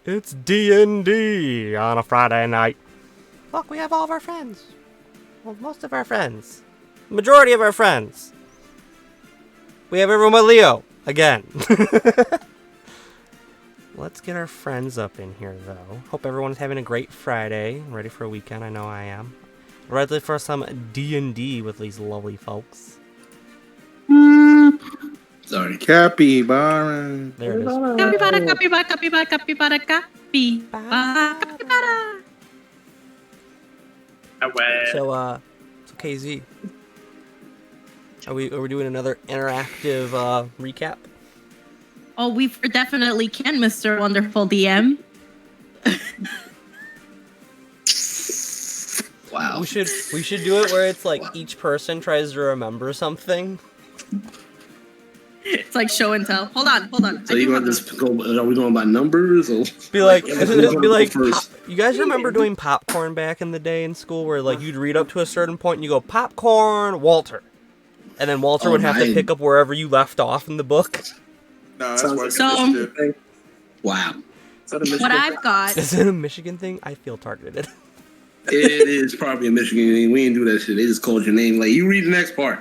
It's D&D on a Friday night. Look, we have all of our friends. Well, most of our friends. Majority of our friends. We have everyone but Leo. Again. Let's get our friends up in here, though. Hope everyone's having a great Friday. Ready for a weekend? I know I am. Ready for some D&D with these lovely folks. Sorry. Capybara. There it is. Capybara, capybara, capybara, capybara, capybara. So, KZ. Are we doing another interactive recap? Oh, we definitely can, Mr. Wonderful DM. Wow. We should do it where it's like each person tries to remember something. It's like show and tell. Hold on. So you want this? Are we going by numbers or? Be like, you guys remember doing popcorn back in the day in school, where like you'd read up to a certain point and you go popcorn, Walter, and then Walter would have to pick up wherever you left off in the book. No, that's what so. Wow. What I've got. Is it a Michigan thing? I feel targeted. It is probably a Michigan thing. We didn't do that shit. They just called your name. Like, you read the next part.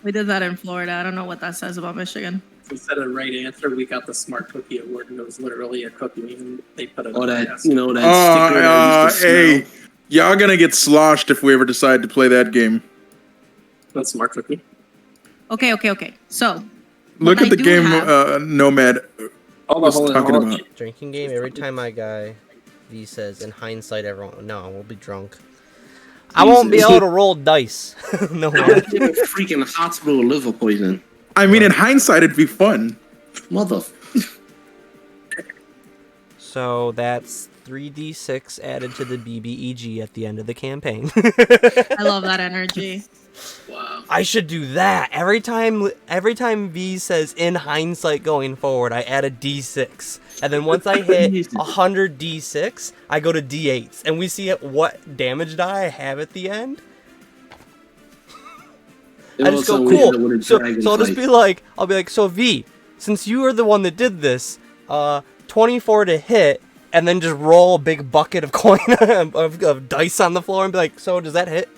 We did that in Florida. I don't know what that says about Michigan. Instead of right answer, we got the Smart Cookie Award, and it was literally a cookie, and they put it. Oh, that desk. that sticker. Hey, y'all gonna get sloshed if we ever decide to play that game. That's Smart Cookie. Okay. So. Look at the game Nomad was talking about. Drinking game. Every time my guy V says, in hindsight, everyone. No, we'll be drunk. I won't be able to roll dice. No way. Freaking hospital liver poisoning. I mean, in hindsight, it'd be fun. Mother. So that's 3d6 added to the BBEG at the end of the campaign. I love that energy. Wow. I should do that. Every time V says in hindsight going forward, I add a D6. And then once I hit 100 D6, I go to D8s. And we see what damage die I have at the end. I just go, cool. So I'll just be like, so V, since you are the one that did this, 24 to hit, and then just roll a big bucket of coin of dice on the floor and be like, so does that hit?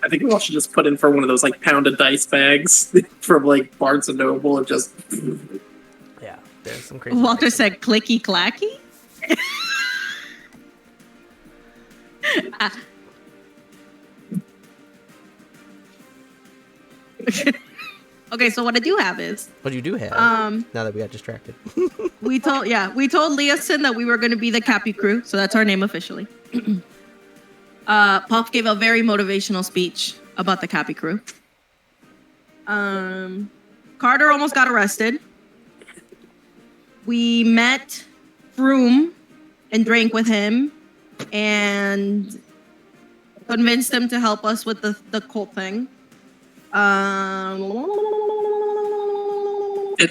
I think we all should just put in for one of those like pounded dice bags from like Barnes and Noble and just. Yeah, there's some crazy. Walter said clicky clacky. Okay, so what I do have is. What you do have? Now that we got distracted. we told Leosin that we were going to be the Cappy crew, so that's our name officially. Pop gave a very motivational speech about the Cappy crew. Carter almost got arrested. We met Froome and drank with him and convinced him to help us with the cult thing.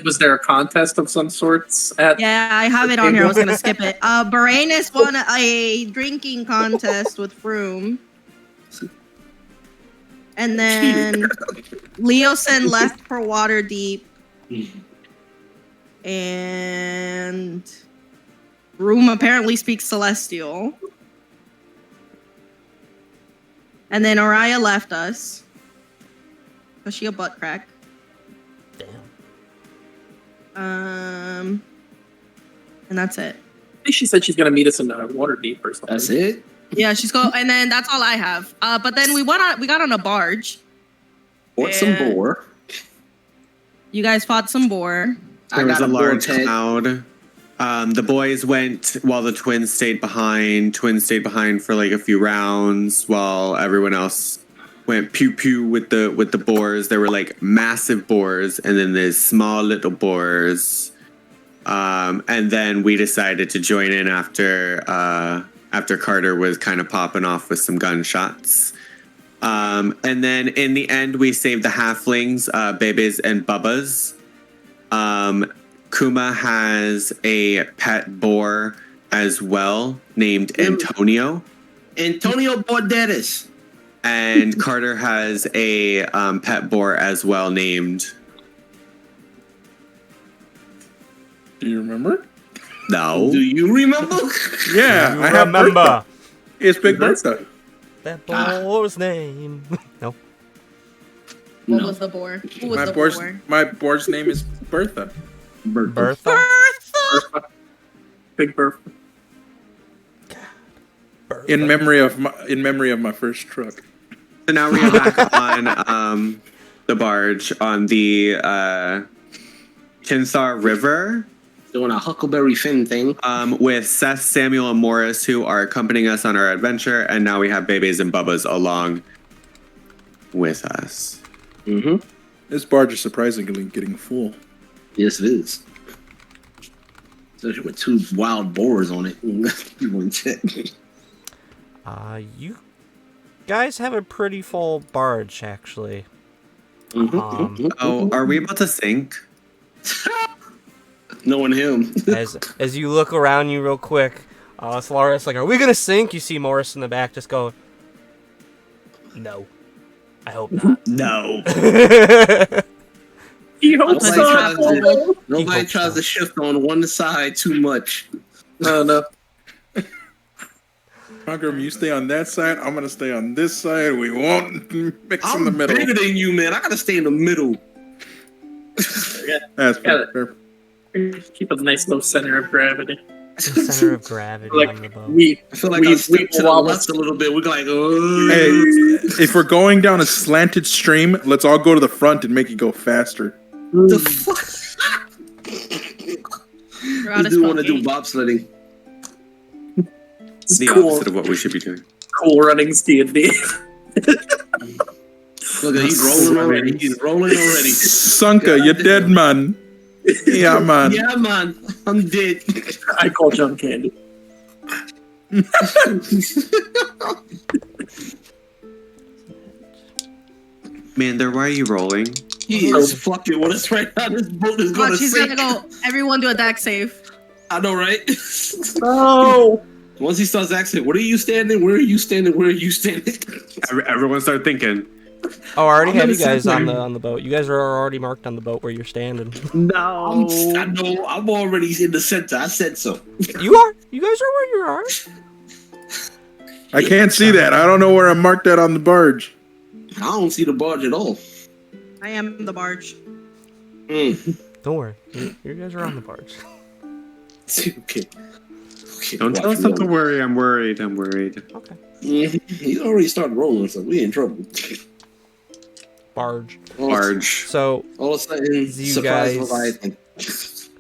Was there a contest of some sorts? Yeah, I have it on here. I was going to skip it. Baranus won a drinking contest with Froome. And then Leosin left for Waterdeep. And Froome apparently speaks Celestial. And then Araya left us. Was she a butt crack? And that's it. I think she said she's gonna meet us in Waterdeep or something. That's it? Yeah, she's going, and then that's all I have. But then we got on a barge. Fought some boar. You guys fought some boar. There was a large crowd. The boys went while the twins stayed behind. Twins stayed behind for like a few rounds while everyone else went pew pew with the boars. There were like massive boars and then there's small little boars. And then we decided to join in after Carter was kind of popping off with some gunshots. And then in the end we saved the halflings, Bebes and Bubbas. Kuma has a pet boar as well named Antonio. Antonio Borderes. And Carter has a pet boar as well named. Do you remember? No. Do you remember? Yeah, You I have remember Bertha. It's Big Bertha. that boar's name? No. What No. was the boar? Who was My the board's, boar? my board's name is Bertha. Bertha? Big Bertha. Bertha. In memory of my first truck. So now we are back on the barge on the Kinsar River Doing a Huckleberry Finn thing. with Seth, Samuel, and Morris, who are accompanying us on our adventure, and now we have Babies and Bubbas along with us. Mm-hmm. This barge is surprisingly getting full. Yes, it is. Especially with 2 wild boars on it. You want to check. You guys have a pretty full barge, actually. Oh, are we about to sink? Knowing him. As you look around you real quick, Solaris like, are we gonna sink? You see Morris in the back just go, no. I hope not. No. He hopes Nobody tries to shift on one side too much. No. Conqueror, you stay on that side. I'm gonna stay on this side. We won't mix in the middle. I'm bigger than you, man. I gotta stay in the middle. That's fair. Keep a nice low center of gravity. Center of gravity on the boat. I feel like I stepped to the left a little bit. We're like, Hey, if we're going down a slanted stream, let's all go to the front and make it go faster. the fuck? This dude want to do bobsledding. The opposite of what we should be doing. Cool runnings D&D. Look, he's rolling already. Sunka, you're dead, man. Yeah, man. Yeah, man. I'm dead. I call John Candy. Mander, why are you rolling? He is fucking with us right now. This boat is gonna She's sink. gonna go. Everyone do a deck save. I know, right? No. Once he starts asking, "What are you standing? Where are you standing? Where are you standing?" Everyone start thinking. Oh, I already I'm have gonna you guys sit on there. the boat. You guys are already marked on the boat where you're standing. No. I know. I'm already in the center. I said so. You are. You guys are where you are. I can't see that. I don't know where I'm marked at on the barge. I don't see the barge at all. I am the barge. Don't worry. You guys are on the barge. Okay. Don't tell us not to worry. I'm worried. Okay. He's already started rolling, so we in trouble. Barge. Barge. So All of a sudden, you surprise guys Leviathan.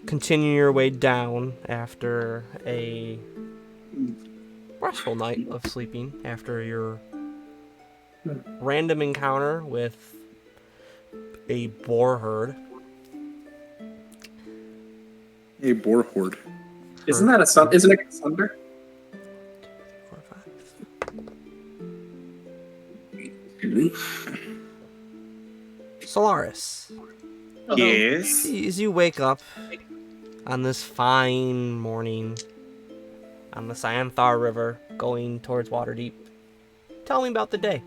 continue your way down after a restful night of sleeping after your random encounter with a boar herd. A boar horde. Isn't that a sun? Isn't it a thunder? 4, 5. Solaris, Yes. as you wake up on this fine morning on the Cyanthar River going towards Waterdeep, tell me about the day.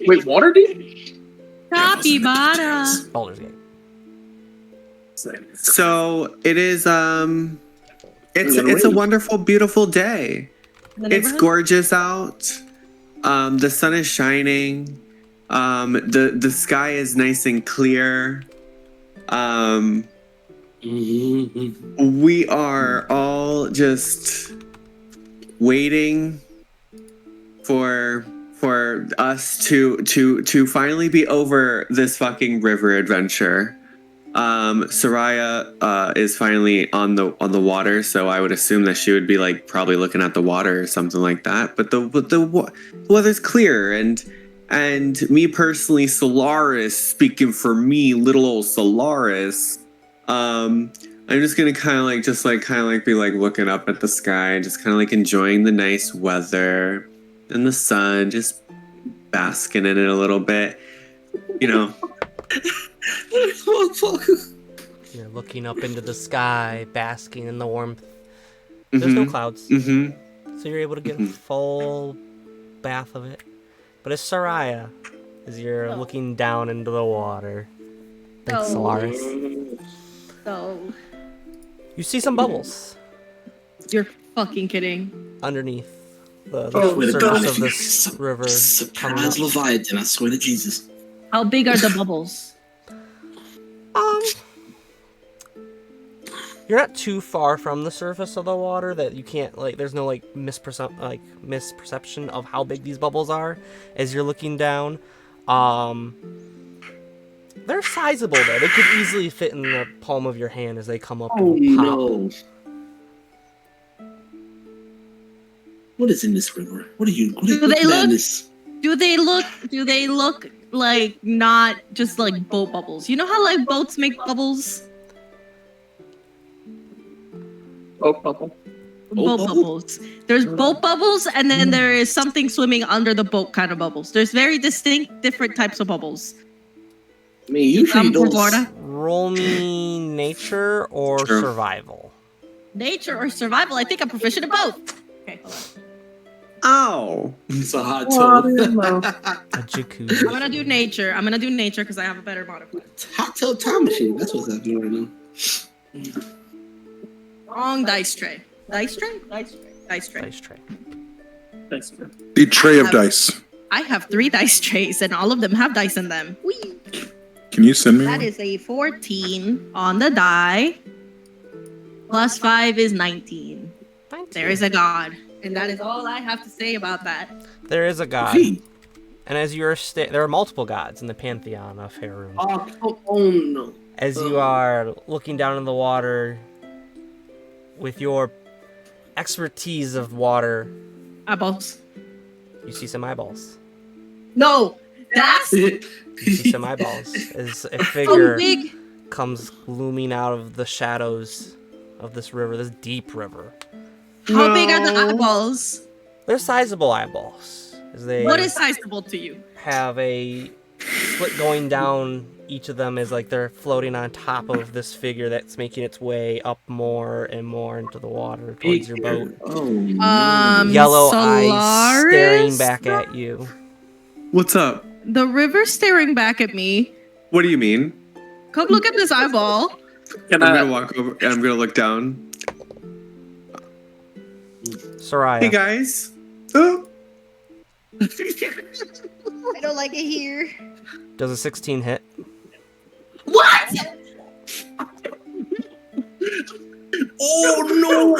Wait, Waterdeep? Capybara. Baldur's Gate. So it is. It's a wonderful, beautiful day. It's gorgeous out. The sun is shining. The sky is nice and clear. We are all just waiting for us to finally be over this fucking river adventure. Soraya is finally on the water, so I would assume that she would be like probably looking at the water or something like that. But the weather's clear, and me personally, Solaris, speaking for me, little old Solaris, I'm just gonna kind of be like looking up at the sky and just kind of like enjoying the nice weather and the sun, just basking in it a little bit, you know. You're looking up into the sky, basking in the warmth. There's no clouds, so you're able to get a full bath of it. But it's Soraya, as you're looking down into the water. Thanks, Solaris. So You see some bubbles you're fucking kidding. underneath the Swear to God, surface of this river. coming Surprise up. Leviathan, I swear to Jesus. How big are the bubbles? You're not too far from the surface of the water that you can't like. There's no like misperception of how big these bubbles are as you're looking down. They're sizable though. They could easily fit in the palm of your hand as they come up Oh and pop. no. What is in this river? What are you? What Do are they look- this? Do they look like not just like boat bubbles? You know how like boats make bubbles? Boat bubble. Boat bubble? bubbles. There's boat bubbles, and then there is something swimming under the boat kind of bubbles. There's very distinct different types of bubbles. I mean, usually those. Florida. Roll me nature or True. survival. Nature or survival? I think I'm proficient in both. Okay, hold on. Ow! It's a hot Well, tub. you know. A I'm jacuzzi. gonna do nature. I'm gonna do nature because I have a better modifier. Hot tub time machine. That's what's happening right now. Wrong dice tray. Dice tray? Dice tray. Dice tray. Dice tray. Thanks, man. The tray of dice. I have 3 dice trays, and all of them have dice in them. Whee! Can you send me That one? is a 14 on the die. Plus 5 is 19. There is a god. And that is all I have to say about that. There is a god. Hey. And as you are there are multiple gods in the pantheon of Faerun. Oh no. As you are looking down in the water with your expertise of water, Eyeballs. you see some eyeballs. No! That's You see some eyeballs as a so figure big! comes looming out of the shadows of this river, this deep river. How big are the eyeballs? They're sizable eyeballs. As they What is sizable to you? have a slit going down each of them is like they're floating on top of this figure that's making its way up more and more into the water towards your boat. Oh no. Yellow eyes Solaris? staring back at you. What's up? The river's staring back at me. What do you mean? Come look at this eyeball. Can I'm I? gonna walk over and I'm gonna look down. Soraya. Hey guys. Oh. I don't like it here. Does a 16 hit? What? Oh no.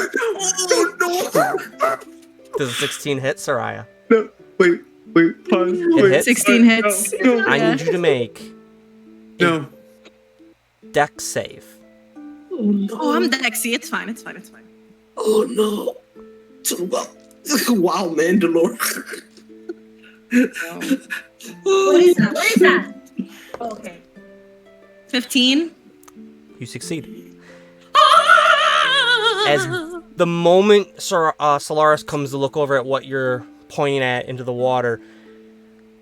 Oh no. Does a 16 hit, Soraya? No. Wait. Pause. Wait. hits? 16 hits. No. I need you to make No. dex save. Oh no. Oh, I'm Dexy. It's fine. It's fine. It's fine. Oh no. Wow, Mandalore. What is that? What is that? Okay. 15. You succeed. As the moment Solaris comes to look over at what you're pointing at into the water,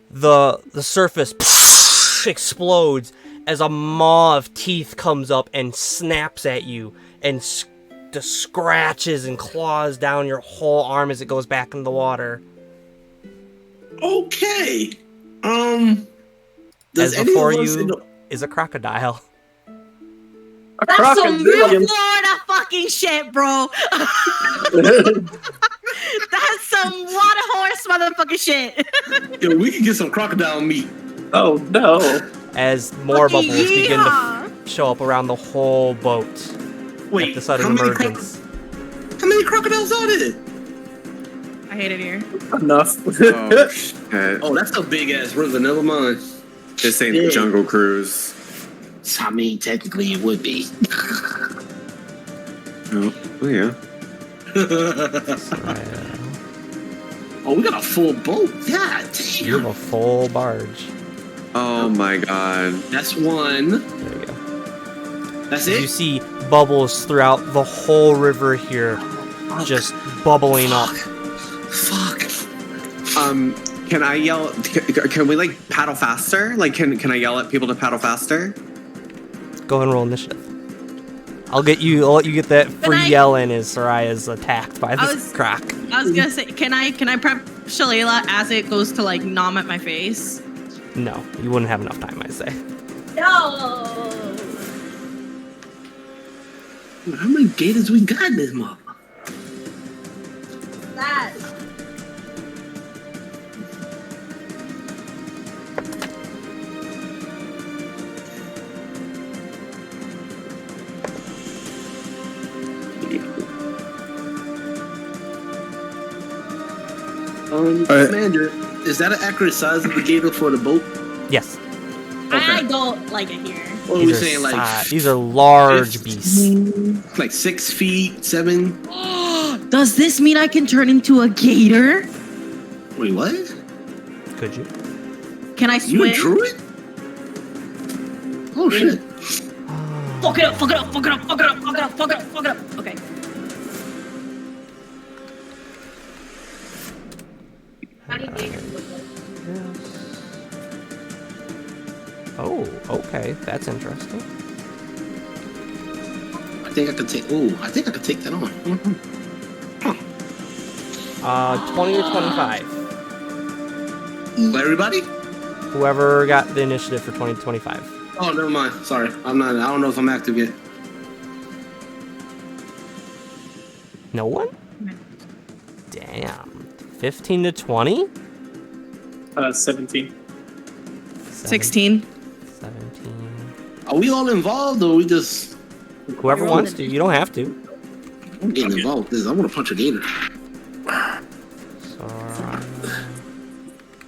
the surface explodes as a maw of teeth comes up and snaps at you and just scratches and claws down your whole arm as it goes back into the water. Okay. Does As any before of us you is a crocodile. A That's some real crocodile. Florida fucking shit, bro. That's some water horse motherfucking shit. Yo, we can get some crocodile meat. Oh no. As more Fucking bubbles begin yeehaw. to show up around the whole boat Wait, at the sudden how many emergence. how many crocodiles are there? I hate it here. Enough. Oh shit. Oh, that's a big ass river. Never mind. This ain't Yeah. the Jungle Cruise. I mean, technically it would be. Oh yeah. Oh, we got a full boat. God You have damn. a full barge. Oh my god. That's one. There you go. That's As you it. see bubbles throughout the whole river here, just bubbling up. Fuck. Can I yell? Can we like paddle faster? Like, can I yell at people to paddle faster? Go ahead and roll initiative. I'll let you get that free I- yell in as Soraya's attacked by this was- croc. I was gonna say, can I prep Shalala as it goes to like nom at my face? No, you wouldn't have enough time, I say. No. How many gators we got in this motherfucker? That. Commander, is that an accurate size of the gator for the boat? Yes. I don't like it here. What are we saying? Like These are large beasts. like 6 feet, 7. Does this mean I can turn into a gator? Wait, what? Could you? Can I swim? You drew it? Oh shit! Fuck it up, fuck it up, fuck it up, fuck it up, fuck it up, fuck it up, fuck it up. Okay. How do you gators look like? Oh, okay. That's interesting. I think I could take. Oh, I think I could take that on. 20 or 25. Everybody? Whoever got the initiative for 20 to 25. Oh, never mind. Sorry, I'm not. I don't know if I'm active yet. No one? Damn. 15 to 20? 17. 16. 17. Are we all involved, or we just? Whoever wants to. You don't have to. I'm getting involved. This. I want to punch a gator.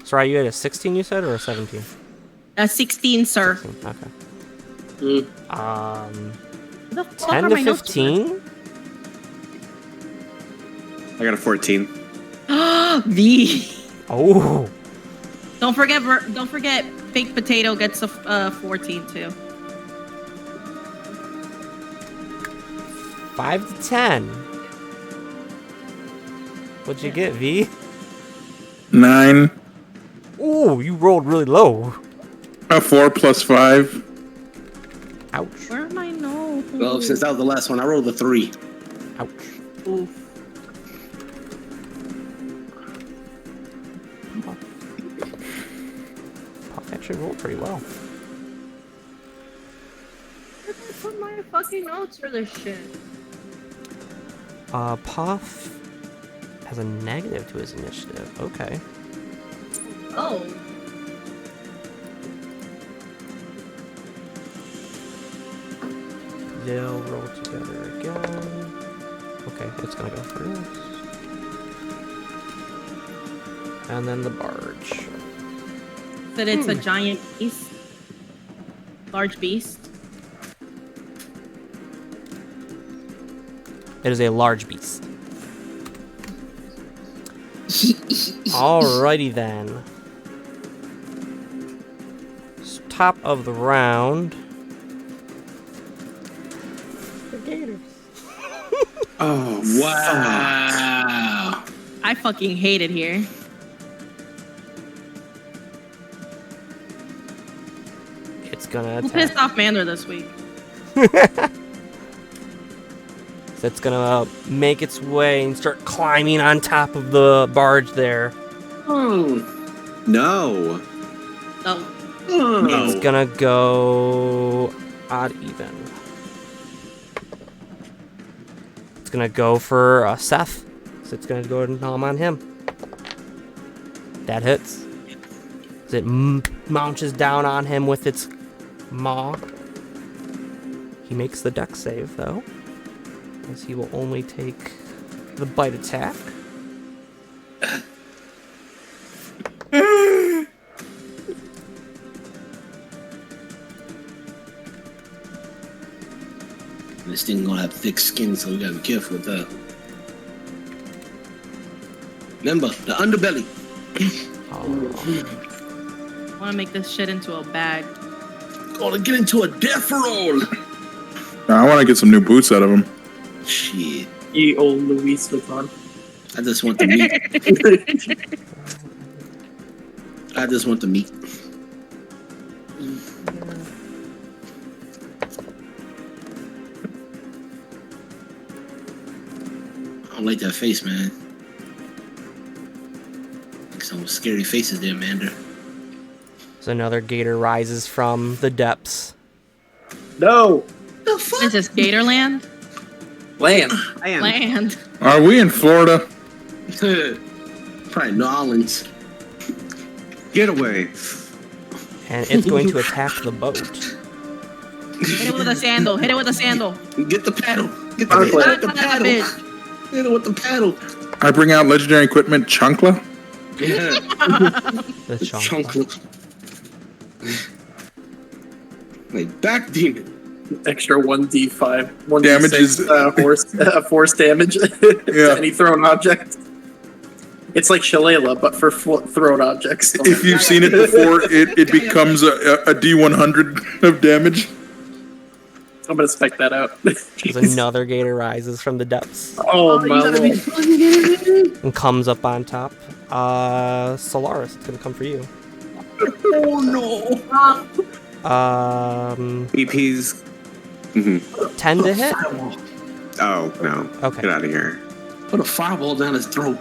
Sorry, you had a 16 you said, or a 17? 16, sir. 16, okay. The fuck 10 are to my notes? 15? I got a 14. V. Oh. Don't forget, Baked Potato gets a 14 too. 5 to 10. What'd you get, V? 9. Ooh, you rolled really low. A 4 plus 5. Ouch. Where are my notes? Well, since that was the last one, I rolled a 3. Ouch. Oof. Puff actually rolled pretty well. Where did I put my fucking notes for this shit? Puff has a negative to his initiative. Okay. Oh. They'll roll together again. Okay, it's gonna go first. And then the barge. That it's a giant beast. Large beast. It is a large beast. Alrighty then. Top of the round. The gators. Oh, Wow. I fucking hate it here. It's gonna Who attack. pissed off Mander this week? So it's gonna make its way and start climbing on top of the barge there. Oh. no. Oh. No. It's gonna go odd even. It's gonna go for Seth. So it's gonna go and nom on him. That hits. As it mounches down on him with its maw. He makes the dex save though, as he will only take the bite attack. This thing gonna have thick skin, so we gotta be careful with that. Remember, the underbelly. Oh. I want to make this shit into a bag. Gonna get into a death roll. Now, I want to get some new boots out of him. Shit. Ye old Luis Vuitton. I just want the meat. I just want the meat. I don't like that face, man. Like some scary faces there, Mander. So another gator rises from the depths. No! The fuck? Is this Gatorland? Land. Land. Are we in Florida? Probably New Orleans. Get away. And it's going to attack the boat. Hit it with a sandal. Hit it with a sandal. Get the paddle. Get Okay. the That paddle. bitch. Hit it with the paddle. I bring out legendary equipment, Chunkla. Yeah. The chunk. Chunk. Like back demon. Extra 1d5. 1d6 Damage is- force damage to any thrown object. It's like Shillelagh, but for thrown objects. If you've seen it before, it becomes a D100 of damage. I'm gonna spec that out. As another gator rises from the depths Oh my lord. and comes up on top. Solaris, it's gonna come for you. Oh no. EP's. 10 to hit. Fireball. Oh no! Okay. Get out of here. Put a fireball down his throat.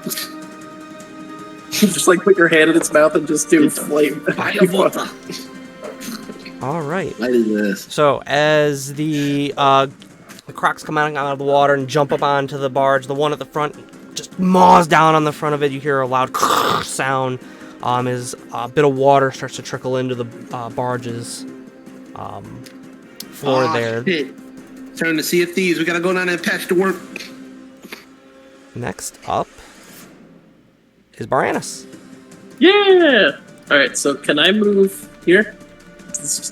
Just like put your hand in its mouth and just do flame. Fireball. All right. Light his ass. So as the crocs come out of the water and jump up onto the barge, the one at the front just maws down on the front of it. You hear a loud sound. As a bit of water starts to trickle into the barge's floor there. Shit. Turn to Sea of Thieves. We gotta go down there and patch the work. Next up is Baranus. Yeah. All right. So can I move here?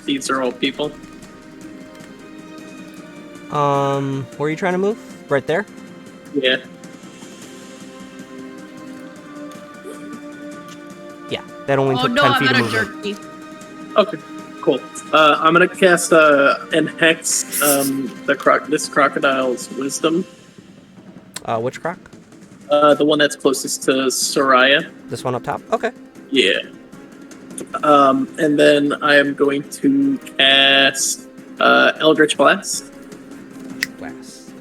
These are all people. Where are you trying to move? Right there? Yeah. Yeah, that only Oh took no, 10 I'm feet to gonna move. jerk me. Okay. Cool. I'm gonna cast and hex this crocodile's wisdom. Which croc? The one that's closest to Soraya. This one up top? Okay. Yeah. And then I am going to cast Eldritch Blast. Blast.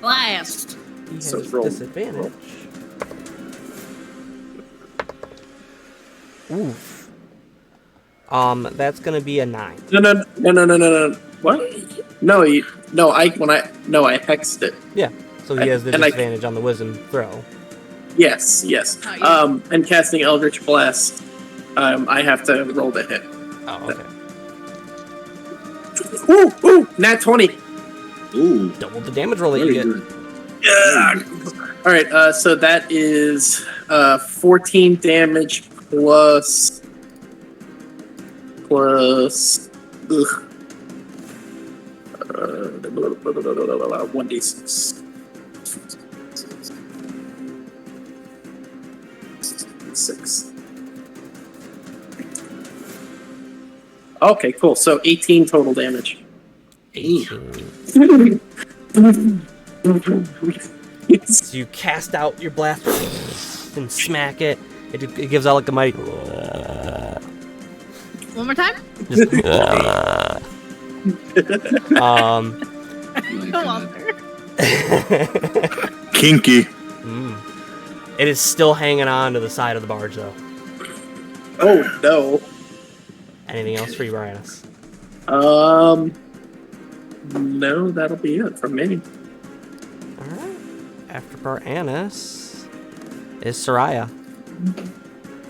Blast. He has So roll. disadvantage. Oof. That's gonna be a 9. No. What? No, I hexed it. Yeah. So he has the And I- disadvantage on the wisdom throw. Yes. Oh, yeah. And casting Eldritch Blast, I have to roll to hit. Oh, okay. Ooh, nat 20. Ooh. Double the damage roll that you Very get. good. Yeah. All right. So that is 14 damage plus. Ugh. 1d6. 6. Okay, cool. So 18 total damage. 18. So you cast out your blast and smack it. It gives out like a mighty. One more time. Just, Kinky. It is still hanging on to the side of the barge, though. Oh no. Anything else for you, Baranus? No, that'll be it from me. Alright. After Baranus is Soraya.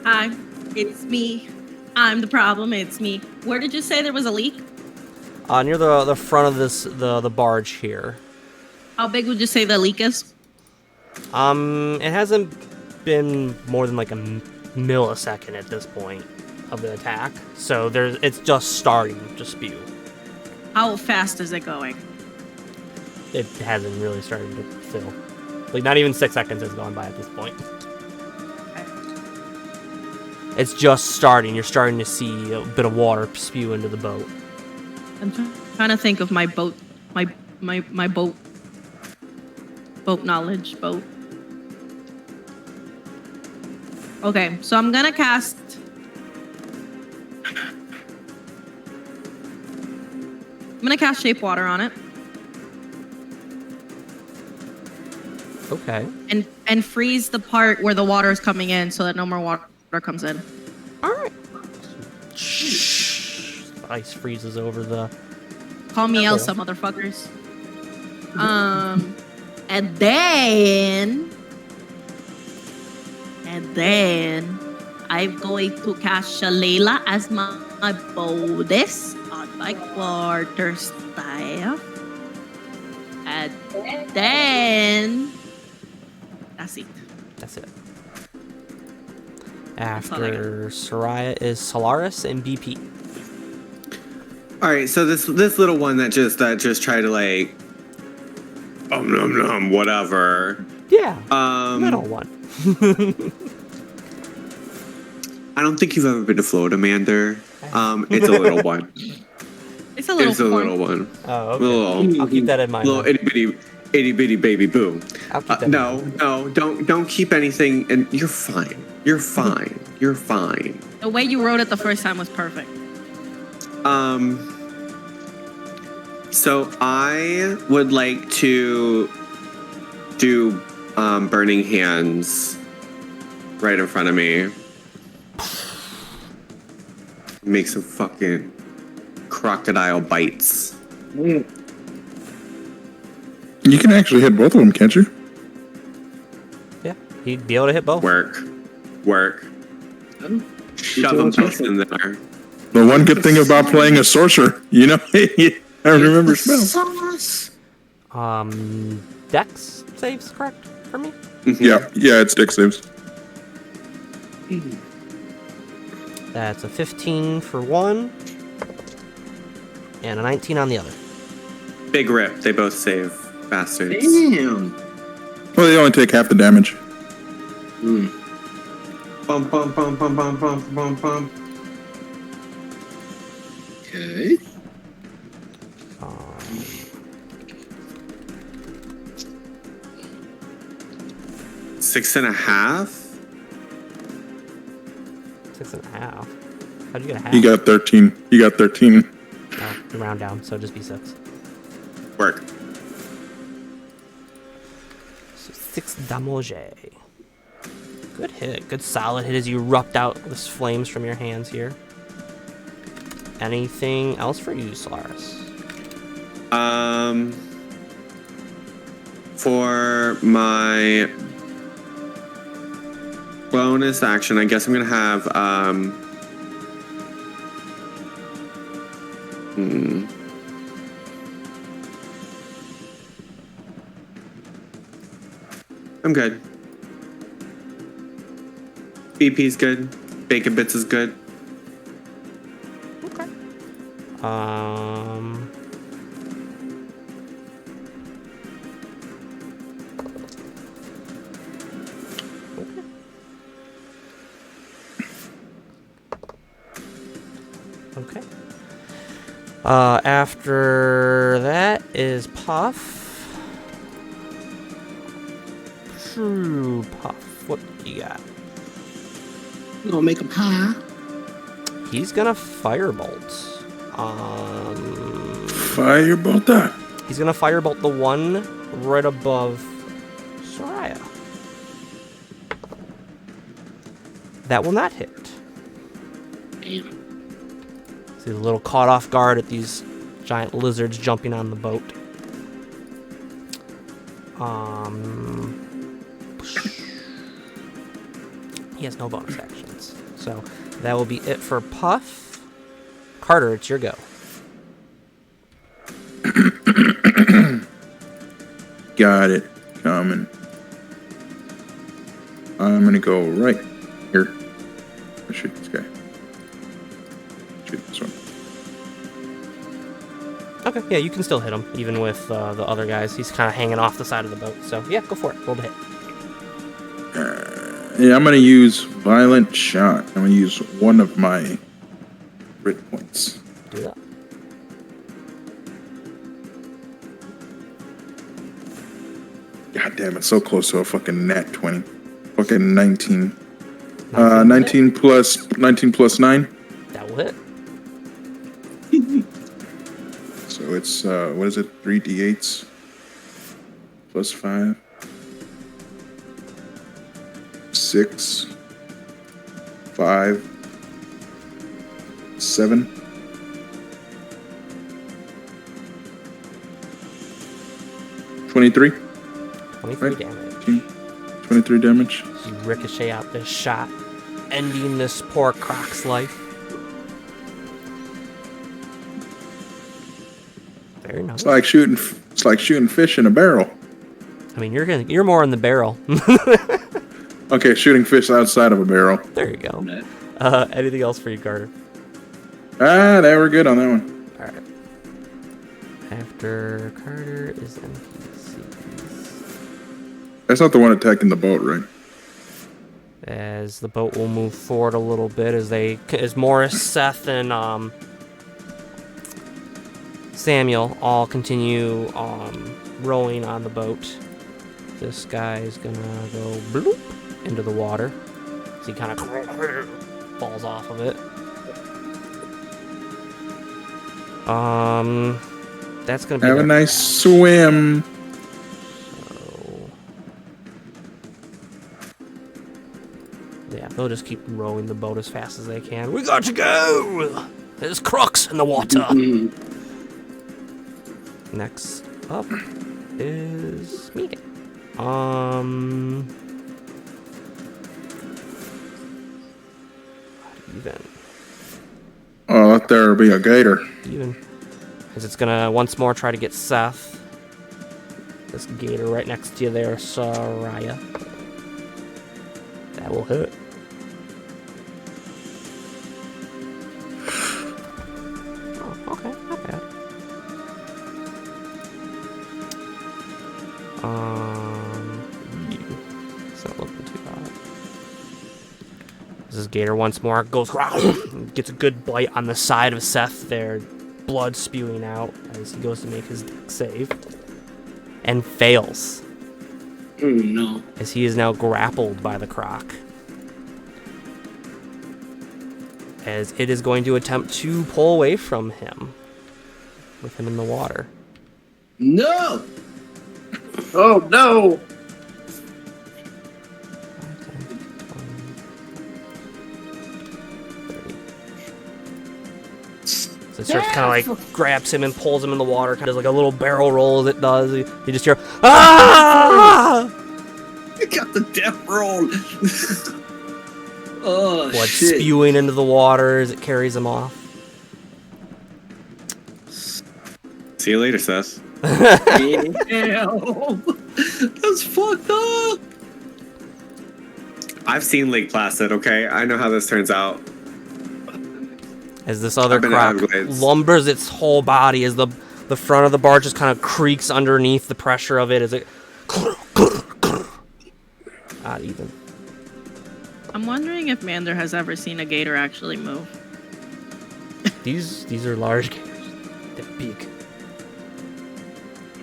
Hi, it's me. I'm the problem. It's me. Where did you say there was a leak? Near the front of the barge here. How big would you say the leak is? It hasn't been more than like a millisecond at this point of the attack, so it's just starting to spew. How fast is it going? It hasn't really started to fill. Like not even 6 seconds has gone by at this point. It's just starting. You're starting to see a bit of water spew into the boat. I'm trying to think of my boat, my boat knowledge, boat. Okay, so I'm gonna cast. I'm gonna cast Shape Water on it Okay. and freeze the part where the water is coming in, so that no more water comes in. All right. Ice freezes over the. Call me Elsa, motherfuckers. And then I'm going to cast Shalala as my bonus on my quarterstaff. And then that's it. That's it. all I After Soraya is Solaris and BP. All right, so this little one that just tried to like, whatever. Yeah. Um, Little one. I don't think you've ever been to Florida, Mander. It's a little one. It's a little. It's a little one. Oh, okay. Little, I'll keep that in mind. little then. itty bitty baby boo. I'll keep that in mind. No, don't keep anything, and you're fine. You're fine. You're fine. The way you wrote it the first time was perfect. So I would like to do burning hands right in front of me. Make some fucking crocodile bites. You can actually hit both of them, can't you? Yeah, he'd be able to hit both. Work. Shove them both in there. The one good thing about playing a sorcerer, you know, I remember spells. Dex saves, correct, for me? Yeah, it's dex saves. That's a 15 for one, and a 19 on the other. Big rip. They both save, bastards. Damn. Well, they only take half the damage. Bum bum bum bum bum bum bum bum. Okay. 6.5. 6.5. How'd you get a half? You got 13. You got 13. Oh, you round down, so just be 6. Work. So 6 damage. Good hit. Good solid hit as you erupt out this flames from your hands here. Anything else for you, Solaris? For my bonus action, I guess I'm gonna have I'm good. BP's good. Bacon bits is good. Okay. Okay. After that is Puff. True Puff. What do you got? You gonna make them high? He's gonna firebolt. Firebolt that. He's gonna firebolt the one right above Soraya. That will not hit. Damn. See, a little caught off guard at these giant lizards jumping on the boat. He has no bonus actions. So that will be it for Puff. Carter, it's your go. Got it. Coming. I'm gonna go right here. Shoot this guy. Shoot this one. Okay, yeah, you can still hit him, even with the other guys. He's kind of hanging off the side of the boat. So yeah, go for it. Roll the hit. Yeah, I'm gonna use violent shot. I'm gonna use one of my grit points. Do that. God damn, it's so close to a fucking nat 20. Fucking 19. 19 plus 9. That will hit. So it's what is it? 3d8s plus 5. 6, 5, 7. 23. 23 damage. 23 damage. You ricochet out this shot, ending this poor Croc's life. Very nice. It's like shooting fish in a barrel. I mean, you're more in the barrel. Okay, shooting fish outside of a barrel. There you go. Anything else for you, Carter? They were good on that one. All right. After Carter is NPCs. That's not the one attacking the boat, right? As the boat will move forward a little bit as Morris, Seth, and Samuel all continue rowing on the boat. This guy is gonna go bloop into the water. So he kind of falls off of it. That's gonna be Have a nice swim. So, yeah, they'll just keep rowing the boat as fast as they can. We got to go. There's crooks in the water. Next up is me. Even. Oh, let there be a gator. Even. Because it's gonna once more try to get Seth. This gator right next to you there, Soraya. That will hit. Oh, okay, not bad. It's not looking too bad. This is gator once more goes gets a good bite on the side of Seth there, blood spewing out as he goes to make his deck save, and fails. Oh no! As he is now grappled by the croc, as it is going to attempt to pull away from him, with him in the water. No! Oh no! So it starts kind of like grabs him and pulls him in the water, kind of like a little barrel roll as it does. You just hear, ah! I got the death roll. Oh, Blood shit. spewing into the water as it carries him off. See you later, Seth. Damn. That's fucked up. I've seen Lake Placid, okay? I know how this turns out. As this other I've been croc at Everglades. lumbers its whole body as the front of the barge just kind of creaks underneath the pressure of it as it... Not even. I'm wondering if Mander has ever seen a gator actually move. These are large gators. They're big.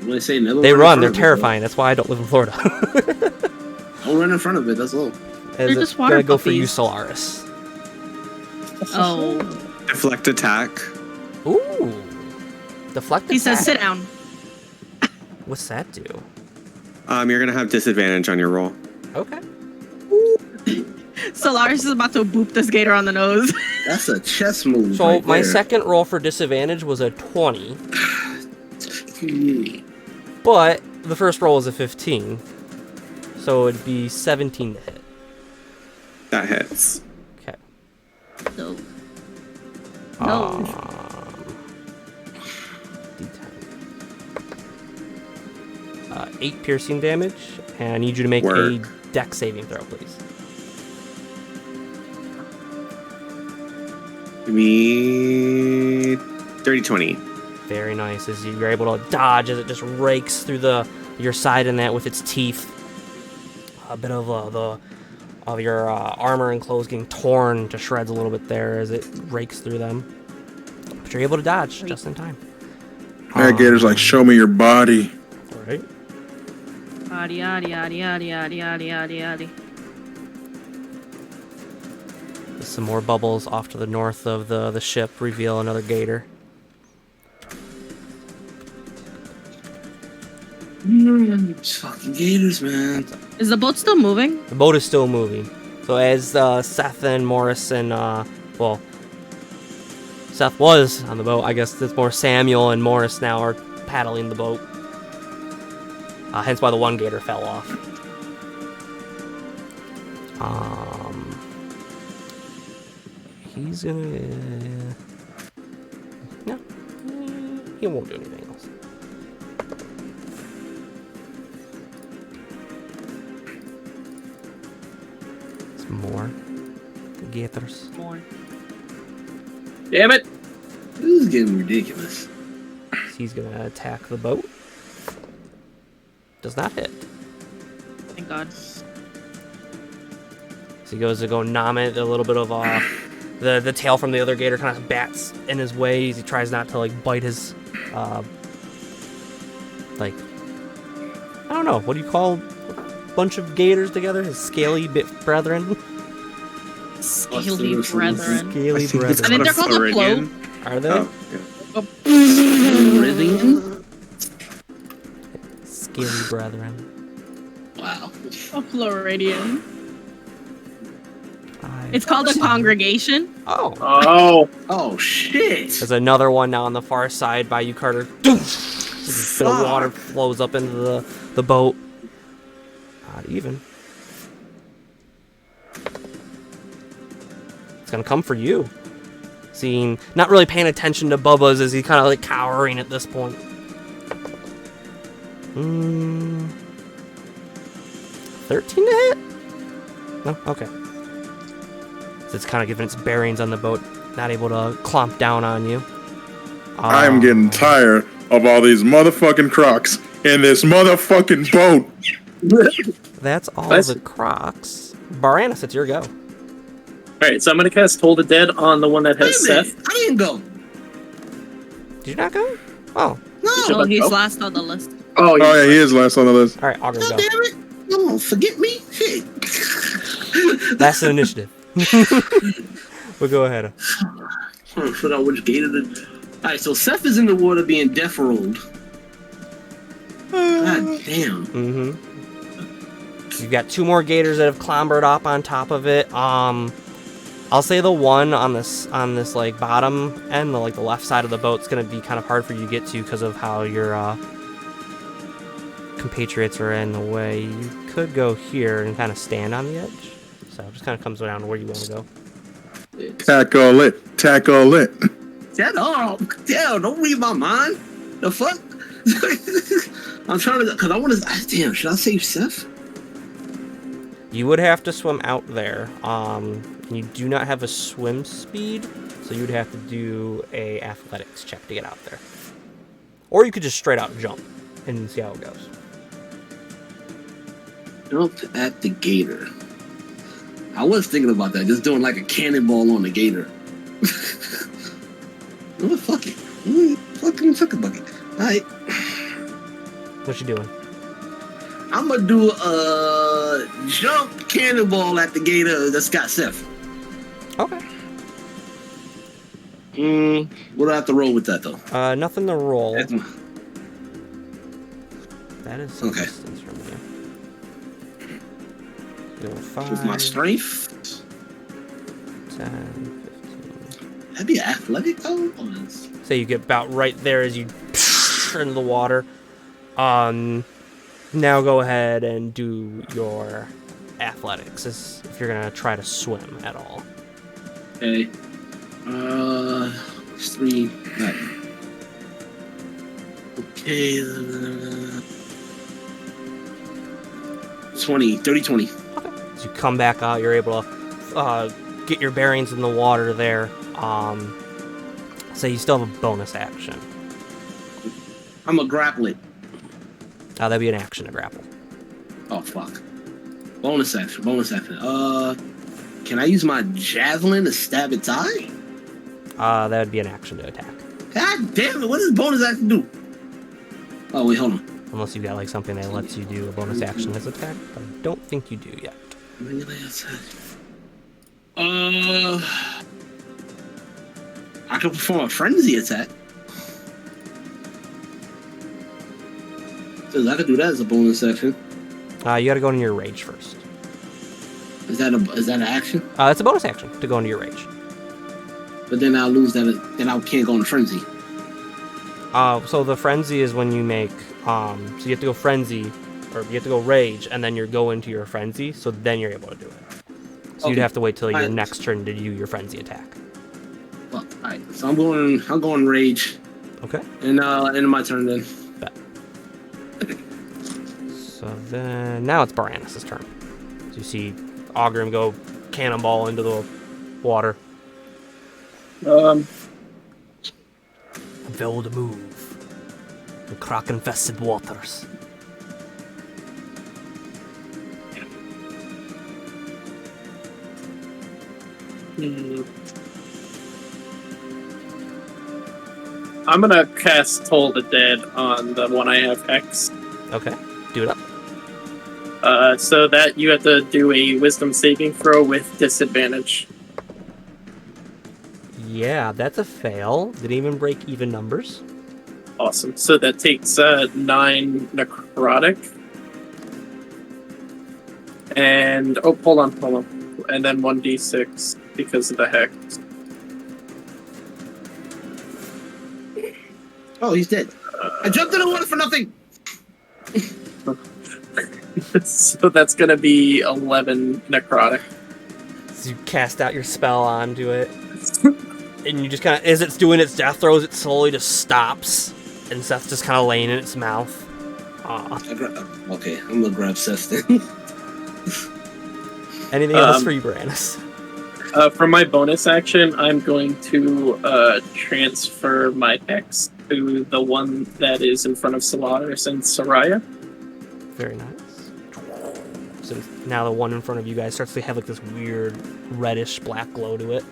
When I say another They one in run. front They're of it, terrifying. That's why I don't live in Florida. Don't run in front of it. That's all. As just it's water gonna go for you, puppies. Solaris. Oh. Deflect attack. Ooh. Deflect He says, attack. sit down. What's that do? You're gonna have disadvantage on your roll. Okay. Solaris is about to boop this gator on the nose. That's a chess move. So right my there. second roll for disadvantage was a 20, Hmm. but the first roll was a 15, so it'd be 17 to hit. That hits. Okay. No. No. D10. 8 piercing damage, and I need you to make Work. a dex saving throw, please. Give me 30-20. Very nice, as you're able to dodge as it just rakes through your side in that with its teeth. A bit of your armor and clothes getting torn to shreds a little bit there as it rakes through them. But you're able to dodge just in time. That gator's like, show me your body. All right. Yaddy, yaddy, yaddy, yaddy, yaddy, yaddy, yaddy, yaddy. Some more bubbles off to the north of the ship reveal another gator. Fucking gators, man. Is the boat still moving? The boat is still moving. So as Seth and Morris and well, Seth was on the boat. I guess it's more Samuel and Morris now are paddling the boat. Hence why the one gator fell off. He's gonna... No. He won't do anything else. Some more gators. More. Damn it! This is getting ridiculous. He's gonna attack the boat. Does not hit. Thank God. So he goes to go nom it. A little bit of the tail from the other gator kind of bats in his way. He tries not to like bite his like, I don't know, what do you call a bunch of gators together? His scaly brethren. Scaly brethren. Scaly I think brethren. it's I think they're called a Floridian. float. Are they? Oh, Rivian? Scaly brethren. Wow. A Floridian. I- It's called a congregation. Oh. Oh, Oh shit! There's another one now on the far side by you, Carter. A bit of water flows up into the boat. Not even. It's gonna come for you. Seeing, not really paying attention to Bubba's as he's kind of like cowering at this point. 13 to hit? No? Okay. So it's kind of giving its bearings on the boat, not able to clomp down on you. I'm getting tired of all these motherfucking crocs in this motherfucking boat. That's all Nice. the crocs. Baranus, it's your go. alright, so I'm gonna cast Toll the Dead on the one that Wait has a minute, Seth. I didn't go. Did you not go? Oh. Oh, he's go? last on the list. Oh, Oh yeah, he is last on the list. Alright, Augur, God go. damn it! No, forget me. Shit. That's the initiative. We'll go ahead. Trying to figure out which gator to. Alright, so Seth is in the water being death rolled. God damn. Mm-hmm. You've got two more gators that have clombered up on top of it. I'll say the one on this like bottom end, the left side of the boat's gonna be kind of hard for you to get to because of how your compatriots are in the way. You could go here and kind of stand on the edge. So it just kind of comes down to where you want to go. Tackle it. Tackle it. Shut up! Damn, don't read my mind. The fuck? I'm trying to, cause I want to. Damn, should I save Seth? You would have to swim out there. You do not have a swim speed, so you'd have to do a athletics check to get out there. Or you could just straight out jump and see how it goes. Jump at the gator. I was thinking about that, just doing like a cannonball on the gator. Oh, fuck it. Fucking bucket. Alright. What you doing? I'm gonna do a jump cannonball at the gator that's got Seth. Okay. What do I have to roll with that though? Nothing to roll. That's my- That is some Okay. distance from you. Go 5, With my strength? 10, 15. That'd be athletic though? Oh, that's- Say you get about right there as you into the water. Now go ahead and do your athletics as if you're gonna try to swim at all. Okay. It's 3. Right. Okay. 30-20. As you come back out, you're able to get your bearings in the water there. Say you still have a bonus action. I'm gonna grapple it. That'd be an action to grapple. Oh fuck. Bonus action. Can I use my javelin to stab its eye? That would be an action to attack. God damn it! What does bonus action do? Oh wait, hold on. Unless you've got like something that lets you do a bonus action as attack, but I don't think you do yet. I can perform a frenzy attack. So I could do that as a bonus action. You gotta go into your rage first. Is that an action? It's a bonus action to go into your rage. But then I'll lose that. Then I can't go on a frenzy. So the frenzy is when you make So you have to go frenzy, or you have to go rage, and then you go into your frenzy. So then you're able to do it. So you'd have to wait till your next turn to do your frenzy attack. Well, alright, so I'm going rage. Okay. And end my turn then. Bet. So then now it's Baranus' turn. So you see Ogrim go cannonball into the water. Build a move. The croc-infested waters. I'm gonna cast Toll the Dead on the one I have Hex. Okay, do it up. So that you have to do a Wisdom saving throw with disadvantage. Yeah, that's a fail. Didn't even break even numbers. Awesome. So that takes 9 necrotic. And hold on. And then 1d6 because of the hex. Oh, he's dead. I jumped in the water for nothing. So that's gonna be 11 necrotic. So you cast out your spell onto it, and you just kind of, as it's doing its death throes, it slowly just stops, and Seth's just kind of laying in its mouth. Okay, I'm gonna grab Seth then. Anything else for you, Baranus? Very nice. So now the one in front of you guys starts to have like this weird reddish black glow to it.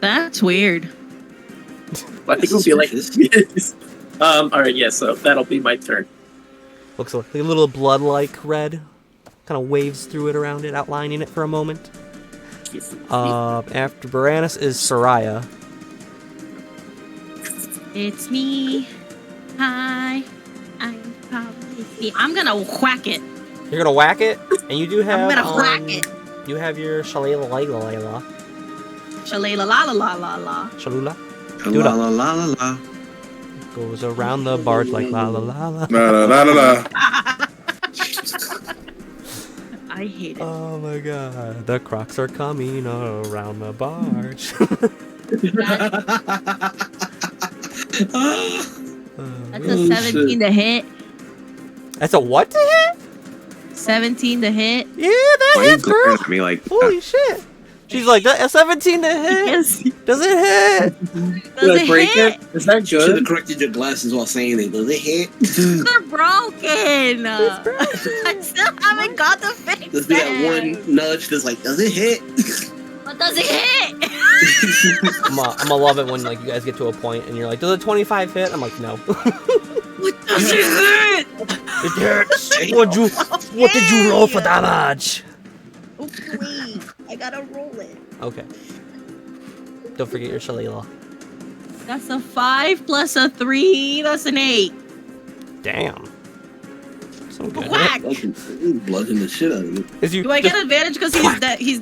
That's weird. I think it'll be like alright, yeah, so that'll be my turn. Looks like a little blood-like red. Kind of waves through it around it, outlining it for a moment. After Baranus is Soraya. It's me. Hi. I'm probably me. I'm gonna whack it. You're gonna whack it, and you do have. I'm gonna whack it. You have your Shalala. Shalala la la la la la. Shalula. La la la la la. Goes around the barge like la la la la. La la la la la. I hate it. Oh my god, the crocs are coming around the barge. That's a 17 to hit. That's a what to hit? 17 to hit. Yeah, that Why are you hits, glaring girl. at me like Holy shit. She's like, a 17 to hit? Yes. Does it hit? Did I break it? Is that Should have good? corrected your glasses while saying it. Does it hit? They're broken. I still haven't got the fix. Let's do that one nudge that's like, does it hit? What does it hit? I'm gonna love it when like you guys get to a point and you're like, does a 25 hit? I'm like, no. What does it hit? It hurts. What did you roll for damage? Oh, wait. I gotta roll it. Okay. Don't forget your Shalala. That's a 5 plus a 3. That's an 8. Damn. Some good. Whack. Bludgeon the shit out of me. Do I get advantage because he's that? He's.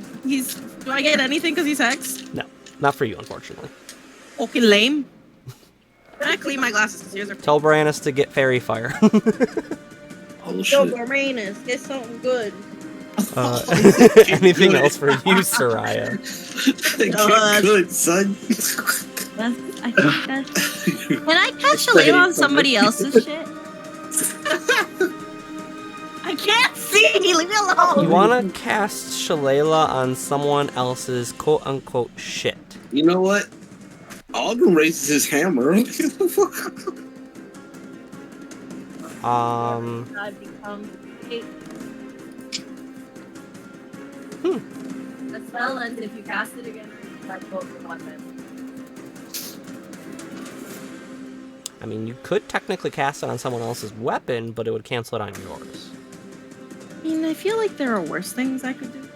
Do I get anything because he's hexed? No, not for you, unfortunately. Okay, lame. Can I clean my glasses? 'Cause yours are. Tell Baranus to get fairy fire. Oh Yo, shit. Baranus, get something good. Anything else for you, Soraya? Get good, son. I think that's. Can I catch Shalala on somebody else's shit? I can't see. Leave me alone. You want to cast Shalala on someone else's quote-unquote shit. You know what? Alden raises his hammer. I become. The spell ends if you cast it again or like both the weapon. I mean, you could technically cast it on someone else's weapon, but it would cancel it on yours. I mean, I feel like there are worse things I could do.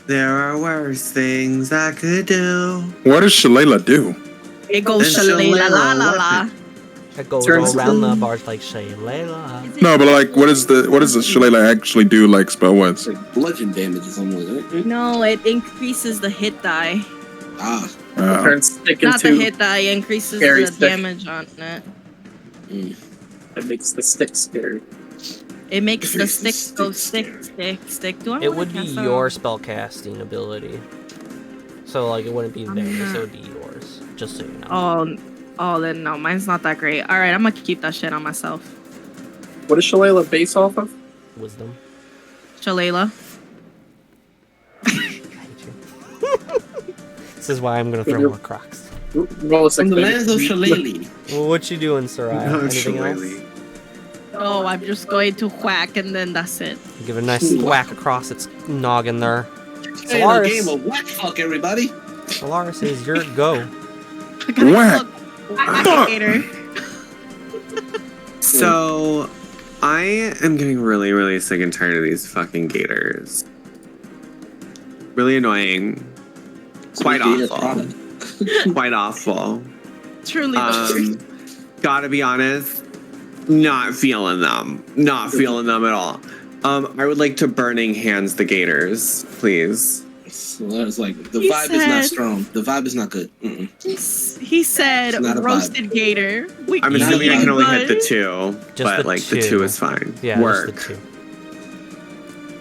there are worse things I could do. What does Shalala do? It goes Shalala la la la. It goes Turns around to- the barge like Shalala. No, but like, what does the Shalala actually do? Like spell-wise? It's like bludgeon damage or something like that. No, it increases the hit die. Ah. Turns stick Not the into hit die, increases Scary the stick. damage on it. It makes the stick scary. It makes the stick go stick. Do I It wanna would be cast that your on- spellcasting ability. So like it wouldn't be theirs, it would be yours. Just so you know. Oh, then no, mine's not that great. All right, I'm gonna keep that shit on myself. What is Shalala base off of? Wisdom. Shalala. I hate you. This is why I'm gonna throw more crocs. Roll a From the baby. lands of Shillelagh. Well, what you doing, Sarai? Anything else? Oh, I'm just going to whack and then that's it. Give it a nice whack across its noggin there. Hey, the Solaris. game of whack fuck, everybody. Solaris is your go. I gotta Whack. whack gator. So, I am getting really, really sick and tired of these fucking gators. Really annoying. Quite awful. Quite awful. Truly. Gotta be honest, not feeling them. Not feeling them at all. I would like to burning hands the gators, please. So it's like the He vibe is not said- strong. The vibe is not good. He said It's not a vibe. roasted gator. We I'm Yeah. assuming I can only hit the good. 2, Just but the like the 2. 2 is fine. Yeah, Work.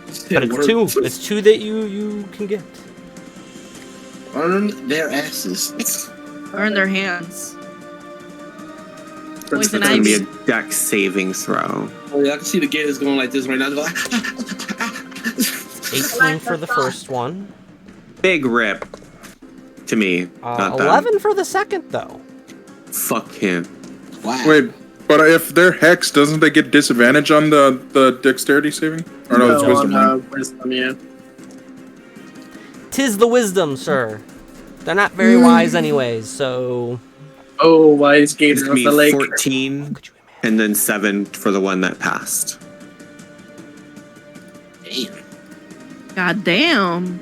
just the 2. But it's 2. It's 2 that you can get. Earn their asses. Burn their hands. It's Poison gonna be ivy. a deck saving throw. Oh, yeah, I can see the gators going like this right now. They're like, 18 for the first one. Big rip to me. Not them. 11 for the second, though. Fuck him. wow. Wait, but if they're hex, doesn't they get disadvantage on the dexterity saving? Or no, it's wisdom. on, Right? wisdom, yeah. 'Tis the wisdom, sir. They're not very wise anyways, so... Oh, wise It's gator gonna of be the lake. 14 Could you imagine? and then 7 for the one that passed. Damn. God damn.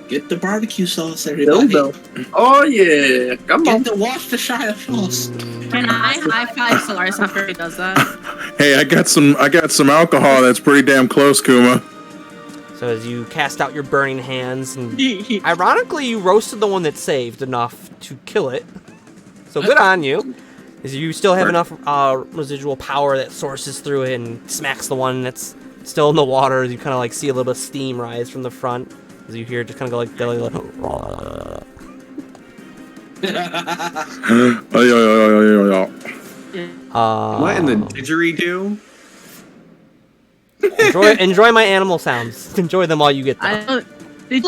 Get the barbecue sauce, everybody. Dildo. Oh, yeah. Come on. Get the Worcestershire sauce. Can I high five Solaris after he does that? Hey, I got some alcohol that's pretty damn close, Kuma. So as you cast out your burning hands, and ironically, you roasted the one that saved enough to kill it. So good on you. As you still have enough residual power that sources through it and smacks the one that's still in the water. As you kind of like see a little bit of steam rise from the front, as you hear it just kind of go like belly. Like, What in the didgeridoo? enjoy my animal sounds. Enjoy them while you get I them. don't, did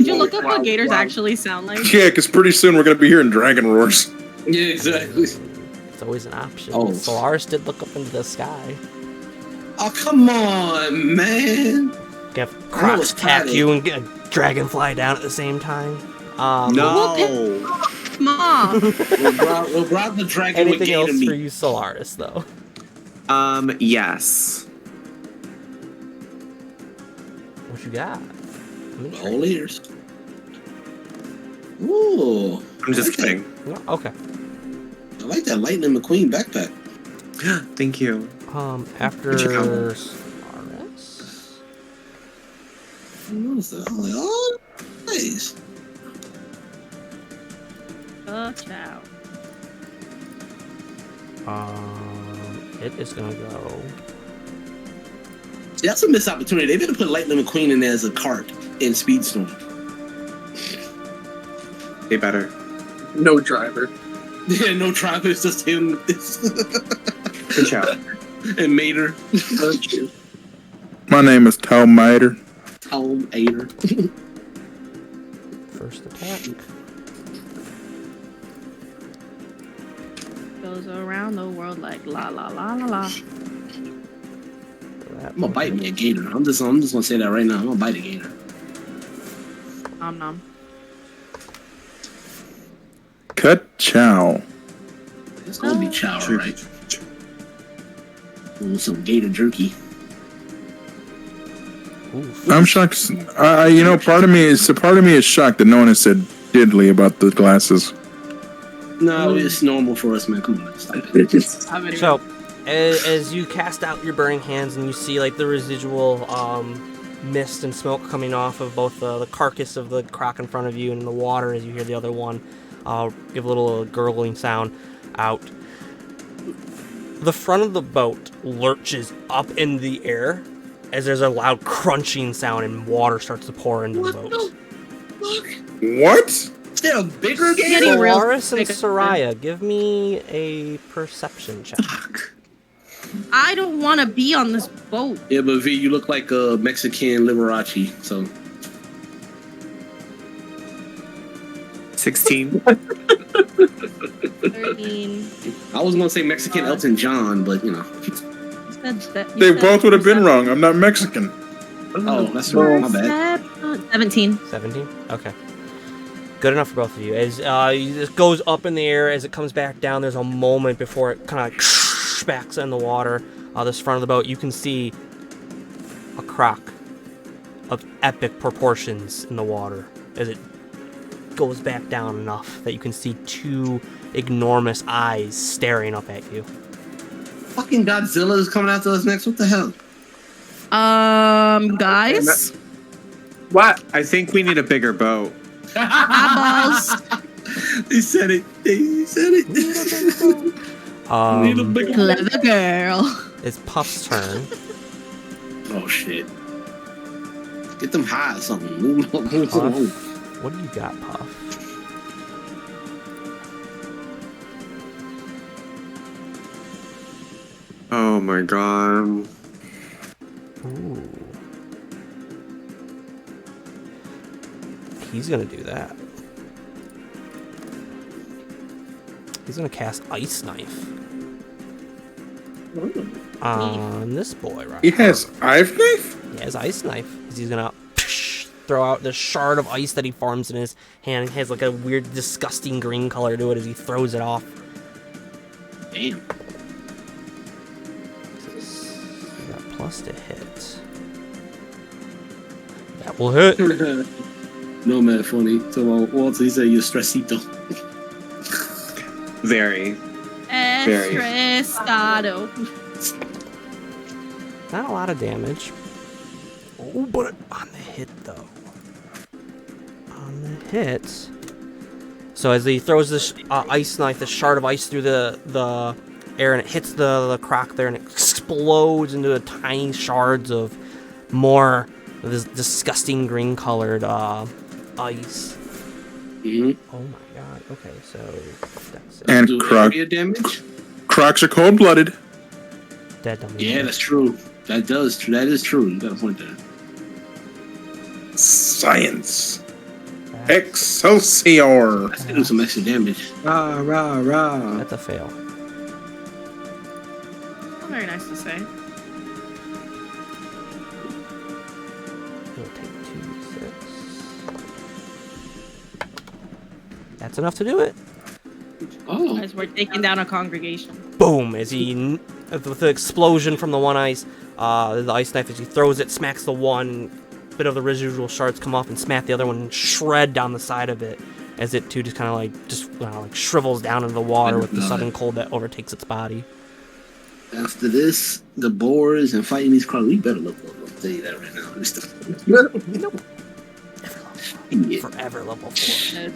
you look up what gators actually sound like? Yeah, because pretty soon we're gonna be hearing dragon roars. Yeah, exactly. It's always an option. Oh. Solaris did look up into the sky. Oh, come on, man. Have I know crocs it's attack Friday. you and get a dragonfly down at the same time. No. Mom. We'll grab the dragon with Anything gator else for meat. you, Solaris, though? Yes. What you got? I'm intrigued. All ears. Ooh. I'm just I like kidding. No? Okay. I like that Lightning McQueen backpack. Thank you. After What'd you count? Solaris. What was that? I'm like, oh, nice. Ciao. It is gonna go. See, that's a missed opportunity. They better put Lightning McQueen in there as a cart in Speedstorm. They better. No driver. Yeah, no tribe. It's just him Good job. and Mater. Don't you? My name is Tom Mater. Tom Ader. First attack. Goes around the world like la la la la la. I'm gonna bite me a gator. I'm just gonna say that right now. I'm gonna bite a gator. Nom nom. Cut chow. It's gonna be chow, right? Ooh, some gator jerky. Oof. I'm shocked. Part of me is shocked that no one has said diddly about the glasses. No, it's normal for us, man. Come on, stop it. So, as you cast out your burning hands and you see like the residual mist and smoke coming off of both the carcass of the croc in front of you and the water, as you hear the other one give a little gurgling sound out. The front of the boat lurches up in the air as there's a loud crunching sound and water starts to pour into the boat. Fuck? What? Is there a bigger game? Getting real Solaris and big. Soraya, give me a perception check. Fuck. I don't want to be on this boat. Yeah, but V, you look like a Mexican Liberace, so. 16. 13. I was gonna say Mexican Elton John, but you know. They both would have been wrong. I'm not Mexican. Oh, that's wrong. My bad. 17. 17? Okay. Good enough for both of you. As it goes up in the air, as it comes back down, there's a moment before it kind of like backs in the water. This front of the boat, you can see a croc of epic proportions in the water as it goes back down enough that you can see two enormous eyes staring up at you. Fucking Godzilla is coming after us next. What the hell? Guys? What? I think we need a bigger boat. Eyeballs. They said it. They said it. Need a bigger Clever girl. It's Puff's turn. Oh shit. Get them high or something. Move on. Puff, what do you got, Puff? Oh my god. Ooh. He's gonna do that. He's gonna cast Ice Knife on this boy, right? He has Ice Knife? He has Ice Knife. He's gonna throw out the shard of ice that he forms in his hand. It has like a weird, disgusting green color to it as he throws it off. Damn. He got plus to hit. That will hit. No man, funny. So Walter, he said you're stressito. Very. Estresado. Not a lot of damage. Oh, but on the hit though. On the hit. So as he throws this ice knife, this shard of ice through the air, and it hits the croc there, and it explodes into tiny shards of more of this disgusting green-colored ice. Mm-hmm. Oh my god. Okay, so that's it. And Do Croc. area damage? Crocs are cold-blooded. Dead dummy. Yeah, that's true. That is true. You got a point there. Science. Excelsior. Let's do some extra damage. Rah, rah, rah. That's a fail. Very nice to say. We'll take 2d6. That's enough to do it. Oh. As we're taking down a congregation. Boom! As he, with the explosion from the one ice, the ice knife, as he throws it, smacks the one, bit of the residual shards come off and smack the other one and shred down the side of it, as it too just kind of like shrivels down into the water with the sudden cold that overtakes its body. After this, the boars and fighting these crocs, we better look up. I'll tell you that right now. Nope. Yeah. Forever level 4. Yeah.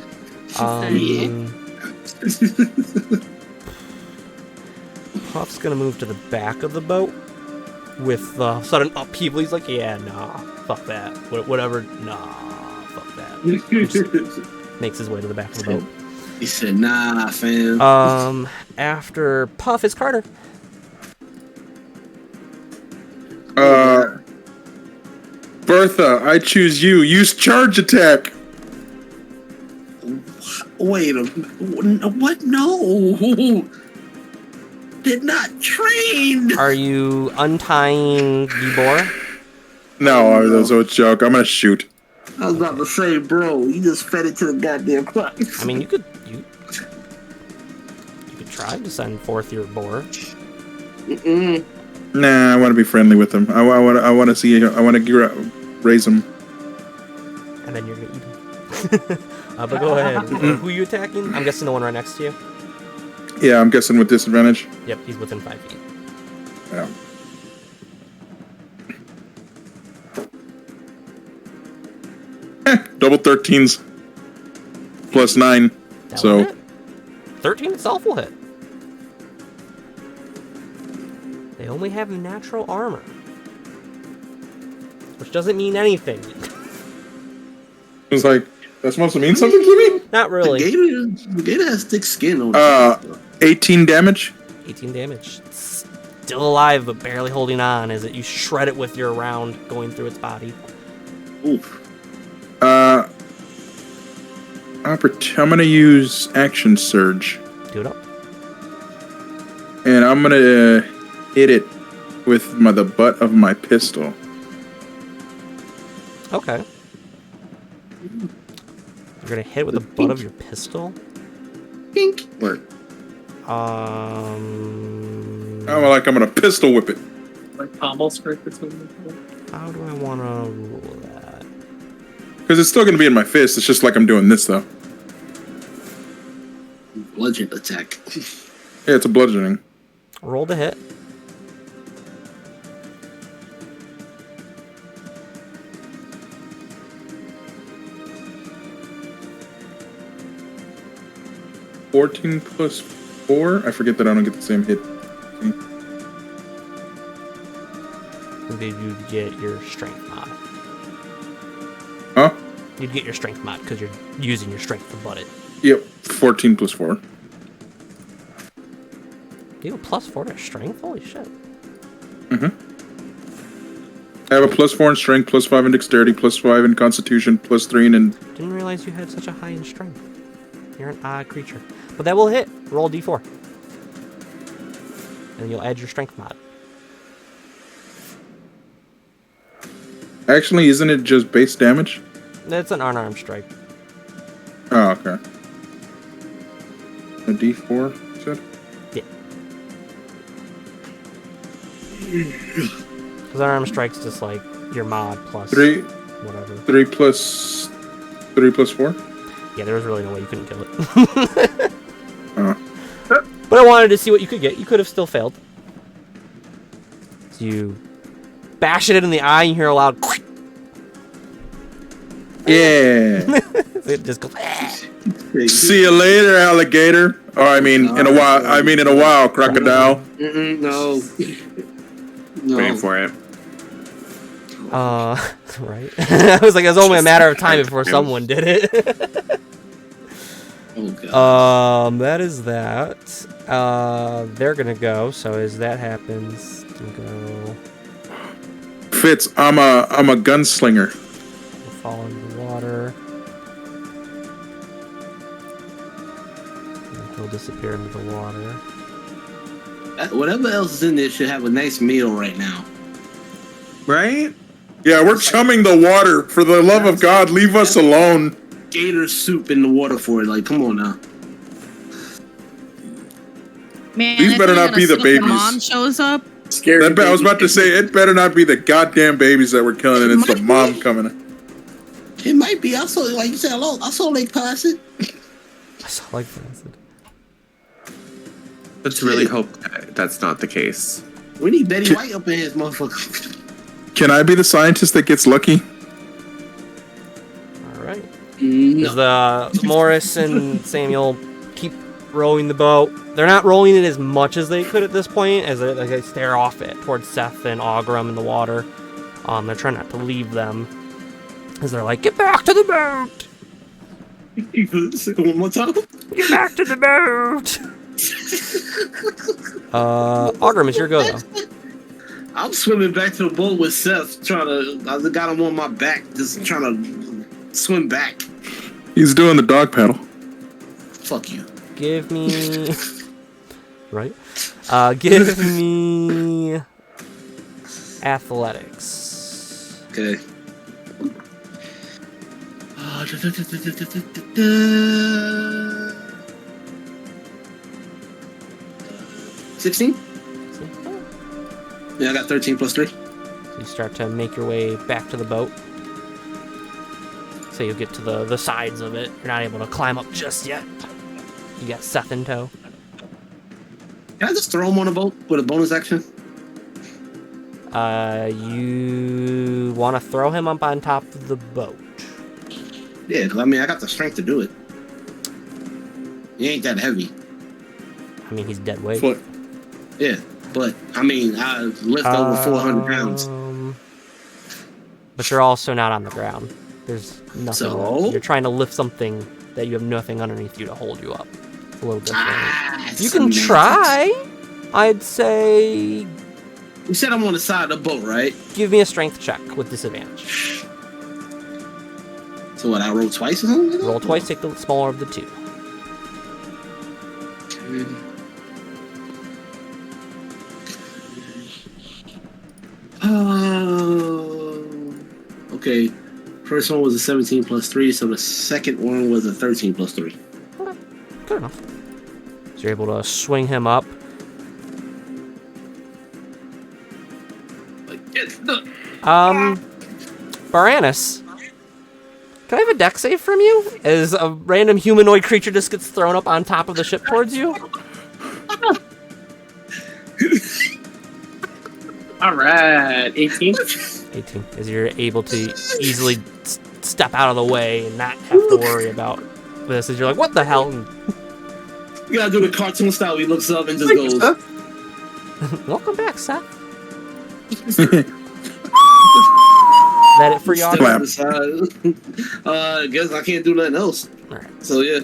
Puff's gonna move to the back of the boat with the sudden upheaval. He's like, yeah, nah, fuck that. Whatever, nah, fuck that. Just makes his way to the back of the boat. He said, nah, fam. After Puff is Carter. Bertha, I choose you. Use charge attack. Wait a minute. What? No. Did not train. Are you untying the boar? No, that was a joke. I'm gonna shoot. I was about to say, bro, you just fed it to the goddamn clock. I mean, you could try to send forth your boar. Mm-mm. Nah, I want to be friendly with him. I want to see. I want to raise him. And then you're gonna eat him. But go ahead. Who are you attacking? I'm guessing the one right next to you. Yeah, I'm guessing with disadvantage. Yep, he's within 5 feet. Yeah. Double 13s. Plus 9. That So will hit. 13 itself will hit. They only have natural armor. Which doesn't mean anything. It's like, that's supposed to mean something to me? Not really. The gator has thick skin on 18 damage. 18 damage. It's still alive, but barely holding on as you shred it with your round going through its body. Oof. I'm gonna use action surge, Do it up. and I'm gonna hit it with the butt of my pistol. Okay. You're gonna hit with the butt of your pistol? Pink. What? I'm gonna pistol whip it. Like pommel strike or something. How do I want to rule that? Because it's still gonna be in my fist. It's just like I'm doing this though. Bludgeon attack. Yeah, it's a bludgeoning. Roll to hit. $14 plus 4. I forget that I don't get the same hit. And then you'd get your strength mod. Huh? You'd get your strength mod because you're using your strength to butt it. Yep. 14 plus 4. You have a +4 to strength? Holy shit. Mm-hmm. I have a +4 in strength, +5 in dexterity, +5 in constitution, +3 in... Didn't realize you had such a high in strength. You're an odd creature. But that will hit. Roll d4. And you'll add your strength mod. Actually, isn't it just base damage? That's an unarmed strike. Oh, okay. A d4, you said? Yeah. Because unarmed strike's just like your mod plus 3 whatever. 3 plus 4? Yeah, there was really no way you couldn't kill it. Oh. But I wanted to see what you could get. You could have still failed. So you bash it in the eye and you hear a loud Yeah. it just goes See you later, alligator. Or I mean, in a while, crocodile. No. No. Waiting for it. right. I was like, it was only a matter of time before someone did it. Oh god. That is that. They're gonna go. So as that happens, you go. Fitz, I'm a gunslinger. We'll fall into the water. And he'll disappear into the water. Whatever else is in there should have a nice meal right now. Right? Yeah, we're chumming the water. For the love of God, leave us alone. Gator soup in the water for it. Like, come on now. Man, These if better you're not be gonna the suck, your babies. mom shows up. Scary. I was about to say, it better not be the goddamn babies that we're killing, and it's the mom coming. It might be. I saw, like you said, I saw Lake Placid. I saw like acid. Let's really hope that's not the case. We need Betty White up in his motherfucker. Can I be the scientist that gets lucky? All right. No. As Morris and Samuel keep rowing the boat. They're not rolling it as much as they could at this point, as they stare off it towards Seth and Ogrum in the water. They're trying not to leave them, as they're like, "Get back to the boat! One more time. Get back to the boat!" Ogrum, it's your go though. I'm swimming back to the boat with Seth, I got him on my back, just trying to swim back. He's doing the dog paddle. Fuck you. Give me. Right? Give me. Athletics. Okay. 16? Yeah, I got 13 plus 3. So you start to make your way back to the boat. So you get to the sides of it. You're not able to climb up just yet. You got Seth in tow. Can I just throw him on a boat with a bonus action? You want to throw him up on top of the boat. Yeah, because I mean, I got the strength to do it. He ain't that heavy. I mean, he's dead weight. Foot. Yeah. but I mean, I lift over 400 pounds. But you're also not on the ground. There's nothing. So? You're trying to lift something that you have nothing underneath you to hold you up. It's a little different. You can Semantics. try. I'd say You said I'm on the side of the boat, right? give me a strength check with disadvantage. So what? I roll twice or something? Roll twice, take the smaller of the two. Okay. First one was a 17 plus 3, so the second one was a 13 plus 3. Okay, good enough. So you're able to swing him up. Baranus, can I have a dex save from you? As a random humanoid creature just gets thrown up on top of the ship towards you? Alright, 18. 18. As you're able to easily step out of the way and not have to worry about this. As you're like, what the hell? And You gotta do the cartoon style. He looks up and just goes. welcome back, Seth. That it for you? Step to the side. I guess I can't do nothing else. Alright. So yeah.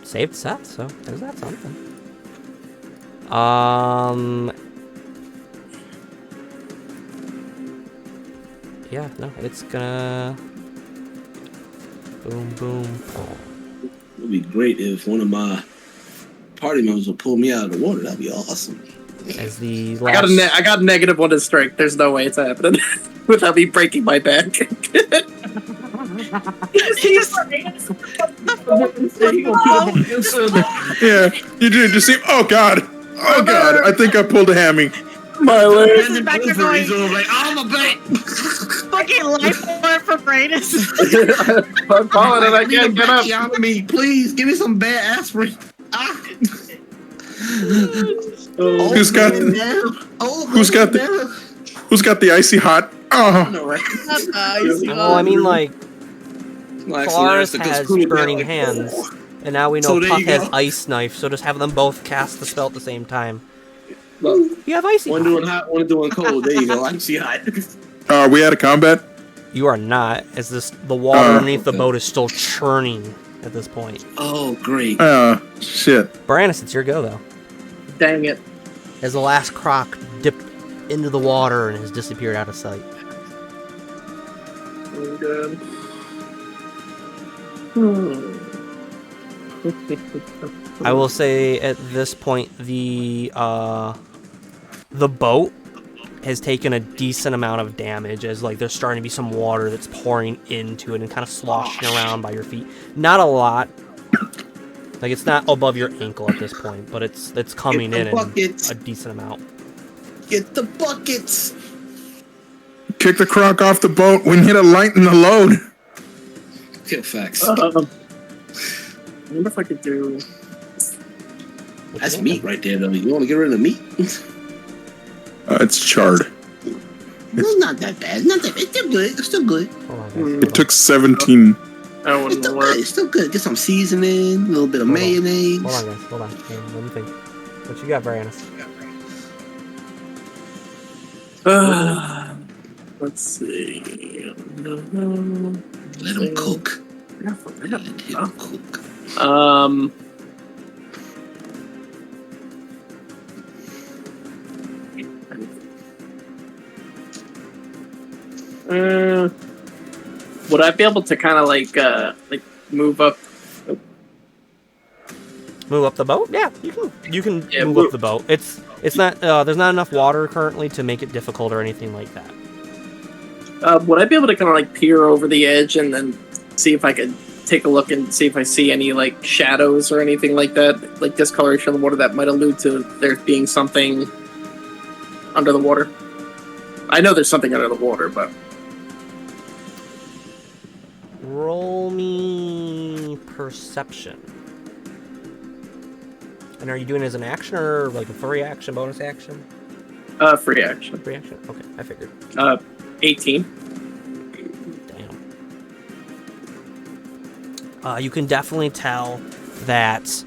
Saved Seth, so there's that something. Yeah, no, it's gonna boom boom. It'd be great if one of my party members would pull me out of the water. That'd be awesome. As the I got last I got a negative 1 to strength. There's no way it's happening without me breaking my back. Yeah, you do. Just see. Oh God. Oh God. I think I pulled a hammy. My leg. This is back to going Like, oh my back. fucking life support for Brainus. I'm falling and I can't get up. Out of me, please give me some bad aspirin. Ah. Who's got Who's got the icy hot? Oh. well, I mean, like, Polaris has burning hands, and now we know So there Puck you has go. ice knife, so just have them both cast the spell at the same time. Look, You have icy one hot. doing hot, one doing cold. There you go. I see hot. Are we out of combat? You are not, as the water underneath the boat is still churning at this point. Oh, great. Shit. Baranus, it's your go, though. Dang it. As the last croc dipped into the water and has disappeared out of sight. Oh, good. I will say at this point the boat has taken a decent amount of damage, as like there's starting to be some water that's pouring into it and kind of sloshing around by your feet. Not a lot. Like it's not above your ankle at this point, but it's coming Get in the buckets. a decent amount. Get the buckets. Kick the croc off the boat. We need to lighten the load. Kill facts. I wonder if I could do. That's meat right there, though. You want to get rid of the meat? It's charred. It's not that bad. Not that bad. It's still good. It's still good. Hold on, guys. It took 17. That It's wouldn't still work. good. It's still good. Get some seasoning, a little bit of Hold on. mayonnaise. Hold on, guys. Hold on. Let me think. What you got, Baranus? Let's see. Let them cook. Let him cook. Would I be able to kind of like move up? Move up the boat? Yeah, you can Yeah, move up the boat. It's not there's not enough water currently to make it difficult or anything like that. Would I be able to kind of like peer over the edge and then see if I could take a look and see if I see any like shadows or anything like that, like discoloration of the water that might allude to there being something under the water? I know there's something under the water, but Roll me perception. And are you doing it as an action or like a free action, bonus action? free action. Free action? Okay, I figured. 18. Damn. You can definitely tell that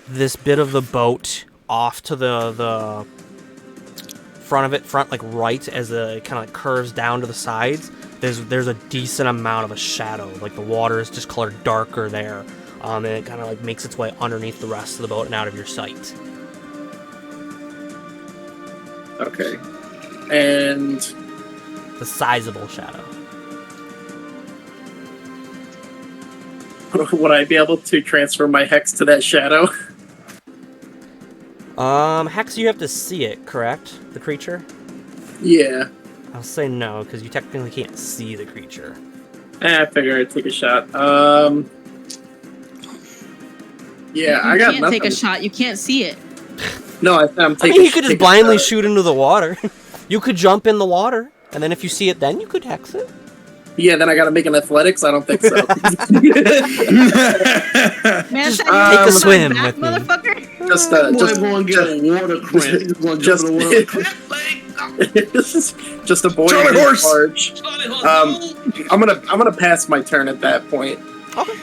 this bit of the boat off to the front like right as it kind of like curves down to the sides, there's a decent amount of a shadow. Like the water is just colored darker there, and it kind of like makes its way underneath the rest of the boat and out of your sight. Okay. And The sizable shadow. would I be able to transfer my hex to that shadow? Hex, you have to see it, correct? The creature? Yeah. I'll say no, because you technically can't see the creature. I figure I'd take a shot. Yeah, I You got can't nothing. take a shot. You can't see it. No, I'm I taking. mean, you could just take a blindly shot. shoot into the water. You could jump in the water, and then if you see it then, you could hex it. Yeah, then I gotta make an athletics. I don't think so. Man, Take a swim back, with me. motherfucker. just Going to get a water cramp. Going to jump in the water cramp. just a boy Charlie in his horse! barge. I'm gonna pass my turn at that point. Okay.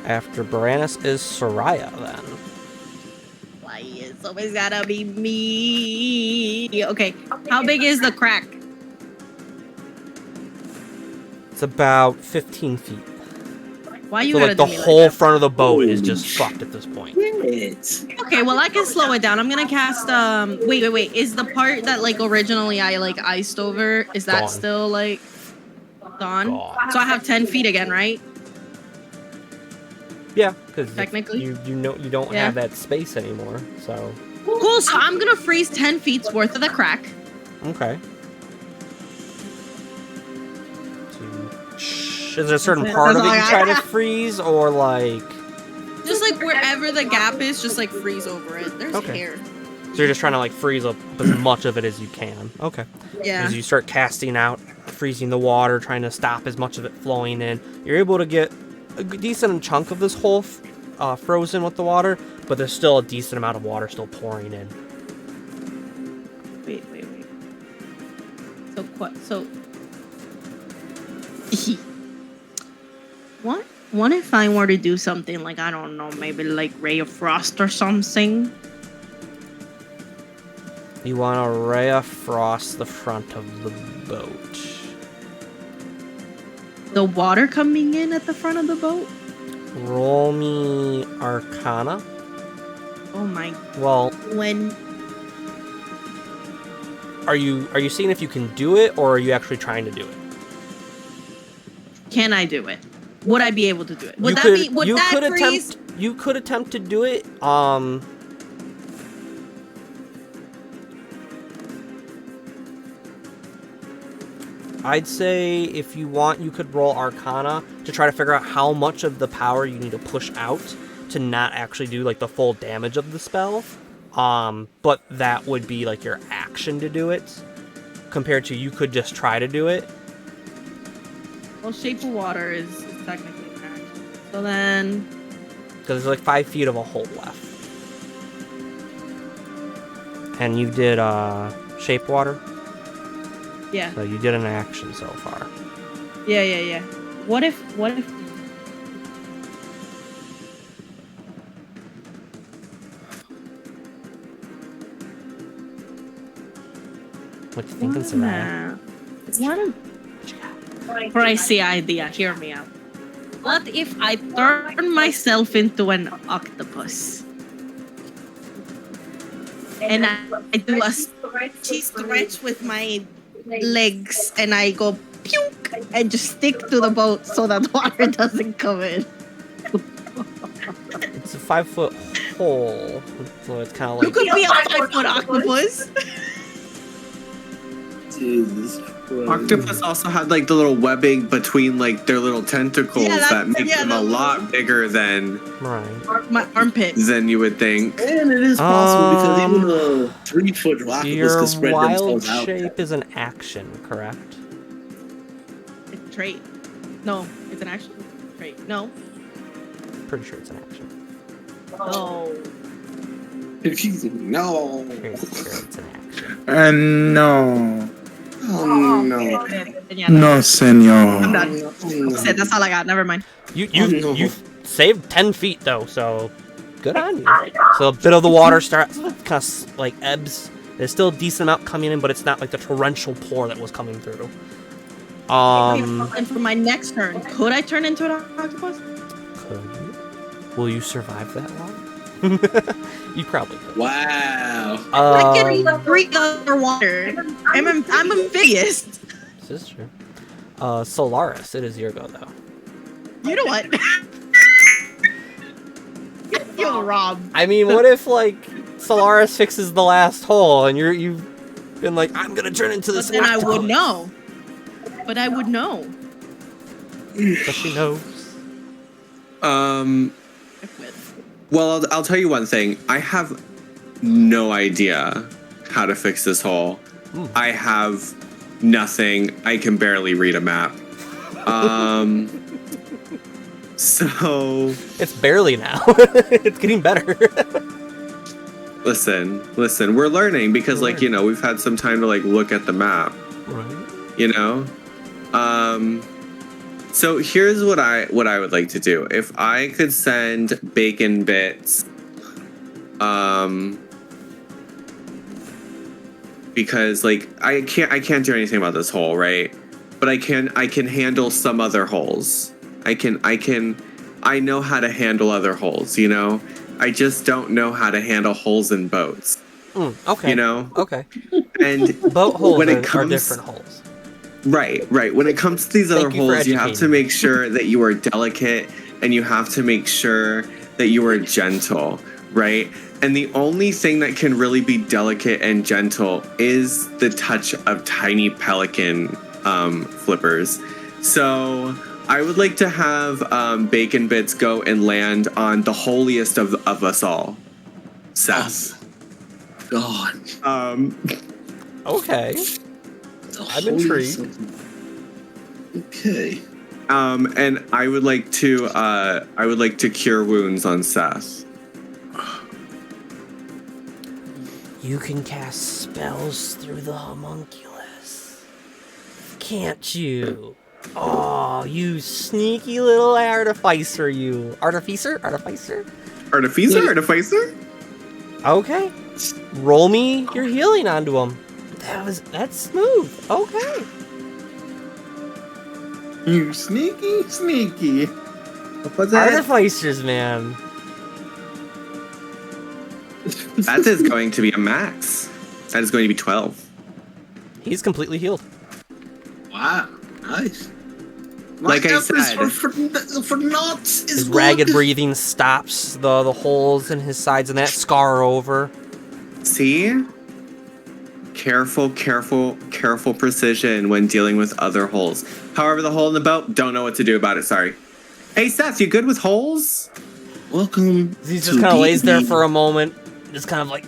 After Baranus is Soraya, then. Why it's always gotta be me? Okay, how big is the crack? It's about 15 feet. Why you So, gotta like, the do me whole like front of the boat is Holy just fucked at this point. Shit. that? Okay, well I can slow it down. I'm gonna cast wait. Is the part that like originally I like iced over, is that Gone. still like gone? Gone. So I have 10 feet again, right? Yeah, because Technically. you don't Yeah. have that space anymore. So Cool, so I'm gonna freeze 10 feet's worth of the crack. okay. Is there a certain part of it you try to freeze, or like? Just like wherever the gap is, just like freeze over it. There's Okay. hair. So you're just trying to like freeze up as much of it as you can. Okay. Yeah. As you start casting out, freezing the water, trying to stop as much of it flowing in, you're able to get a decent chunk of this hole frozen with the water, but there's still a decent amount of water still pouring in. Wait. So what? So. What if I were to do something like, I don't know, maybe like Ray of Frost or something? You want to ray of frost the front of the boat. The water coming in at the front of the boat? Roll me Arcana. Oh my. Well, When. are you seeing if you can do it, or are you actually trying to do it? Can I do it? Would I be able to do it? Would you that could, be. Would you that could freeze? You could attempt to do it. I'd say if you want, you could roll Arcana to try to figure out how much of the power you need to push out to not actually do like the full damage of the spell. But that would be like your action to do it, compared to you could just try to do it. Well, Shape of Water is technically an action. So then. Because there's like 5 feet of a hole left. And you did Shape Water, Yeah. so you did an action so far. Yeah. What if. What you thinking, Saraya? What a crazy idea. Hear me out. What if I turn myself into an octopus? And I do a stretch with my legs and I go puke and just stick to the boat so that water doesn't come in. It's a 5-foot hole, so it's kind of You like. could be a 5-foot octopus. Jesus Christ. Octopus also had like the little webbing between like their little tentacles Yeah, that make them a that lot bigger than Right. My armpit. you would think. And it is possible because even a 3-foot octopus Your can spread wild themselves out. shape is an action, correct? It's a trait. No, it's an action. Trait. No. Pretty sure it's an action. Oh. No. Pretty sure it's an action. No. Oh, no. Yeah, No, senor. I'm done. That's it. That's all I got. Never mind. You Oh, no. saved 10 feet though, so Good on you. So a bit of the water starts kind of like ebbs. There's still a decent amount coming in, but it's not like the torrential pour that was coming through. And for my next turn, could I turn into an octopus? Could you? Will you survive that long? You probably could. Wow. I can breathe underwater. I'm amphibious. This is true. Solaris, it is your go though. You know what? Yo, Rob. I mean, what if like Solaris fixes the last hole and you've been like, I'm gonna turn into this. But then I octopus. would know. But I would know. But she knows. Well, I'll tell you one thing. I have no idea how to fix this hole. I have nothing. I can barely read a map. So It's barely now. It's getting better. listen. We're learning because, like, you know, we've had some time to like look at the map. Right. You know. So here's what I would like to do. If I could send bacon bits, because like I can't do anything about this hole, right? But I can handle some other holes. I know how to handle other holes, you know? I just don't know how to handle holes in boats. Okay. You know? Okay. And Boat holes when are it comes, different holes. Right. When it comes to these other Thank you for holes, you have to educating me. make sure that you are delicate and you have to make sure that you are gentle, right? And the only thing that can really be delicate and gentle is the touch of tiny pelican flippers. So I would like to have bacon bits go and land on the holiest of us all, Seth. God. Okay. I'm intrigued. Okay. And I would like to cure wounds on Seth. You can cast spells through the homunculus. Can't you? Oh, you sneaky little artificer, you. Artificer? Artificer? Okay. Roll me your healing onto him. That's smooth. Okay. You sneaky. What's that? Artificers, man. That is going to be a max. That is going to be 12. He's completely healed. Wow. Nice. Like I said, for nuts is His ragged good. breathing stops the holes in his sides and that scar over. see? Careful precision when dealing with other holes. However, the hole in the boat, don't know what to do about it, sorry. Hey, Seth, you good with holes? Welcome. He just to kind of lays there D&D. for a moment, just kind of like,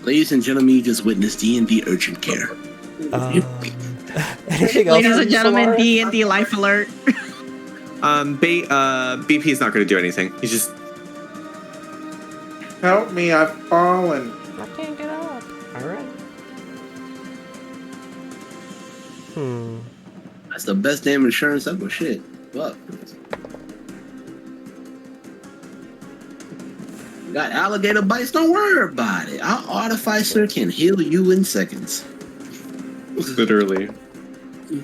Ladies and gentlemen, you just witnessed D&D urgent care. Anything else? Ladies and gentlemen, Solara? D&D life alert. BP is not going to do anything. He's just... Help me, I've fallen. I can't get up. Alright. That's the best damn insurance ever. Shit. Fuck. Got alligator bites? Don't worry about it. Our artificer can heal you in seconds. Literally.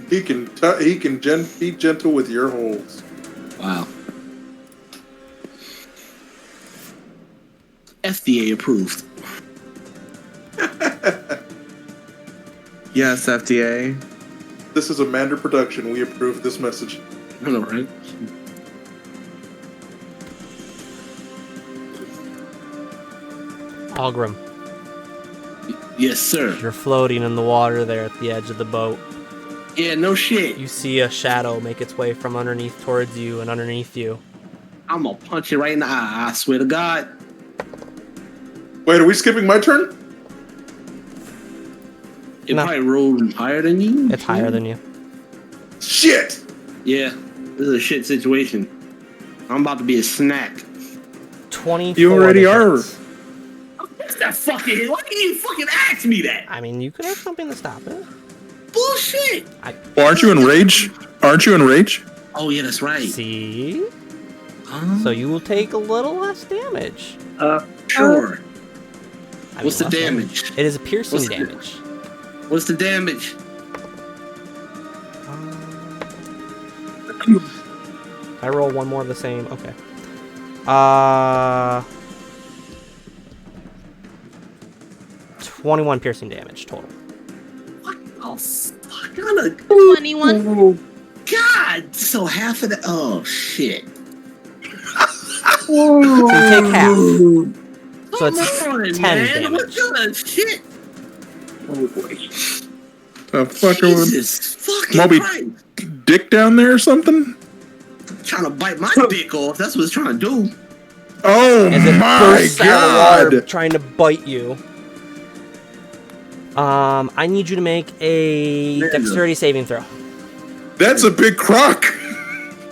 He can be gentle with your holes. Wow. FDA approved. Yes, FDA. This is a Mander production. We approve this message. I know, right? Algrim, Yes, sir. you're floating in the water there at the edge of the boat. Yeah, no shit. You see a shadow make its way from underneath towards you and underneath you. I'm gonna punch you right in the eye. I swear to God. Wait, are we skipping my turn? It No. probably rolled higher than you. It's higher than you. Shit! Yeah, this is a shit situation. I'm about to be a snack. 24 You already to are. hit. What's that fucking? Why didn't you fucking ask me that? I mean, you could have something to stop it. Bullshit. Well, aren't you in rage? Aren't you in rage? Oh yeah, that's right. See? So you will take a little less damage. Sure. I mean, What's the less damage? It is a piercing What's the- damage. What's the damage? I roll one more of the same. Okay. 21 piercing damage total. Oh, fuck. God. 21. God. So half of that. Oh, shit. So you take half. So Come it's on, 10 man. What damage. kind of shit? Oh boy. The fucker with Jesus fucking Moby Christ. dick down there or something? Trying to bite my dick off. That's what it's trying to do. Oh As it my bursts out of the water, god! trying to bite you. I need you to make a There you go. dexterity saving throw. That's a big crock!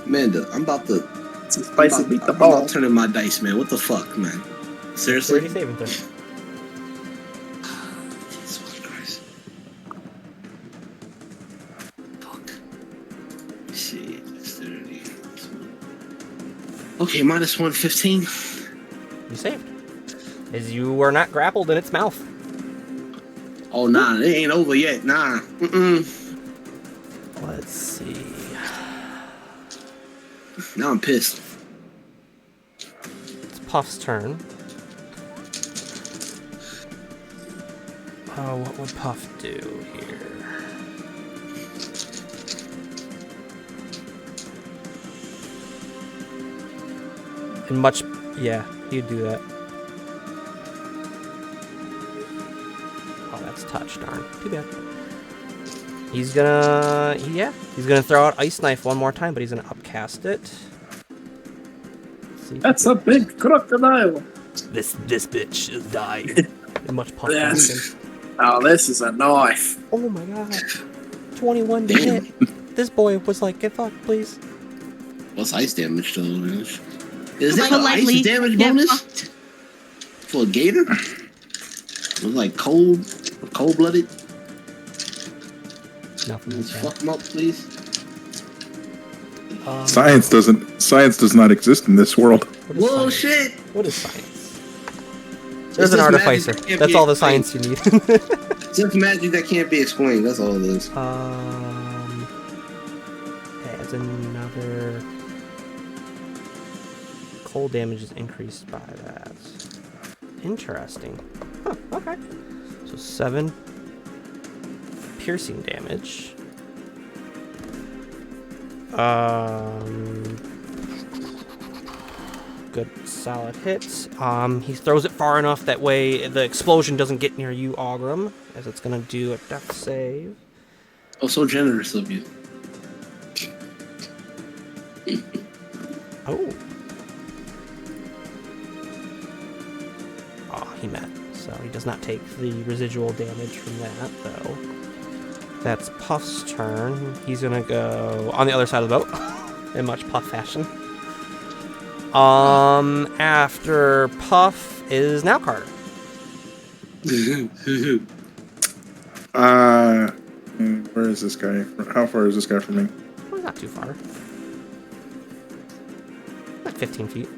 Amanda, I'm about to. Spicy beat the I'm ball. about turning my dice, man. What the fuck, man? Seriously? Dexterity saving throw. Jesus Christ. Fuck. Shit. 30. Okay, minus 115. You saved. As you are not grappled in its mouth. Oh, nah, it ain't over yet. Nah. Mm-mm. Let's see. Now I'm pissed. It's Puff's turn. Oh, what would Puff do here? And much, yeah, he'd do that. Oh, that's touch, darn. Too bad. He's gonna, he's gonna throw out Ice Knife one more time, but he's gonna upcast it. See if That's a big crocodile. this bitch is dying. And much Puff Yes. action. Oh, this is a knife. Oh my god. 21 to hit. This boy was like, get fucked, please. What's ice damage, though? Man? Is that More an likely ice damage get bonus fucked. for a gator? It was like cold-blooded. Nothing like Just that. fuck him up, please. Science does not exist in this world. What is Whoa, science? shit! What is science? There's an just magic artificer. that can't That's be all the explained. science you need. Just magic that can't be explained. That's all it is. Adds another. Cold damage is increased by that. Interesting. Huh, okay. So 7 piercing damage. Good solid hits. He throws it far enough that way the explosion doesn't get near you, Ogrim, as it's gonna do a death save. Oh, so generous of you. Oh. Oh, he met. So he does not take the residual damage from that, though. That's Puff's turn. He's gonna go on the other side of the boat in much Puff fashion. After Puff is now Carter. Where is this guy? How far is this guy from me? Well, not too far. Like 15 feet.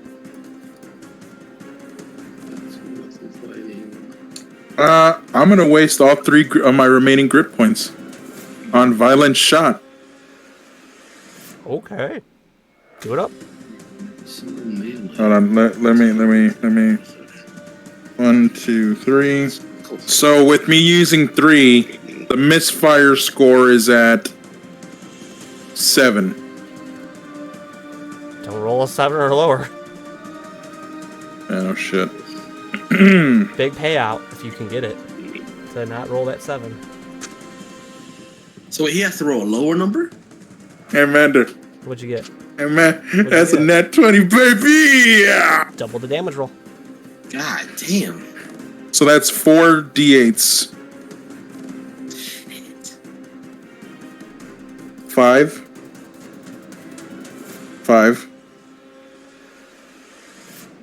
I'm gonna waste all 3 of my remaining grip points on violent shot. Okay. Do it up. Hold on, let me. 1, 2, 3. So with me using 3, the misfire score is at 7. Don't roll a 7 or lower. Oh shit. Big payout if you can get it. To not roll that 7. So he has to roll a lower number? Hey Amanda. What'd you get? Hey man, that's a net 20, baby! Yeah! Double the damage roll. God damn. So that's 4 d8s. 5. 5.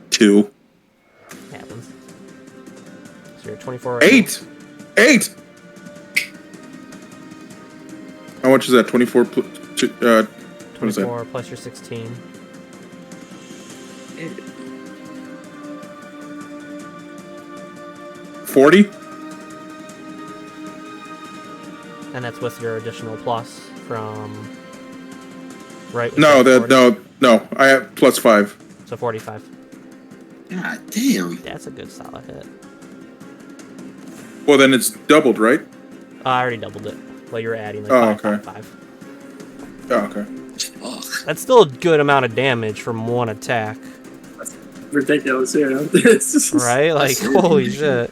2. Happens. So you're 24. 8! 8! How much is that? 24 what is that? 24 plus your 16. shit. 40? And that's with your additional plus from... Right? No, with 40? no. I have +5. So 45. God damn. That's a good solid hit. Well, then it's doubled, right? I already doubled it. Well, you're adding like Oh, 5, okay. 5, 5. Oh, okay. Fuck. That's still a good amount of damage from one attack. Ridiculous, yeah. Right? Like, holy shit.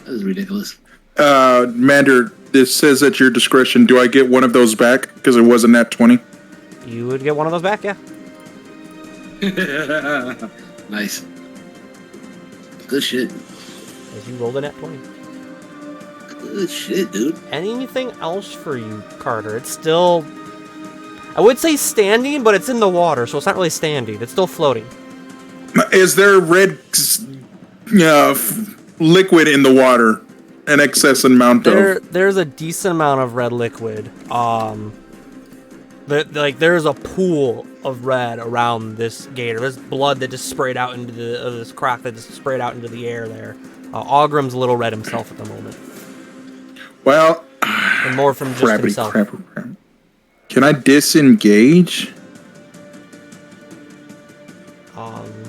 That was ridiculous. Mander, this says at your discretion. Do I get one of those back? Because it was a nat 20. You would get one of those back, yeah. Nice. Good shit. As you rolled a net 20. Good shit, dude. Anything else for you, Carter? It's still... I would say standing, but it's in the water, so it's not really standing. It's still floating. Is there red liquid in the water? An excess amount of... There's a decent amount of red liquid. There's a pool of red around this gator. There's blood that just sprayed out into this croc that just sprayed out into the air there. Ogrim's a little red himself at the moment. Well... And more from just himself. Crap. Can I disengage?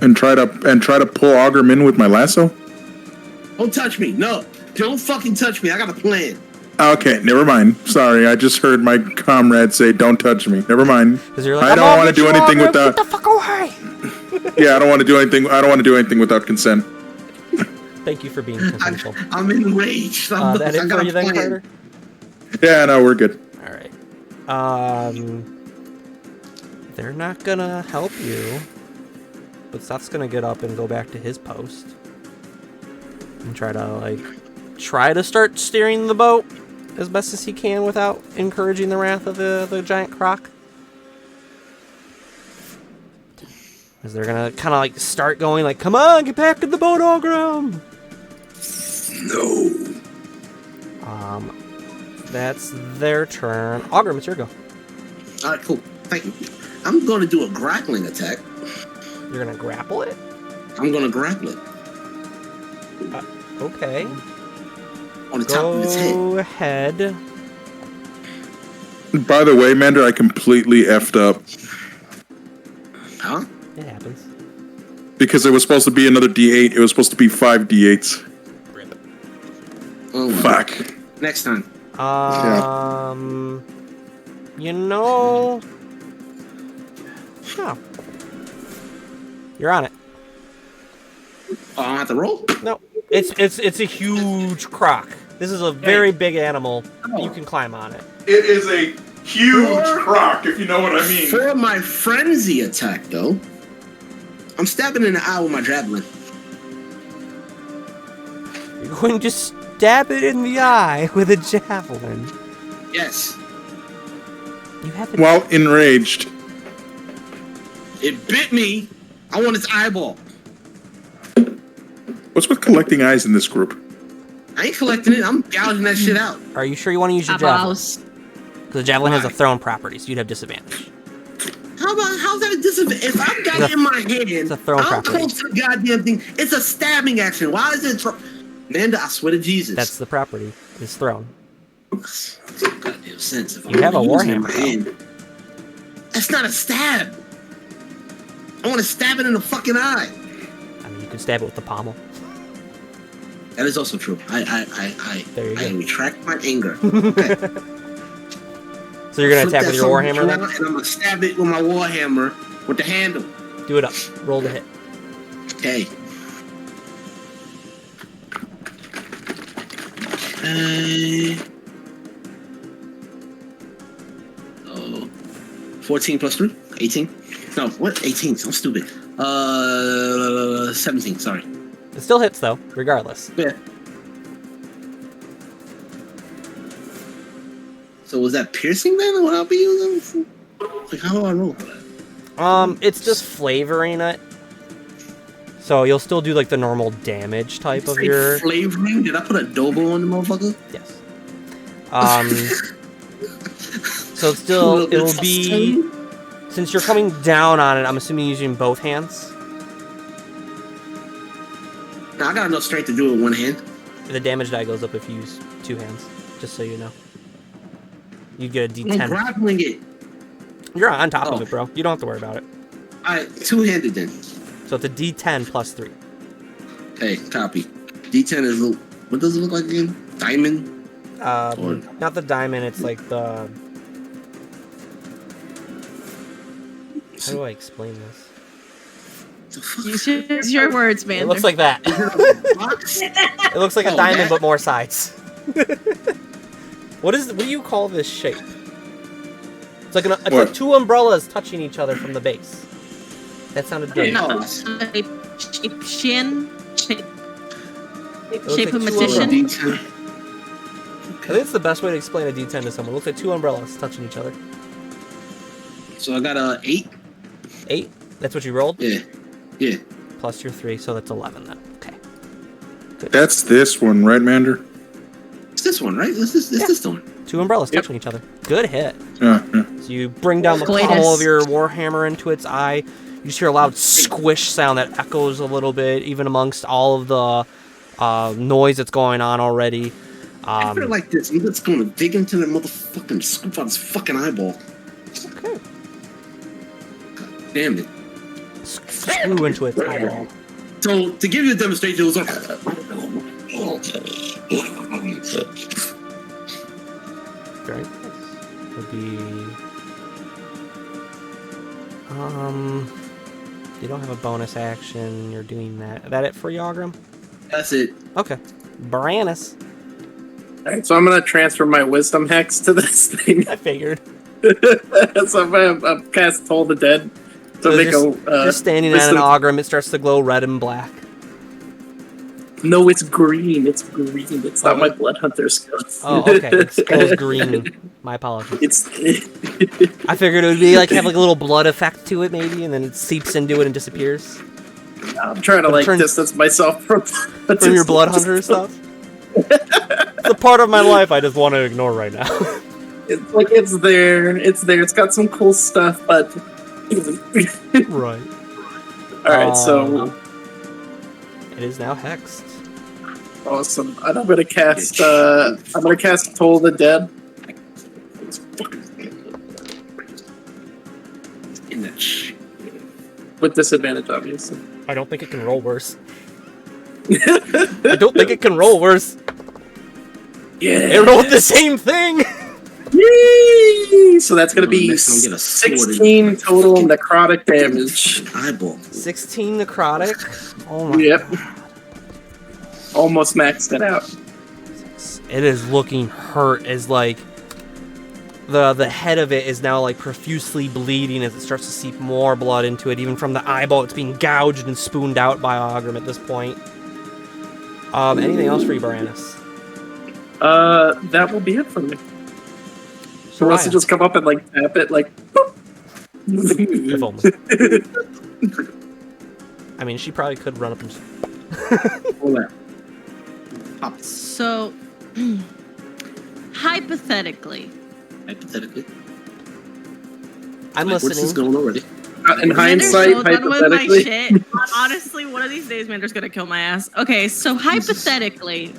And try to pull Ogrim in with my lasso? Don't touch me. No. Don't fucking touch me. I got a plan. Okay, never mind. Sorry, I just heard my comrade say, "Don't touch me." Never mind. You're like, I don't want to do anything without. Get the fuck away! Yeah, I don't want to do anything. I don't want to do anything without consent. Thank you for being consensual. I'm enraged. That it I got for you a then, plan. Carter? Yeah, no, we're good. All right. They're not gonna help you, but Seth's gonna get up and go back to his post and try to start steering the boat as best as he can without encouraging the wrath of the giant croc. As they're gonna kind of like start going like, "Come on, get back to the boat, Ogrim!" No. That's their turn. Ogrim, it's your go. All right, cool. Thank you. I'm going to do a grappling attack. You're gonna grapple it? I'm going to grapple it Okay. on the top of its head. Go ahead. By the way, Mander, I completely effed up Huh? It happens. because it was supposed to be another D8. It was supposed to be 5 D8s. Oh, well. Fuck. Next time. You know... Oh. You're on it. Oh, I don't have to roll? No. It's a huge croc. This is a very big animal. You can climb on it. It is a huge croc, if you know what I mean. For my frenzy attack, though, I'm stabbing in the eye with my javelin. You're going to stab it in the eye with a javelin. Yes. You have While enraged. It bit me. I want its eyeball. What's with collecting eyes in this group? I ain't collecting it. I'm gouging that shit out. Are you sure you want to use your javelin? Eyeballs. Because the javelin has a thrown property, so you'd have disadvantage. How's that a disadvantage? If I've got it in my hand, a thrown I'm property. close to the goddamn thing. It's a stabbing action. Why is it? Amanda, I swear to Jesus. That's the property. It's thrown. Makes no goddamn sense. If You have a using it in warhammer, my hand. That's not a stab. I want to stab it in the fucking eye. I mean, you can stab it with the pommel. That is also true. There you I go. retract my anger. Okay. So you're going to Flip attack that with your son of a warhammer bitch then? around, and I'm gonna stab it with my warhammer with the handle. Do it up. Roll the hit. Okay. Oh. 14 plus 3? 18? No, what? 18? I'm stupid. 17, sorry. It still hits, though, regardless. Yeah. So was that piercing then? What I'll be using? Like, how do I roll for that? It's just flavoring it. So you'll still do, like, the normal damage type of Say your... flavoring? Did I put adobo on the motherfucker? Yes. So it's still, it'll be... Since you're coming down on it, I'm assuming using both hands? Now, I got enough strength to do it with one hand. The damage die goes up if you use 2 hands, just so you know. You get a I'm D10. grappling it. You're on top of it, bro. You don't have to worry about it. Alright, 2-handed then. So it's a D10 plus 3. Okay, copy. D10 is, what does it look like again? Diamond? Not the diamond, it's like the... How do I explain this? Use your words, man. It looks like that. It looks like a diamond, but more sides. What do you call this shape? It's like like 2 umbrellas touching each other from the base. That sounded good. No, shape of like magician. I think it's the best way to explain a D10 to someone. It looks like 2 umbrellas touching each other. So I got a 8. 8? That's what you rolled? Yeah. Yeah. Plus your 3, so that's 11 then. Okay. Good. That's this one, right, Mander? It's this one, right? It's this one. 2 umbrellas touching each other. Good hit. Yeah. So you bring down the pommel of your warhammer into its eye. You just hear a loud squish sound that echoes a little bit, even amongst all of the noise that's going on already. I feel like this. I'm just going to dig into the motherfucking scoop out this fucking eyeball. Okay. God damn it. Screw into its eyeball. So, to give you a demonstration, it was like... Right. Would be... You don't have a bonus action. You're doing that. Is that it for you, Ogrim? That's it. Okay. Baranus. Alright, so I'm gonna transfer my wisdom hex to this thing. I figured. So I'm gonna cast Toll the Dead to make just standing at an Ogrim, it starts to glow red and black. No, it's green. It's green. It's not my blood hunter skill. Oh, okay. It glows green. My apologies. It's. I figured it would be like have like a little blood effect to it, maybe, and then it seeps into it and disappears. I'm trying to distance myself from your blood hunter stuff. It's a part of my life I just want to ignore right now. It's like it's there. It's there. It's got some cool stuff, but. Right. All right, so. It is now hexed. Awesome. And I'm gonna cast. Toll the Dead. In that shit. With disadvantage, obviously. I don't think it can roll worse. I don't think it can roll worse. Yeah. It rolled the same thing. Yay! So that's gonna be 16 total necrotic damage. Eyeball. 16 necrotic. Oh my. Yep. God. Almost maxed it out. It is looking hurt as like the head of it is now like profusely bleeding as it starts to seep more blood into it, even from the eyeball. It's being gouged and spooned out by Ogrim at this point. Anything else for you, Baranus? That will be it for me. So Unless you just come up and like tap it, like. If only. I mean, she probably could run up and. So, hypothetically, I'm What's this listening. going already? In hindsight, so done with my hypothetically. shit. Honestly, one of these days, Mander's gonna kill my ass. Okay, so hypothetically,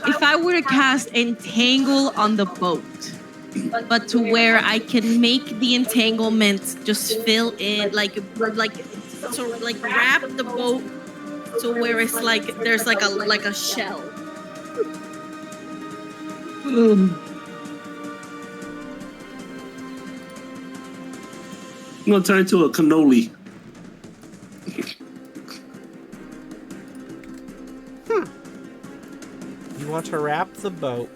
if I were to cast Entangle on the boat, but to where I can make the entanglement just fill in, like wrap the boat to where it's like there's like a shell. I'm gonna turn into a cannoli. You want to wrap the boat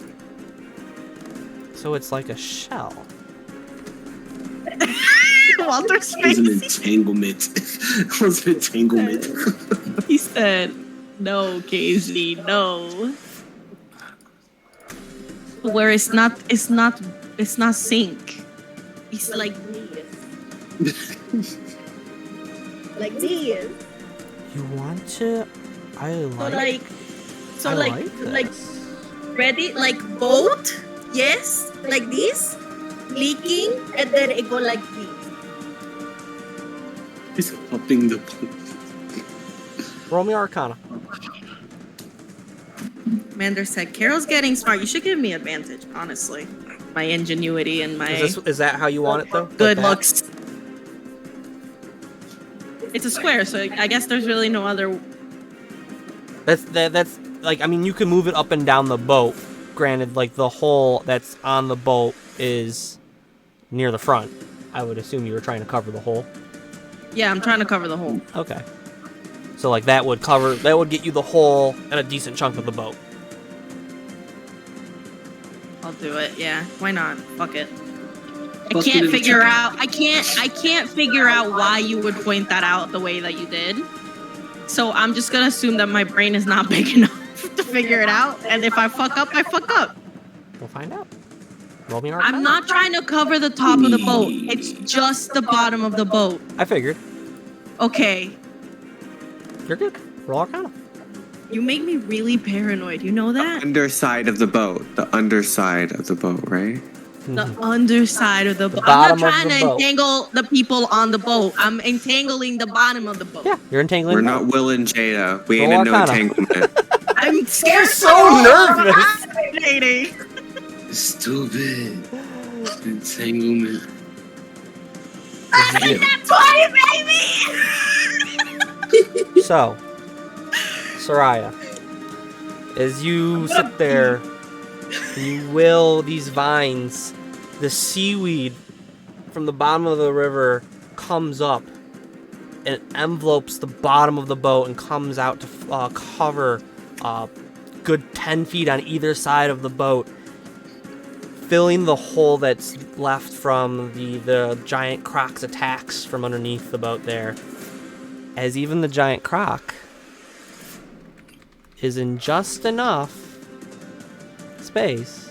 so it's like a shell. Walter's It was an face. entanglement. It was an entanglement. He said, "No, Casey, no." Where it's not sink. It's like this. Like this. You want to? I So I like this. ready, like boat, yes, like this, leaking, and then it go like this. He's hopping the boat. Roll me Arcana. Mander said, Carol's getting smart. You should give me advantage, honestly. My ingenuity and my Is that how you want it though? good Like that? looks. It's a square, so I guess there's really no other. That's like, I mean, you can move it up and down the boat. Granted, like the hole that's on the boat is near the front. I would assume you were trying to cover the hole. Yeah, I'm trying to cover the hole. Okay. So like that would get you the hole and a decent chunk of the boat. I'll do it. Yeah, why not? Fuck it. I Fuck it can't in the figure chat. out. I can't figure out why you would point that out the way that you did. So I'm just gonna assume that my brain is not big enough to figure it out. And if I fuck up, I fuck up. We'll find out. Roll me Arcana. I'm not trying to cover the top of the boat. It's just the bottom of the boat. I figured. Okay. You're good. Roll Arcana. You make me really paranoid. You know that? Underside of the boat. The underside of the boat, right? The underside of the boat. I'm bottom not of trying the to boat. entangle the people on the boat. I'm entangling the bottom of the boat. Yeah, you're entangling. We're the not boat. Will and Jada. We Roll ain't in no Arcana. entanglement. I'm scared. so nervous. Fascinating. Stupid. Entanglement. That's why, baby. So, Soraya, as you sit there, you will these vines, the seaweed from the bottom of the river comes up and envelopes the bottom of the boat and comes out to cover good 10 feet on either side of the boat, filling the hole that's left from the giant croc's attacks from underneath the boat there. As even the giant croc is in just enough space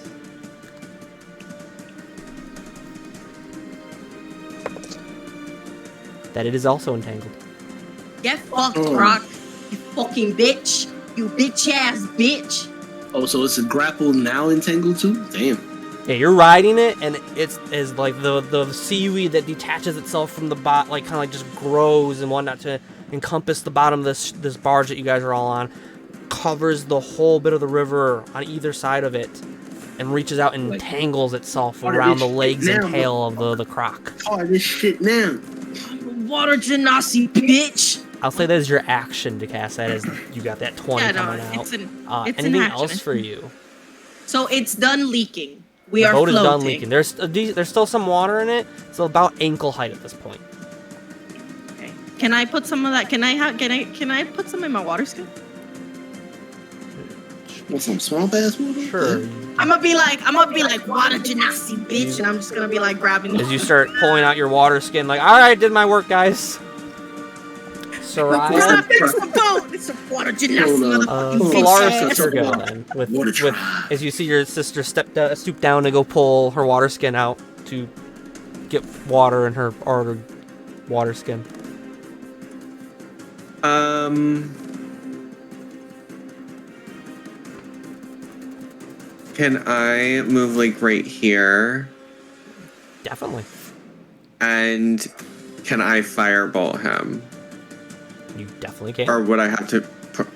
that it is also entangled. Get fucked, Oh. Croc. You fucking bitch. You bitch ass bitch. Oh, so it's a grapple now entangled too? Damn. Yeah, you're riding it, and it's like the seaweed that detaches itself from the bot, like kind of like just grows and whatnot to encompass the bottom of this barge that you guys are all on, covers the whole bit of the river on either side of it, and reaches out and entangles itself around the legs and tail of the croc. Oh, this shit now. Water genasi, bitch. I'll say that is your action to cast that, as you got that 20 Yeah, no, coming out. it's an Anything action. else for you? So it's done leaking. We The are boat is floating. done leaking. There's still some water in it. It's about ankle height at this point. Okay. Can I put some of that? Can I put some in my water skin? Want some swamp ass water? Sure. I'm gonna be like water genasi, bitch, and I'm just gonna be like grabbing. As you start pulling out your water skin, like, all right, did my work, guys. Soraya, Fix the boat. It's a water genasi, Hold motherfucking bitch. Solaris, you're Hold good on. then. With Water tribe. as you see your sister stoop down to go pull her water skin out to get water in her water skin. Can I move like right here? Definitely. And can I firebolt him? You definitely can. Or would I have to?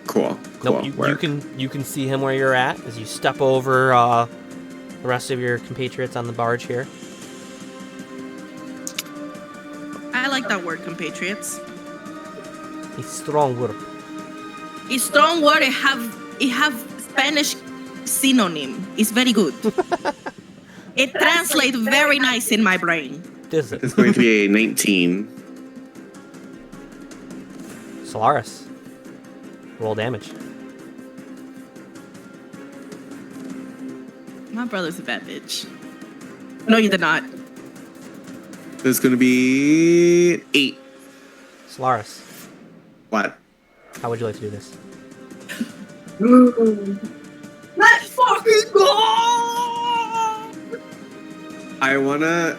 Cool. Nope, Work. you can see him where you're at as you step over the rest of your compatriots on the barge here. I like that word, compatriots. A strong word. It's strong word. It have Spanish synonym. It's very good. It translates very nice in my brain. Is it? It's going to be a 19. Solaris. Roll damage. My brother's a bad bitch. No, you did not. There's going to be 8. Solaris, What? how would you like to do this? Let's fucking go! I wanna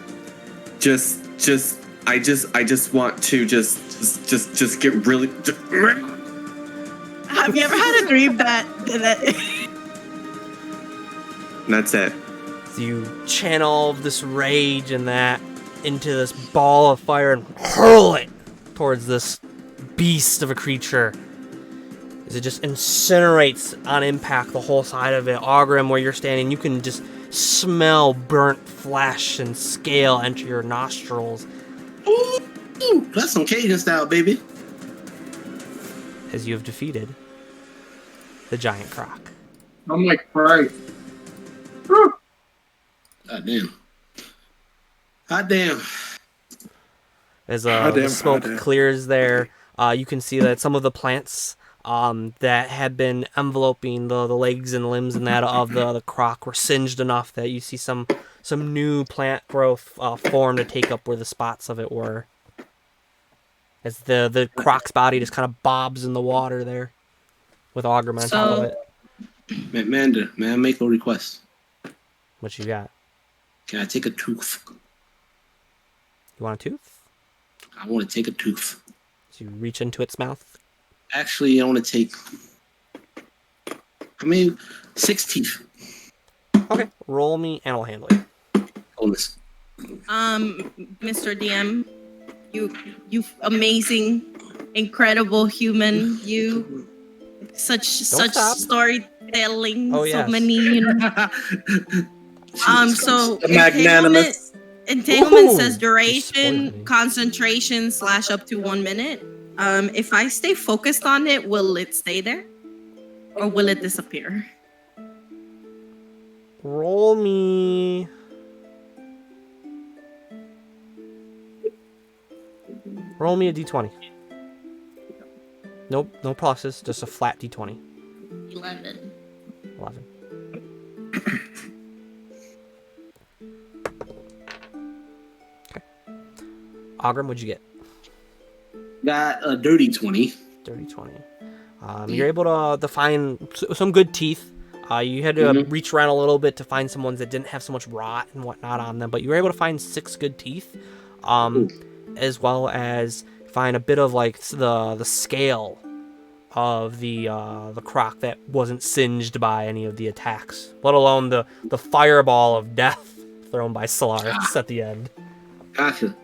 I just want to just get really. Have you ever had a dream that And that's it. So you channel this rage and that into this ball of fire and hurl it towards this beast of a creature. as it just incinerates on impact the whole side of it. Ogrim, where you're standing, you can just smell burnt flesh and scale enter your nostrils. Ooh, that's some Cajun style, baby. As you have defeated the giant croc. I'm like, right. God damn. God damn. As the smoke clears there, you can see that some of the plants that had been enveloping the legs and limbs and that of the croc were singed enough that you see some new plant growth form to take up where the spots of it were. As the croc's body just kind of bobs in the water there, with Ogrim on top of it. Mander, may I make a request? What you got? Can I take a tooth? You want a tooth? I want to take a tooth. So you reach into its mouth. Actually, I want to take. 6 teeth. Okay, roll me animal handling. Hold this. Mr. DM, you amazing, incredible human. You such stop. storytelling. Oh, so yes. many. So Magnanimous. entanglement Ooh, says you duration, spoiled me. concentration / up to 1 minute. If I stay focused on it, will it stay there, or will it disappear? Roll me. Roll me a d20. Nope, no pluses, just a flat d20. 11. 11. Okay. Ogrim, what'd you get? Got a dirty 20. Dirty 20. You're able to find some good teeth. You had to reach around a little bit to find some ones that didn't have so much rot and whatnot on them, but you were able to find 6 good teeth, as well as find a bit of like the scale of the croc that wasn't singed by any of the attacks, let alone the fireball of death thrown by Solaris at the end. Gotcha.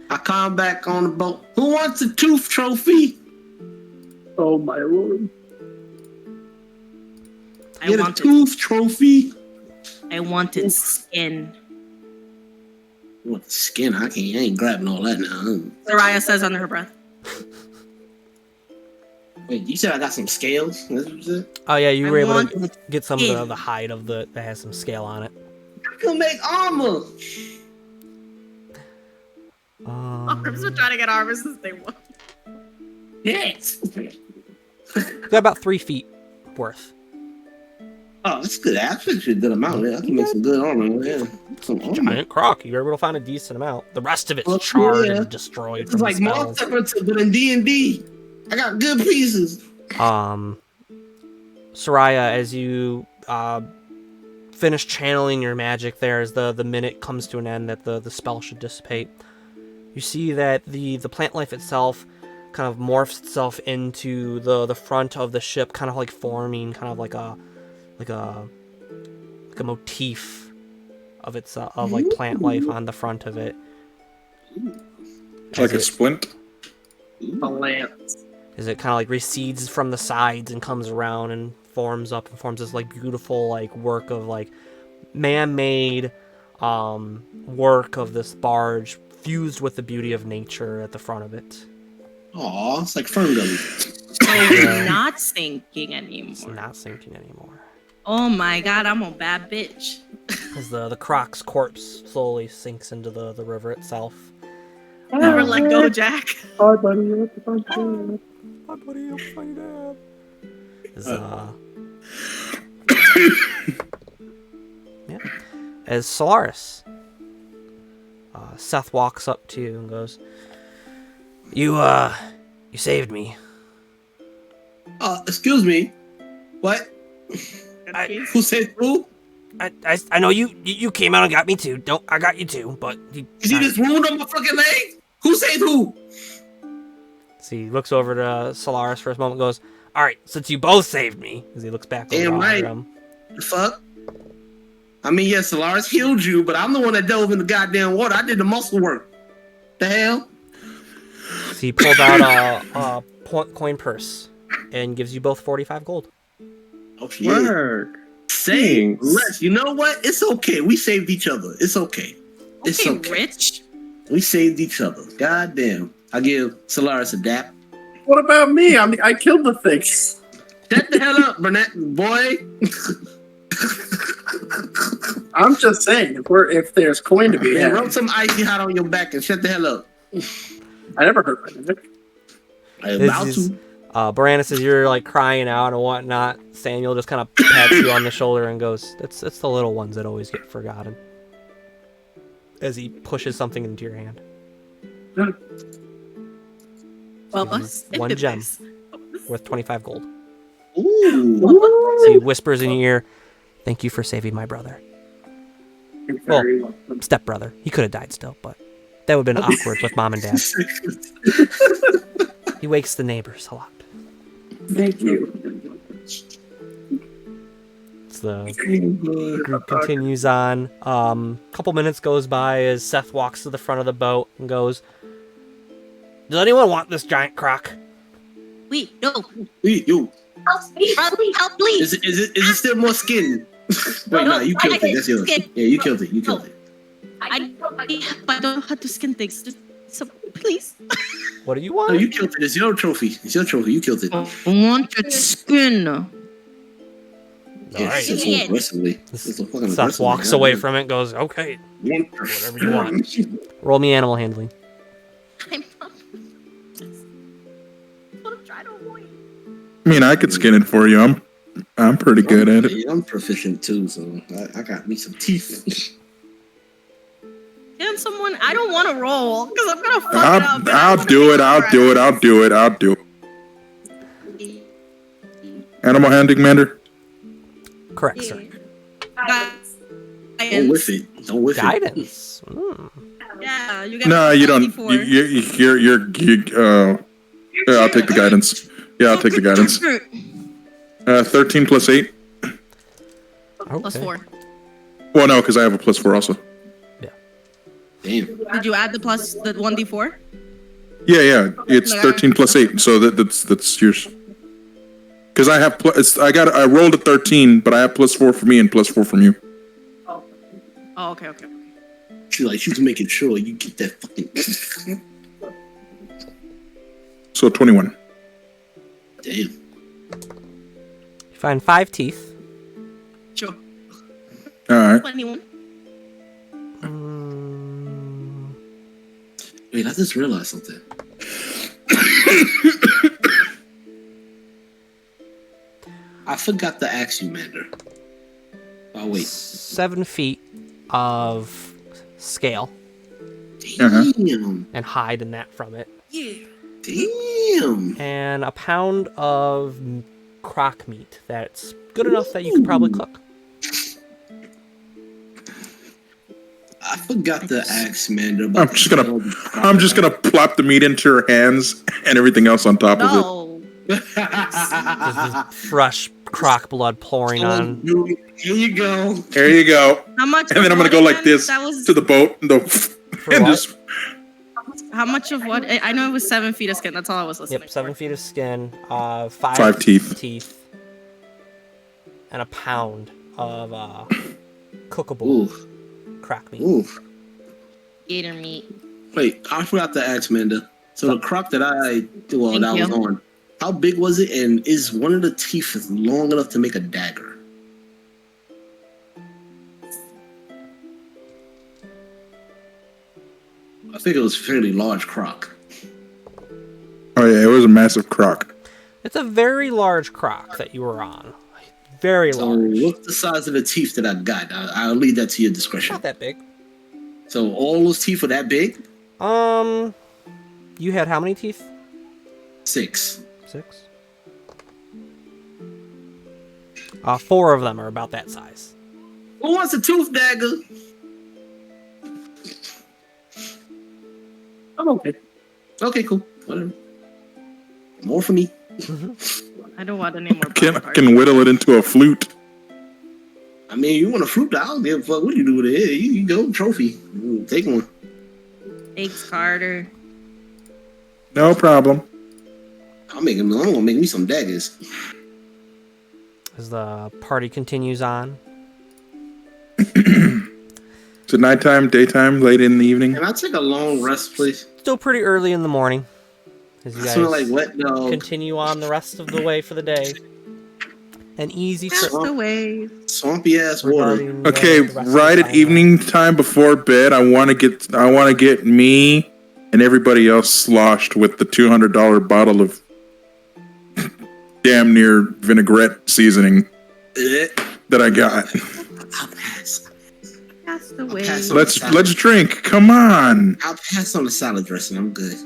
I come back on the boat. Who wants a tooth trophy? Oh my lord. Get a tooth trophy. I wanted skin. You want the skin? I ain't grabbing all that now. Soraya says under her breath. Wait, you said I got some scales? That's what you said? Oh yeah, you were able want to get some skin. of the hide of that has some scale on it. I can make armor. Ogrims been trying to get armor since day 1. Yes. Got about 3 feet worth. Oh, that's good. I actually did a amount. I can make some good armor. Yeah. Some armor. Giant croc. You were able to find a decent amount. The rest of it's Well, charred yeah. and destroyed. It's From like the spells. monster, but in D&D. I got good pieces. Soraya, as you finish channeling your magic there, as the minute comes to an end that the spell should dissipate, you see that the plant life itself kind of morphs itself into the front of the ship, kind of like forming kind of like a motif of its of like plant life on the front of it. Like a splint? A lance. As it kind of like recedes from the sides and comes around and forms up and forms this like beautiful like work of like man-made work of this barge fused with the beauty of nature at the front of it. Aw, it's like fern gummy. So we're not sinking anymore. It's not sinking anymore. Oh my god, I'm a bad bitch. As the croc's corpse slowly sinks into the river itself. Never let go, Jack. Hi, buddy. What's the fun? My buddy, I'm funny dad. Yeah. As Solaris, Seth walks up to you and goes, You saved me. Excuse me. What? Who said who? I know you came out and got me too. I got you too, but You see this wound on my fucking leg? Who said who? So he looks over to Solaris for a moment and goes, All right, since you both saved me, as he looks back over Damn right. him. The fuck? I mean, yes, Solaris healed you, but I'm the one that dove in the goddamn water. I did the muscle work. The hell? So he pulled out a coin purse and gives you both 45 gold. Oh shit. Work. Save Thanks. less. You know what? It's okay. We saved each other. It's okay. It's Okay, okay. Rich. We saved each other. God damn. I give Solaris a dap. What about me? I killed the thing. Shut the hell up, Burnett, boy. I'm just saying, if there's coin to be Yeah, had, rub some icy hot on your back and shut the hell up. I never heard my music. I'm about to. Baranus, as you're like crying out and whatnot, Samuel just kind of pats you on the shoulder and goes, "It's the little ones that always get forgotten." As he pushes something into your hand. Well, One gem worth 25 gold. Ooh. So he whispers in your ear, "Thank you for saving my brother." Well, stepbrother. He could have died still, but that would have been awkward with mom and dad. He wakes the neighbors a lot. Thank you. So the group continues on. Couple minutes goes by as Seth walks to the front of the boat and goes, "Does anyone want this giant croc?" Wait, no. Wait, yo. Help, please. Is it still more skin? Wait, no, you killed it. That's yours. Skin. Yeah, you killed it. You killed it. I don't know how to skin things. So, please. What do you No, want? you killed it. It's your trophy. It's your trophy. You killed it. I want your skin. Yeah, Alright. it's so aggressively. It's so fucking Seth aggressively. walks away from it and goes, "Okay, whatever you want." Roll me animal handling. I'm trying to avoid. I mean, I could skin it for you. I'm pretty good at it. Yeah, I'm proficient too, so I got me some teeth. Can someone? I don't want to roll because I'm gonna fuck it up. and I I'll wanna do be it. I'll do it. I'll do it. I'll do it. Animal handling, Commander. Correct, sir. Don't whiff it. Don't whiff it. Guidance. Yeah, you got. No, you don't. 94. You're yeah, I'll take the guidance. Yeah, I'll take the guidance. 13 plus 8. Plus Okay. 4. Well, no, because I have a plus 4 also. Damn. Did you add the 1d4? Yeah. It's 13 plus 8, so that's yours. Because I have I rolled a 13, but I have plus 4 for me and plus 4 from you. Oh, okay. She's making sure you get that fucking. So 21. Damn. You find 5 teeth. Sure. All right. 21. Wait, I just realized something. I forgot to ask you, Mander. Oh wait. 7 feet of scale Damn. and hide and that from it. Damn. And a pound of croc meat that's good enough that you could probably cook. I forgot to ask Mander I'm about just gonna plop the meat into her hands and everything else on top of No. There's this fresh croc blood pouring on. Here you go. it. There you go. How much? And then I'm gonna go like this That was to the boat and For what? how much of what? I know it was 7 feet of skin. That's all I was listening. Yep, 7 feet of skin, 5 teeth, and a pound of cookable Ooh. croc meat. Ooh. Gator meat. Wait, I forgot to ask Mander. So the croc that Thank was you. on, how big was it? And is one of the teeth long enough to make a dagger? I think it was a fairly large croc. Oh yeah, it was a massive croc. It's a very large croc that you were on. Very So large. what's the size of the teeth that I got? I'll leave that to your discretion. Not that big. So all those teeth are that big? You had how many teeth? 6. 6. 4 of them are about that size. Who wants a tooth dagger? I'm okay. Okay, cool. Whatever. More for me. I don't want any more. I can whittle it into a flute. I mean, you want a fruit? I don't give a fuck what you do with it. You go, trophy. Take one. Thanks, Carter. No problem. I'm gonna make me some daggers. As the party continues on. Is it nighttime, daytime, late in the evening? Can I take a long rest, please? Still pretty early in the morning. As you I smell guys like wet dog. continue on the rest of the way for the day. An easy trip. Castaways. Swampy ass water. regarding the- Okay, the rest of right the at timeline. evening time before bed, I want to get me and everybody else sloshed with the $200 bottle of damn near vinaigrette seasoning that I got. I'll pass. Castaways. Let's drink. Come on. I'll pass on the salad dressing. I'm good.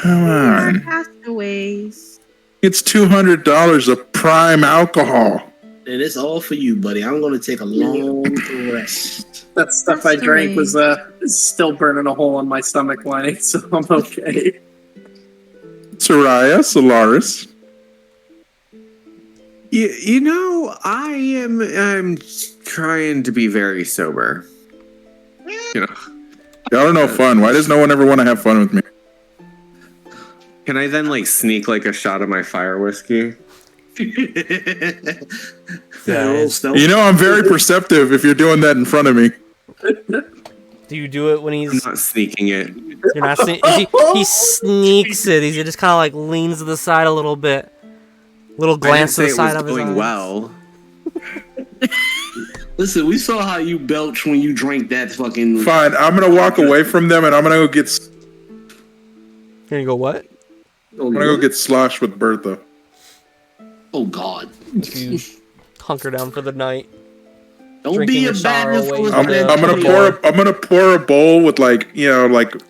Come on. Castaways. It's $200 of prime alcohol. And it's all for you, buddy. I'm gonna take a long rest. That stuff I drank was is still burning a hole in my stomach lining, so I'm okay. Soraya, Solaris. You know, I'm trying to be very sober. You know, Y'all are no fun. Why does no one ever want to have fun with me? can I then like sneak like a shot of my fire whiskey? You know, I'm very perceptive if you're doing that in front of me. Do you do it when I'm he's... not sneaking it. You're not he sneaks it. He just kind of like leans to the side a little bit. Little glance to I the didn't say side it of was his going eyes. well. Listen, we saw how you belched when you drank that fucking. Fine, I'm gonna walk away from them and I'm gonna go get Here you go, what? sloshed with Bertha. Oh God! You hunker down for the night. Don't Drinking be your a sorrow bad away. influence. I'm man. gonna pour a bowl with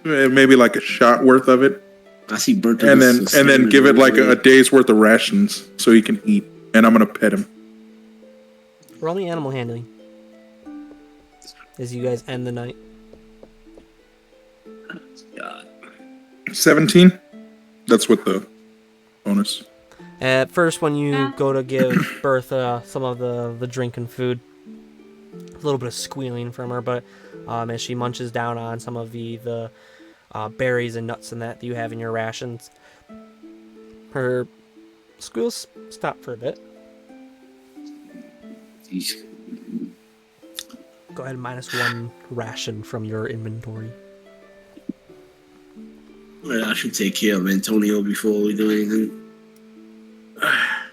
maybe like a shot worth of it, I see Bertha. and then give it like a day's worth of rations so he can eat. And I'm gonna pet him. Roll me animal handling. As you guys end the night. 17. That's with the bonus. At first, when you go to give Bertha some of the drink and food, a little bit of squealing from her, but as she munches down on some of the berries and nuts and that you have in your rations, her squeals stop for a bit. Go ahead and minus 1 ration from your inventory. Well, I should take care of Antonio before we do anything. I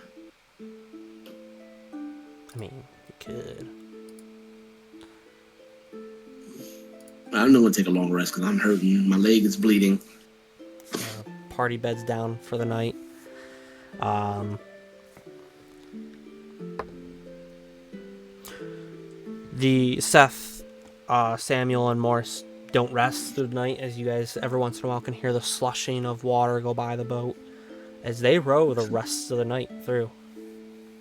mean, you could. I'm not gonna take a long rest because I'm hurting. My leg is bleeding. Party beds down for the night. The Seth, Samuel, and Morse don't rest through the night, as you guys every once in a while can hear the slushing of water go by the boat as they row the rest of the night through.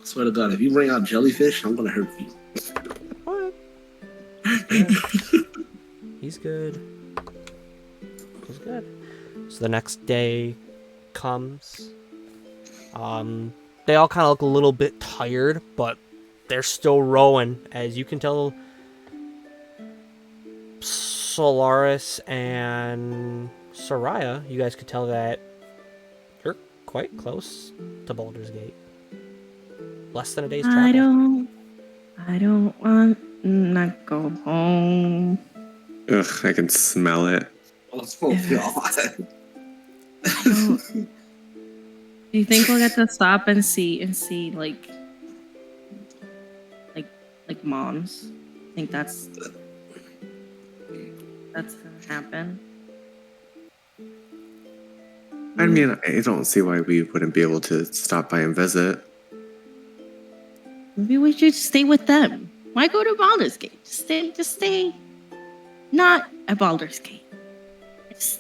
I swear to God, if you bring out jellyfish, I'm gonna hurt you. What? Yeah. He's good. He's good. So the next day comes. They all kind of look a little bit tired, but they're still rowing. As you can tell, Solaris and Soraya, you guys could tell that you're quite close to Baldur's Gate. Less than a day's travel. I don't want to go home. Ugh, I can smell it. Oh God! Do you think we'll get to stop and see like moms? I think that's gonna happen. I mean, I don't see why we wouldn't be able to stop by and visit. Maybe we should stay with them. Why go to Baldur's Gate? Just stay. Not at Baldur's Gate. It's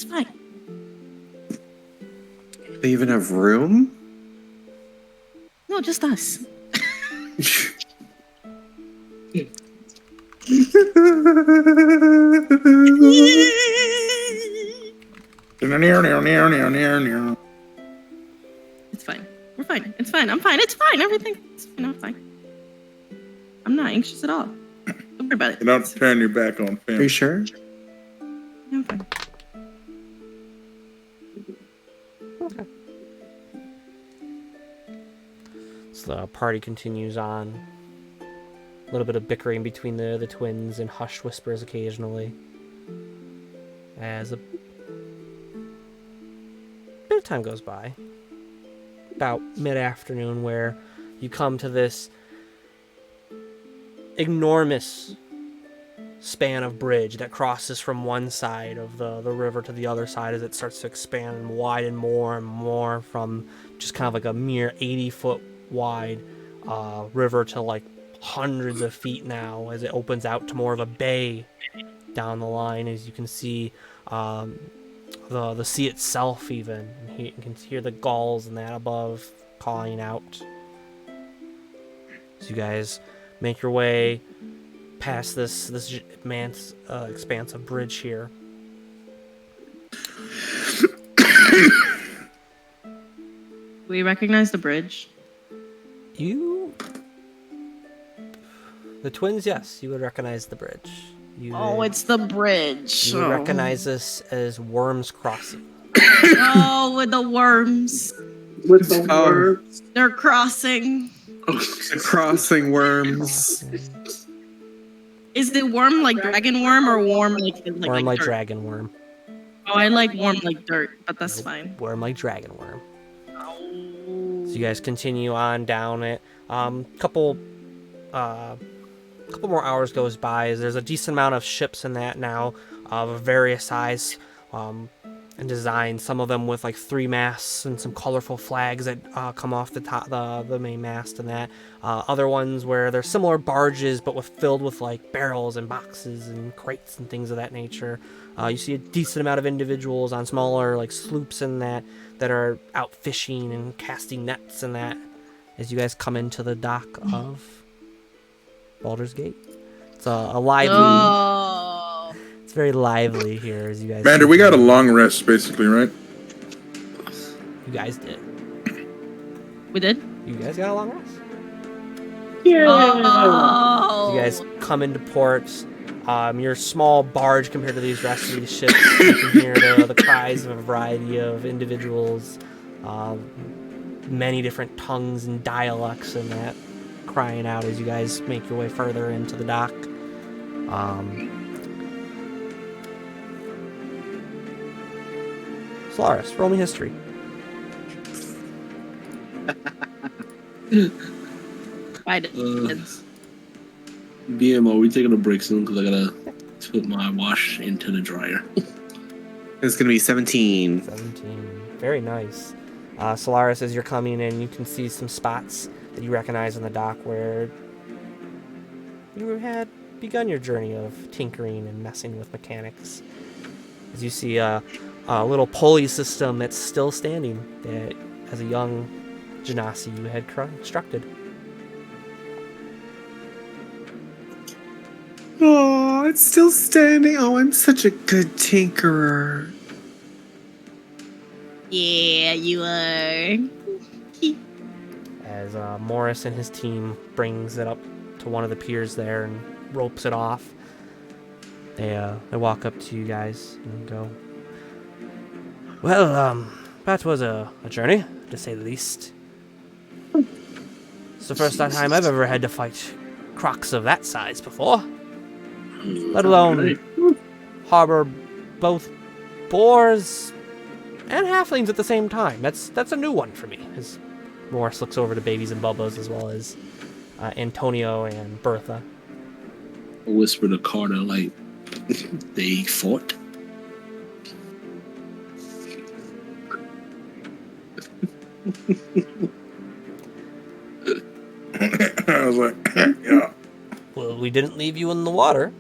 fine. They even have room? No, just us. It's fine. We're fine. It's fine. I'm fine. It's fine. Everything's fine. I'm fine. I'm not anxious at all. Don't worry about it. You're not turning your back on Are you family. sure? I'm fine. Okay. So the party continues on. A little bit of bickering between the twins and hushed whispers occasionally. As a bit of time goes by. About mid-afternoon, where you come to this enormous span of bridge that crosses from one side of the river to the other side as it starts to expand and widen more and more from just kind of like a mere 80-foot wide river to like hundreds of feet now as it opens out to more of a bay down the line. As you can see the sea itself even. You can hear the gulls and that above calling out. So you guys make your way past this immense expanse of bridge here. We recognize the bridge. The twins, yes, you would recognize the bridge. It's the bridge. You would recognize this as Worms Crossing. Oh, with the worms. With the worms. They're crossing. The crossing worms. Is it worm like dragon worm or worm like Worm like dirt? dragon worm. Oh, I like worm like dirt, but that's fine. Worm like dragon worm. So you guys continue on down it. Couple more hours goes by as there's a decent amount of ships in that now of various size and design. Some of them with like 3 masts and some colorful flags that come off the top, the main mast, and that. Other ones where they're similar barges but filled with like barrels and boxes and crates and things of that nature. You see a decent amount of individuals on smaller like sloops and that are out fishing and casting nets and that as you guys come into the dock of Baldur's Gate. It's a lively. Oh. It's very lively here as you guys. Mander, we got a long rest basically, right? You guys did. We did? You guys got a long rest. Yeah. Oh. You guys come into port. You're a small barge compared to these rest of these ships. You can hear the cries of a variety of individuals, many different tongues and dialects and that, crying out as you guys make your way further into the dock. Solaris, roll me history. I did. BM, are we taking a break soon? Because I gotta put my wash into the dryer. It's gonna be 17. 17. Very nice. Solaris, as you're coming in, you can see some spots that you recognize on the dock where you had begun your journey of tinkering and messing with mechanics. As you see a little pulley system that's still standing that, as a young Genasi, you had constructed. Oh, it's still standing. Oh, I'm such a good tinkerer. Yeah, you are. As Morris and his team brings it up to one of the piers there and ropes it off, they walk up to you guys and go, well, that was a journey, to say the least. It's the first time I've ever had to fight crocs of that size before, let alone harbor both boars and halflings at the same time. That's a new one for me. As Morris looks over to Babies and Bubbles as well as Antonio and Bertha. I whisper to Carter, like, they fought? I was like, yeah. Well, we didn't leave you in the water.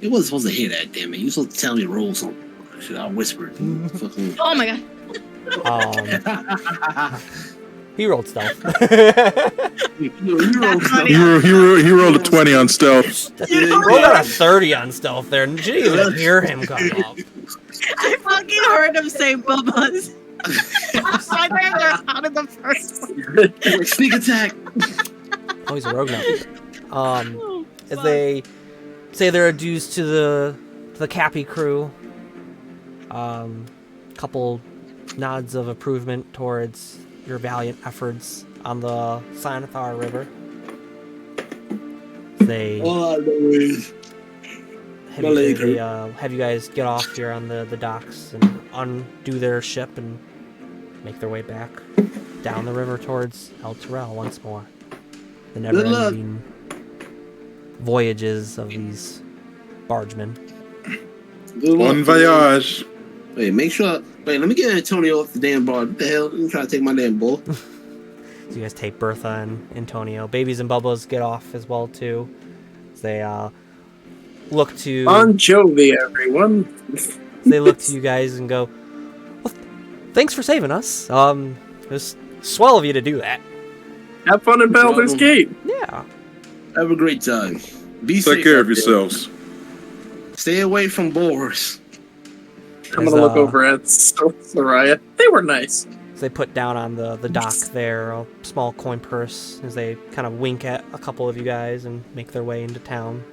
You wasn't supposed to hear that, damn it. You supposed to tell me to roll something. Shit, I whispered. Fucking... Oh my god. He rolled stealth. You rolled He rolled a 20 on stealth. He rolled out a 30 on stealth there, and you didn't even hear him come up. I fucking heard him say Bubba's. I never sounded the first one. sneak attack. Oh, he's a rogue now. As they say their adieus to the Cappy crew, couple nods of improvement towards your valiant efforts on the Sanathar River. They have you guys get off here on the docks and undo their ship and make their way back down the river towards El Terrell once more. The never-ending voyages of these bargemen. Bon voyage. Wait, make sure. Wait, let me get Antonio off the damn bar. What the hell? Let me try to take my damn bull. So you guys take Bertha and Antonio. Babies and Bubbles get off as well too. They look to Bon Jovi, everyone. They look to you guys and go, well, thanks for saving us. It was swell of you to do that. Have fun in Baldur's Gate. Yeah. Have a great time. Be safe. Take care of yourselves. Stay away from boars. I'm gonna look over at Soraya. They were nice. As they put down on the dock there a small coin purse as they kind of wink at a couple of you guys and make their way into town.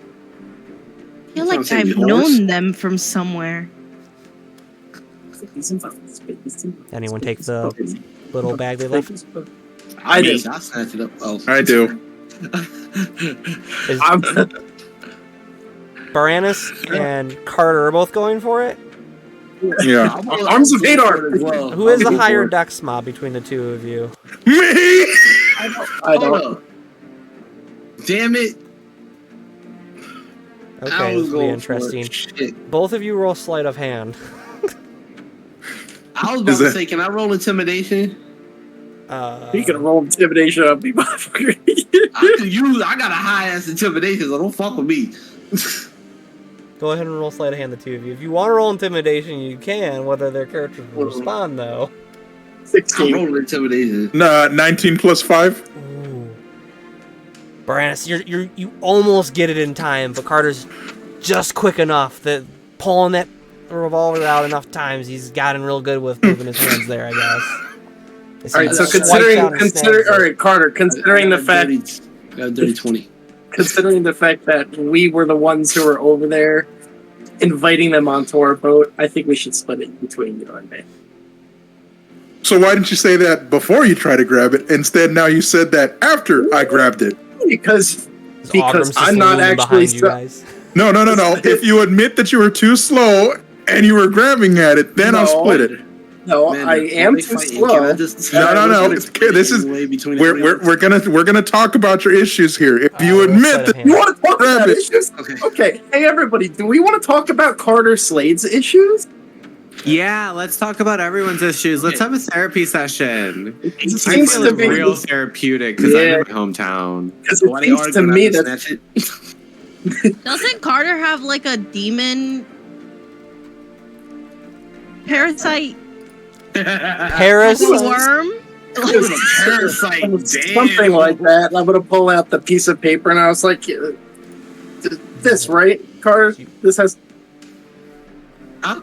I feel like I've known them from somewhere. Anyone take the little bag they left? I do. I snatched it up. Oh. I do. Baranus and Carter are both going for it? Yeah. Arms of Hadar. Well, Who is the higher dex mob between the two of you? Me! I don't. Damn it. Okay, this will be interesting. Both of you roll sleight of hand. I was about to say, can I roll intimidation? You can roll intimidation on me, motherfucker. I got a high ass intimidation, so don't fuck with me. Go ahead and roll sleight of hand, the two of you. If you want to roll intimidation, you can, whether their characters will respond, though. 16. I'm rolling intimidation. Nah, 19 plus 5. Ooh. Baranus, you almost get it in time, but Carter's just quick enough that pulling that revolver out enough times, he's gotten real good with moving his hands there, I guess. All right, so considering Carter, considering the fact, got a dirty 20. Considering the fact that we were the ones who were over there inviting them onto our boat, I think we should split it between you and me. So why didn't you say that before you tried to grab it? Instead, now you said that after I grabbed it. Because I'm not actually. No. If you admit that you were too slow and you were grabbing at it, then I'll split it. No, I am too slow. No. This is we're gonna talk about your issues here. If you admit that you want to talk about issues, okay. Hey everybody, do we want to talk about Carter Slade's issues? Yeah, let's talk about everyone's issues. Let's have a therapy session. It seems to be real therapeutic because I'm in my hometown. Because it seems to me that doesn't Carter have like a demon parasite? Worm? Something like that. I'm gonna pull out the piece of paper and I was like, "This right, Carter? This has." Huh?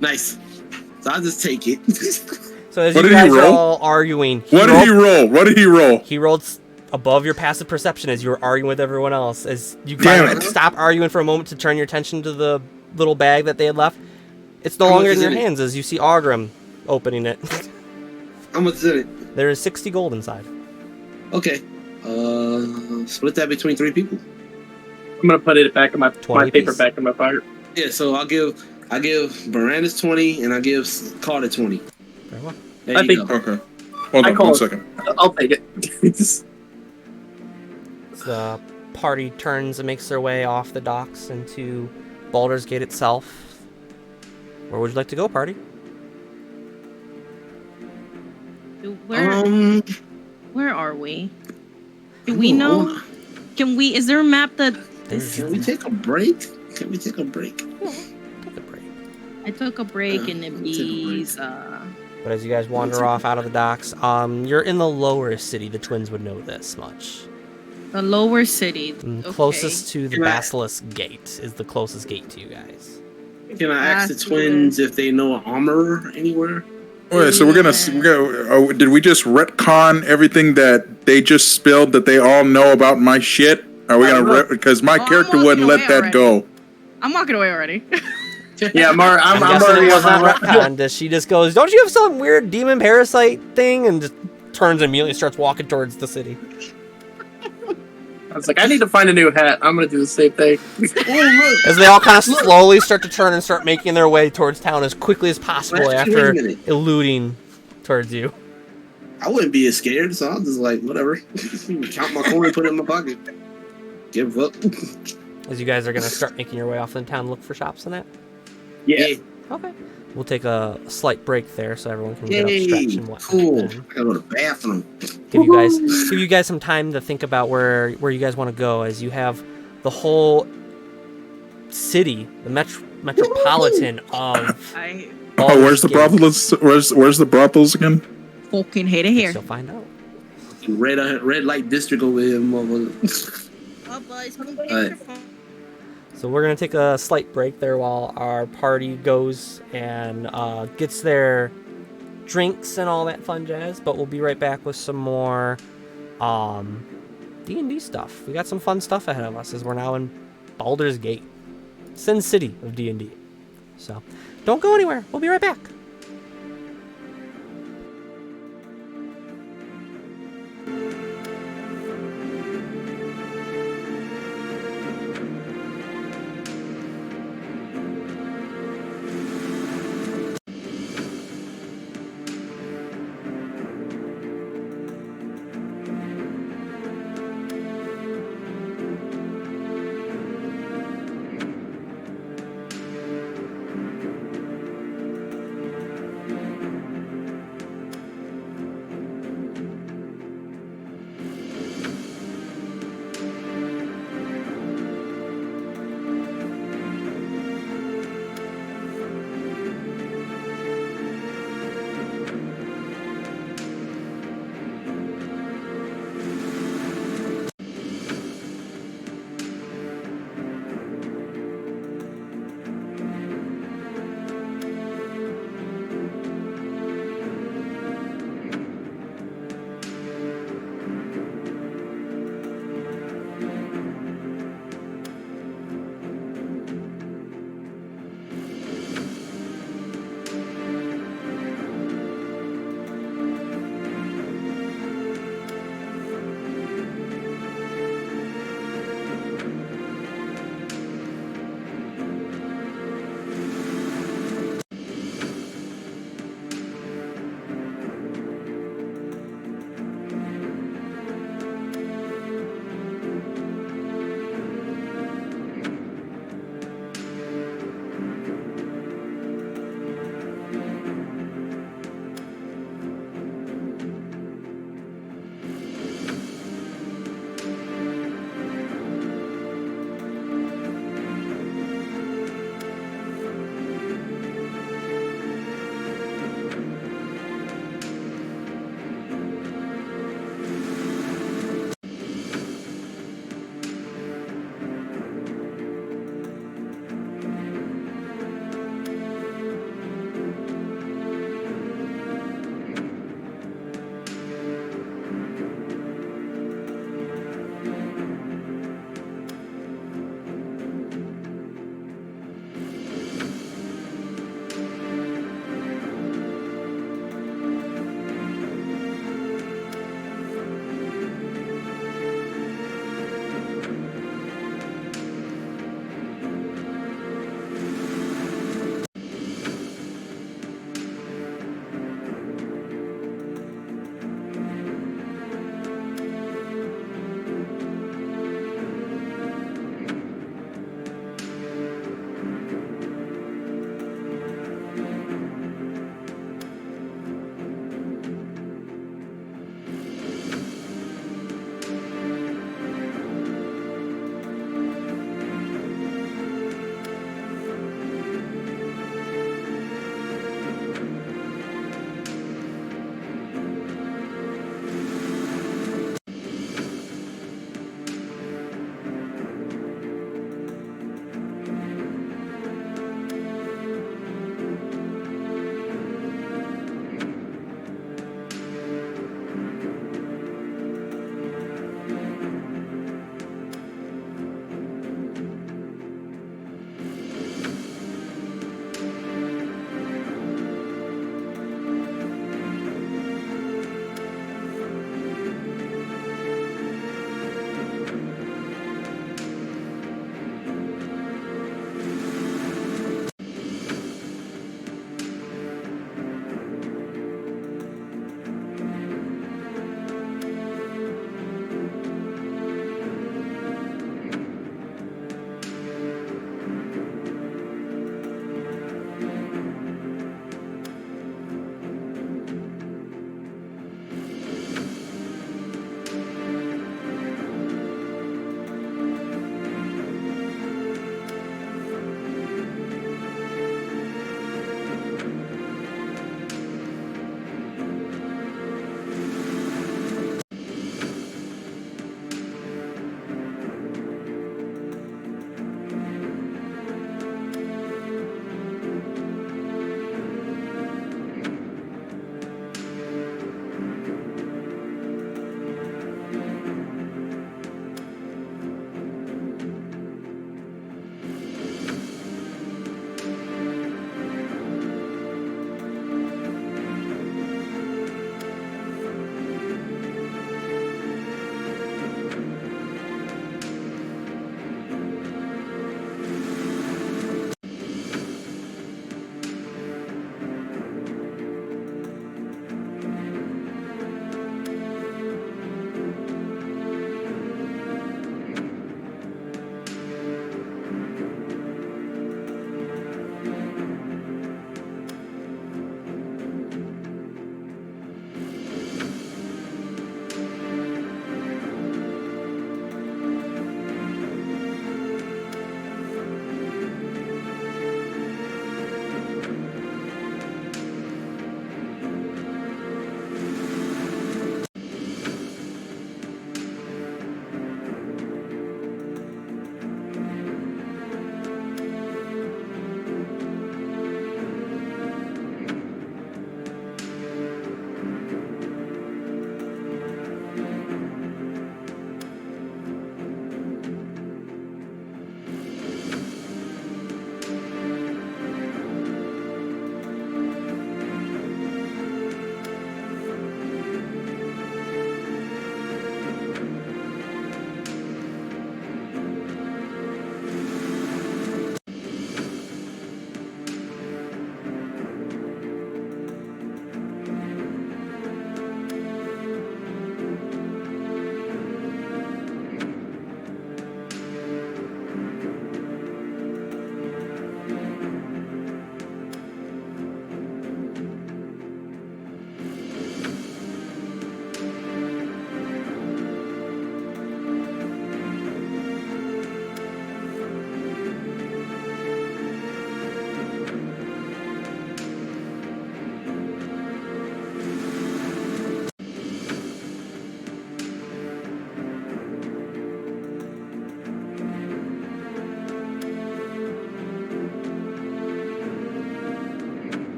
Nice. So I'll just take it. So as you guys are all arguing, what did he roll? What did he roll? He rolled above your passive perception as you were arguing with everyone else. As you stop arguing for a moment to turn your attention to the little bag that they had left. It's no longer in your hands as you see Argrim opening it. How much is in it? There is 60 gold inside. Okay. Split that between 3 people. I'm gonna put it back in my paper back in my pocket. Yeah, so I give Baranus 20 and I give Carter 20. Very well. There you go. Okay. Hold on 1 second. I'll take it. The party turns and makes their way off the docks into Baldur's Gate itself. Where would you like to go, party? Where are we? Do we know? Can we? Is there a map that? Can we take a break? Can we take a break? Yeah, take a break. I took a break in Ibiza. But as you guys wander off out of the docks, you're in the lower city. The twins would know this much. The lower city. Closest to the Basilisk Gate is the closest gate to you guys. Can I ask the twins if they know an armorer anywhere? Wait, so we're gonna did we just retcon everything that they just spilled that they all know about my shit? Are we gonna because my character wouldn't let that go. I'm walking away already. Yeah, I'm I'm guessing already it was on not retconned. She just goes, "Don't you have some weird demon parasite thing?" And just turns and immediately starts walking towards the city. I was like, I need to find a new hat. I'm gonna do the same thing. Oh, As they all kind of slowly start to turn and start making their way towards town as quickly as possible Wait a after minute. eluding towards you. I wouldn't be as scared, so I'll just like whatever. Count my coin, put it in my pocket. Give up. As you guys are gonna start making your way off in town, look for shops and that. Yeah. Okay. We'll take a slight break there so everyone can get up, Yay, stretch, and whatnot. cool. then. I gotta go to the bathroom. Give you guys some time to think about where you guys want to go, as you have the whole city, the metropolitan of. I Oh, where's the Baldur's Gate. brothels? Where's the brothels again? fucking hate it here. You'll find out. Red light district over here, motherfucker. Oh, boys, Alright. So we're gonna take a slight break there while our party goes and gets their drinks and all that fun jazz. But we'll be right back with some more D&D stuff. We got some fun stuff ahead of us as we're now in Baldur's Gate, Sin City of D&D. So don't go anywhere. We'll be right back.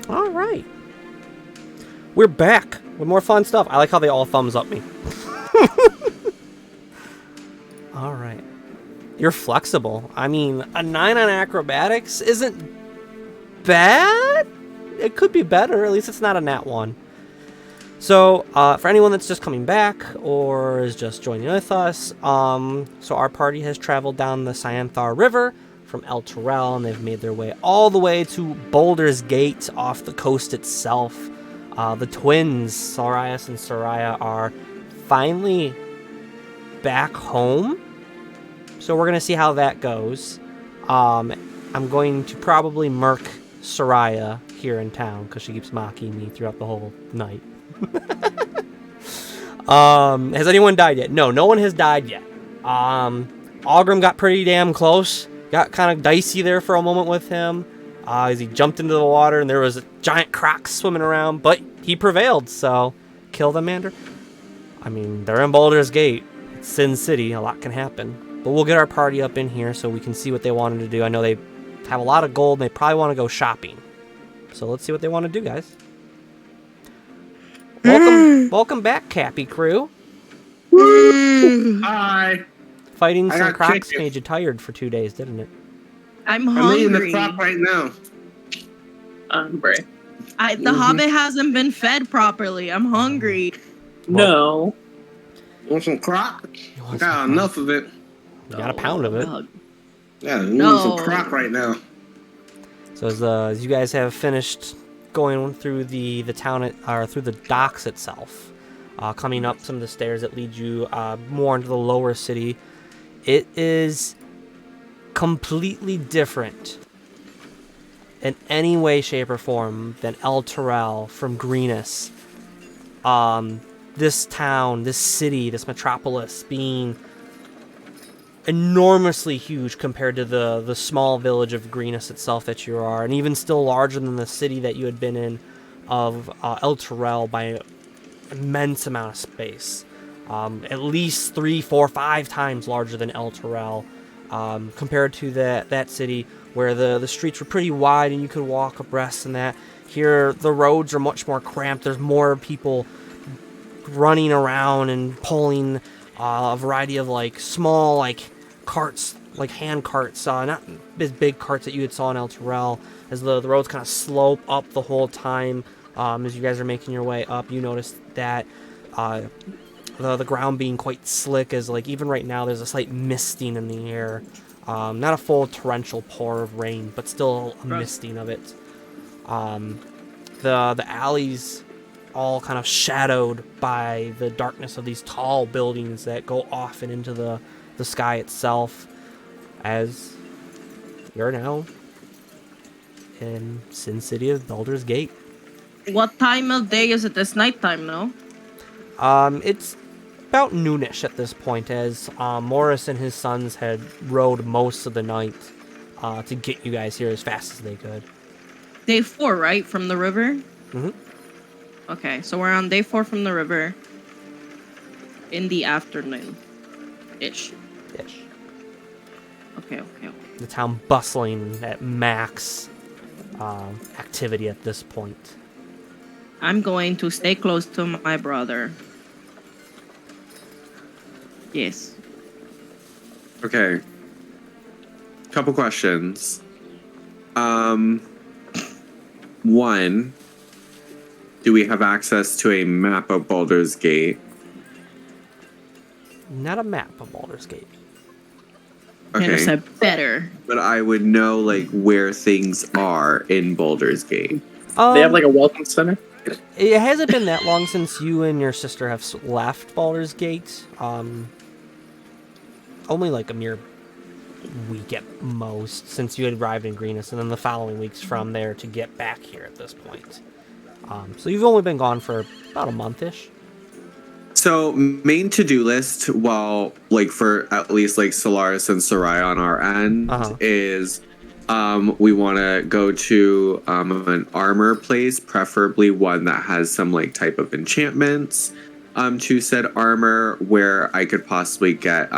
All right. We're back with more fun stuff. I like how they all thumbs up me. All right. You're flexible. I mean, a 9 on acrobatics isn't bad. It could be better. At least it's not a nat 1. So, for anyone that's just coming back or is just joining with us, so our party has traveled down the Cyanthar River from El Terrell, and they've made their way all the way to Boulder's Gate off the coast itself. The twins, Sarias and Soraya, are finally back home. So we're going to see how that goes. I'm going to probably murk Soraya here in town because she keeps mocking me throughout the whole night. Has anyone died yet? No one has died yet. Algrim got pretty damn close. Got kind of dicey there for a moment with him as he jumped into the water and there was a giant croc swimming around, but he prevailed, so kill them, Mander. I mean, they're in Baldur's Gate. It's Sin City. A lot can happen. But we'll get our party up in here so we can see what they wanted to do. I know they have a lot of gold and they probably want to go shopping. So let's see what they want to do, guys. Welcome back, Cappy crew. Hi. Fighting I some got crocs chicken. made you tired for 2 days, didn't it? I'm I'm eating the hungry. crop right now. Hombre. The Hobbit hasn't been fed properly. I'm hungry. No. Want some crop? I want got some enough of it. You got a pound of it. Ugh. Yeah, I need No. some crop right now. So as you guys have finished going through the town or through the docks itself, coming up some of the stairs that lead you more into the lower city, it is completely different in any way, shape, or form than El Terrell from Greenus. This town, this city, this metropolis being enormously huge compared to the small village of Greenus itself that you are, and even still larger than the city that you had been in of El Terrell by an immense amount of space. At least 3, 4, 5 times larger than El Terrell, compared to that city where the streets were pretty wide and you could walk abreast and that. Here, the roads are much more cramped. There's more people running around and pulling a variety of like small like carts, like hand carts, not as big carts that you had saw in El Terrell, as the roads kind of slope up the whole time. As you guys are making your way up, you notice that the ground being quite slick, as like even right now there's a slight misting in the air. Not a full torrential pour of rain, but still a misting of it. The alleys all kind of shadowed by the darkness of these tall buildings that go off and into the sky itself, as you're now in Sin City of Baldur's Gate. What time of day is it? It's nighttime, no? It's about noonish at this point, as Morris and his sons had rode most of the night to get you guys here as fast as they could. Day 4, right? From the river? Mm-hmm. Okay, so we're on day 4 from the river in the afternoon. Ish. Okay. The town bustling at max activity at this point. I'm going to stay close to my brother. Yes. Okay. Couple questions. One, do we have access to a map of Baldur's Gate? Not a map of Baldur's Gate. Hannah Okay, said better. but I would know like where things are in Baldur's Gate. They have like a welcome center. It hasn't been that long since you and your sister have left Baldur's Gate. Only like a mere week at most since you had arrived in Greenus, and then the following weeks from there to get back here at this point. So you've only been gone for about a month-ish. So main to-do list, well, like for at least like Solaris and Soraya on our end, is we want to go to an armor place, preferably one that has some like type of enchantments to said armor, where I could possibly get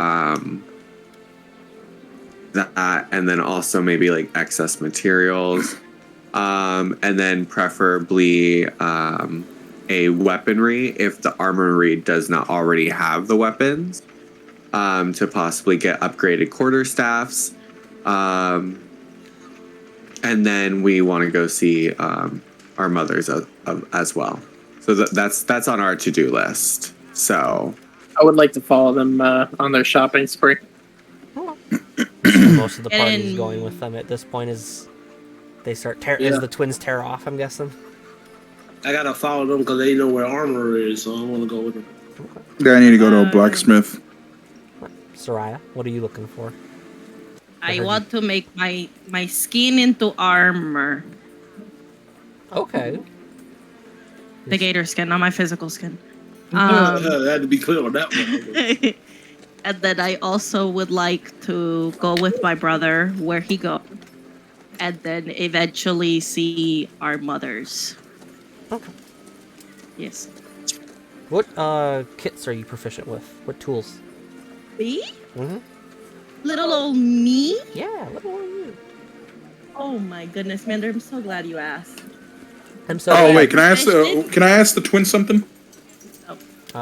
that, and then also maybe like excess materials. and then preferably a weaponry if the armory does not already have the weapons, to possibly get upgraded quarterstaffs. And then we want to go see our mothers as well. So that's on our to-do list. So I would like to follow them on their shopping spree. Most of the party's And- going with them at this point as they start as the twins tear off, I'm guessing. I gotta follow them because they know where armor is, so I want to go with them. Yeah, I need to go to a blacksmith. Soraya, what are you looking for? I want to make my skin into armor. Okay. The gator skin, not my physical skin. I had to be clear on that one. And then I also would like to go with my brother where he goes, and then eventually see our mothers. Okay. Yes. What kits are you proficient with? What tools? Me? Mm-hmm. Little old me? Yeah, what are you? Oh my goodness, Mander, I'm so glad you asked. I'm so Oh wait, can I ask the twin something?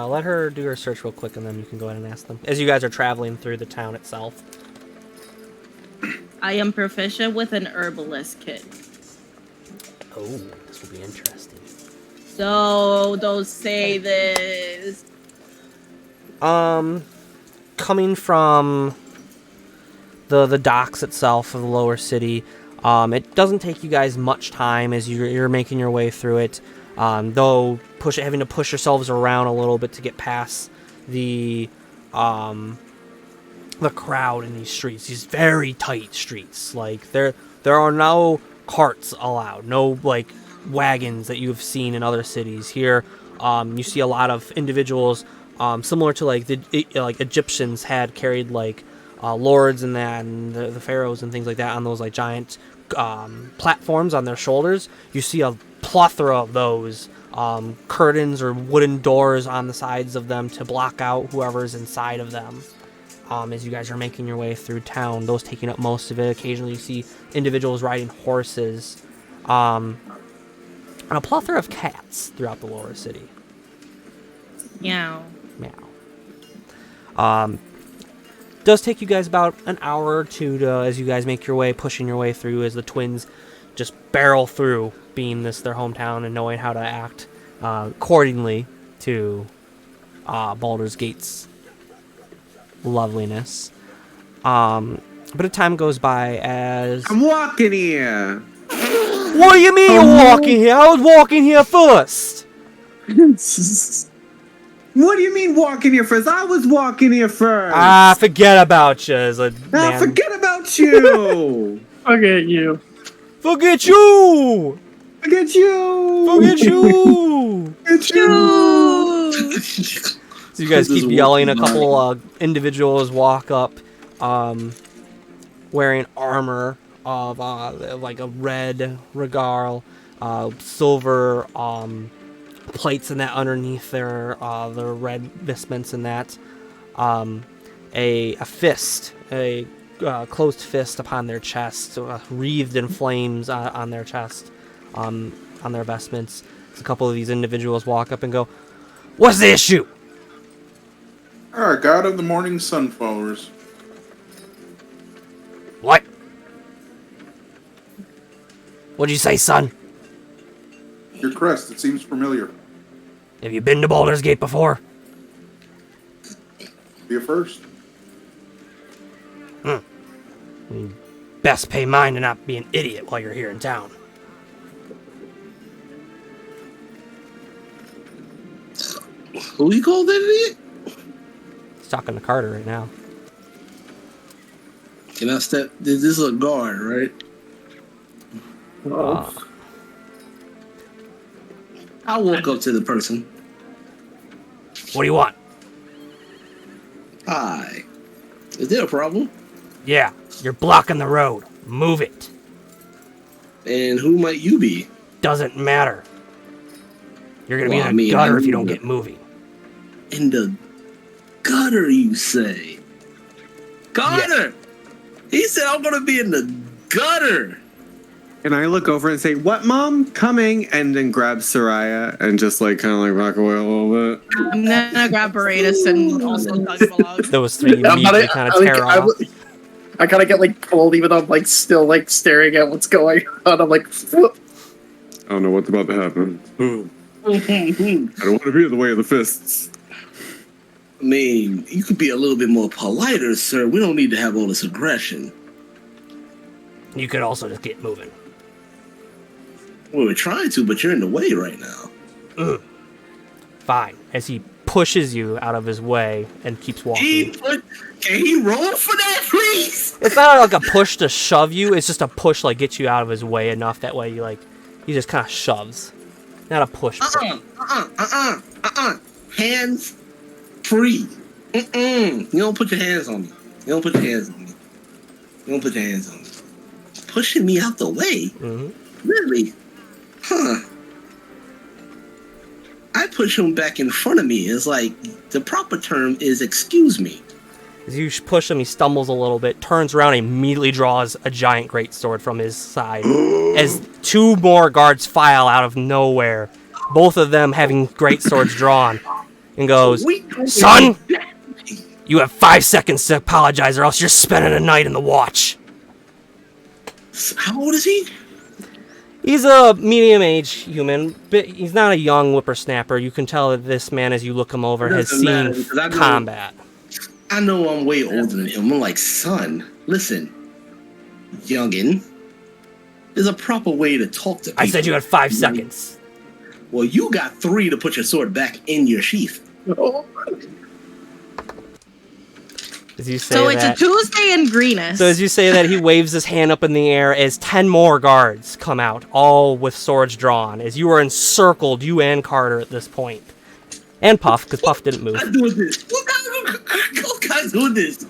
let her do her search real quick, and then you can go ahead and ask them. As you guys are traveling through the town itself. I am proficient with an herbalist kit. Oh, this will be interesting. So don't say this. Coming from the docks itself of the lower city, it doesn't take you guys much time as you're making your way through it. Though having to push yourselves around a little bit to get past the crowd in these streets, these very tight streets. Like there are no carts allowed, no like wagons that you've seen in other cities. Here, you see a lot of individuals similar to like the Egyptians had carried like lords and that, and the pharaohs and things like that on those like giant platforms on their shoulders. You see a plethora of those curtains or wooden doors on the sides of them to block out whoever's inside of them. As you guys are making your way through town, those taking up most of it. Occasionally you see individuals riding horses, and a plethora of cats throughout the lower city. Meow. Meow. Does take you guys about an hour or two as you guys make your way, pushing your way through as the twins just barrel through, being this their hometown and knowing how to act accordingly to Baldur's Gate's loveliness. But a time goes by as... I'm walking here. What do you mean you're walking here? I was walking here first. What do you mean walking here first? I was walking here first. Forget about you. As a man. Forget about you. Forget you. Forget you. Forget you. Forget you. Forget you. So you guys keep yelling. A couple individuals walk up, wearing armor of like a red regale, silver plates and that underneath their red vestments and that, a fist, a closed fist upon their chest, wreathed in flames on their chest, on their vestments. So a couple of these individuals walk up and go, "What's the issue?" God of the morning sun followers. What? What'd you say, son? Your crest, it seems familiar. Have you been to Baldur's Gate before? Be a first. You best pay mind to not be an idiot while you're here in town. Who you called idiot? He's talking to Carter right now. Can I step? This is a guard, right? I'll walk up to the person. What do you want? Hi. Is there a problem? Yeah, you're blocking the road. Move it. And who might you be? Doesn't matter. You're gonna Well, I be in the mean, gutter I if you don't mean- get moving. In the gutter, you say? Gutter! He said I'm gonna be in the gutter! And I look over and say, "What, Mom? Coming!" And then grab Soraya and just like kind of like back away a little bit. I'm gonna grab Baratus and also tug him along. Those three you immediately kind of tear off. I kind of get like pulled, even though I'm like still like staring at what's going on. I'm like, I don't know what's about to happen. I don't want to be in the way of the fists. I mean, you could be a little bit more politer, sir. We don't need to have all this aggression. You could also just get moving. Well, we're trying to, but you're in the way right now. Fine. As he pushes you out of his way and keeps walking. Can he roll for that, please? It's not like a push to shove you. It's just a push, like, get you out of his way enough. That way, he just kind of shoves. Not a push. Hands free. You don't put your hands on me. You don't put your hands on me. You don't put your hands on me. Pushing me out the way? Mm-hmm. Really? Huh. I push him back in front of me. It's like, the proper term is excuse me. As you push him, he stumbles a little bit, turns around, and immediately draws a giant greatsword from his side. As two more guards file out of nowhere, both of them having greatswords drawn, and goes, "Son, you have 5 seconds to apologize, or else you're spending a night in the watch." How old is he? He's a medium-aged human, but he's not a young whippersnapper. You can tell that this man, as you look him over, has seen combat. I know I'm way older than him. I'm like, son, listen, youngin', there's a proper way to talk to people. I said you had 5 seconds. Well, you got 3 to put your sword back in your sheath. As you say So that, it's a Tuesday in Greenest. So as you say that, he waves his hand up in the air as 10 more guards come out, all with swords drawn, as you are encircled, you and Carter at this point. And Puff, because Puff didn't move. I'm doing this. What guys doing this?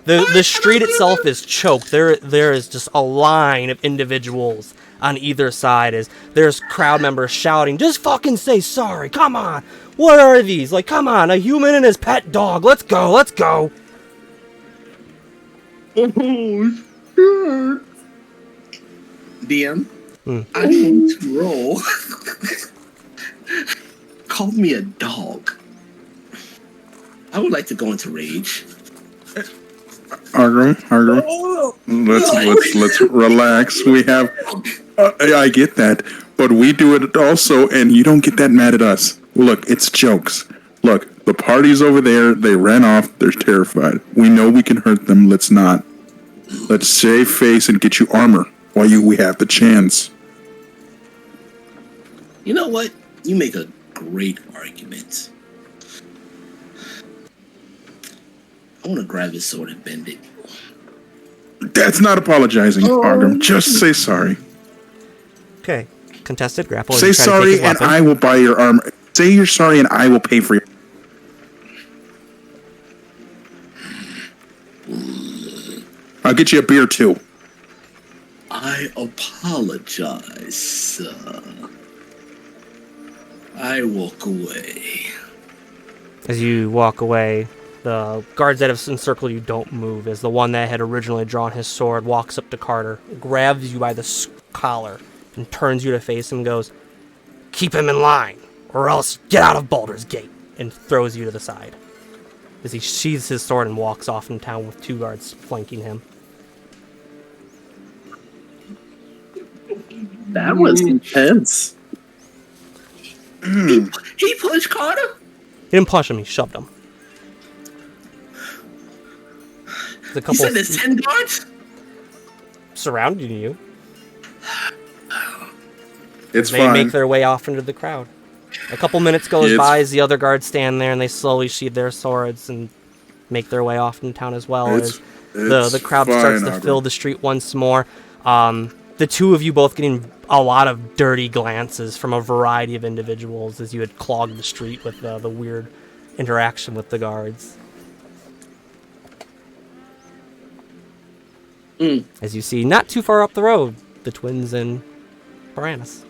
The street itself is choked. There is just a line of individuals on either side as there's crowd members shouting, "Just fucking say sorry, come on! What are these? Like, come on, a human and his pet dog, let's go, let's go!" Oh, shit. DM, I need to roll. Call me a dog. I would like to go into rage. Argrim, let's relax. We have, I get that, but we do it also, and you don't get that mad at us. Look, it's jokes. Look, the party's over there. They ran off. They're terrified. We know we can hurt them. Let's not. Let's save face and get you armor while we have the chance. You know what? You make a great argument. I want to grab his sword and bend it. That's not apologizing, Argrim. Just say sorry. Okay, contested grapple. Say sorry, and I will buy your armor. Say you're sorry, and I will pay for your. I'll get you a beer too. I apologize, sir. I walk away. As you walk away, the guards that have encircled you don't move, as the one that had originally drawn his sword walks up to Carter, grabs you by the collar, and turns you to face him and goes, "Keep him in line, or else get out of Baldur's Gate," and throws you to the side. As he sheathes his sword and walks off in town with 2 guards flanking him. That was intense. He punched Carter? He didn't punch him, he shoved him. The couple You said there's 10 guards? surrounding you. It's They fine. make their way off into the crowd. A couple minutes goes by as the other guards stand there and they slowly sheathe their swords and make their way off in town as well. As the crowd starts to fill the street once more. The two of you both getting a lot of dirty glances from a variety of individuals as you had clogged the street with the weird interaction with the guards. As you see, not too far up the road, the twins and Baranis.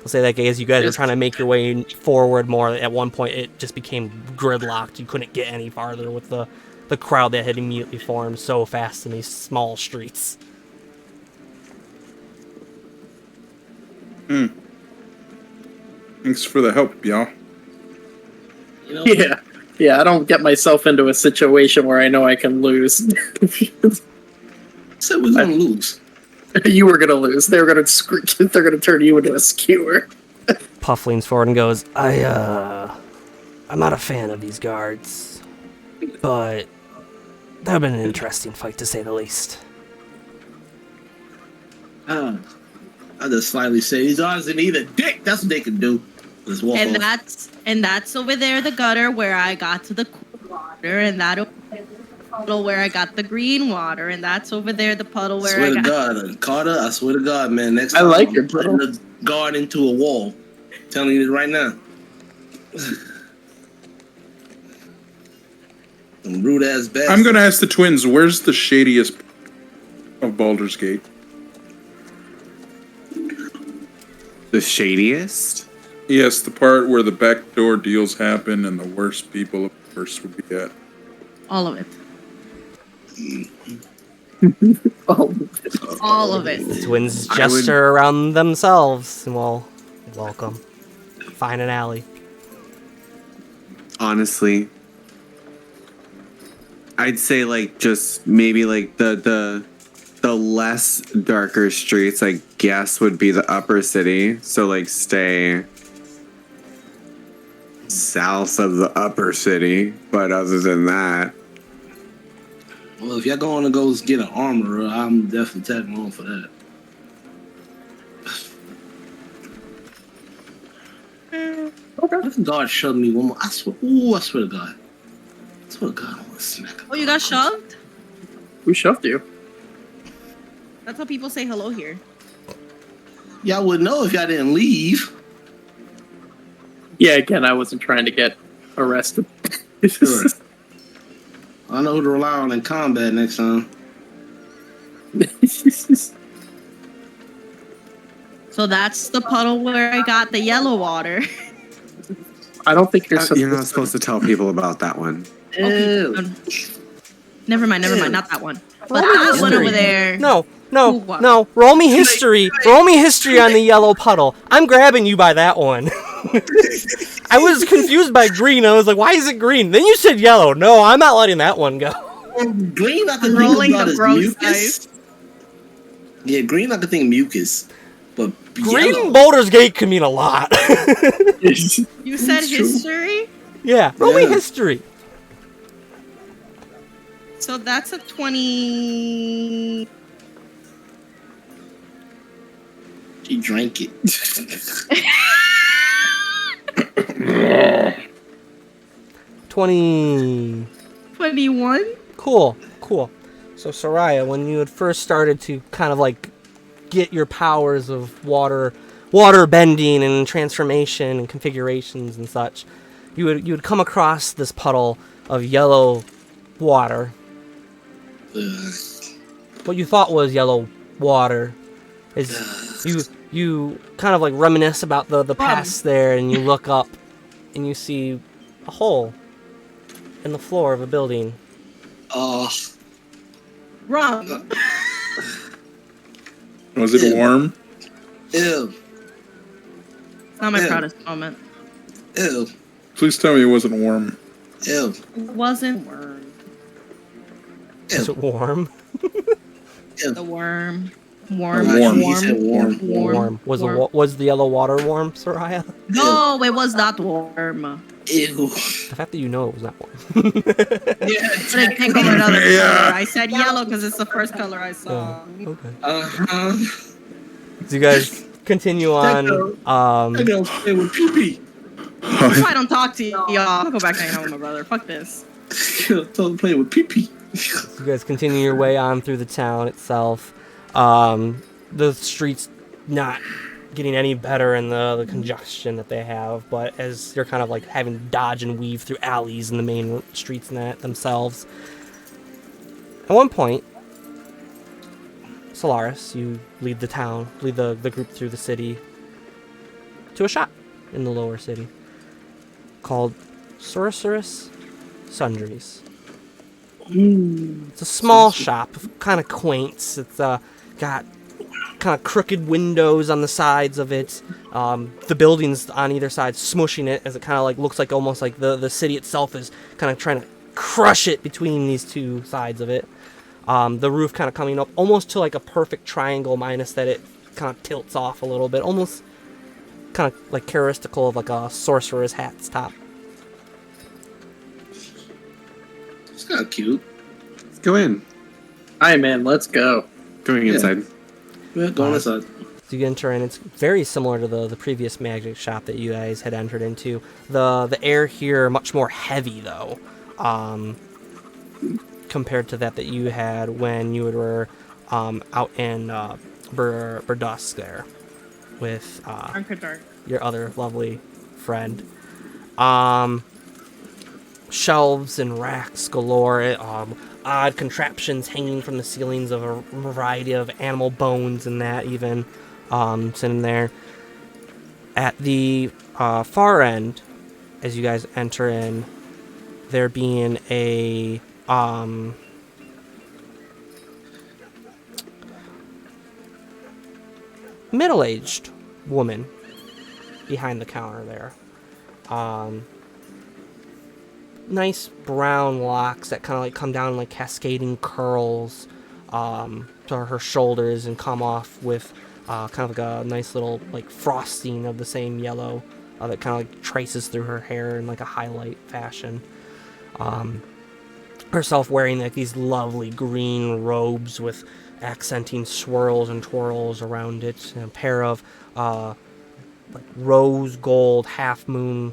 I'll say that as you guys are trying to make your way forward more, at one point it just became gridlocked. You couldn't get any farther with the the crowd that had immediately formed so fast in these small streets. Thanks for the help, y'all. You know, Yeah, I don't get myself into a situation where I know I can lose. said we're gonna lose. You were gonna lose. They're gonna turn you into a skewer. Puff leans forward and goes, I'm not a fan of these guards, but that would have been an interesting fight to say the least. I just slightly say these guys didn't eat a dick. That's what they can do. Just walk And off. that's over there, the gutter where I got to the cool water, and that over there, the puddle where I got the green water, and that's over there, the puddle where Swear I to got. God, Carter, I swear to God, man. Next I time like I'm your putting puddle. the guard into a wall. Telling you this right now. Some rude ass bastards. I'm gonna ask the twins, where's the shadiest of Baldur's Gate? The shadiest? Yes, the part where the backdoor deals happen and the worst people, of course, would be at. All of it. Oh, All of it. The twins I gesture around themselves, and well, welcome. Find an alley. Honestly, I'd say like just maybe like the less darker streets, I guess, would be the upper city. So like stay south of the upper city. But other than that, Well, if y'all going to go get an armorer, I'm definitely tagging on for that. Okay. If God shoved me one more, I swear to God. I swear to God, I want to smack him. Oh, you got shoved? who shoved you? That's how people say hello here. Y'all would know if y'all didn't leave. Yeah, again, I wasn't trying to get arrested. Sure. I know who to rely on in combat next time. So that's the puddle where I got the yellow water. I don't think you're supposed you're not supposed to tell people about that one. Ew. Never mind, not that one. But that one over there. No, Ooh, wow. no. Roll me history. Roll me history on the yellow puddle. I'm grabbing you by that one. I was confused by green. I was like, why is it green? Then you said yellow. No, I'm not letting that one go. Green, I can Rolling think about the is gross mucus. dice. Yeah, green, I can think mucus. But Green yellow, in Baldur's Gate can mean a lot. You said It's true. history? Yeah, roll me Yeah. history. So that's a 20. she drank it. 20. 21? Cool. So, Soraya, when you had first started to kind of like get your powers of water bending and transformation and configurations and such, you would come across this puddle of yellow water. What you thought was yellow water is you kind of like reminisce about the past there, and you look up and you see a hole in the floor of a building. Wrong. Was it warm? Ew. It's not my Yeah. proudest moment. Ew. Please tell me it wasn't warm. Ew. It wasn't worm. Is it warm? The worm. Warm. He said warm. Warm. Was the yellow water warm, Soraya? No, it was not warm. Ew. The fact that you know it was not warm. Yeah. But I can't go another Yeah. color. I said yellow because it's the first color I saw. Okay. Uh-huh. So you guys continue on. I gotta play with pee-pee. That's why I don't talk to y'all. I'll go back hanging out with my brother. Fuck this. Don't play with pee-pee. You guys continue your way on through the town itself. The streets not getting any better in the congestion that they have, but as you're kind of like having to dodge and weave through alleys and the main streets and that themselves. At one point, Solaris, you lead the group through the city to a shop in the lower city called Sorceress Sundries. It's a small shop, kind of quaint. It's got kind of crooked windows on the sides of it. The buildings on either side smushing it as it kind of like looks like almost like the city itself is kind of trying to crush it between these two sides of it. The roof kind of coming up almost to like a perfect triangle, minus that it kind of tilts off a little bit, almost kind of like characteristical of like a sorcerer's hat's top. It's kind of cute. Let's go in. Hi, man. Let's go. Going inside. Yeah, go on inside. So you enter in, it's very similar to the previous magic shop that you guys had entered into. The air here much more heavy though, compared to that you had when you were out in Burdusk there with your other lovely friend. Shelves and racks galore, odd contraptions hanging from the ceilings of a variety of animal bones and that even sitting there. At the far end, as you guys enter in, there being a middle-aged woman behind the counter there. Nice brown locks that kind of like come down like cascading curls to her shoulders and come off with kind of like a nice little like frosting of the same yellow that kind of like traces through her hair in like a highlight fashion. Herself wearing like these lovely green robes with accenting swirls and twirls around it, and a pair of like rose gold half moon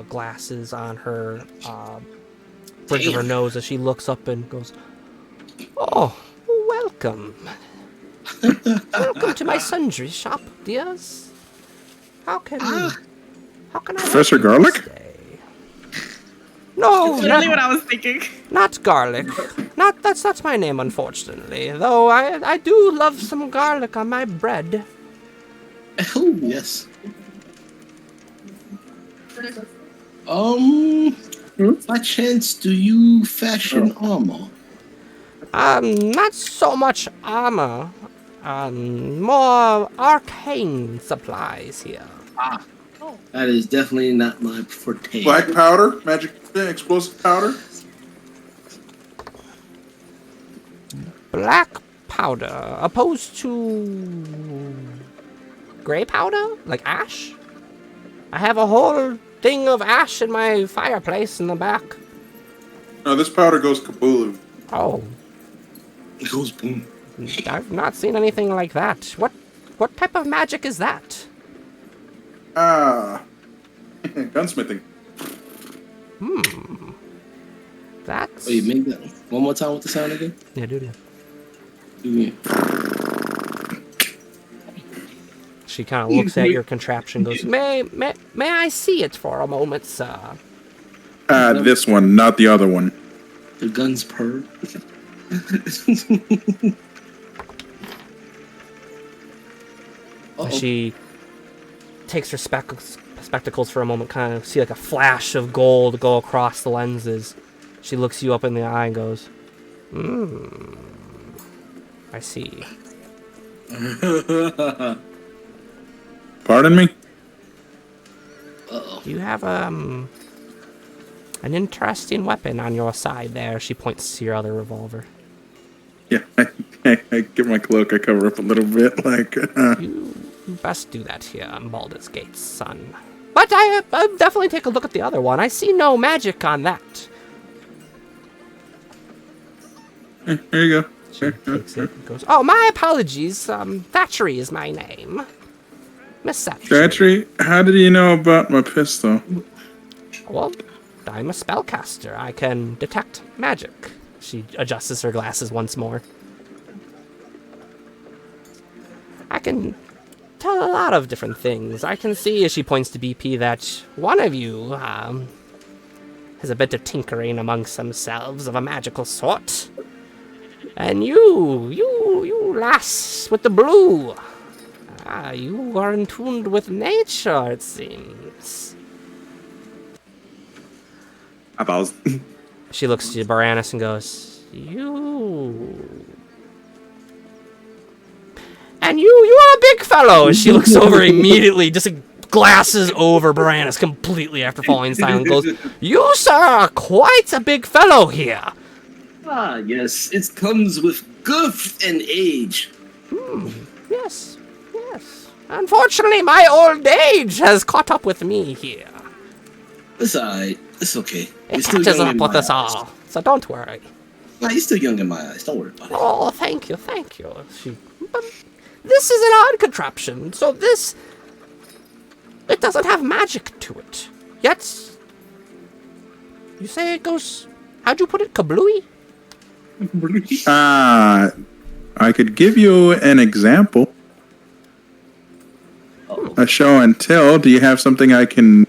glasses on her bridge of her nose as she looks up and goes, "Oh, welcome. Welcome to my sundry shop, dears. How can I Professor help you Garlic? today?" No, Literally what I was thinking. not garlic. That's not my name, unfortunately. Though I do love some garlic on my bread. Oh, yes. By chance, do you fashion armor? Not so much armor. More arcane supplies here. That is definitely not my forte. Black powder, magic explosive powder. Black powder, opposed to gray powder, like ash. I have a whole thing of ash in my fireplace in the back. No, this powder goes kaboom. Oh, It goes boom. I've not seen anything like that. What type of magic is that? Gunsmithing. That's... Oh, you made that one more time with the sound again? Yeah, do it. Yeah. She kind of looks at your contraption, goes, May I see it for a moment, sir? This one, not the other one. The guns purr. She takes her spectacles for a moment, kind of see like a flash of gold go across the lenses. She looks you up in the eye and goes, I see. Pardon me? You have an interesting weapon on your side there. She points to your other revolver. Yeah, I get my cloak, I cover up a little bit, like... You best do that here on Baldur's Gate, son. But I'll definitely take a look at the other one. I see no magic on that. Here you go. She takes it and goes, oh, my apologies. Thatchery is my name. Miss Thatchery. Thatchery, how did you know about my pistol? Well, I'm a spellcaster. I can detect magic. She adjusts her glasses once more. I can tell a lot of different things. I can see, as she points to BP, that one of you has a bit of tinkering amongst themselves of a magical sort. And you lass with the blue. You are in tune with nature, it seems. I bows. She looks to Baranus and goes, And you're a big fellow. She looks over immediately, just glasses over Baranus completely after falling silent, goes, you, sir, are quite a big fellow here. Ah, yes, it comes with girth and age. Yes. Unfortunately, my old age has caught up with me here. It's alright. It's okay. It catches up with us all, so don't worry. Nah, you're still young in my eyes. Don't worry about it. Oh, thank you. But this is an odd contraption, so it doesn't have magic to it. Yet, you say it goes, how'd you put it, kablooey? I could give you an example. A show and tell. Do you have something I can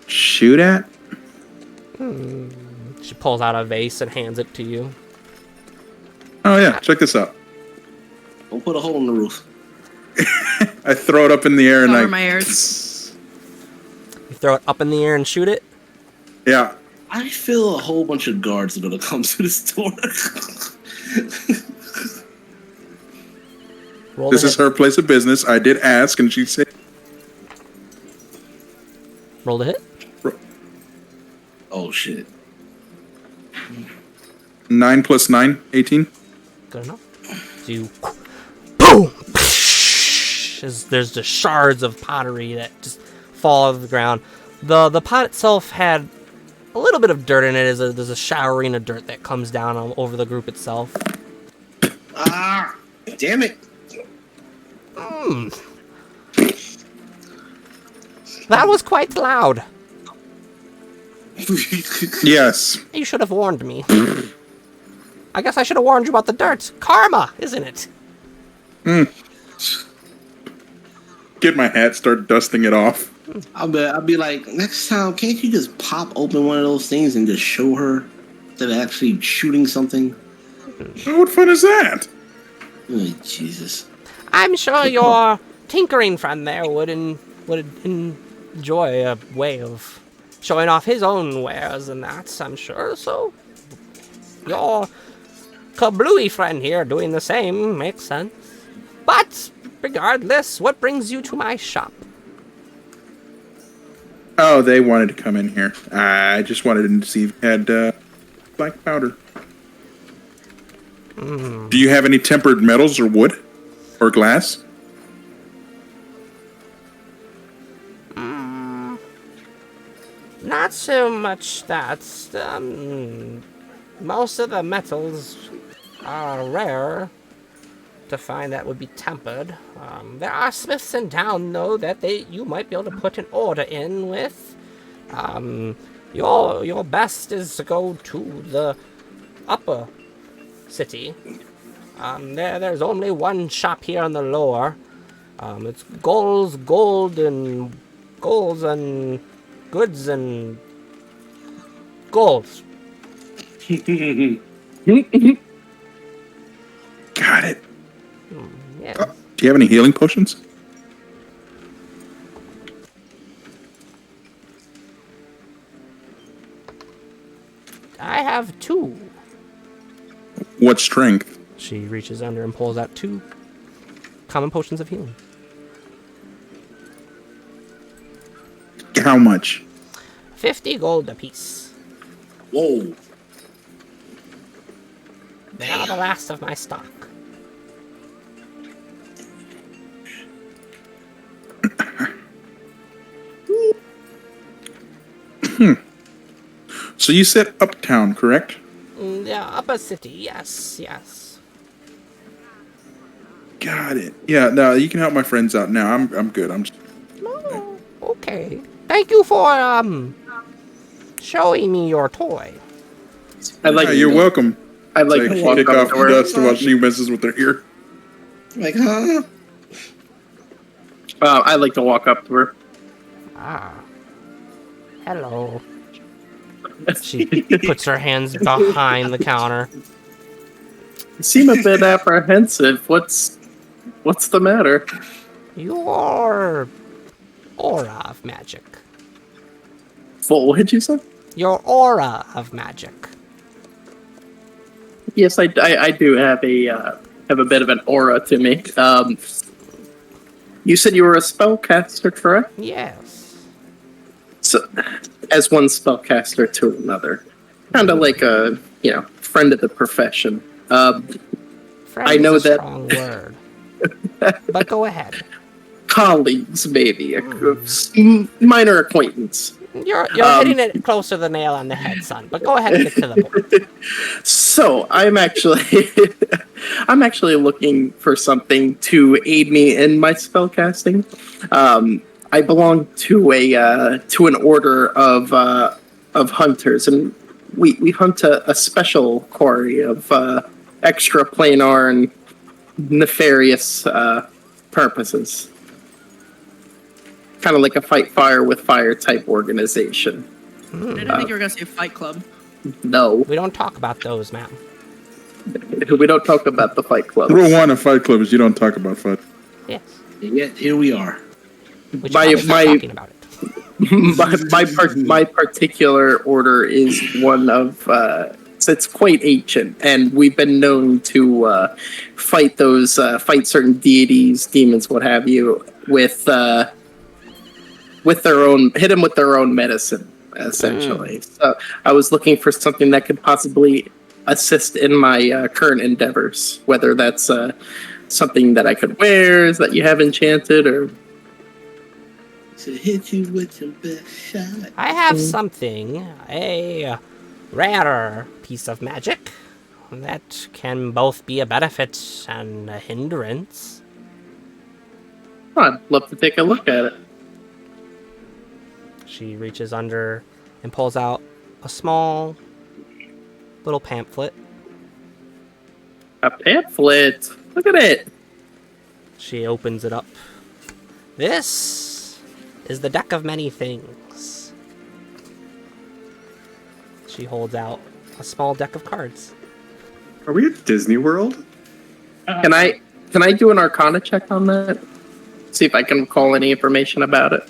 shoot at? She pulls out a vase and hands it to you. Oh yeah, check this out. Don't put a hole in the roof. I throw it up in the air and Cover I... my ears. You throw it up in the air and shoot it? Yeah. I feel a whole bunch of guards are gonna come to the store. Roll This to is hit. her place of business. I did ask, and she said... Roll to hit. Oh shit. 9 plus 9, 18. Good enough. So you... Boom! There's just shards of pottery that just fall to the ground. The pot itself had a little bit of dirt in it. There's a showering of dirt that comes down over the group itself. Ah! Damn it! That was quite loud. Yes. You should have warned me. I guess I should have warned you about the dirt. Karma, isn't it? Get my hat, start dusting it off. I'll be like, next time, can't you just pop open one of those things and just show her instead of actually shooting something? Oh, what fun is that? Oh, Jesus. I'm sure your tinkering friend there would enjoy a way of showing off his own wares and that, I'm sure. So your kablooey friend here doing the same makes sense. But regardless, what brings you to my shop? Oh, they wanted to come in here. I just wanted to see if you had black powder. Do you have any tempered metals or wood? Or glass? Not so much that. Most of the metals are rare to find that would be tempered. There are smiths in town, though, that you might be able to put an order in with. Your best is to go to the upper city. There's only one shop here on the lower. It's Golds and Golds and Goods and Golds. Got it. Yeah. Do you have any healing potions? I have 2. What strength? She reaches under and pulls out 2 common potions of healing. How much? 50 gold apiece. Whoa. They are the last of my stock. So you said uptown, correct? Yeah, upper city, yes. Got it. Yeah, no, you can help my friends out now. I'm good. Oh, okay. Thank you for showing me your toy. I'd like. You're welcome. I'd like It's to walk kick up off to the her. dust while she messes with her ear. Like, huh? I'd like to walk up to her. Ah. Hello. She puts her hands behind the counter. You seem a bit apprehensive. What's the matter? Your aura of magic. What did you say? Your aura of magic. Yes, I do have a bit of an aura to me. You said you were a spellcaster, correct? Yes. So, as one spellcaster to another, kind of like a friend of the profession. Friend I know is a that strong word. But go ahead. colleagues, maybe a minor acquaintance. You're hitting it close to the nail on the head, son. But go ahead and get to the point. So I'm actually looking for something to aid me in my spellcasting. I belong to an order of hunters, and we hunt a special quarry of extra planar and nefarious purposes. Kind of like a fight fire with fire type organization. I didn't think you were gonna say Fight Club. No, We don't talk about those, ma'am. we don't talk about the Fight Club. Rule 1 of Fight Club is you don't talk about fight. Yes. And yet, here we are. We should My- probably stop my- talking about it. my particular order is one of it's quite ancient, and we've been known to fight certain deities, demons, what have you, with their own, hit them with their own medicine, essentially. So I was looking for something that could possibly assist in my current endeavors, whether that's something that I could wear, that you have enchanted, or To hit you with your best shot. I have something, a rarer piece of magic that can both be a benefit and a hindrance. I'd love to take a look at it. She reaches under and pulls out a small little pamphlet. A pamphlet. Look at it. She opens it up. This is the deck of many things. She holds out a small deck of cards. Are we at Disney World? Can I do an Arcana check on that? See if I can recall any information about it,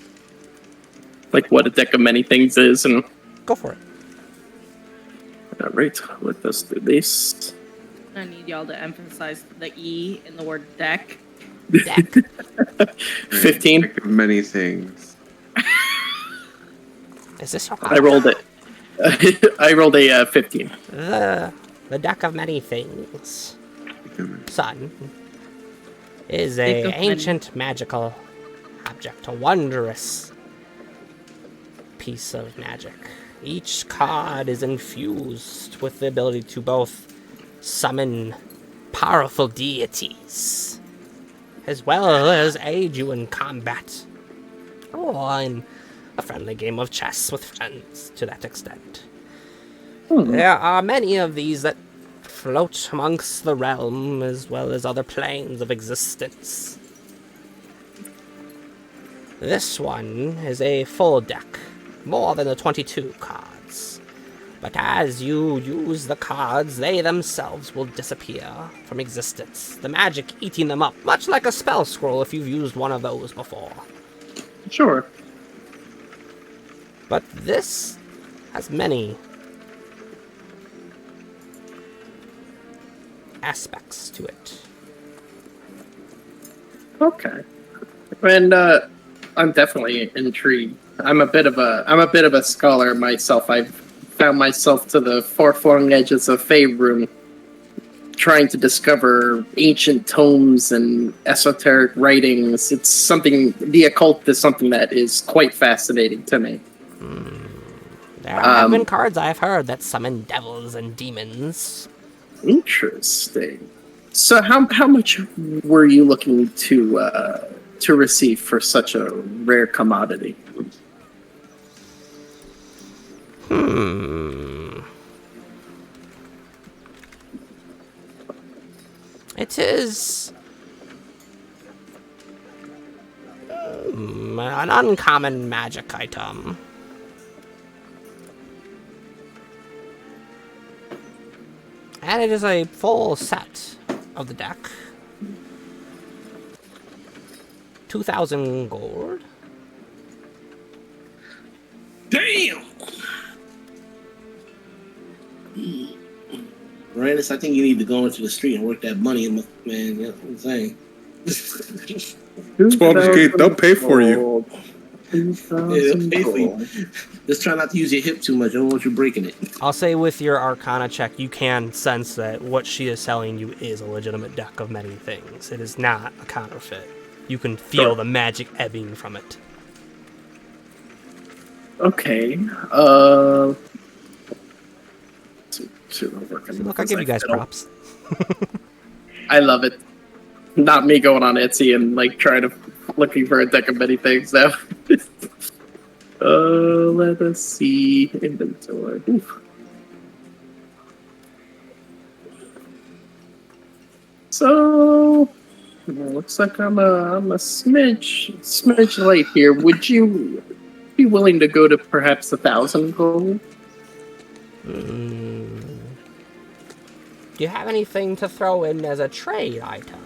like what a deck of many things is, and Go for it. all right, let us do this. I need y'all to emphasize the E in the word deck. Deck. 15. Like many things. Is this your I rolled it. I rolled a 15. The deck of many things, son, is Deck a of many- ancient magical object, a wondrous piece of magic. Each card is infused with the ability to both summon powerful deities, as well as aid you in combat, or in a friendly game of chess with friends to that extent. There are many of these that float amongst the realm as well as other planes of existence. This one is a full deck, more than the 22 cards. But as you use the cards, they themselves will disappear from existence, the magic eating them up, much like a spell scroll if you've used one of those before. Sure. But this has many aspects to it. Okay. And I'm definitely intrigued. I'm a bit of a scholar myself. I've found myself to the far-flung edges of Faerun, trying to discover ancient tomes and esoteric writings. It's something, the occult is something that is quite fascinating to me. There have been cards I've heard that summon devils and demons. Interesting. So how much were you looking to receive for such a rare commodity? It is an uncommon magic item. And it is a full set of the deck. 2,000 gold. Damn! Right fairness, I think you need to go into the street and work that money, man. You know what I'm saying? 12K, they'll pay for you. Yeah, they'll pay for you. Just try not to use your hip too much. I don't want you breaking it. I'll say with your Arcana check, you can sense that what she is selling you is a legitimate deck of many things. It is not a counterfeit. You can feel the magic ebbing from it. Okay. Look, I give you guys props. I love it. Not me going on Etsy and like trying to looking for a deck of many things now. Let us see inventory. Oof. So looks like I'm a smidge late here. Would you be willing to go to perhaps 1,000 gold? Do you have anything to throw in as a trade item?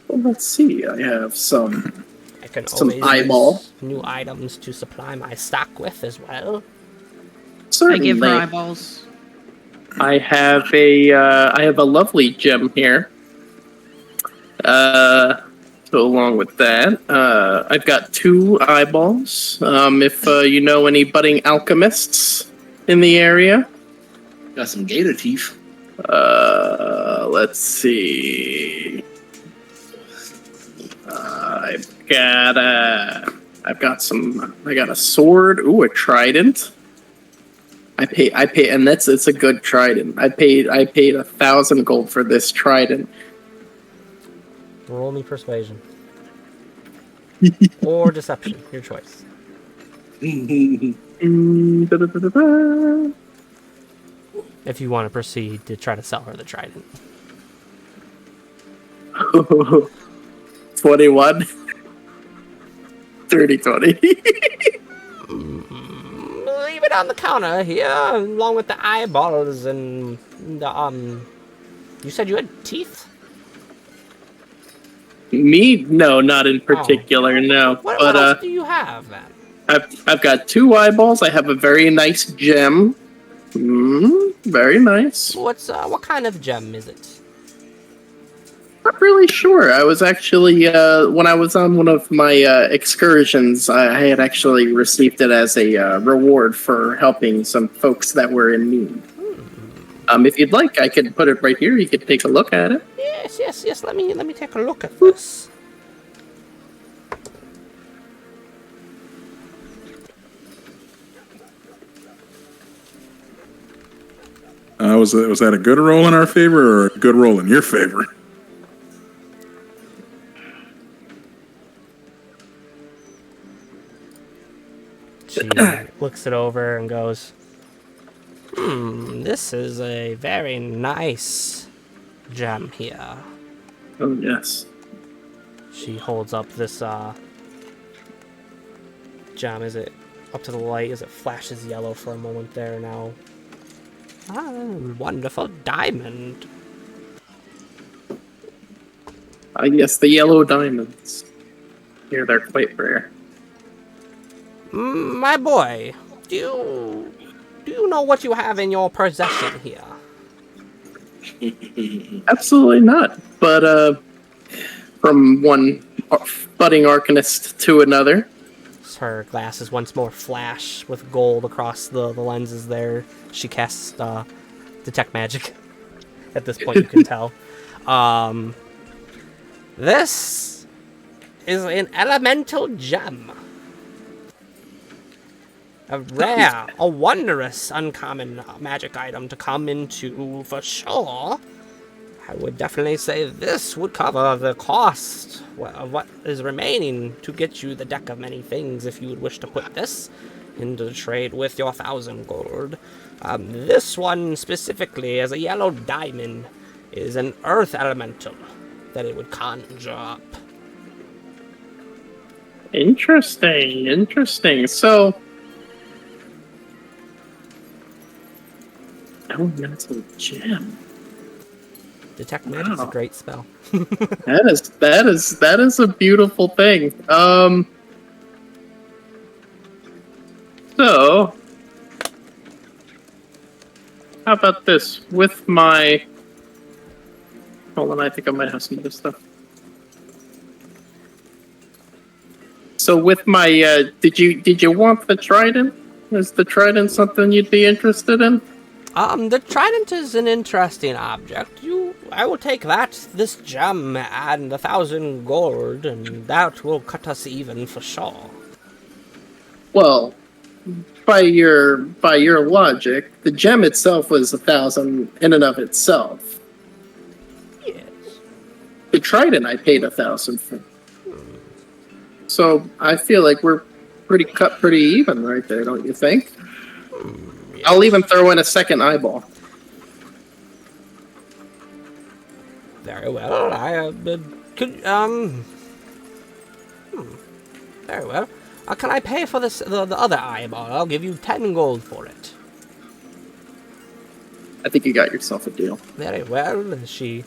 Well, let's see. I have some. I can Some always eyeball. use new items to supply my stock with as well. Certainly. I give her eyeballs. I have a lovely gem here. So along with that, I've got 2 eyeballs. If you know any budding alchemists in the area. Got some gator teeth. Let's see. I got a sword. Ooh, a trident. I pay, and it's a good trident. I paid 1,000 gold for this trident. Roll me persuasion. Or deception, your choice. If you want to proceed to try to sell her the trident. 21. 30-20. Leave it on the counter here, along with the eyeballs and the, you said you had teeth? Me? No, not in particular, no. What But else do you have, then? I've got 2 eyeballs. I have a very nice gem. Very nice. What kind of gem is it? Not really sure. I was actually, when I was on one of my excursions, I had actually received it as a reward for helping some folks that were in need. If you'd like, I could put it right here. You could take a look at it. Yes. Let me take a look at this. Was that a good roll in our favor or a good roll in your favor? She looks it over and goes, this is a very nice gem here. Oh, yes. She holds up this gem. Is it up to the light? As it flashes yellow for a moment there now. Wonderful diamond. Yes, the yellow diamonds. Here, they're quite rare. My boy, do you know what you have in your possession here? Absolutely not. But from one budding arcanist to another. Her glasses once more flash with gold across the lenses there. She casts detect magic. At this point, you can tell. This is an elemental gem. A rare, a wondrous, uncommon magic item to come into for sure. I would definitely say this would cover the cost of what is remaining to get you the deck of many things if you would wish to put this into the trade with your 1,000 gold. This one specifically, as a yellow diamond, is an earth elemental that it would conjure up. Interesting. So, elemental gem. Detect magic is a great spell. that is a beautiful thing. So how about this? With my... Hold on, I think I might have some of this stuff. So with my, did you want the trident? Is the trident something you'd be interested in? The trident is an interesting object. I will take that, this gem, and 1,000 gold, and that will cut us even for sure. Well, by your logic, the gem itself was 1,000 in and of itself. Yes. The trident I paid 1,000 for. So I feel like we're pretty even right there, don't you think? Yes. I'll even throw in a second eyeball. Very well. Very well. Can I pay for this the other eyeball? I'll give you 10 gold for it. I think you got yourself a deal. Very well. And she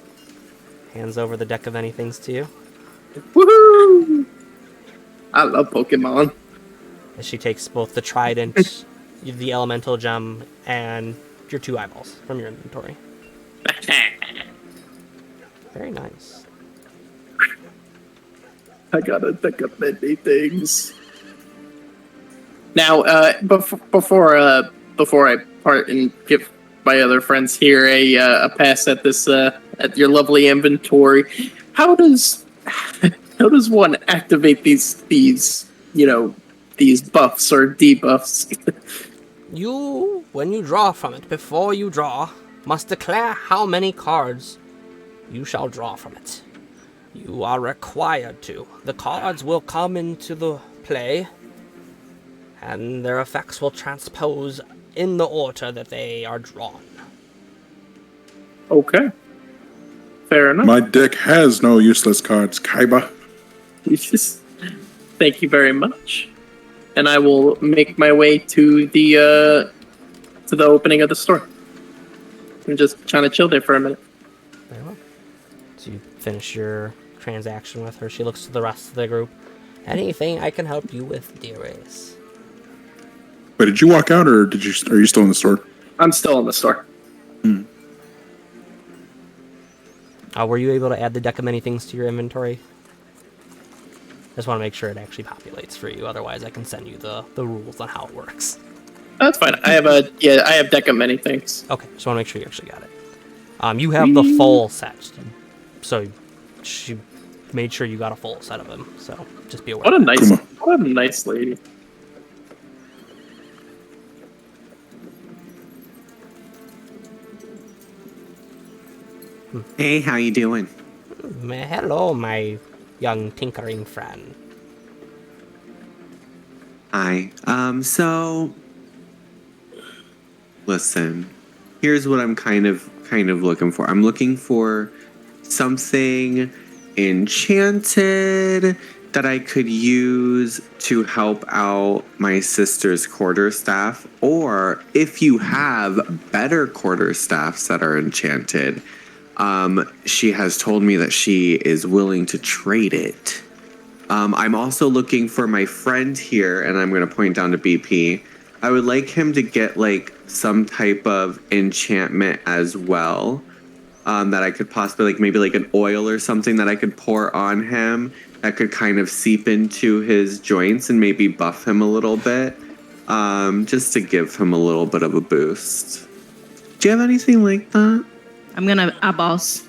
hands over the deck of anythings to you. Woohoo! I love Pokemon. As she takes both the trident, the elemental gem, and your 2 eyeballs from your inventory. Very nice. I gotta think of many things. Now, before I part and give my other friends here a pass at this at your lovely inventory, how does one activate these buffs or debuffs? You, when you draw from it, before you draw, must declare how many cards you shall draw from it. You are required to. The cards will come into the play, and their effects will transpose in the order that they are drawn. Okay. Fair enough. My deck has no useless cards, Kaiba. Thank you very much. And I will make my way to the opening of the store. I'm just trying to chill there for a minute. Very well. So you finish your transaction with her. She looks to the rest of the group. Anything I can help you with, dear Ace? But did you walk out, or are you still in the store? I'm still in the store. Were you able to add the deck of many things to your inventory? Just want to make sure it actually populates for you. Otherwise, I can send you the rules on how it works. That's fine. I have deck of many things. Okay, just want to make sure you actually got it. You have the full set, so she made sure you got a full set of them. So just be aware. What a nice lady. Hey, how you doing? Hello, my young tinkering friend. Hi. So listen. Here's what I'm kind of looking for. I'm looking for something enchanted that I could use to help out my sister's quarterstaff, or if you have better quarterstaffs that are enchanted, she has told me that she is willing to trade it. I'm also looking for my friend here, and I'm going to point down to BP. I would like him to get like some type of enchantment as well, that I could possibly maybe like an oil or something that I could pour on him that could kind of seep into his joints and maybe buff him a little bit, just to give him a little bit of a boost. Do you have anything like that? I'm gonna eyeballs.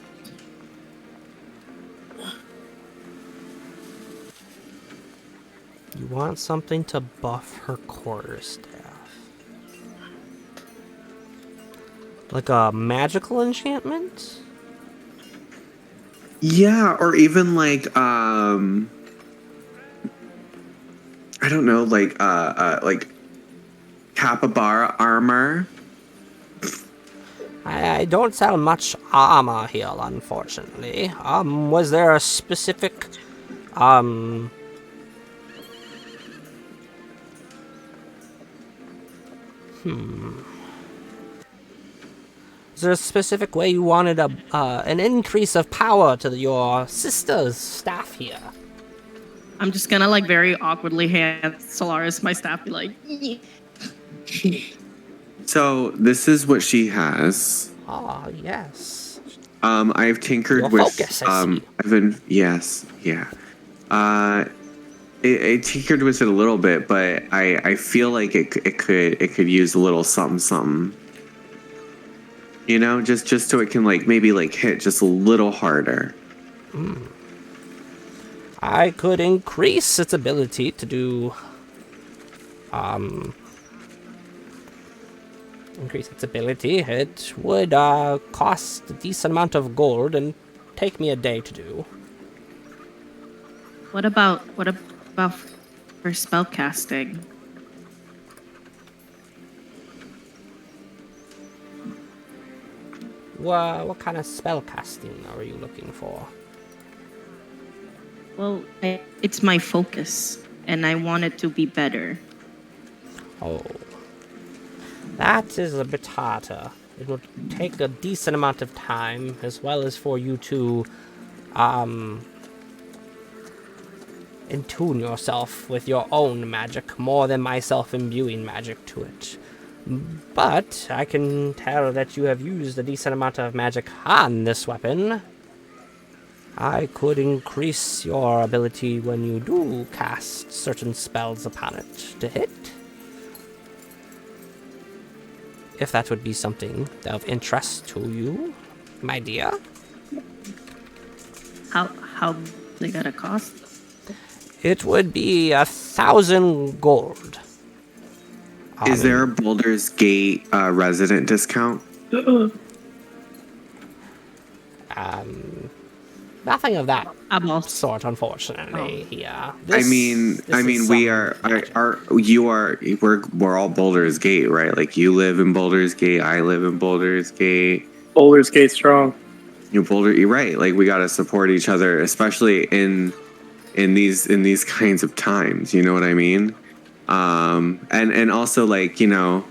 You want something to buff her quarterstaff. Like a magical enchantment? Yeah, or even like I don't know, like capybara armor. I don't sell much armor here, unfortunately. Was there a specific Is there a specific way you wanted an increase of power to your sister's staff here? I'm just gonna very awkwardly hand Solaris my staff, be like, So this is what she has. Ah, yes. I've tinkered Your with. focus, I see. I've been yes, yeah. I tinkered with it a little bit, but I feel like it could use a little something. You know, just so it can like maybe like hit just a little harder. I could increase its ability to do. Increase its ability. It would cost a decent amount of gold and take me a day to do. What about for spell casting? What kind of spell casting are you looking for? Well, it's my focus, and I want it to be better. Oh, that is a bit harder. It would take a decent amount of time, as well as for you to, intune yourself with your own magic, more than myself imbuing magic to it. But I can tell that you have used a decent amount of magic on this weapon. I could increase your ability when you do cast certain spells upon it to hit. If that would be something of interest to you, my dear. How they gotta cost? It would be 1,000 gold. Is there a Baldur's Gate resident discount? Nothing of that Eyeballs. sort, unfortunately. Yeah. We're all Baldur's Gate, right? Like you live in Baldur's Gate, I live in Baldur's Gate. Baldur's Gate strong. You're right. Like we gotta support each other, especially in these kinds of times. You know what I mean? And also like I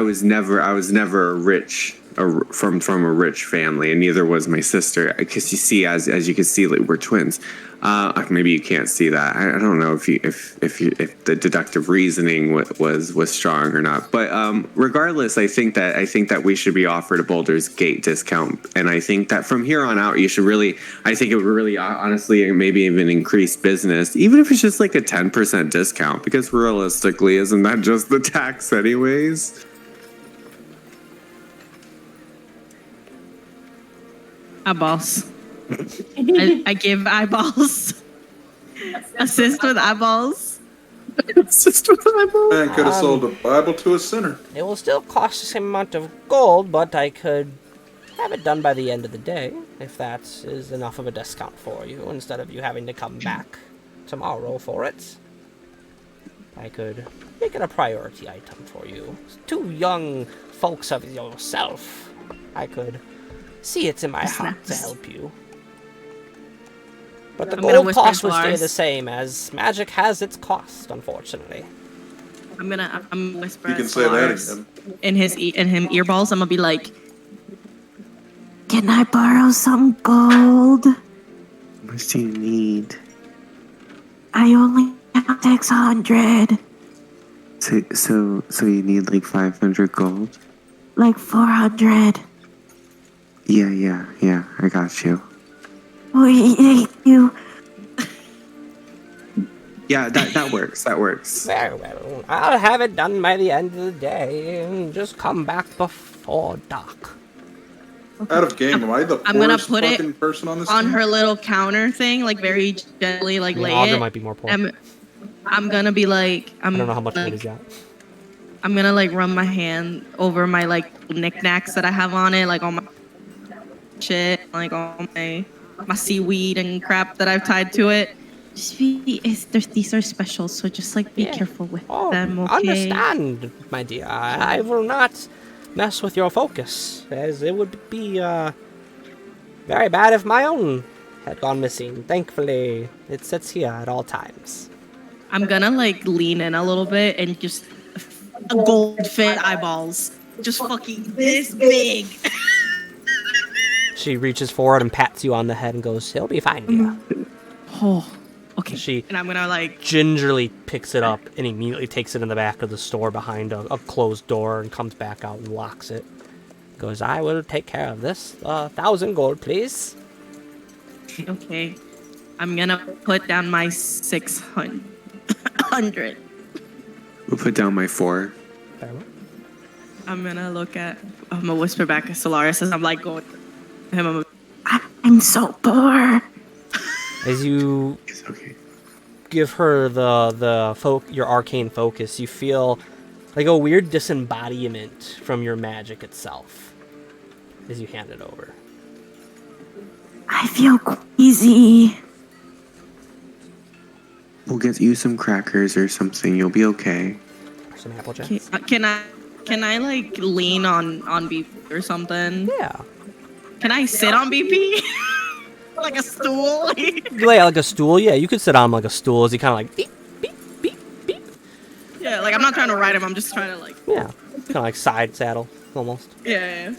was never rich. From a rich family, and neither was my sister. Because you see, as you can see, like we're twins. Maybe you can't see that. I don't know if the deductive reasoning was strong or not. But regardless, I think that we should be offered a Baldur's Gate discount, and I think that from here on out, you should really. I think it would really, honestly, maybe even increase business, even if it's just like a 10% discount. Because realistically, isn't that just the tax anyways? Eyeballs. I give eyeballs. Assist with eyeballs. Assist with eyeballs. Man could have sold a Bible to a sinner. It will still cost the same amount of gold, but I could have it done by the end of the day, if that is enough of a discount for you, instead of you having to come back tomorrow for it. I could make it a priority item for you. Two young folks of yourself. I could see it's in my heart to help you. But the gold cost will stay the same, as magic has its cost, unfortunately. I'm gonna whisper. You can say that again. In him earballs, I'm gonna be like, "Can I borrow some gold? What do you need? I only have 600. So you need like 500 gold? Like 400. Yeah, I got you. Thank you. Yeah, that works. Very well. I'll have it done by the end of the day, and just come back before dark. Out of game, am I the I'm gonna poorest put fucking it person on this on team? her little counter thing, like very gently, like lay Augur it. might be more poor. I'm gonna be like, I don't know how much gold he's got. I'm gonna like run my hand over my like knickknacks that I have on it, like all my shit, like all my seaweed and crap that I've tied to it. Just these are special, so just like be careful with them, okay? Understand, my dear. I will not mess with your focus, as it would be very bad if my own had gone missing. Thankfully, it sits here at all times. I'm gonna like lean in a little bit and just goldfish eyeballs, just fucking this big. She reaches forward and pats you on the head and goes, "He'll be fine, dear." Oh, Okay. She And I'm gonna like. gingerly picks it up and immediately takes it in the back of the store behind a closed door and comes back out and locks it. Goes, I will take care of this. 1,000 gold, please. Okay. I'm gonna put down my 600. We'll put down my 4. I'm gonna look at. I'm gonna whisper back to Solaris as I'm like going to him. I'm so poor. As you It's okay. give her your arcane focus, you feel like a weird disembodiment from your magic itself as you hand it over. I feel queasy. We'll get you some crackers or something. You'll be okay. Or some apple jacks. Can I like lean on BP or something? Yeah. Can I sit on BP? Like a stool? You lay out like a stool. Yeah, you could sit on like a stool as he kind of like beep, beep, beep, beep. Yeah, like I'm not trying to ride him. I'm just trying to like. Yeah, kind of like side saddle almost. Yeah.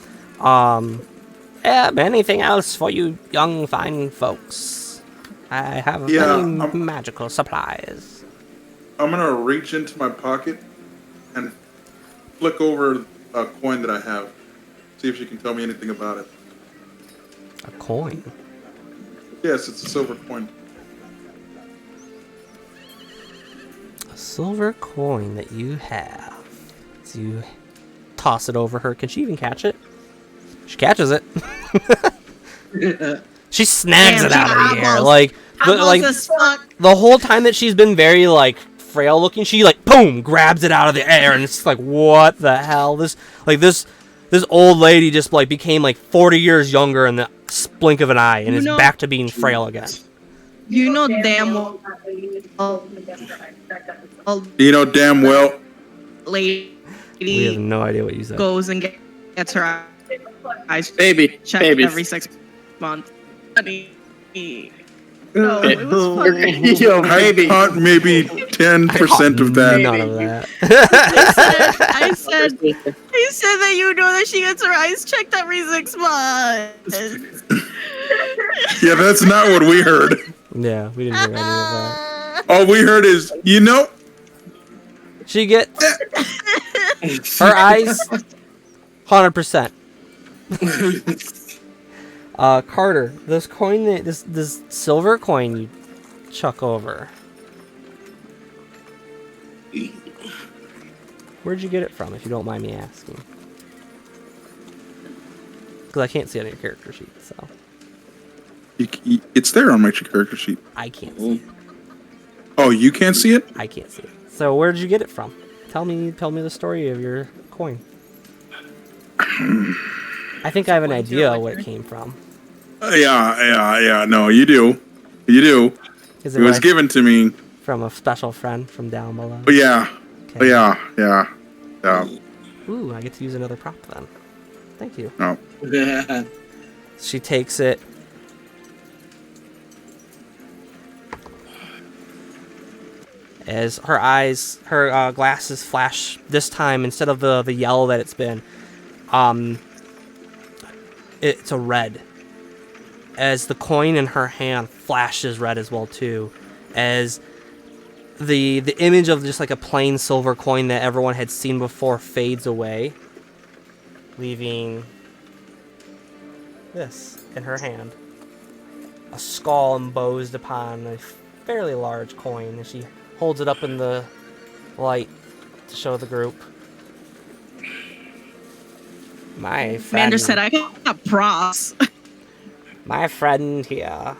Anything else for you young fine folks? I have many magical supplies. I'm gonna reach into my pocket and flick over a coin that I have. See if she can tell me anything about it. A coin? Yes, it's a silver coin. A silver coin that you have. So you toss it over her. Can she even catch it? She catches it. She snags it out of the air. Like the whole time that she's been very like frail looking, she like boom grabs it out of the air, and it's like, what the hell? This old lady just like became like 40 years younger in the blink of an eye, and is back to being frail again. You know damn well. You know damn well. Lady. We have no idea what you said. Goes and gets her eyes Baby. checked Babies. every 6 months. Honey. No, it was funny. Yo, I baby. caught maybe 10% of that. None of that. I said that you know that she gets her eyes checked every 6 months. Yeah, that's not what we heard. Yeah, we didn't hear any of that. All we heard is, She gets her eyes 100%. Carter, this coin, this silver coin you chuck over. Where'd you get it from, if you don't mind me asking? Because I can't see it on your character sheet, so it's there on my character sheet. I can't see it. Oh, you can't see it? I can't see it. So where did you get it from? Tell me the story of your coin. I think I have an idea what it came from. Yeah. No, you do. It was given to me. From a special friend from down below. Oh, yeah. Okay. Yeah. Ooh, I get to use another prop then. Thank you. No. She takes it. As her glasses flash this time, instead of the yellow that it's been, it's a red. As the coin in her hand flashes red as well too, as the image of just like a plain silver coin that everyone had seen before fades away, leaving this in her hand. A skull embossed upon a fairly large coin, and she holds it up in the light to show the group. My friend. Mander said I got props. My friend here.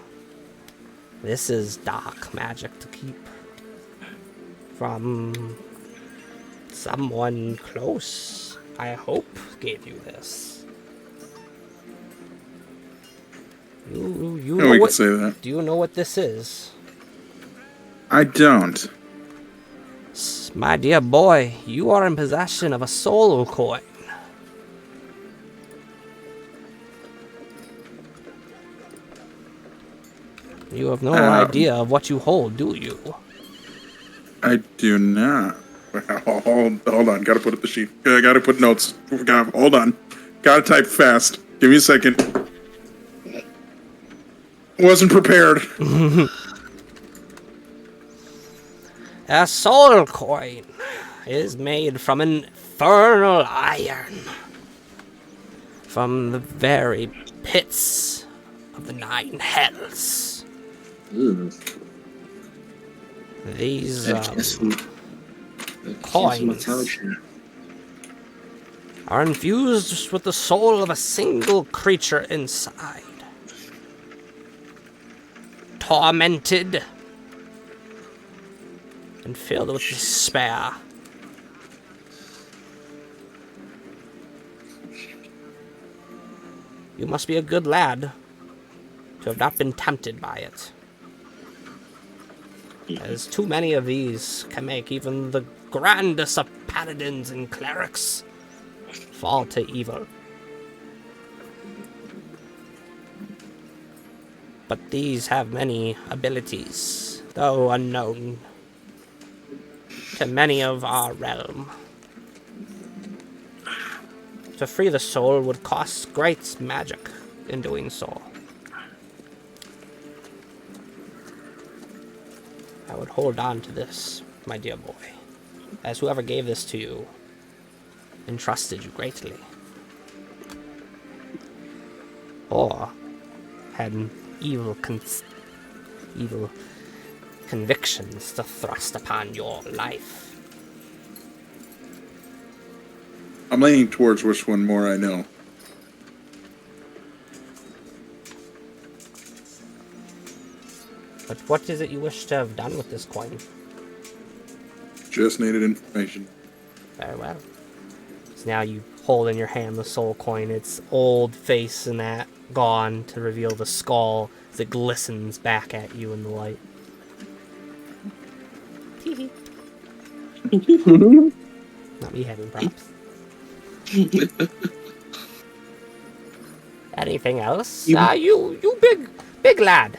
This is dark magic to keep from someone close, I hope, gave you this. You know we what, could say that. Do you know what this is? I don't. My dear boy, you are in possession of a soul coin. You have no idea of what you hold, do you? I do not. Hold on. Gotta put up the sheet. Gotta put notes. Hold on. Gotta type fast. Give me a second. Wasn't prepared. A soul coin is made from infernal iron. From the very pits of the 9 hells. Ugh. These That's my coins township. are infused with the soul of a single creature inside. Tormented and filled with despair. You must be a good lad to have not been tempted by it. As too many of these can make even the grandest of paladins and clerics fall to evil. But these have many abilities, though unknown to many of our realm. To free the soul would cost great magic in doing so. I would hold on to this, my dear boy, as whoever gave this to you entrusted you greatly. Or had evil convictions to thrust upon your life. I'm leaning towards which one more I know. But what is it you wish to have done with this coin? Just needed information. Very well. So now you hold in your hand the soul coin, its old face and that gone to reveal the skull as it glistens back at you in the light. Not me having props. Anything else? You big lad.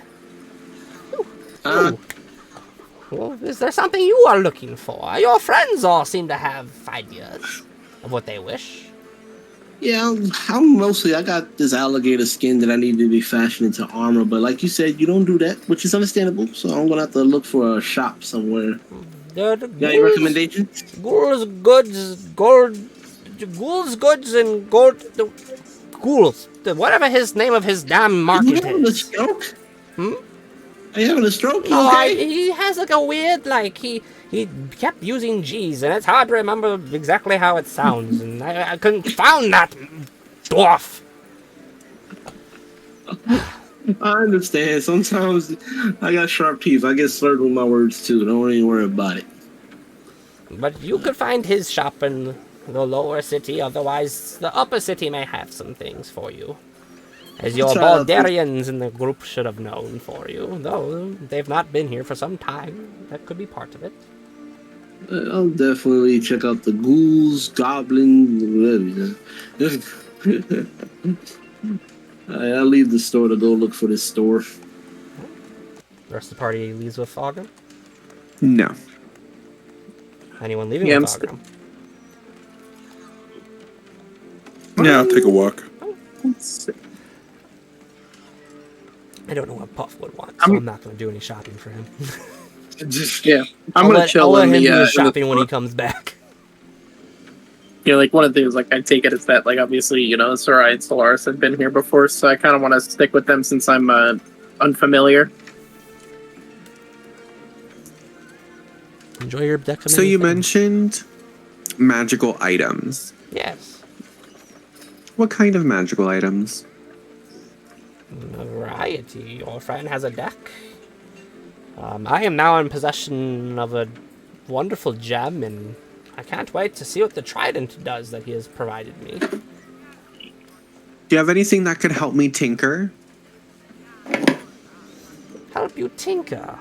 Ooh. Well, is there something you are looking for? Your friends all seem to have ideas of what they wish. Yeah, I'm mostly, I got this alligator skin that I need to be fashioned into armor, but like you said, you don't do that, which is understandable, so I'm gonna have to look for a shop somewhere. Got any recommendations? Ghouls, goods, and gold. Ghouls. Whatever his name of his damn market is. Are you having a stroke? Are you having a stroke? No, okay? he has like a weird, like, he kept using G's, and it's hard to remember exactly how it sounds, and I couldn't found that dwarf. I understand. Sometimes I got sharp teeth. I get slurred with my words too. Don't even worry about it. But you could find his shop in the lower city, otherwise the upper city may have some things for you. As your Baldarians in the group should have known for you, though they've not been here for some time. That could be part of it. I'll definitely check out the ghouls, goblins, whatever. I'll leave the store to go look for this store. The rest of the party leaves with Fogrum? No. Anyone leaving with Fogrum? Yeah, I'll take a walk. I don't know what Puff would want, so I'm not going to do any shopping for him. I'm going to chill I'll let in him the, do his in the shopping when he comes back. Yeah, like one of the things, like I take it is that, like obviously, Sarai and Solaris have been here before, so I kind of want to stick with them since I'm unfamiliar. Enjoy your deck. So you mentioned magical items. Yes. What kind of magical items? A variety. Your friend has a deck. I am now in possession of a wonderful gem, and I can't wait to see what the trident does that he has provided me. Do you have anything that could help me tinker? Help you tinker?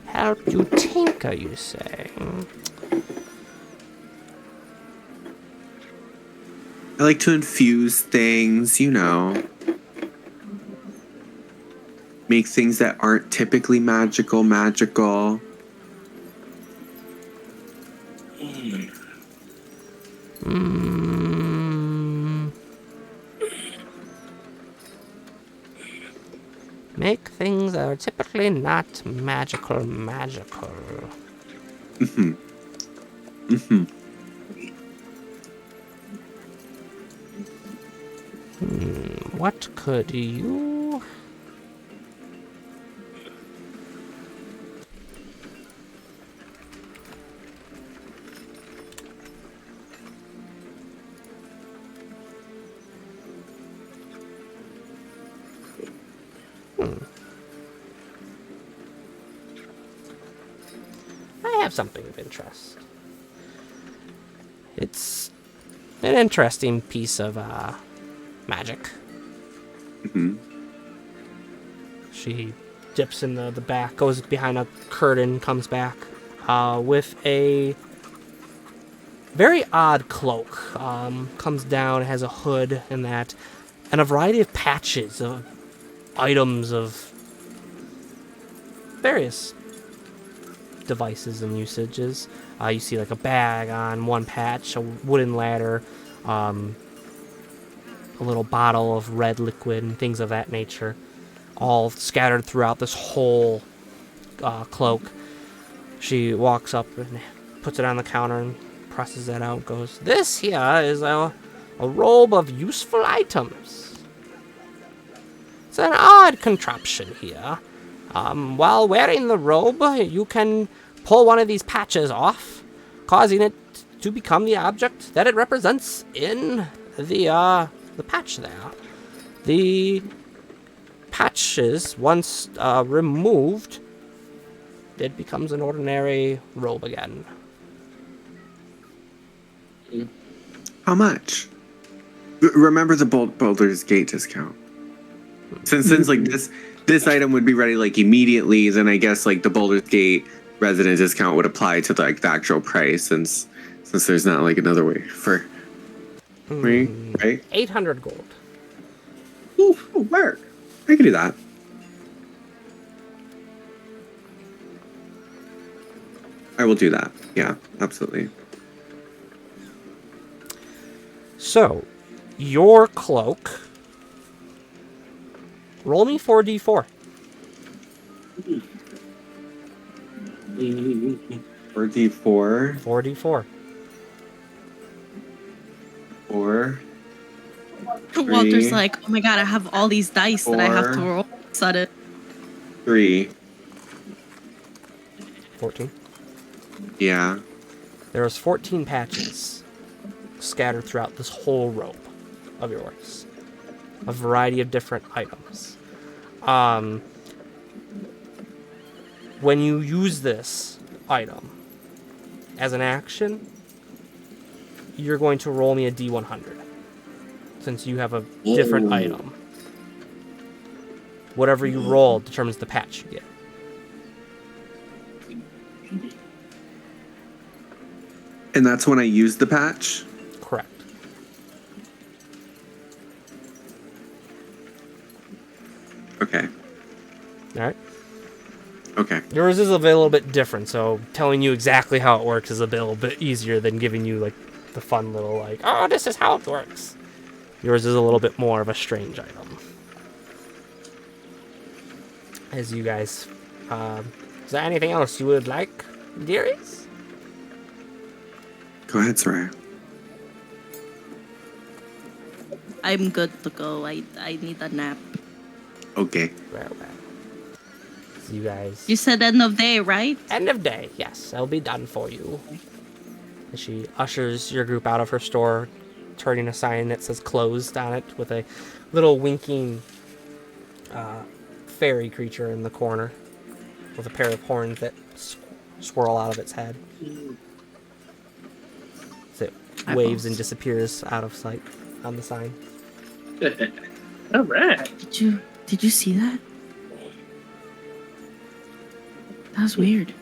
Help you tinker, you say? I like to infuse things, make things that aren't typically magical. make things that are typically not magical. What could you... I have something of interest. It's an interesting piece of magic. She dips in the back, goes behind a curtain, comes back with a very odd cloak. Comes down, has a hood and that, and a variety of patches of items of various devices and usages. You see like a bag on one patch, a wooden ladder, a little bottle of red liquid and things of that nature, all scattered throughout this whole cloak. She walks up and puts it on the counter and presses it out and goes, "This here is a robe of useful items. It's an odd contraption here. While wearing the robe, you can pull one of these patches off, causing it to become the object that it represents in the patch there. The patches, once removed, it becomes an ordinary robe again." How much? Remember the Boulder's Gate discount. Since like this item would be ready like immediately, then I guess like the Boulder's Gate resident discount would apply to like the actual price, since there's not like another way for me, right? 800 gold. Ooh, work. I can do that. I will do that. Yeah, absolutely. So, your cloak. Roll me 4d4. 4d4. 4d4. 4. Walter's like, oh my god, I have all these dice that I have to 4, roll. Sudden. 3. 14. Yeah. There is 14 patches scattered throughout this whole robe of yours. A variety of different items. When you use this item as an action, you're going to roll me a d100. Since you have a different item. Whatever you roll determines the patch you get. And that's when I use the patch? Correct. Okay. Alright. Okay. Yours is a little bit different, so telling you exactly how it works is a little bit easier than giving you like the fun little like, oh, this is how it works. Yours is a little bit more of a strange item. As you guys, is there anything else you would like, dearies? Go ahead, Soraya. I'm good to go. I need a nap. Okay. Well. So you guys... You said end of day, right? End of day, yes. I'll be done for you. And she ushers your group out of her store, turning a sign that says closed on it with a little winking fairy creature in the corner with a pair of horns that swirl out of its head. So it waves and disappears out of sight on the sign. All right. Did you see that? That was weird.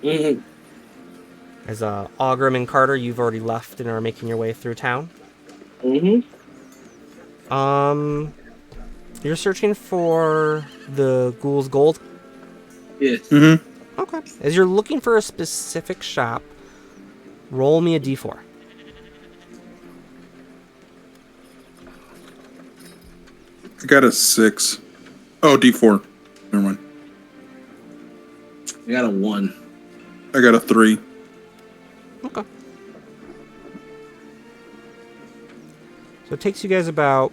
Mm-hmm. As Ogrim and Carter, you've already left and are making your way through town. Mm-hmm. You're searching for the Ghoul's Gold? Yes. Mm-hmm. Okay. As you're looking for a specific shop, roll me a d4. I got a 6. Oh, D4. Never mind. I got a 1. I got a 3. Okay. So it takes you guys about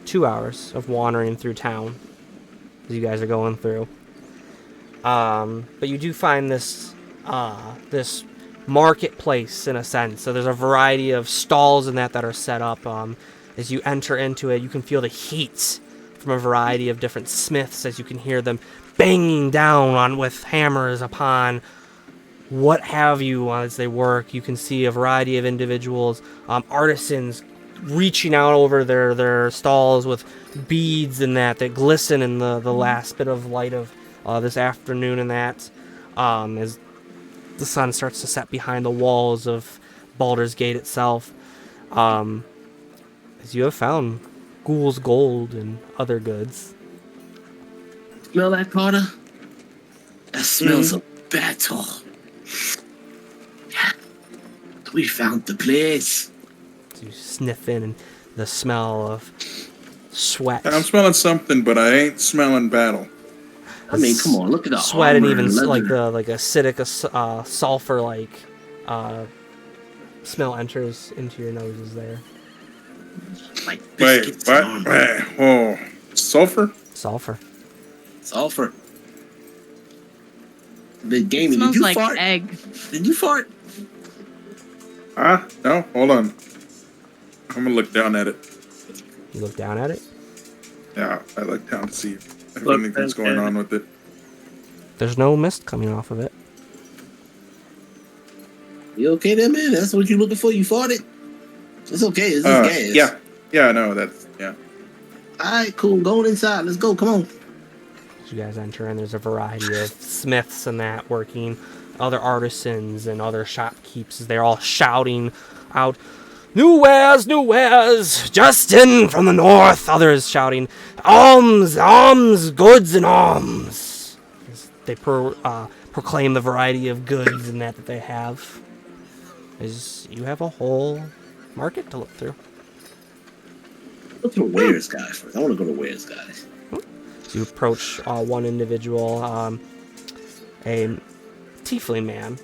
2 hours of wandering through town as you guys are going through. But you do find this this marketplace in a sense. So there's a variety of stalls in that are set up. As you enter into it, you can feel the heat from a variety of different smiths as you can hear them banging down on with hammers upon what have you as they work. You can see a variety of individuals, artisans reaching out over their stalls with beads and that glisten in the last bit of light of this afternoon and that as the sun starts to set behind the walls of Baldur's Gate itself. As you have found ghoul's gold and other goods. Smell that, Carter? That smells of battle. We found the place. So you sniff in and the smell of sweat. I'm smelling something, but I ain't smelling battle. I mean, come on, look at the sweat and armor even leather. like acidic, sulfur smell enters into your noses there. Like Wait, biscuits what? and armor. Oh, sulfur? Sulfur. Sulfur. The gaming. Smells Did you like fart? egg. Did you fart? No, hold on. I'm gonna look down at it. You look down at it. Yeah, I look down to see if Look anything's down going at on with it. There's no mist coming off of it. You okay there, man? That's what you looking for? You farted? It's okay. It's just gas. Yeah, no, that's, yeah. All right, cool. Going inside. Let's go. Come on. As you guys enter, and there's a variety of smiths and that working, other artisans and other shopkeepers. They're all shouting out, new wares, just in from the north. Others shouting, alms, goods and alms. As they proclaim the variety of goods and that they have. As you have a whole market to look through. Go to the wares guy first. I want to go to wares guys. So you approach one individual, a tiefling man,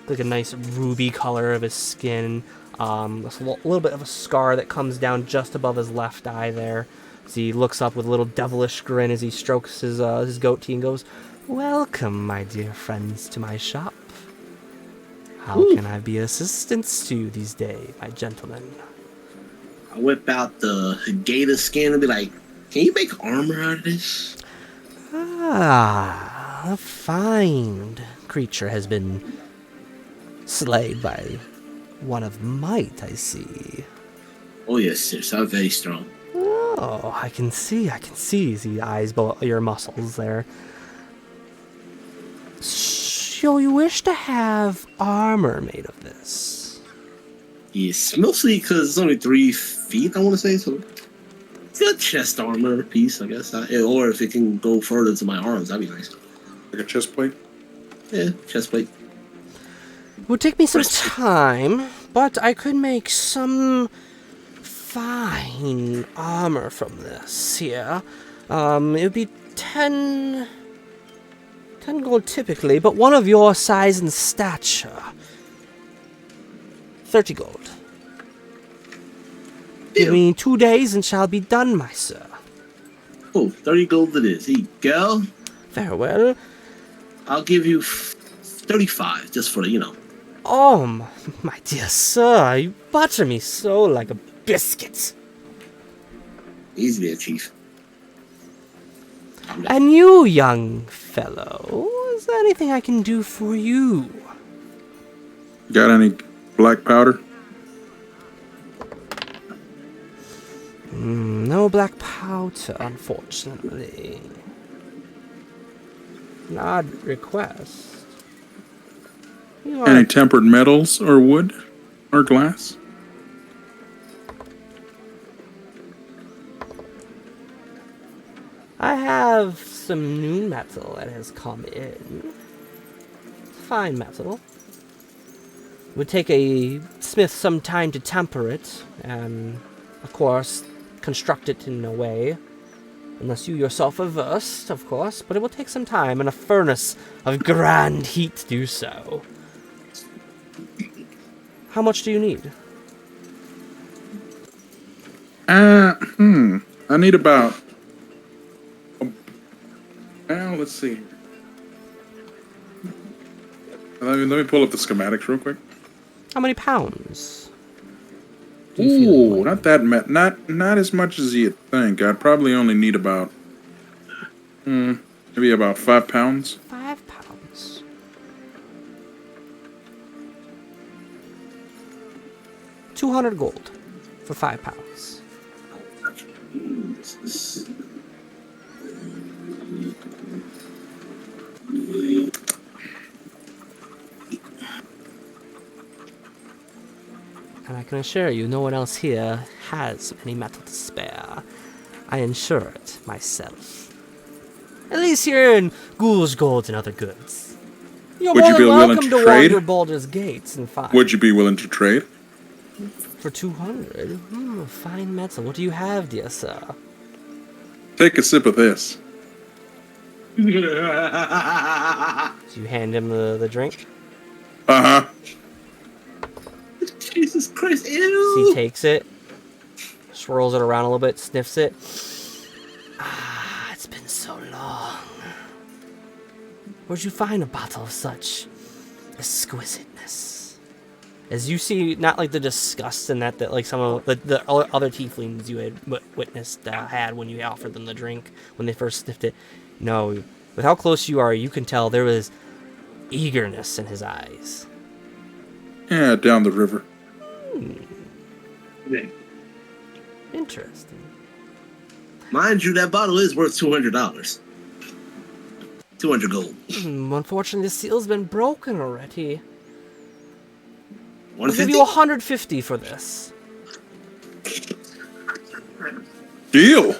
like a nice ruby color of his skin, a little bit of a scar that comes down just above his left eye there. As he looks up with a little devilish grin as he strokes his goatee and goes, "Welcome, my dear friends, to my shop. How can I be assistance to you these days, my gentlemen?" I whip out the gator skin and be like, can you make armor out of this? A fine creature has been slayed by one of might, I see. Oh, yes, sir. Sound very strong. Oh, I can see. The eyes below your muscles there. So you wish to have armor made of this? Yes, mostly because it's only 3 feet, I want to say, so good chest armor piece, I guess. Or if it can go further to my arms, that'd be nice. Like a chest plate? Yeah, chest plate. It would take me some time, but I could make some fine armor from this here. It would be 10 gold typically, but one of your size and stature, 30 gold. Give me 2 days and shall be done, my sir. Oh, 30 gold it is. Here you go. Very well. I'll give you 35, just for the, Oh, my dear sir, you butter me so like a biscuit. Easy there, Chief. And you, young fellow, is there anything I can do for you? Got any black powder? No black powder, unfortunately. An odd request. You are Any tempered metals or wood or glass? I have some new metal that has come in. Fine metal. It would take a smith some time to temper it, and of course, construct it in a way. Unless you yourself are versed, of course, but it will take some time and a furnace of grand heat to do so. How much do you need? I need about... Well, let's see. Let me pull up the schematics real quick. How many pounds? Ooh, not that not as much as you'd think. I'd probably only need about maybe about 5 pounds. 5 pounds. $200 gold for 5 pounds. And I can assure you, no one else here has any metal to spare. I insure it myself. At least here in Ghoul's Gold and other goods. You're Would you be willing welcome to to trade? wander Baldur's Gates and find. Would you be willing to trade? For 200? Fine metal. What do you have, dear sir? Take a sip of this. So you hand him the drink? Uh-huh. Jesus Christ, ew! He takes it, swirls it around a little bit, sniffs it. It's been so long. Where'd you find a bottle of such exquisiteness? As you see, not like the disgust in that like some of the other tieflings you had witnessed had when you offered them the drink when they first sniffed it. No, with how close you are, you can tell there was eagerness in his eyes. Yeah, down the river. Interesting. Mind you, that bottle is worth $200. 200 gold. Unfortunately, the seal's been broken already. I'll 150? give you 150 for this. Deal.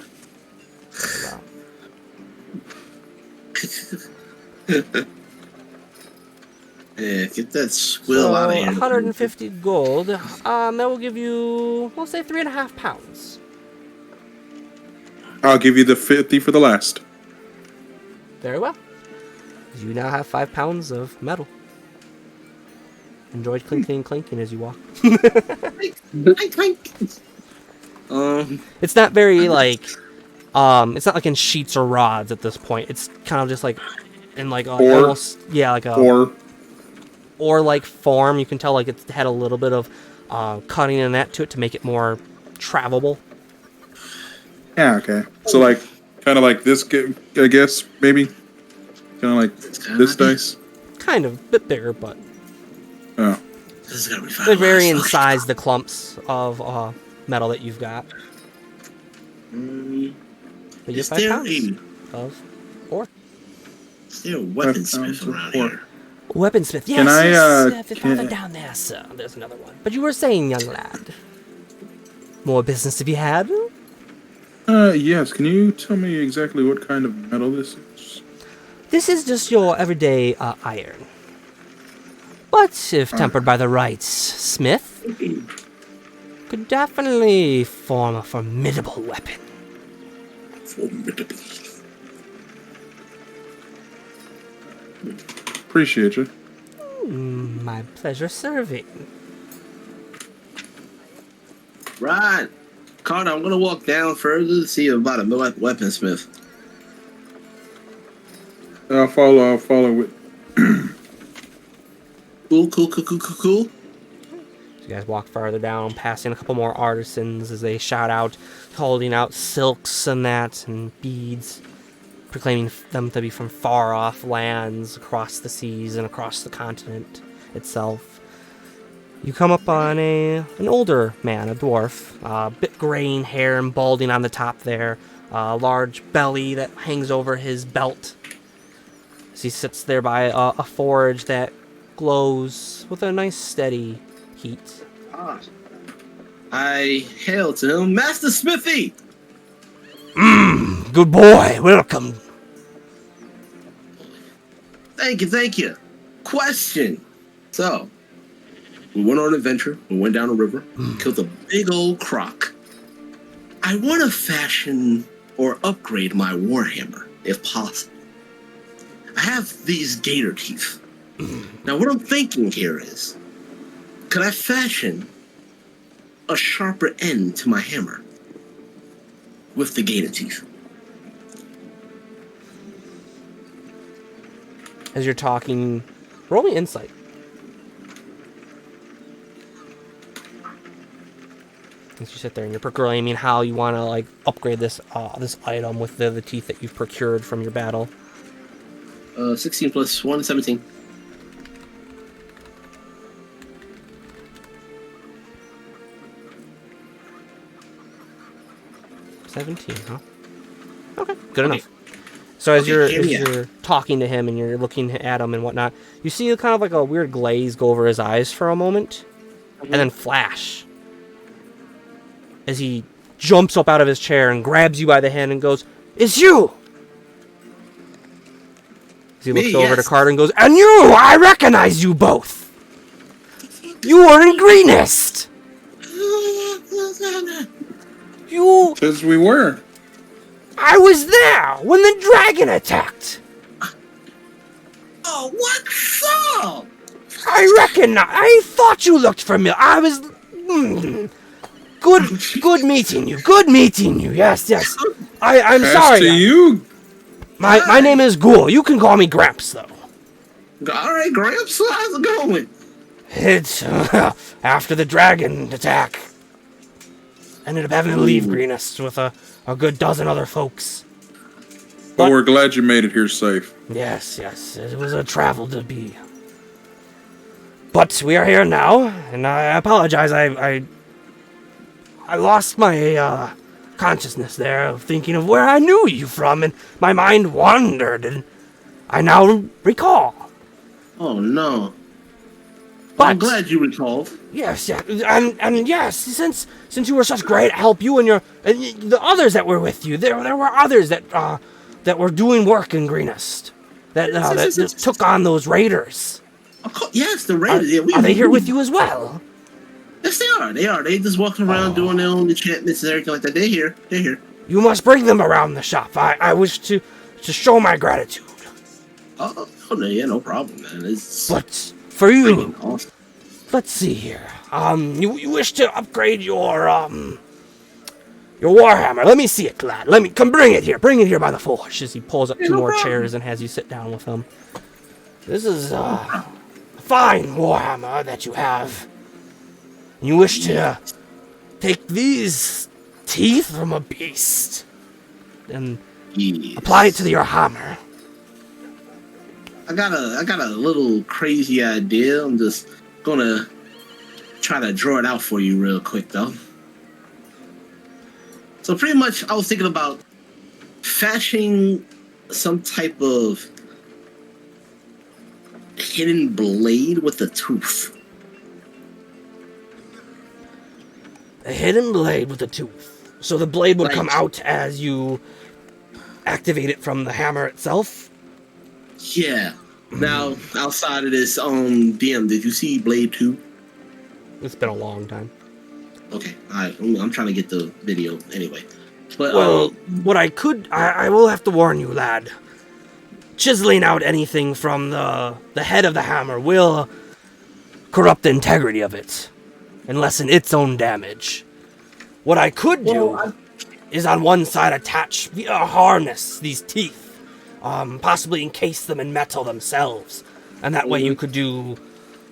Yeah, get that swill out of here. 150 gold. That will give you, we'll say 3.5 pounds. I'll give you the 50 for the last. Very well. You now have 5 pounds of metal. Enjoy clinking as you walk. It's not very like, it's not like in sheets or rods at this point. It's kind of just like in like almost, yeah, like a or like form. You can tell like it's had a little bit of cutting in that to it to make it more travelable. Yeah, okay. So like, kind of like this, I guess, maybe? Kind of like this dice? Kind of, a bit bigger, but... Oh. This is gonna be fun. They vary in size, the clumps of metal that you've got. But you have 5 pounds of ore. Is there a weaponsmith around here? Weaponsmith, yes, Can I, yes, farther down there, sir. There's another one. But you were saying, young lad, more business to be had? Yes. Can you tell me exactly what kind of metal this is? This is just your everyday iron. But if tempered by the right smith, could definitely form a formidable weapon. Formidable. Appreciate you. My pleasure serving. Right. Carter, I'm gonna walk down further to see about a weaponsmith. I'll follow with. Cool. So you guys walk farther down, passing a couple more artisans as they shout out, holding out silks and that, and beads, proclaiming them to be from far off lands across the seas and across the continent itself. You come up on an older man, a dwarf, a bit graying hair and balding on the top there, a large belly that hangs over his belt. As he sits there by a forge that glows with a nice steady heat. I hail to him, Master Smithy! Good boy, welcome. Thank you. Question. So, we went on an adventure, we went down a river, killed a big old croc. I want to fashion or upgrade my Warhammer, if possible. I have these gator teeth. Now, what I'm thinking here is, could I fashion a sharper end to my hammer with the gator teeth? As you're talking, roll me insight. As you sit there and you're proclaiming how you want to like upgrade this this item with the teeth that you've procured from your battle. 16 plus 1, 17. Huh? Okay, good enough. So as you're talking to him and you're looking at him and whatnot, you see kind of like a weird glaze go over his eyes for a moment, and then flash as he jumps up out of his chair and grabs you by the hand and goes, "It's you!" As he looks over to Carter and goes, "And you! I recognize you both! You were in Greenest! You... Says we were. I was there when the dragon attacked! Oh, what's up? I thought you looked familiar. I was... Good meeting you. Good meeting you. Yes. I'm sorry. As to you. My name is Ghoul. You can call me Gramps, though. All right, Gramps. How's it going? It's after the dragon attack. Ended up having to leave Greenest with a good dozen other folks. But we're glad you made it here safe. Yes. It was a travel to be. But we are here now, and I apologize. I lost my consciousness there, thinking of where I knew you from, and my mind wandered, and I now recall. Oh no! But I'm glad you recalled. Yes, and yes, since you were such great help, you and the others that were with you, there were others that were doing work in Greenest that took on those raiders. Yes, the raiders. Are they here with you as well? Yes, they are. They just walking around doing their own enchantments and everything like that. They're here. You must bring them around the shop. I wish to show my gratitude. Oh, yeah, no problem, man. But for you, awesome. Let's see here. You wish to upgrade your warhammer. Let me see it, lad. Bring it here by the forge. As he pulls up two more chairs and has you sit down with him. This is a fine warhammer that you have. You wish to take these teeth from a beast and apply it to your hammer. I got a little crazy idea. I'm just gonna try to draw it out for you real quick, though. So pretty much, I was thinking about fashioning some type of hidden blade with a tooth. A hidden blade with a tooth. So the blade would come out as you activate it from the hammer itself? Yeah. Now, outside of this, DM, did you see Blade 2? It's been a long time. Okay, I'm trying to get the video anyway. But what I will have to warn you, lad. Chiseling out anything from the head of the hammer will corrupt the integrity of it and lessen its own damage. What I could do is on one side attach a harness, these teeth, possibly encase them in metal themselves, and that way you could do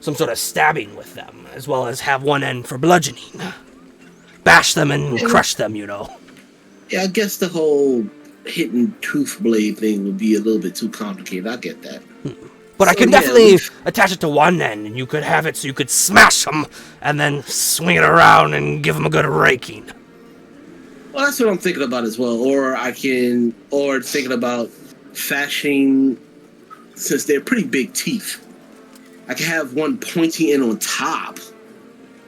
some sort of stabbing with them, as well as have one end for bludgeoning. Bash them and crush them, you know. Yeah, I guess the whole hidden tooth blade thing would be a little bit too complicated. I get that. But I could definitely attach it to one end, and you could have it so you could smash them, and then swing it around and give them a good raking. Well, that's what I'm thinking about as well. Or thinking about fashioning, since they're pretty big teeth, I could have one pointing in on top,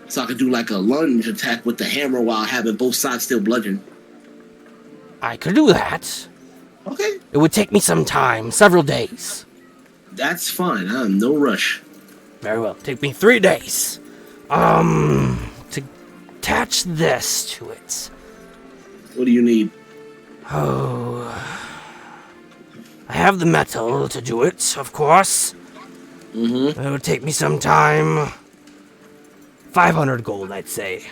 so I could do like a lunge attack with the hammer while having both sides still bludgeon. I could do that. Okay. It would take me some time, several days. That's fine. I'm no rush. Very well. Take me 3 days. To attach this to it. What do you need? Oh, I have the metal to do it, of course. Mm-hmm. It would take me some time. 500 gold, I'd say.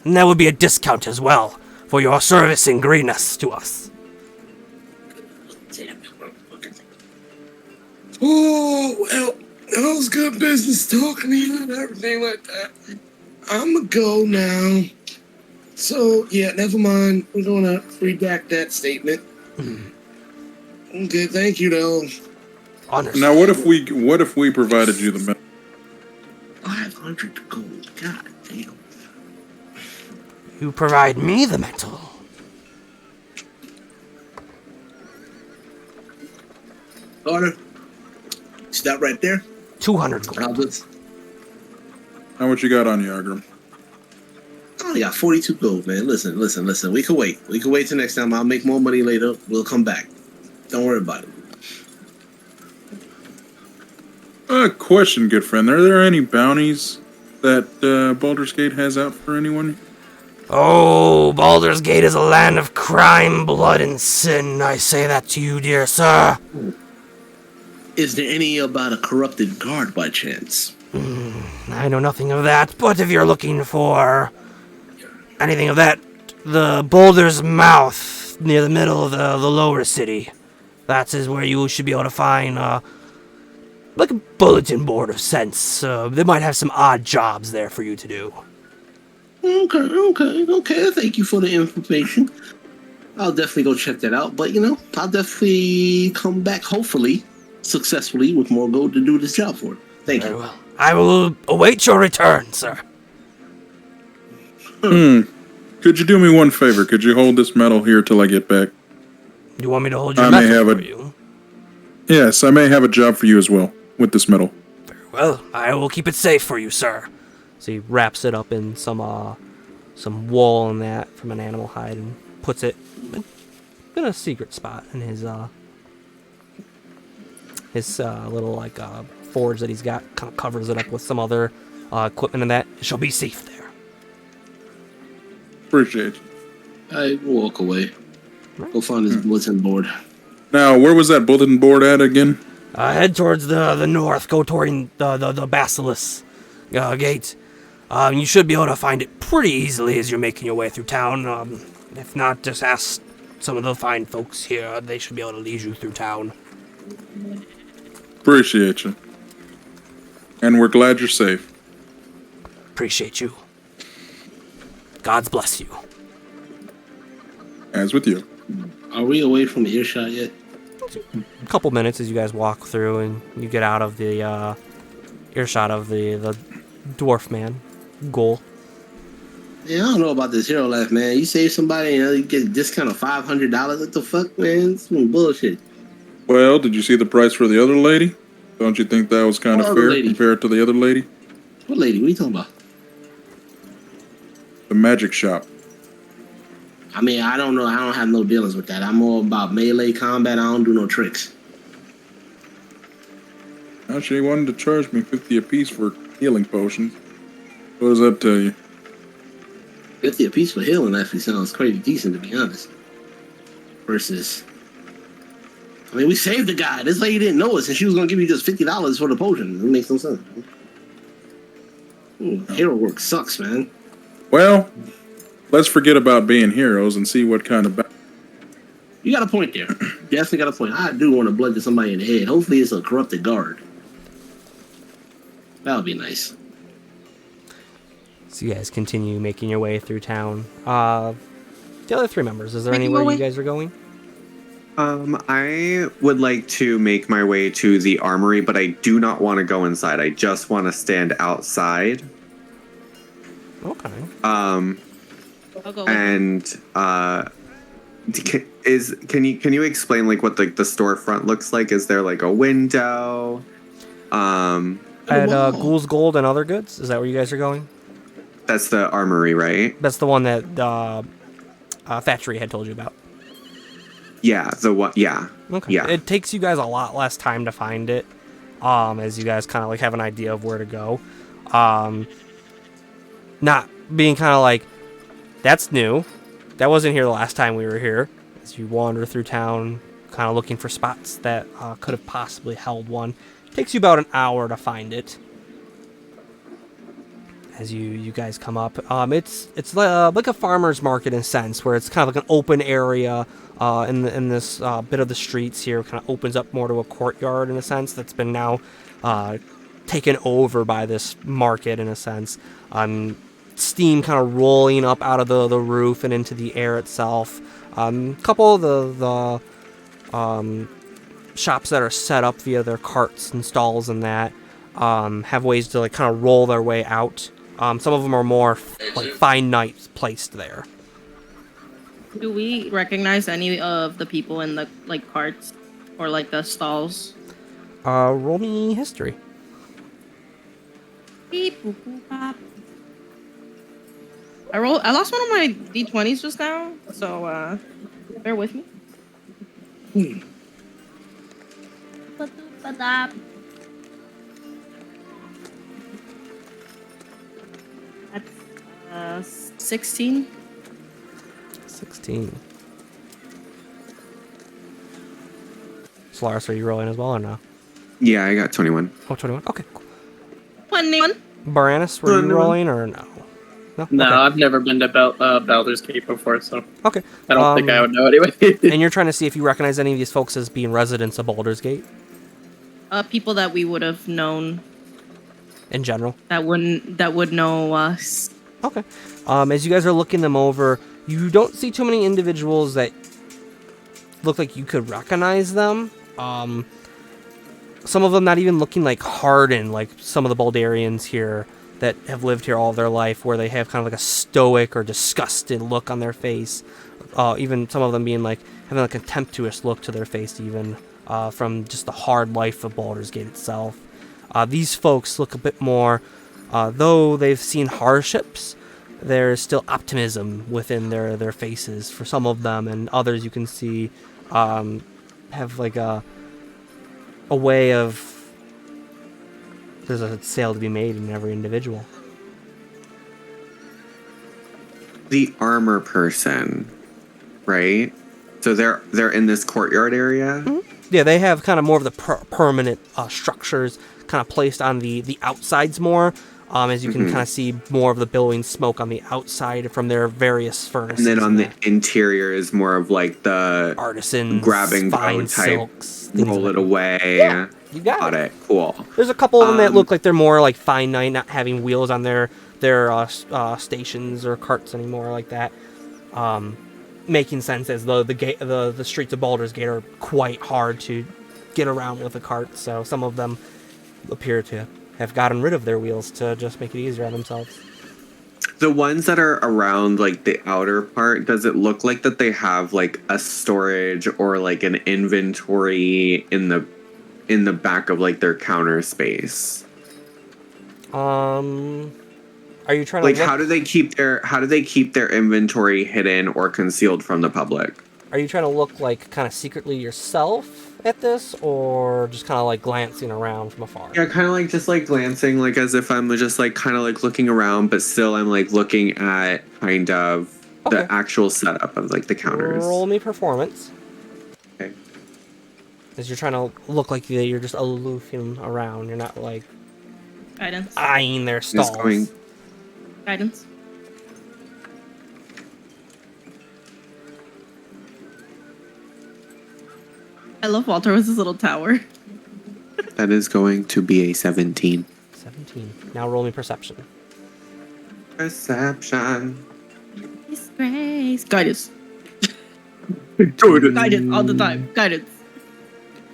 And that would be a discount as well for your service and greenness to us. Oh, well, that was good business talking to you and everything like that. I'm gonna go now. So, yeah, never mind. We're gonna redact that statement. Okay, thank you, though. Honestly. Now, what if we provided you the metal? 500 gold. God damn. You provide me the metal. Order. Stop right there. 200 gold. I'll just... How much you got on you, Agram? I only got 42 gold, man. Listen. We can wait. We can wait till next time. I'll make more money later. We'll come back. Don't worry about it. Question, good friend. Are there any bounties that Baldur's Gate has out for anyone? Oh, Baldur's Gate is a land of crime, blood, and sin. I say that to you, dear sir. Is there any about a corrupted guard by chance? I know nothing of that, but if you're looking for anything of that, the Boulder's Mouth, near the middle of the lower city, that is where you should be able to find, like a bulletin board of sense. They might have some odd jobs there for you to do. Okay. Thank you for the information. I'll definitely go check that out, but, I'll definitely come back, hopefully, successfully, with more gold to do this job for it. Thank Very you. well. I will await your return, sir. Could you do me one favor? Could you hold this metal here till I get back? You want me to hold your metal for you? Yes, I may have a job for you as well with this metal. Very well. I will keep it safe for you, sir. So he wraps it up in some wool and that from an animal hide and puts it in a secret spot in his little forge that he's got. Kind of covers it up with some other equipment and that. It shall be safe there. Appreciate you. I walk away. Go find his bulletin board. Now, where was that bulletin board at again? Head towards the north. Go toward the Basilisk gate. You should be able to find it pretty easily as you're making your way through town. If not, just ask some of the fine folks here. They should be able to lead you through town. Appreciate you. And we're glad you're safe. Appreciate you. God's bless you. As with you. Are we away from earshot yet? A couple minutes as you guys walk through and you get out of the earshot of the dwarf man, Ghoul. Yeah, I don't know about this hero life, man. You save somebody, you get a discount of $500. What the fuck, man? It's some bullshit. Well, did you see the price for the other lady? Don't you think that was kind of fair compared to the other lady? What lady? What are you talking about? The magic shop. I mean, I don't know. I don't have no dealings with that. I'm more about melee combat. I don't do no tricks. Actually, he wanted to charge me 50 apiece for healing potions. What does that tell you? 50 apiece for healing actually sounds crazy decent, to be honest. Versus... I mean, we saved the guy. This lady didn't know us, and she was going to give you just $50 for the potion. It makes no sense. Hero work sucks, man. Well, let's forget about being heroes and see what kind of... You got a point there. Definitely got a point. I do want to bludgeon somebody in the head. Hopefully it's a corrupted guard. That would be nice. So you guys continue making your way through town. The other three members, is there anywhere you guys are going? I would like to make my way to the armory, but I do not want to go inside. I just want to stand outside. Okay. I'll go. And can you explain like what the storefront looks like? Is there like a window? At Ghoul's Gold and Other Goods? Is that where you guys are going? That's the armory, right? That's the one that Thatchery had told you about. Yeah, the one. Yeah. Okay. Yeah. It takes you guys a lot less time to find it, as you guys kind of like have an idea of where to go. Not being kind of like, that's new. that wasn't here the last time we were here. As you wander through town, kind of looking for spots that could have possibly held one. Takes you about an hour to find it. As you guys come up, it's like a farmer's market in a sense, where it's kind of like an open area in this bit of the streets here. Kind of opens up more to a courtyard in a sense that's been now taken over by this market in a sense. Steam kind of rolling up out of the roof and into the air itself. Couple of the shops that are set up via their carts and stalls and that have ways to like kind of roll their way out. Some of them are more like fine knights placed there. Do we recognize any of the people in the like carts or like the stalls? Roll me history. Beep, boop, boop, bop. I lost one of my d20s just now, so bear with me. That's 16. 16. Solaris, are you rolling as well or no? Yeah, I got 21. Oh, 21. Okay, cool. 21. Baranus, were you rolling or no? No, Okay. I've never been to Baldur's Gate before, so Okay. I don't think I would know anyway. And you're trying to see if you recognize any of these folks as being residents of Baldur's Gate People that we would have known in general. that would know us. Okay. As you guys are looking them over, you don't see too many individuals that look like you could recognize them. Some of them not even looking like hardened, like some of the Baldarians here that have lived here all their life, where they have kind of like a stoic or disgusted look on their face. Even some of them being like having a contemptuous look to their face, even from just the hard life of Baldur's Gate itself. These folks look a bit more, though they've seen hardships, there's still optimism within their faces for some of them, and others you can see have like a way of, there's a sale to be made in every individual. The armor person, right? So they're in this courtyard area. Mm-hmm. Yeah, they have kind of more of the permanent structures kind of placed on the outsides more. As you can kind of see more of the billowing smoke on the outside from their various furnaces. And then on the interior is more of like the artisans, grabbing fine bow type, silks, roll it away. Yeah, you got it. Cool. There's a couple of them that look like they're more like fine knight, not having wheels on their stations or carts anymore like that. Making sense as the streets of Baldur's Gate are quite hard to get around with a cart, so some of them appear to have gotten rid of their wheels to just make it easier on themselves. The ones that are around like the outer part, does it look like that they have like a storage or like an inventory in the back of like their counter space? Are you trying like to how do they keep their inventory hidden or concealed from the public? Are you trying to look like kind of secretly yourself at this, or just kind of like glancing around from afar? Yeah, kind of like just like glancing, like as if I'm just like kind of like looking around, but still I'm like looking at kind of the actual setup of like the counters. Roll me performance. Okay. As you're trying to look like you're just aloofing around. You're not like Guidance. eyeing their stalls. Just going. Guidance. I love Walter with his little tower. That is going to be a 17. 17. Now roll me perception. Perception. Disgrace. Guidance. Jordan. Guidance all the time. Guidance.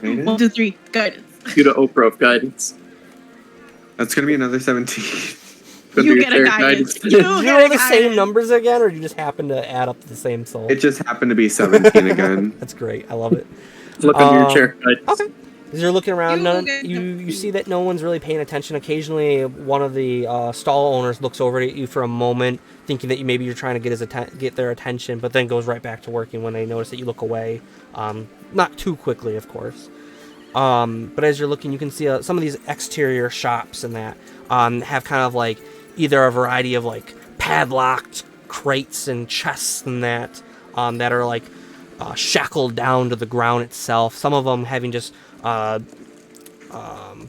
1, 2, 3. Guidance. You to Oprah of guidance. That's going to be another 17. You get a guidance. Did you roll the same numbers again, or did you just happen to add up to the same soul? It just happened to be 17 again. That's great. I love it. Look under your chair. Guidance. Okay. As you're looking around, you see that no one's really paying attention. Occasionally, one of the stall owners looks over at you for a moment, thinking that maybe you're trying to get their attention, but then goes right back to working when they notice that you look away. Not too quickly, of course. But as you're looking, you can see some of these exterior shops and that have kind of like either a variety of like padlocked crates and chests and that are like shackled down to the ground itself. Some of them having just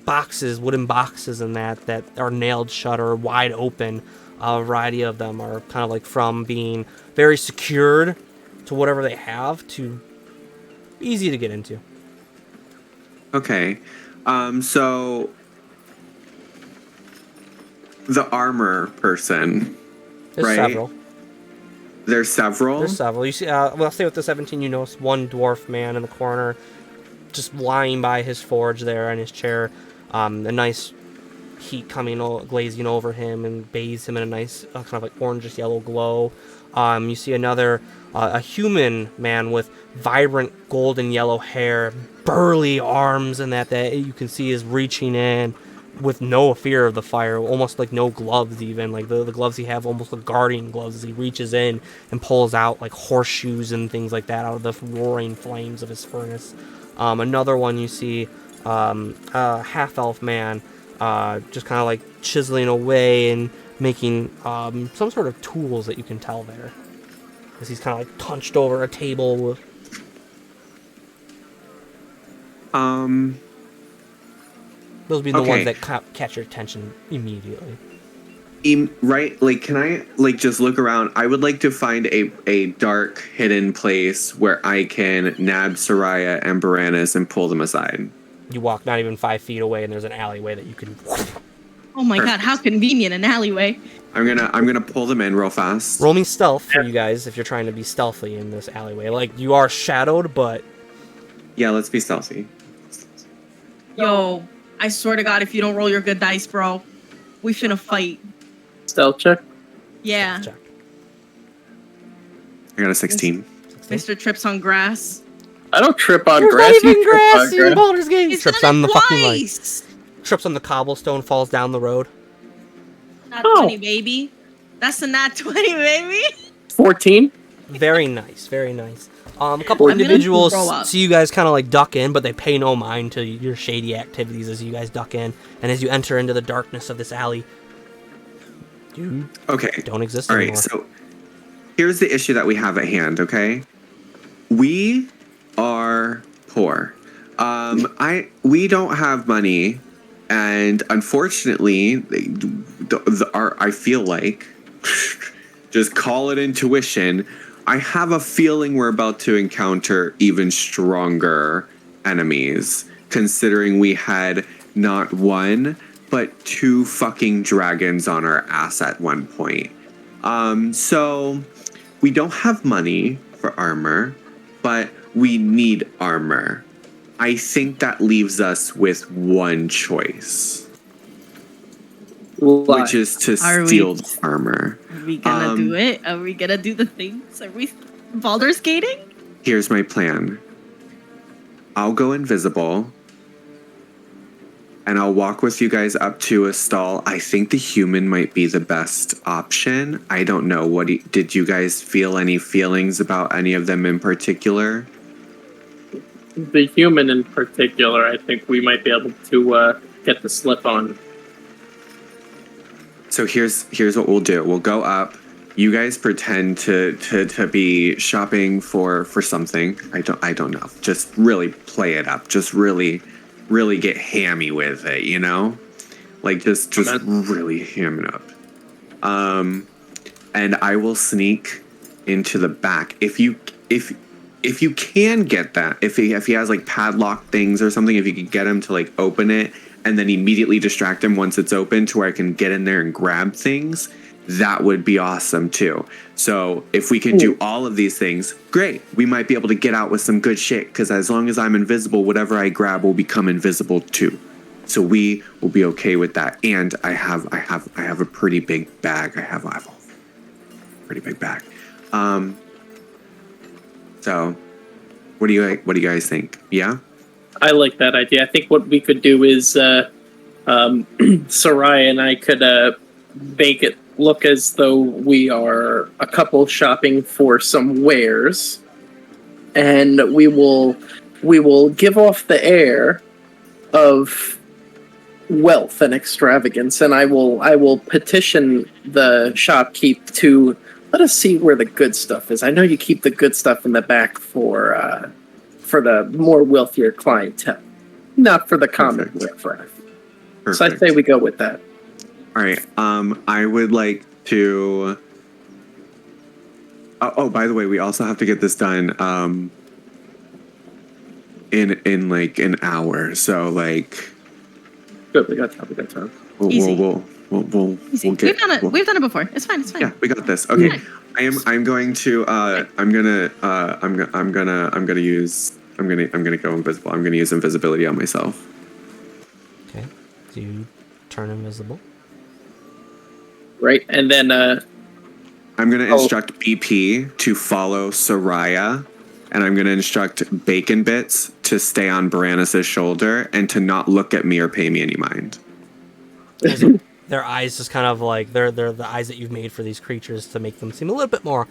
boxes, wooden boxes and that are nailed shut or wide open. A variety of them are kind of like from being very secured to whatever they have to easy to get into. Okay. So the armor person, There's right? several. There's several? There's several. You see, well, I'll say with the 17, you notice one dwarf man in the corner just lying by his forge there in his chair. A nice heat glazing over him and bathes him in a nice kind of like orangish yellow glow. You see another, a human man with vibrant golden yellow hair, burly arms, and that you can see is reaching in with no fear of the fire, almost like no gloves even. Like the gloves he have almost like guardian gloves as he reaches in and pulls out like horseshoes and things like that out of the roaring flames of his furnace. Another one you see, a half-elf man, just kind of like chiseling away and making some sort of tools that you can tell there. As he's kind of like hunched over a table with... Those would be the ones that catch your attention immediately. Right, like, can I, like, just look around? I would like to find a dark, hidden place where I can nab Soraya and Baranus and pull them aside. You walk not even 5 feet away, and there's an alleyway that you can... Oh my god, how convenient, an alleyway. I'm gonna pull them in real fast. Roll me stealth for you guys if you're trying to be stealthy in this alleyway. Like, you are shadowed, but... Yeah, let's be stealthy. Yo, I swear to god, if you don't roll your good dice, bro, we finna fight. Stealth check? Yeah. Check. I got a 16. Mr. trips on grass. I don't trip on There's grass. not even You trip grass on in Baldur's Gate! He's Trips done on it the fucking, like... twice. Trips on the cobblestone, falls down the road. Not 20, baby. That's a not 20, baby. 14? Very nice, very nice. A couple I'm gonna individuals throw up. see you guys kind of like duck in, but they pay no mind to your shady activities as you guys duck in. And as you enter into the darkness of this alley, you don't exist anymore. All right, so here's the issue that we have at hand, okay? We are poor. We don't have money, and unfortunately, I feel like, just call it intuition, I have a feeling we're about to encounter even stronger enemies, considering we had not one, but 2 fucking dragons on our ass at one point. So we don't have money for armor, but we need armor. I think that leaves us with one choice, which is to steal the armor. Are we gonna do it? Are we gonna do the things? Are we Baldur's Gating? Here's my plan. I'll go invisible, and I'll walk with you guys up to a stall. I think the human might be the best option. I don't know. Did you guys feel any feelings about any of them in particular? The human in particular, I think we might be able to get the slip on. So here's what we'll do. We'll go up. You guys pretend to be shopping for something. I don't know. Just really play it up. Just really get hammy with it, you know? Like just really ham it up. And I will sneak into the back. If you can get that, if he has like padlock things or something, if you could get him to like open it and then immediately distract him once it's open to where I can get in there and grab things, that would be awesome too. So if we can do all of these things, great. We might be able to get out with some good shit, because as long as I'm invisible, whatever I grab will become invisible too. So we will be okay with that. And I have a pretty big bag. I have a pretty big bag. So what do you guys think? Yeah? I like that idea. I think what we could do is Soraya and I could make it look as though we are a couple shopping for some wares, and we will give off the air of wealth and extravagance, and I will petition the shopkeep to let us see where the good stuff is. I know you keep the good stuff in the back for the more wealthier clientele, not for the common riffraff. So I say we go with that. All right. I would like to. Oh, by the way, we also have to get this done. In like an hour. So like. Good. We got time. Easy. We'll We've done it before. It's fine. Yeah, we got this. Okay. Yeah. I'm going to I'm gonna go invisible. I'm gonna use invisibility on myself. Okay. So you turn invisible. Right, and then I'm gonna instruct BP to follow Soraya, and I'm gonna instruct Bacon Bits to stay on Baranus' shoulder and to not look at me or pay me any mind. Their eyes just kind of like they're the eyes that you've made for these creatures to make them seem a little bit more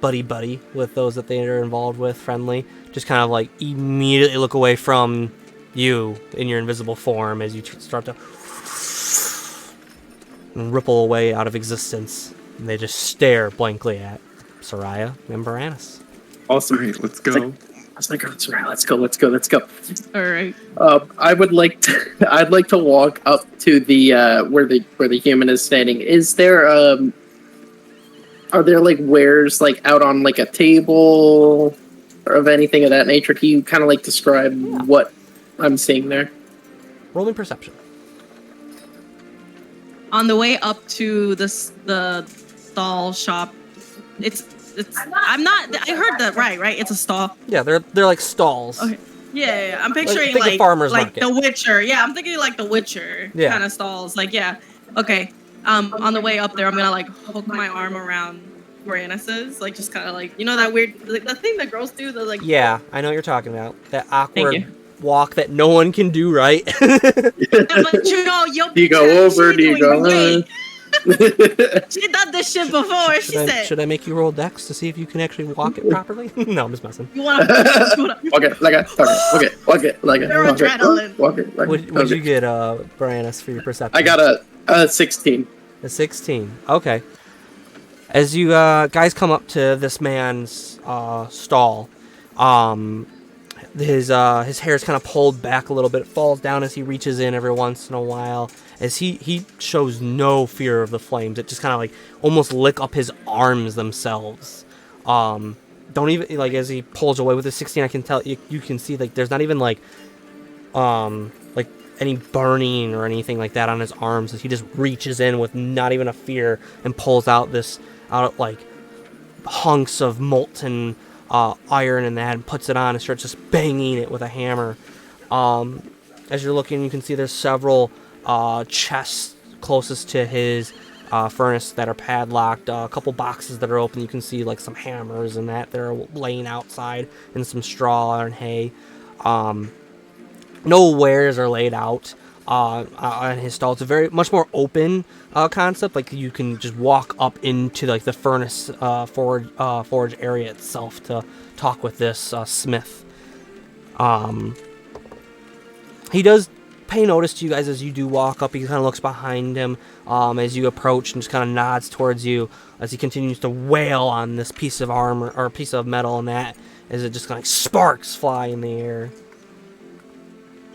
buddy with those that they are involved with, friendly. Just kind of like immediately look away from you in your invisible form as you start to ripple away out of existence, and they just stare blankly at Soraya and Baranus. Awesome. All right, let's go. Let's go. All right. I'd like to walk up to the where the human is standing. Is there are there like wares like out on like a table or of anything of that nature? Can you kind of like describe what I'm seeing there? Roll me perception. On the way up to the stall shop, it's I'm not. I heard that right. It's a stall. Yeah, they're like stalls. Okay. Yeah. I'm picturing think of farmer's like market. The Witcher. Yeah, I'm thinking like the Witcher kind of stalls. Like Okay. On the way up there, I'm gonna like hook my arm around Baranus's, like just kind of like that weird like the thing that girls do. The like. Yeah, I know what you're talking about. That awkward walk that no one can do right. Do you go over? Do you go on? She done this shit before. She said, "Should I make you roll dex to see if you can actually walk it properly?" No, I'm just messing. You want to walk it like What'd you get, Baranus, for your perception? I got a 16. A 16. Okay. As you guys come up to this man's stall, his hair is kind of pulled back a little bit. It falls down as he reaches in every once in a while. As he shows no fear of the flames. It just kind of like almost lick up his arms themselves. Don't even like as he pulls away with his 16. I can tell you can see like there's not even like any burning or anything like that on his arms. As he just reaches in with not even a fear and pulls out like hunks of molten iron and that, and puts it on and starts just banging it with a hammer. As you're looking, you can see there's several chests closest to his furnace that are padlocked, a couple boxes that are open. You can see like some hammers and that are laying outside, and some straw and hay. No wares are laid out on his stall. It's a very much more open concept. Like you can just walk up into like the furnace forge area itself to talk with this smith. He does pay notice to you guys as you do walk up. He kind of looks behind him as you approach and just kind of nods towards you as he continues to wail on this piece of armor or piece of metal, and that as it just kind of like sparks fly in the air.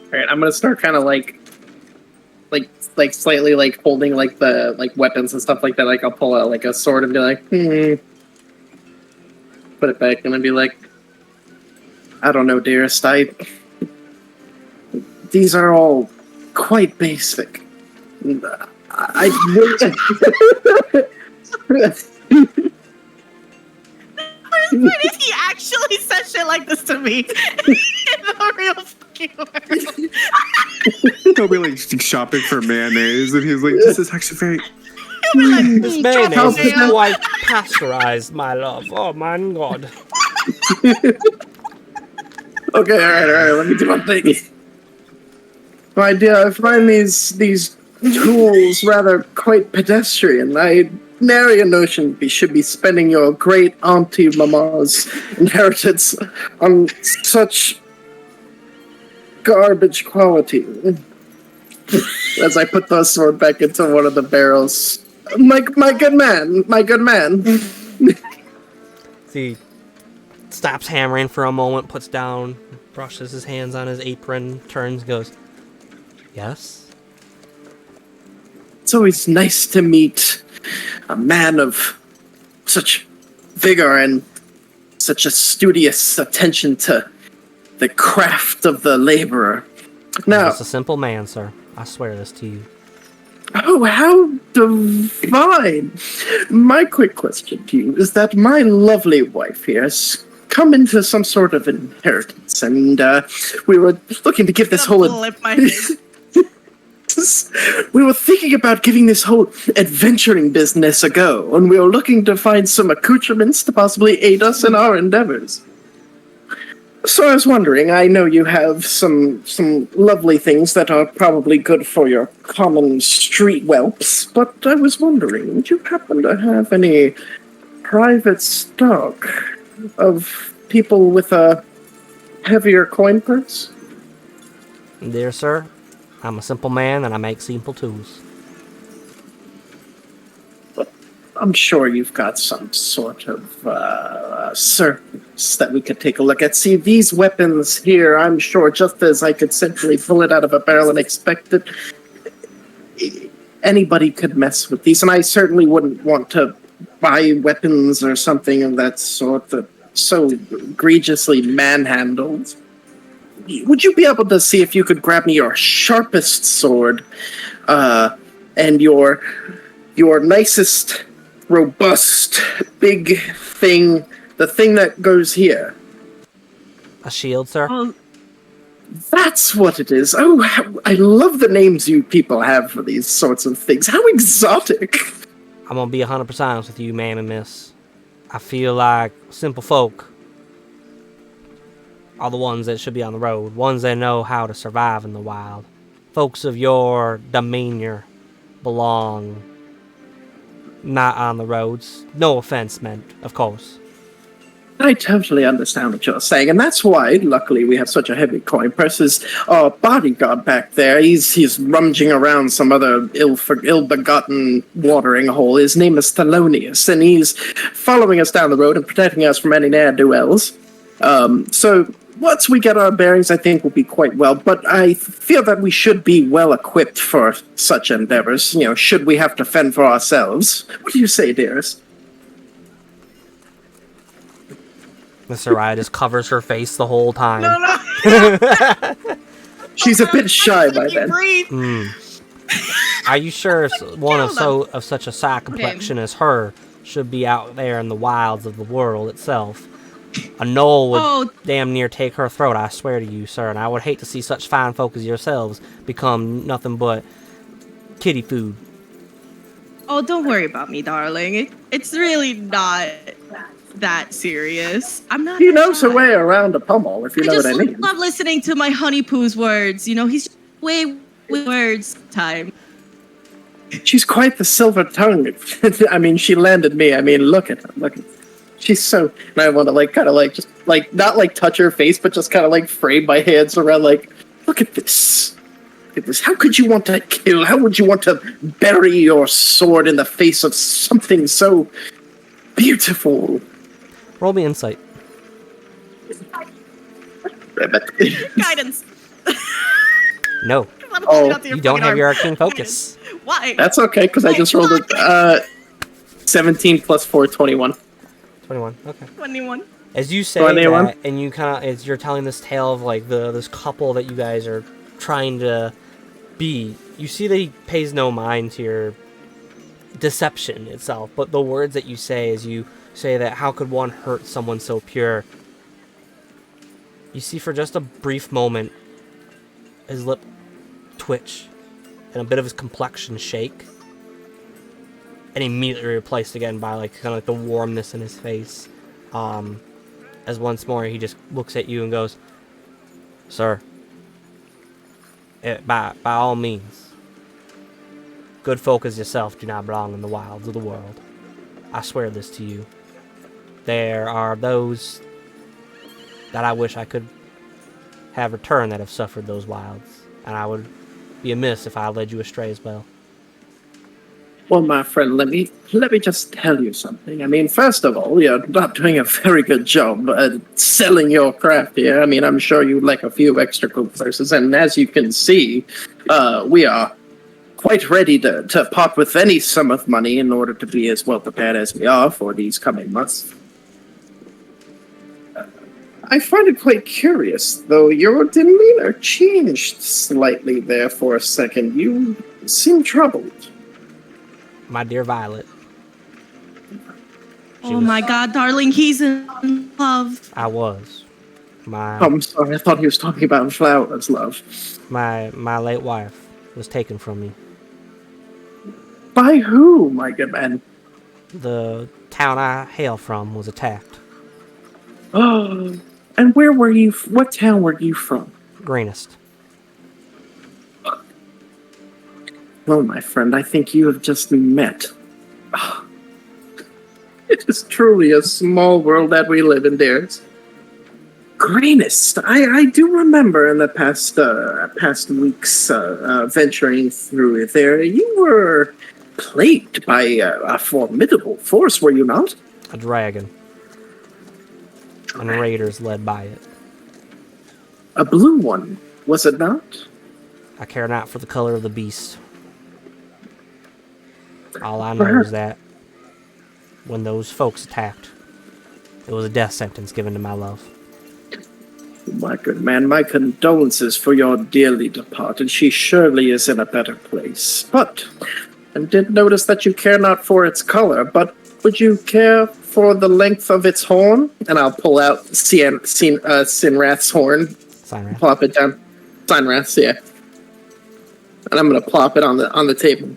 All right, I'm gonna start kind of like slightly like holding like the like weapons and stuff like that. Like I'll pull out like a sword and be like, put it back, and I'd be like, I don't know, dearest. These are all quite basic. He actually said shit like this to me in the real fucking world. He'll be like shopping for mayonnaise, and he's like, "This is actually very." This mayonnaise is quite pasteurized, my love. Oh my god. Okay, all right. Let me do my thing. My dear, I find these tools rather quite pedestrian. I nary a notion we should be spending your great auntie mama's inheritance on such garbage quality. As I put the sword back into one of the barrels, My good man. He stops hammering for a moment, puts down, brushes his hands on his apron, turns, goes, yes? It's always nice to meet a man of such vigor and such a studious attention to the craft of the laborer. Now, Just a simple man, sir. I swear this to you. oh, how divine! My quick question to you is that my lovely wife here has come into some sort of inheritance, and we were looking to give this whole... We were thinking about giving this whole adventuring business a go, and we were looking to find some accoutrements to possibly aid us in our endeavors. So I was wondering, I know you have some lovely things that are probably good for your common street whelps, but I was wondering, would you happen to have any private stock of people with a heavier coin purse? Dear sir, I'm a simple man and I make simple tools. I'm sure you've got some sort of service that we could take a look at. See, these weapons here, I'm sure, just as I could simply pull it out of a barrel and expect it, anybody could mess with these. And I certainly wouldn't want to buy weapons or something of that sort that so egregiously manhandled. Would you be able to see if you could grab me your sharpest sword and your nicest, robust, big thing, the thing that goes here? A shield, sir? Oh, That's what it is. Oh, I love the names you people have for these sorts of things. How exotic. I'm gonna be 100% honest with you, ma'am and miss. I feel like simple folk are the ones that should be on the road, ones that know how to survive in the wild. Folks of your demeanor belong not on the roads. No offense meant, of course. I totally understand what you're saying, and that's why, luckily, we have such a heavy coin purse. Our bodyguard back there, he's rummaging around some other ill-begotten watering hole. His name is Thelonious, and he's following us down the road and protecting us from any ne'er-do-wells. So once we get our bearings, I think we'll be quite well, but I feel that we should be well equipped for such endeavors, should we have to fend for ourselves. What do you say, dearest? Miss Araya just covers her face the whole time. no. She's a bit shy by then. Are you sure one of such a sad complexion as her should be out there in the wilds of the world itself? A gnoll would damn near take her throat, I swear to you, sir, and I would hate to see such fine folk as yourselves become nothing but kitty food. Oh, don't worry about me, darling. It's really not that serious. I'm not. He knows her way around a pummel, if you know what I mean. I just love listening to my honey poo's words. He's just way with words time. She's quite the silver tongue. I mean, she landed me. I mean, look at her. She's so. And I want to kind of just not touch her face, but just kind of frame my hands around. Look at this. Look at this. How could you want to kill? How would you want to bury your sword in the face of something so beautiful? Roll me insight. Guidance. No. You don't have your arcane focus. Why? That's okay, because I just rolled it. 17 plus 4, 21. 21. Okay. 21. As you say 21? that, and you as you're telling this tale of this couple that you guys are trying to be, you see that he pays no mind to your deception itself, but the words that you say as you say that, how could one hurt someone so pure? You see for just a brief moment his lip twitch and a bit of his complexion shake, and immediately replaced again by the warmness in his face, as once more he just looks at you and goes, "Sir, by all means, good folk as yourself do not belong in the wilds of the world. I swear this to you. There are those that I wish I could have return that have suffered those wilds, and I would be amiss if I led you astray as well." Well, my friend, let me just tell you something. I mean, first of all, you're not doing a very good job selling your craft here. I mean, I'm sure you'd like a few extra coopers, and as you can see, we are quite ready to part with any sum of money in order to be as well prepared as we are for these coming months. I find it quite curious, though. Your demeanor changed slightly there for a second. You seem troubled. My dear Violet. Oh my God, darling, he's in love. I was. I'm sorry, I thought he was talking about flowers, love. My late wife was taken from me. By who, my good man? The town I hail from was attacked. Oh, and where were you? What town were you from? Greenest. Well, my friend, I think you have just met. It is truly a small world that we live in, dears. Greenest. I do remember in the past weeks venturing through there, you were plagued by a formidable force, were you not? A dragon. And raiders led by it. A blue one, was it not? I care not for the color of the beast. All I know is that when those folks attacked, it was a death sentence given to my love. My good man, my condolences for your dearly departed. She surely is in a better place. But I did notice that you care not for its color, but would you care for the length of its horn? And I'll pull out Sinrath's horn. Sinrath. Plop it down. Sinrath's, yeah. And I'm gonna plop it on the table.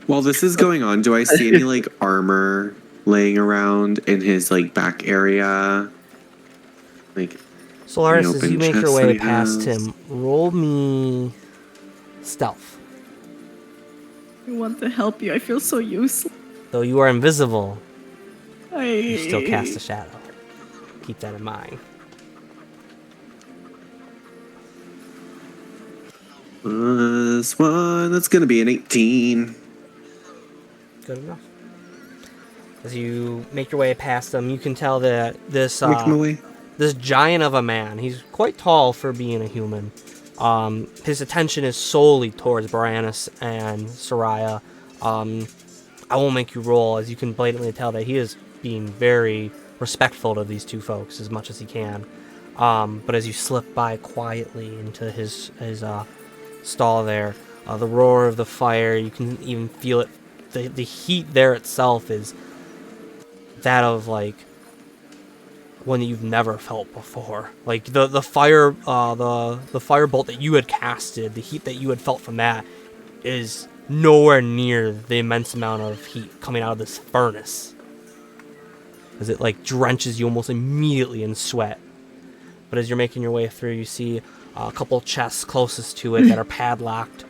While this is going on, do I see any like armor laying around in his like back area? Like Solaris, any as open you make your chests way that he past has? him, roll me stealth. I want to help you. I feel so useless. Though you are invisible, you still cast a shadow. Keep that in mind. This one, that's gonna be an 18. Good enough. As you make your way past them, you can tell that this Making my way. this giant of a man, he's quite tall for being a human. His attention is solely towards Baranus and Soraya. I won't make you roll, as you can blatantly tell that he is being very respectful to these two folks as much as he can. But as you slip by quietly into his stall there, the roar of the fire, you can even feel it. The heat there itself is that of like one that you've never felt before. Like the fire, the firebolt that you had casted, the heat that you had felt from that is nowhere near the immense amount of heat coming out of this furnace, as it like drenches you almost immediately in sweat. But as you're making your way through, you see a couple chests closest to it that are padlocked.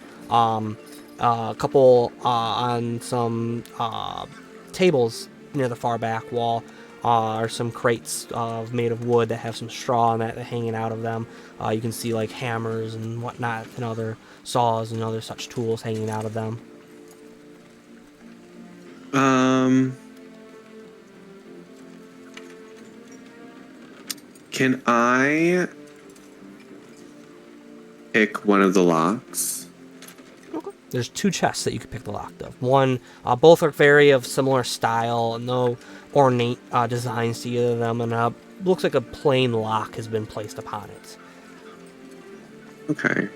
A couple on some tables near the far back wall are some crates made of wood that have some straw and that hanging out of them. You can see like hammers and whatnot and other saws and other such tools hanging out of them. Can I pick one of the locks? Okay. There's two chests that you can pick the lock of. One, both are very of similar style, no ornate designs to either of them, and looks like a plain lock has been placed upon it. Okay.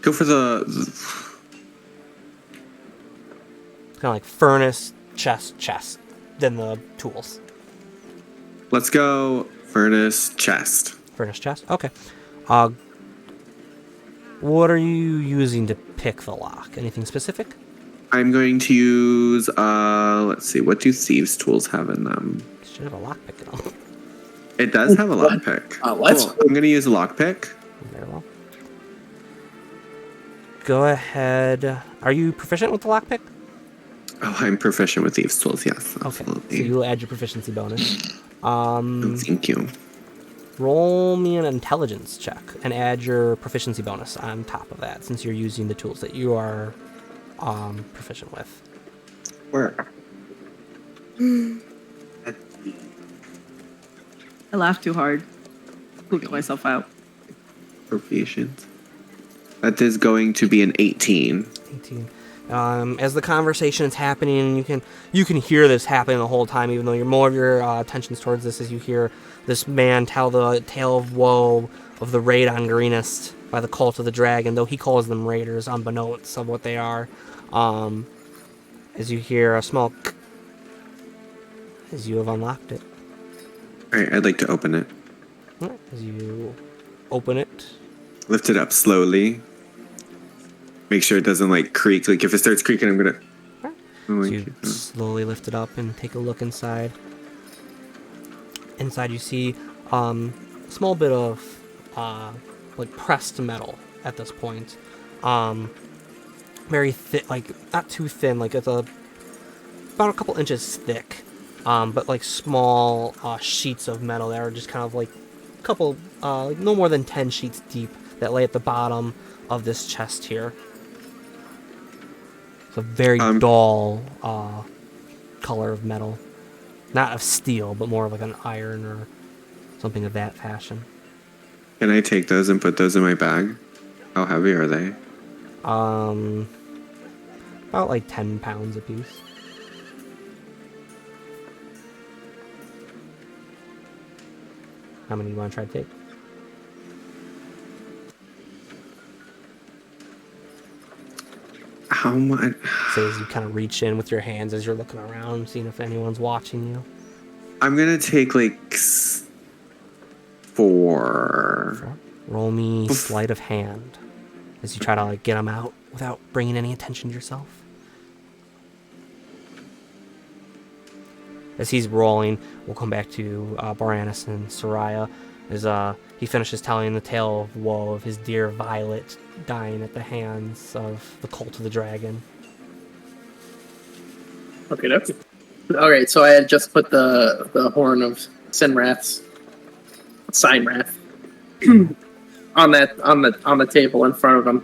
Go for the Kind of like furnace, chest, then the tools. Let's go furnace chest. Furnace chest? Okay. What are you using to pick the lock? Anything specific? I'm going to use let's see, what do thieves' tools have in them? It should have a lockpick in them. It does have a lockpick. Let's. Cool. I'm gonna use a lockpick. Very well. Go ahead. Are you proficient with the lockpick? Oh, I'm proficient with thieves' tools, yes. Okay. Absolutely. So you'll add your proficiency bonus. Oh, thank you. Roll me an intelligence check and add your proficiency bonus on top of that, since you're using the tools that you are proficient with. Where? I laughed too hard. Pooped myself out. Proficient. That is going to be an 18. 18. As the conversation is happening, you can hear this happening the whole time, even though more of your attention's towards this, as you hear this man tell the tale of woe of the raid on Greenest by the cult of the dragon, though he calls them raiders, unbeknownst of what they are. As you hear a small as you have unlocked it. Alright, I'd like to open it. As you open it. Lift it up slowly. Make sure it doesn't like creak. Like if it starts creaking, I'm gonna. So you slowly lift it up and take a look inside. Inside, you see a small bit of like pressed metal at this point. Very thick, like not too thin. Like it's about a couple inches thick, but like small sheets of metal that are just kind of like a couple, like no more than 10 sheets deep that lay at the bottom of this chest here. It's a very dull color of metal. Not of steel, but more of like an iron or something of that fashion. Can I take those and put those in my bag? How heavy are they? About like 10 pounds a piece. How many do you want to try to take? How much? So as you kind of reach in with your hands as you're looking around, seeing if anyone's watching you. I'm gonna take like 4. Roll me sleight of hand as you try to like get them out without bringing any attention to yourself. As he's rolling, we'll come back to Boranis and Soraya as he finishes telling the tale of woe of his dear Violet dying at the hands of the cult of the dragon. Okay, okay. Alright, so I had just put the horn of Sinrath's Sinrath on the table in front of him.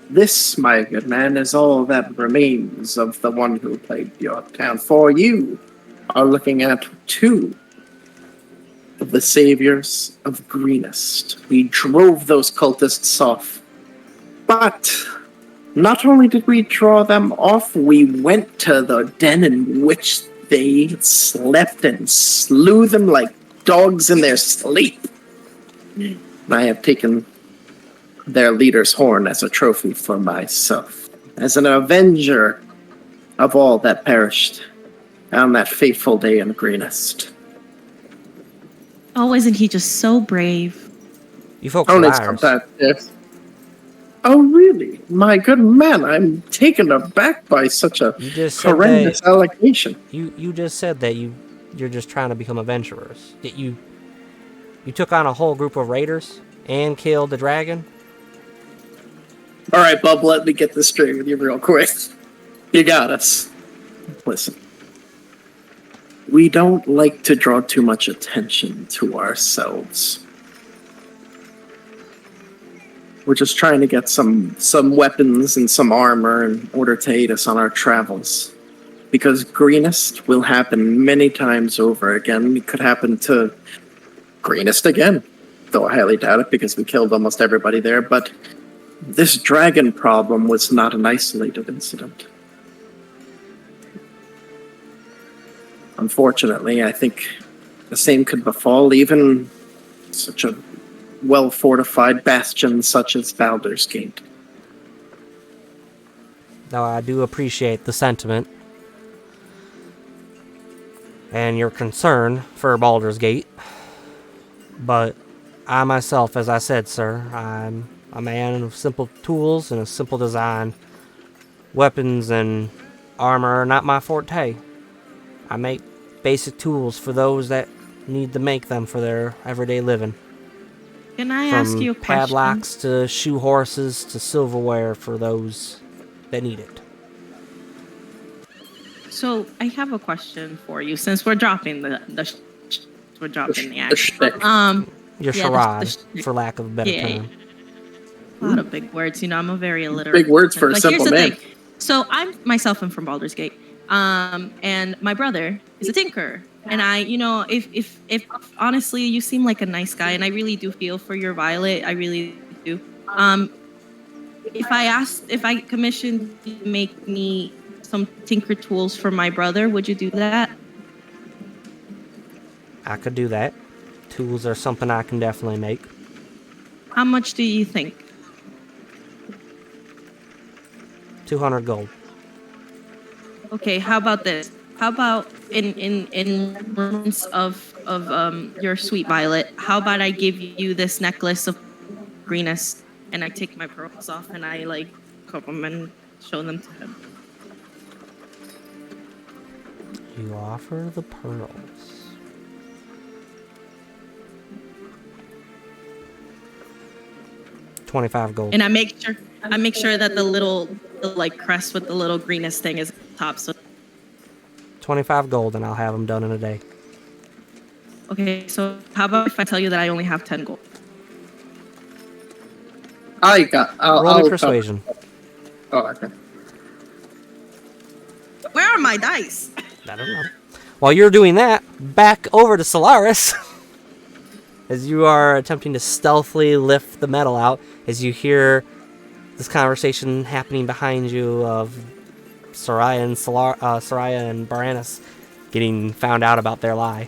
This, my good man, is all that remains of the one who plagued your town. For you are looking at 2 of the saviors of Greenest. We drove those cultists off. But not only did we draw them off, we went to the den in which they slept and slew them like dogs in their sleep. And I have taken their leader's horn as a trophy for myself, as an avenger of all that perished on that fateful day in Greenest. Oh, isn't he just so brave? You folks are liars. Sometimes, yes. Oh, really? My good man, I'm taken aback by such a horrendous allegation. You just said that you're just trying to become adventurers. That you took on a whole group of raiders and killed the dragon? All right, Bub, let me get this straight with you real quick. You got us. Listen. We don't like to draw too much attention to ourselves. We're just trying to get some weapons and some armor in order to aid us on our travels. Because Greenest will happen many times over again. It could happen to Greenest again. Though I highly doubt it because we killed almost everybody there. But this dragon problem was not an isolated incident. Unfortunately, I think the same could befall even such a well-fortified bastion such as Baldur's Gate. Now, I do appreciate the sentiment and your concern for Baldur's Gate, but I myself, as I said, sir, I'm a man of simple tools and a simple design. Weapons and armor are not my forte. I make basic tools for those that need to make them for their everyday living. Can I ask you a From question? padlocks to shoe horses to silverware for those that need it. So I have a question for you, since we're dropping the axe. your charade, for lack of a better term. A lot of big words, I'm a very illiterate. Big words for a simple man. Thing. So I'm from Baldur's Gate, and my brother is a tinkerer. And I, if honestly, you seem like a nice guy, and I really do feel for your Violet. I really do. If I commissioned you to make me some tinker tools for my brother, would you do that? I could do that. Tools are something I can definitely make. How much do you think? 200 gold. Okay, how about this? How about in remembrance of your sweet Violet? How about I give you this necklace of greenest, and I take my pearls off and I cup them and show them to him. You offer the pearls. $25 gold. And I make sure that the crest with the little greenest thing is top. So 25 gold, and I'll have them done in a day. Okay, so how about if I tell you that I only have 10 gold? Roll me persuasion. Oh, okay. Where are my dice? I don't know. While you're doing that, back over to Solaris. As you are attempting to stealthily lift the metal out, as you hear this conversation happening behind you of Soraya and Baranus getting found out about their lie.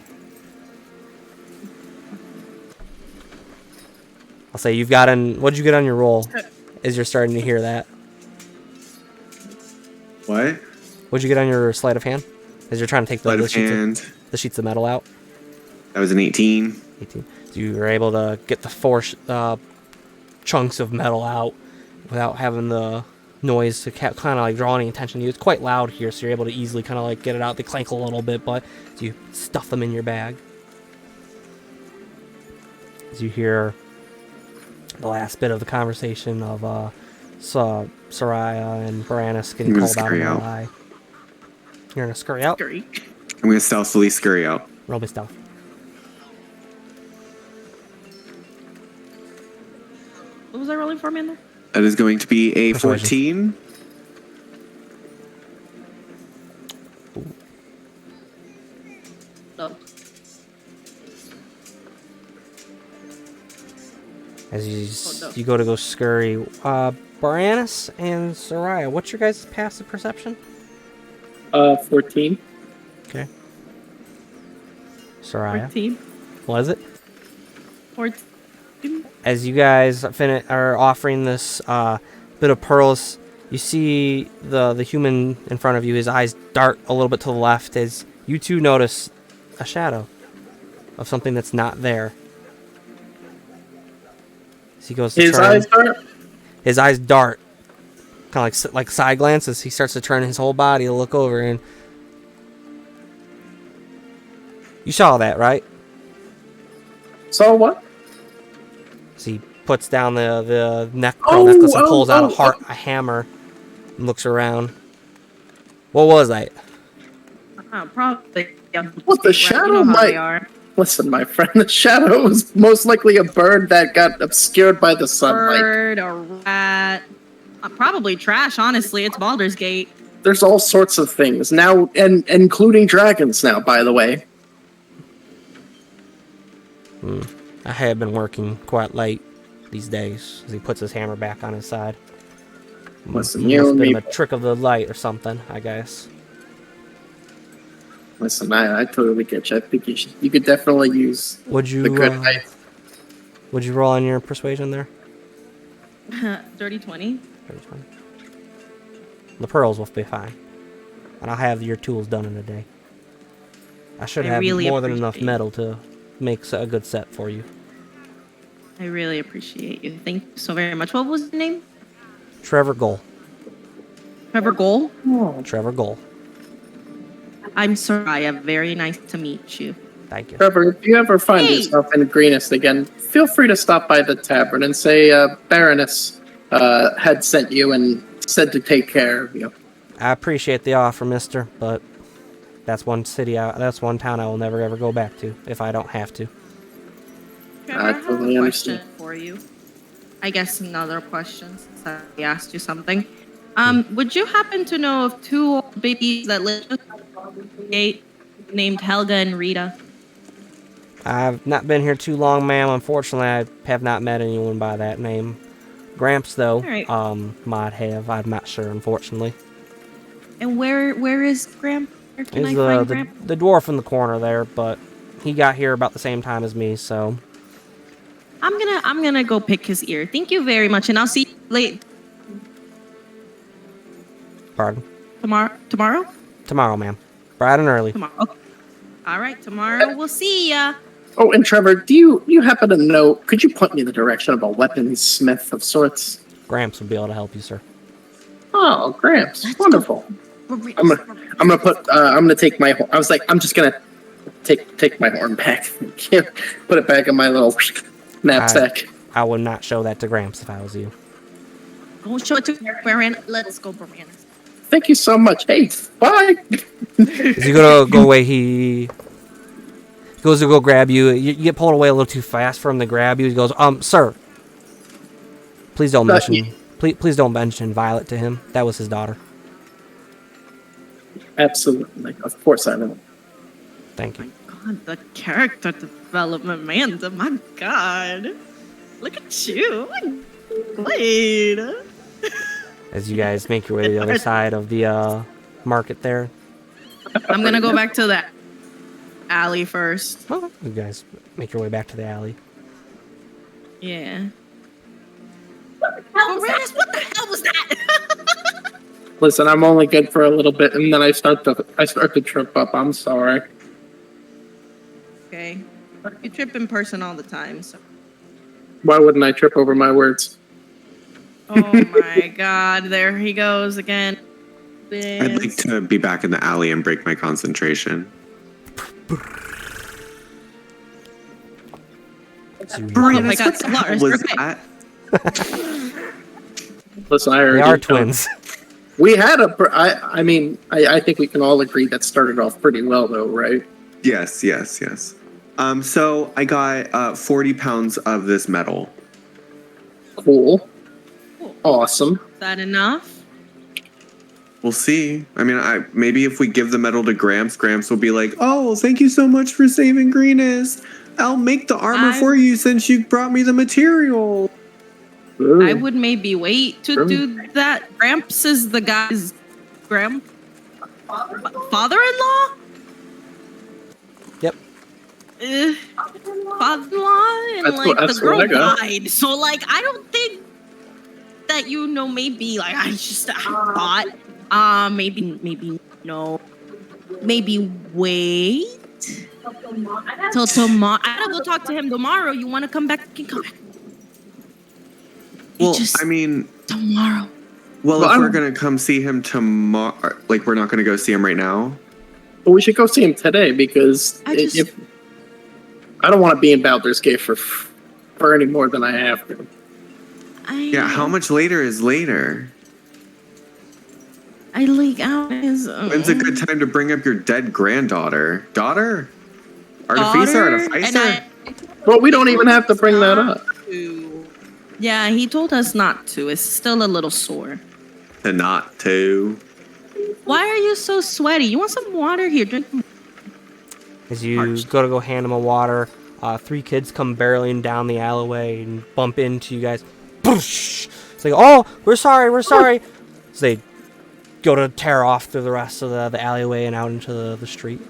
I'll say you've gotten... What'd you get on your roll as you're starting to hear that? What? What'd you get on your sleight of hand as you're trying to take the sheets of metal out? That was an 18. 18. So you were able to get the 4 chunks of metal out without having the noise to kind of like draw any attention to you. It's quite loud here, so you're able to easily kind of like get it out. They clank a little bit, but you stuff them in your bag. As you hear the last bit of the conversation of Soraya and Baranus getting called out on their lie. You're gonna scurry out? I'm gonna stealthily scurry out. Roll me stealth. What was I rolling for, man? That is going to be a Persuasion. 14. No. As you go scurry, Baranus and Soraya, what's your guys' passive perception? 14. Okay. Soraya. 14. What is it? 14. As you guys are offering this bit of pearls, you see the human in front of you. His eyes dart a little bit to the left as you two notice a shadow of something that's not there. As he goes to His turn, eyes dart? His eyes dart, kind of like side glances. He starts to turn his whole body to look over, and you saw that, right? Saw what? So he puts down the pearl necklace and pulls out a hammer and looks around. What was that? Probably. What, the shadow might... Listen, my friend, the shadow was most likely a bird that got obscured by the sunlight. Bird, a rat. Probably trash, honestly. It's Baldur's Gate. There's all sorts of things now, and including dragons now, by the way. I have been working quite late these days, as he puts his hammer back on his side. Listen, Must have been a trick of the light or something, I guess. Listen, I totally get you. I think you could definitely use the good knife. Would you roll on your persuasion there? Dirty 20. Dirty 20. The pearls will be fine. And I'll have your tools done in a day. I should have really more than enough metal to make a good set for you. I really appreciate you. Thank you so very much. What was your name? Trevor Goal. Trevor Goal? Oh. Trevor Goal. I'm Soraya. Very nice to meet you. Thank you. Trevor, if you ever find yourself in Greenest again, feel free to stop by the tavern and say Baroness had sent you and said to take care of you. I appreciate the offer, mister, but that's one town I will never ever go back to if I don't have to. Okay, I have totally a understand. question for you. I guess another question since I asked you something. Would you happen to know of 2 old babies that live just across the gate named Helga and Rita? I've not been here too long, ma'am. Unfortunately, I have not met anyone by that name. Gramps, though, Alright. might have. I'm not sure, unfortunately. And where is Gramp? Where can I He's find Gramp? the dwarf in the corner there, but he got here about the same time as me, so... I'm gonna go pick his ear. Thank you very much, and I'll see you late Pardon? tomorrow. Tomorrow, ma'am. Bright and early. Tomorrow. Okay. All right, tomorrow we'll see ya. Oh, and Trevor, do you happen to know? Could you point me in the direction of a weaponsmith of sorts? Gramps would be able to help you, sir. Oh, Gramps, wonderful. I'm gonna take my. I was like, I'm just gonna take my horn back, put it back in my little knapsack. I would not show that to Gramps if I was you. Go show it to Baran. Let's go, Baran. Thank you so much. Hey, bye. Is he gonna go away? He goes to go grab you. You get pulled away a little too fast for him to grab you. He goes, sir, please don't mention, please don't mention Violet to him. That was his daughter. Absolutely, of course I know. Thank you. God, the character development, man. My God, look at you. Wait. As you guys make your way to the other side of the market there. I'm gonna go back to the alley first. Oh, you guys make your way back to the alley. Yeah. Oh, Rannis, what the hell was that? Listen, I'm only good for a little bit, and then I start to trip up. I'm sorry. Okay. You trip in person all the time, so. Why wouldn't I trip over my words? Oh my God, there he goes again. I'd like to be back in the alley and break my concentration. Brianna, what the hell was that? Listen, I heard they are twins. We had I think we can all agree that started off pretty well, though, right? Yes. So I got 40 pounds of this metal. Cool. Awesome. Is that enough? We'll see. I mean, maybe if we give the medal to Gramps, Gramps will be like, "Oh, thank you so much for saving Greenest. I'll make the armor for you since you brought me the material." Ooh. I would maybe wait to do that. Gramps is the guy's father-in-law? Yep. Father-in-law? And That's the girl what I got. died. So I don't think that maybe I thought maybe no. Maybe wait till tomorrow. I gotta go talk to him tomorrow. You wanna come back? You can come back. Well, I mean, tomorrow. Well, if we're gonna come see him tomorrow, we're not gonna go see him right now. But we should go see him today because I don't want to be in Baldur's Gate for any more than I have to. Yeah, how much later is later? When's a good time to bring up your dead granddaughter? Daughter? Artificer? Well, we don't even have to bring that up. Yeah, he told us not to. It's still a little sore. Not to. Why are you so sweaty? You want some water? Here, drink. As you go hand him a water, 3 kids come barreling down the alleyway and bump into you guys. Boosh! It's like, oh, we're sorry. So they go to tear off through the rest of the alleyway and out into the street.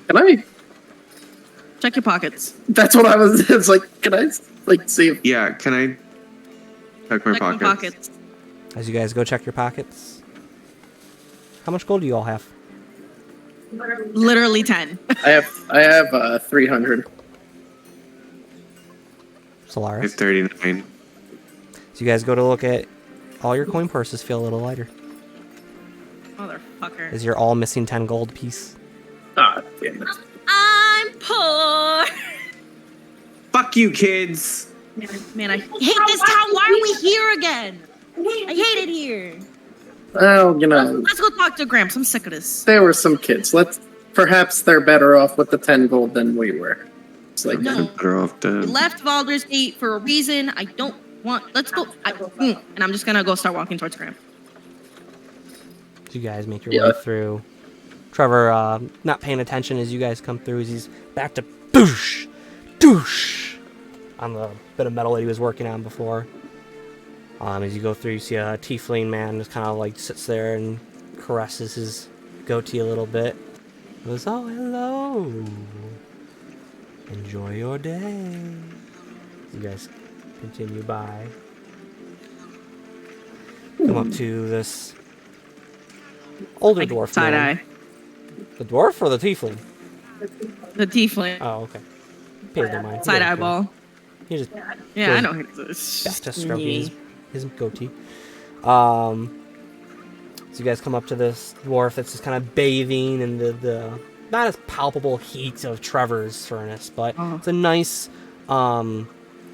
Can I check your pockets? That's what I was. It's like, can I see if? Yeah, can I check my pockets? As you guys go check your pockets, how much gold do you all have? Literally 10. I have 300. Solaris. I have 39. So you guys go to look at all your coin purses, feel a little lighter. Motherfucker. As you're all missing 10 gold piece. Ah, damn it. I'm poor. Fuck you, kids. Man, I hate this town. Why are we here again? I hate it here. Well, let's go talk to Gramps. I'm sick of this. There were some kids. Perhaps they're better off with the 10 gold than we were. It's like No. better off We dead. left Baldur's Gate for a reason. I don't want. Let's go. And I'm just gonna go start walking towards Graham. So you guys make your way through. Trevor, not paying attention as you guys come through, as he's back to boosh, doosh, on the bit of metal that he was working on before. As you go through, you see a tiefling man just kind of like sits there and caresses his goatee a little bit. He goes, "Oh, hello. Enjoy your day." You guys continue by. Come up to this older dwarf Side man. eye. The dwarf or the tiefling? The tiefling. Oh, okay. Pays no mind. Side eyeball. He just Yeah, I know. to stroking his goatee. So you guys come up to this dwarf that's just kind of bathing in the not as palpable heat of Trevor's furnace, but it's a nice,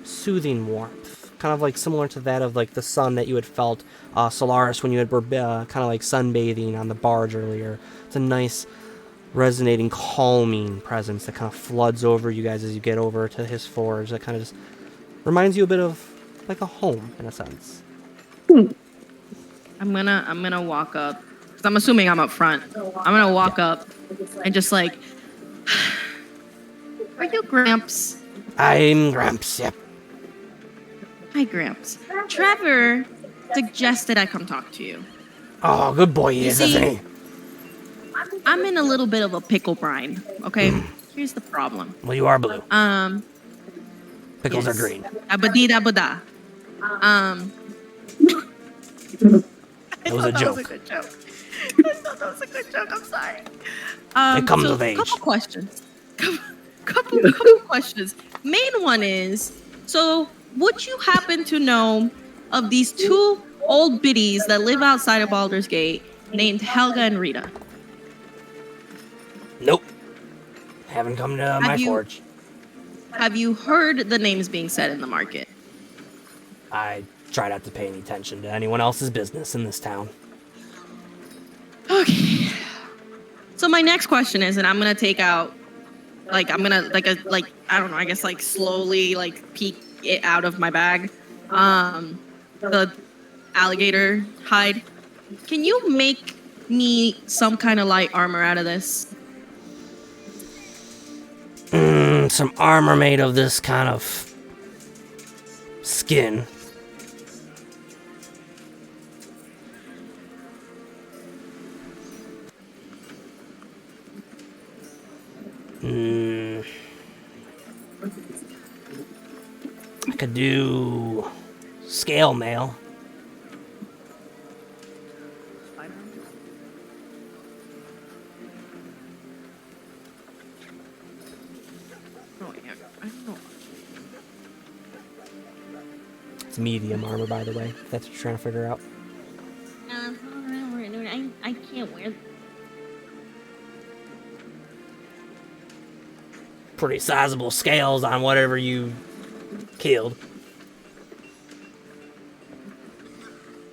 soothing warmth, kind of like similar to that of like the sun that you had felt, Solaris, when you were kind of like sunbathing on the barge earlier. It's a nice, resonating, calming presence that kind of floods over you guys as you get over to his forge. That kind of just reminds you a bit of like a home in a sense. I'm gonna walk up. 'Cause I'm assuming I'm up front. I'm gonna walk up and just like, are you Gramps? I'm Gramps, yep. Hi, Gramps. Trevor suggested I come talk to you. Oh, good boy he is, see, isn't he? I'm in a little bit of a pickle brine. Okay, here's the problem. Well, you are blue. Pickles Yes. are green. Abadida. That was a joke. I thought that was a good joke. I'm sorry. It comes of age. Couple questions. Couple questions. Main one is, so would you happen to know of these two old biddies that live outside of Baldur's Gate named Helga and Rita? Nope. Haven't come to my forge. Have you heard the names being said in the market? I try not to pay any attention to anyone else's business in this town. Okay. So my next question is, and I'm gonna take out, like, I'm gonna I don't know, I guess like slowly like peek it out of my bag, the alligator hide. Can you make me some kind of light armor out of this? Some armor made of this kind of skin. I could do scale mail. It's medium armor, by the way, if that's what you're trying to figure out. I can't wear. Pretty sizable scales on whatever you killed.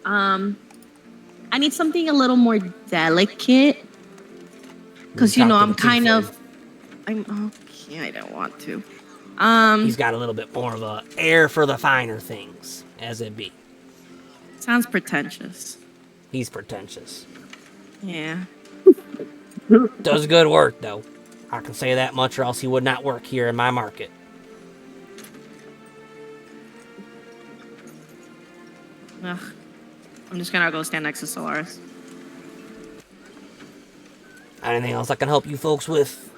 I need something a little more delicate. Because, you know, I'm kind of... okay, I don't want to. He's got a little bit more of a air for the finer things, as it be. Sounds pretentious. He's pretentious. Yeah. Does good work, though. I can say that much, or else he would not work here in my market. Ugh. I'm just gonna go stand next to Solaris. Anything else I can help you folks with?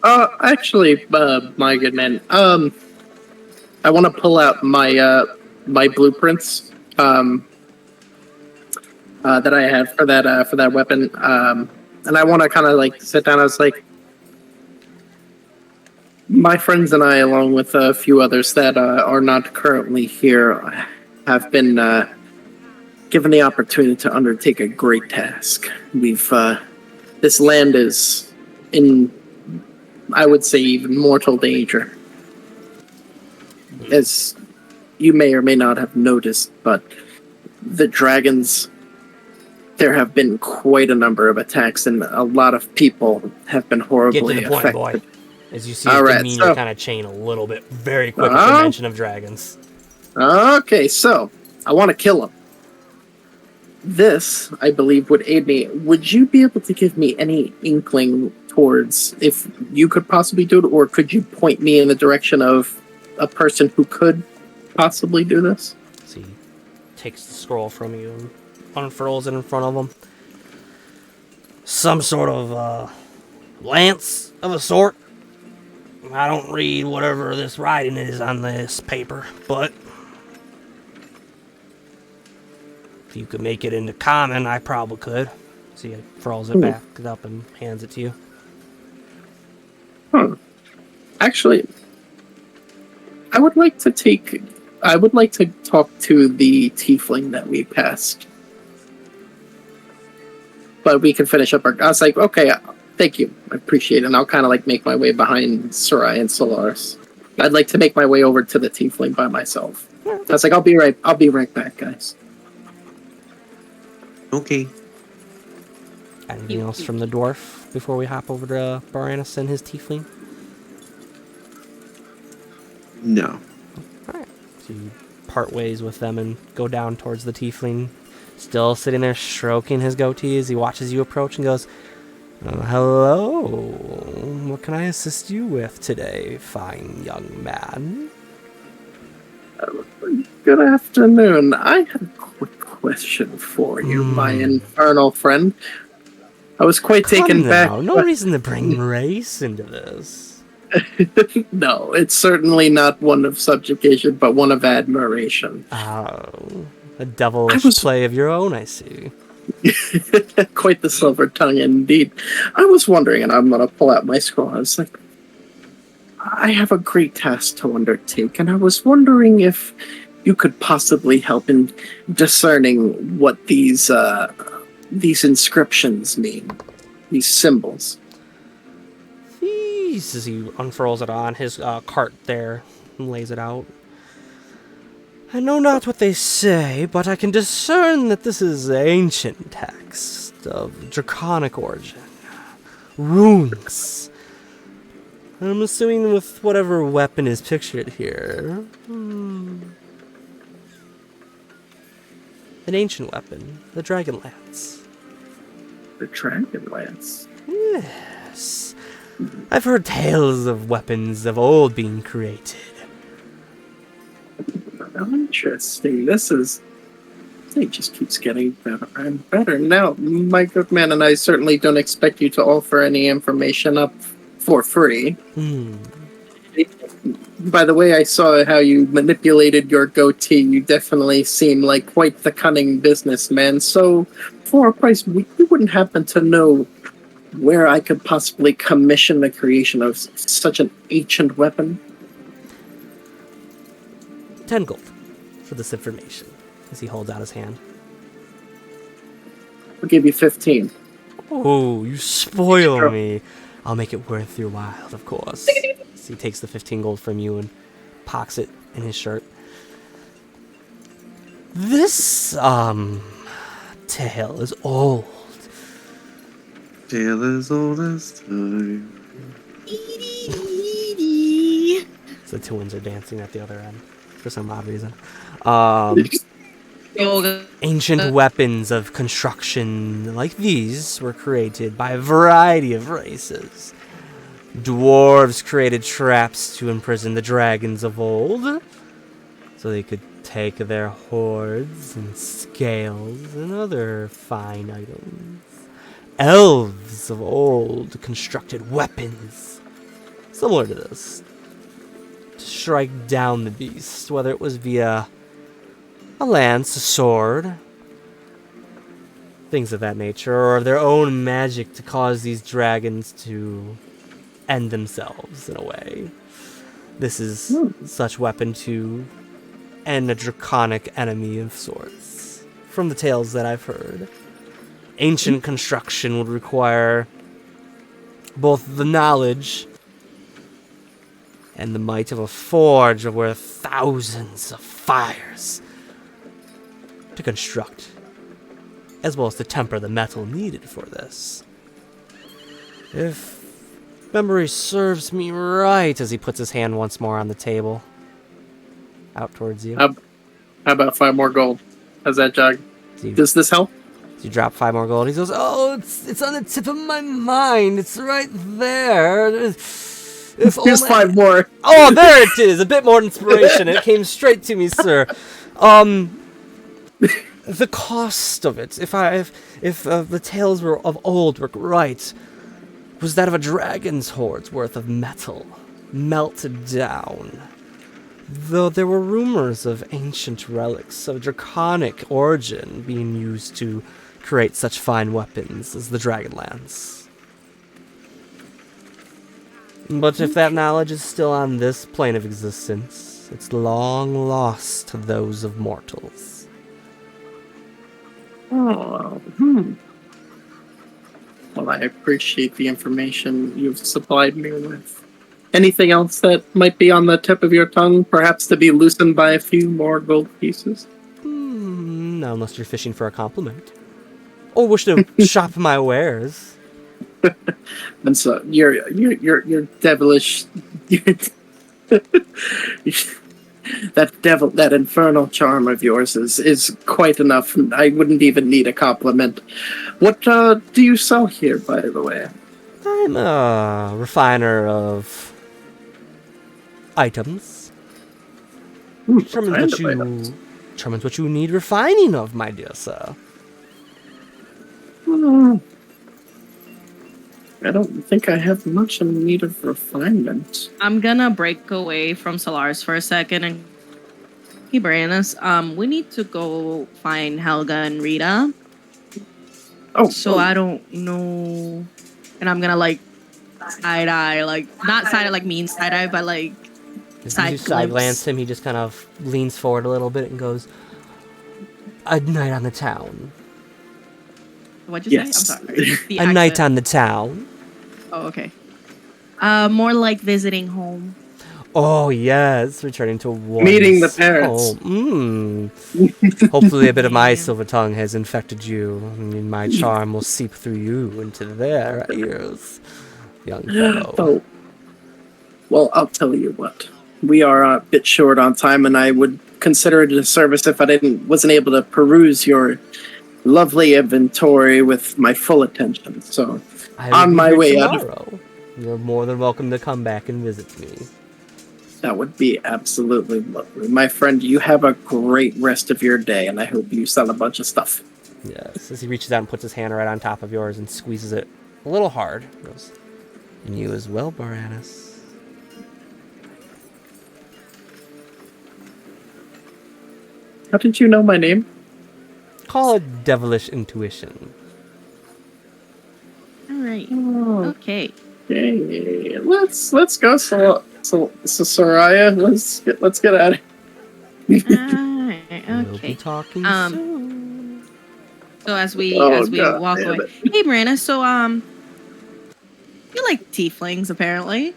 Actually, my good man, I want to pull out my my blueprints that I had for that weapon, and I want to kind of like sit down. I was like, my friends and I, along with a few others that are not currently here, have been given the opportunity to undertake a great task. We've this land is in, I would say, even mortal danger. As you may or may not have noticed, but the dragons, there have been quite a number of attacks, and a lot of people have been horribly Get to the point, affected. boy. As you see a demeanor kind of change a little bit very quick with the mention of dragons. Okay, so I want to kill him. This, I believe, would aid me. Would you be able to give me any inkling towards if you could possibly do it, or could you point me in the direction of a person who could possibly do this? So he takes the scroll from you and unfurls it in front of him. Some sort of lance of a sort. I don't read whatever this writing is on this paper, but if you could make it into common, I probably could. So he furls it back up and hands it to you. Actually, I would like to talk to the tiefling that we passed. But we can finish up our... I was like, okay, thank you. I appreciate it. And I'll kind of like make my way behind Sarai and Solaris. I'd like to make my way over to the tiefling by myself. I was like, I'll be right back, guys. Okay. Anything else from the dwarf before we hop over to Baranus and his tiefling? No. Alright. So you part ways with them and go down towards the tiefling, still sitting there stroking his goatee as he watches you approach and goes, hello. What can I assist you with today, fine young man? Good afternoon. I have a quick question for you, my infernal friend. I was quite taken back. No reason to bring race into this. No, it's certainly not one of subjugation, but one of admiration. Oh, a devilish play of your own, I see. Quite the silver tongue indeed. I was wondering, and I'm going to pull out my scroll. I was like, I have a great task to undertake, and I was wondering if you could possibly help in discerning what these inscriptions mean, these symbols. As he unfurls it on his cart there and lays it out. I know not what they say, but I can discern that this is ancient text of draconic origin. Runes. I'm assuming with whatever weapon is pictured here. An ancient weapon, the dragon lance. The dragon lance? Yes. I've heard tales of weapons of old being created. Interesting. It just keeps getting better and better. Now, my good man, and I certainly don't expect you to offer any information up for free. By the way, I saw how you manipulated your goatee. You definitely seem like quite the cunning businessman. So, for a price, you wouldn't happen to know where I could possibly commission the creation of such an ancient weapon? 10 gold for this information, as he holds out his hand. I'll give you 15. Oh, you spoil me. I'll make it worth your while, of course. So he takes the 15 gold from you and pockets it in his shirt. This, tale is old. Tale as old as time. The twins are dancing at the other end for some odd reason. Ancient weapons of construction like these were created by a variety of races. Dwarves created traps to imprison the dragons of old, so they could take their hoards and scales and other fine items. Elves of old constructed weapons similar to this to strike down the beast, whether it was via a lance, a sword, things of that nature, or their own magic to cause these dragons to end themselves in a way. This is such weapon to end a draconic enemy of sorts, from the tales that I've heard. Ancient construction would require both the knowledge and the might of a forge where thousands of fires to construct, as well as to temper the metal needed for this. If Memory serves me right, as he puts his hand once more on the table. Out towards you. How about 5 more gold? How's that, Jog? Does this help? You drop 5 more gold. He goes, oh, it's on the tip of my mind. It's right there. Here's 5 more. Oh, there it is. A bit more inspiration. It came straight to me, sir. The cost of it, if the tales of old were right, was that of a dragon's hoard's worth of metal, melted down. Though there were rumors of ancient relics of draconic origin being used to create such fine weapons as the Dragonlance. But if that knowledge is still on this plane of existence, it's long lost to those of mortals. Oh, Well, I appreciate the information you've supplied me with. Anything else that might be on the tip of your tongue, perhaps to be loosened by a few more gold pieces? No, unless you're fishing for a compliment. Or wish to shop my wares. And so you're devilish. That infernal charm of yours is quite enough. I wouldn't even need a compliment. What do you sell here, by the way? I'm a refiner of items. Determines what you need refining of, my dear sir. I don't think I have much in need of refinement. I'm gonna break away from Solaris for a second and hey, Brianna, we need to go find Helga and Rita. I don't know. And I'm gonna like side eye, like not side eye like mean side eye, but like side glance him. He just kind of leans forward a little bit and goes, "A night on the town." What'd you say? I'm sorry. A night on the town. Oh, okay. More like visiting home. Oh, yes. Returning to one. Meeting the parents. Hopefully a bit of my silver tongue has infected you, and my charm will seep through you into their ears, young fellow. Oh. Well, I'll tell you what. We are a bit short on time, and I would consider it a service if I wasn't able to peruse your lovely inventory with my full attention. So, on my way out. You're more than welcome to come back and visit me. That would be absolutely lovely. My friend, you have a great rest of your day, and I hope you sell a bunch of stuff. Yes, as he reaches out and puts his hand right on top of yours and squeezes it a little hard. He goes, and you as well, Baranus. How did you know my name? Call it devilish intuition. All right. Oh. Okay. Okay. Let's go. So Soraya, let's get at it. Alright, okay. We'll be talking soon. So as we God, walk away. Hey Miranda, so you like tieflings apparently.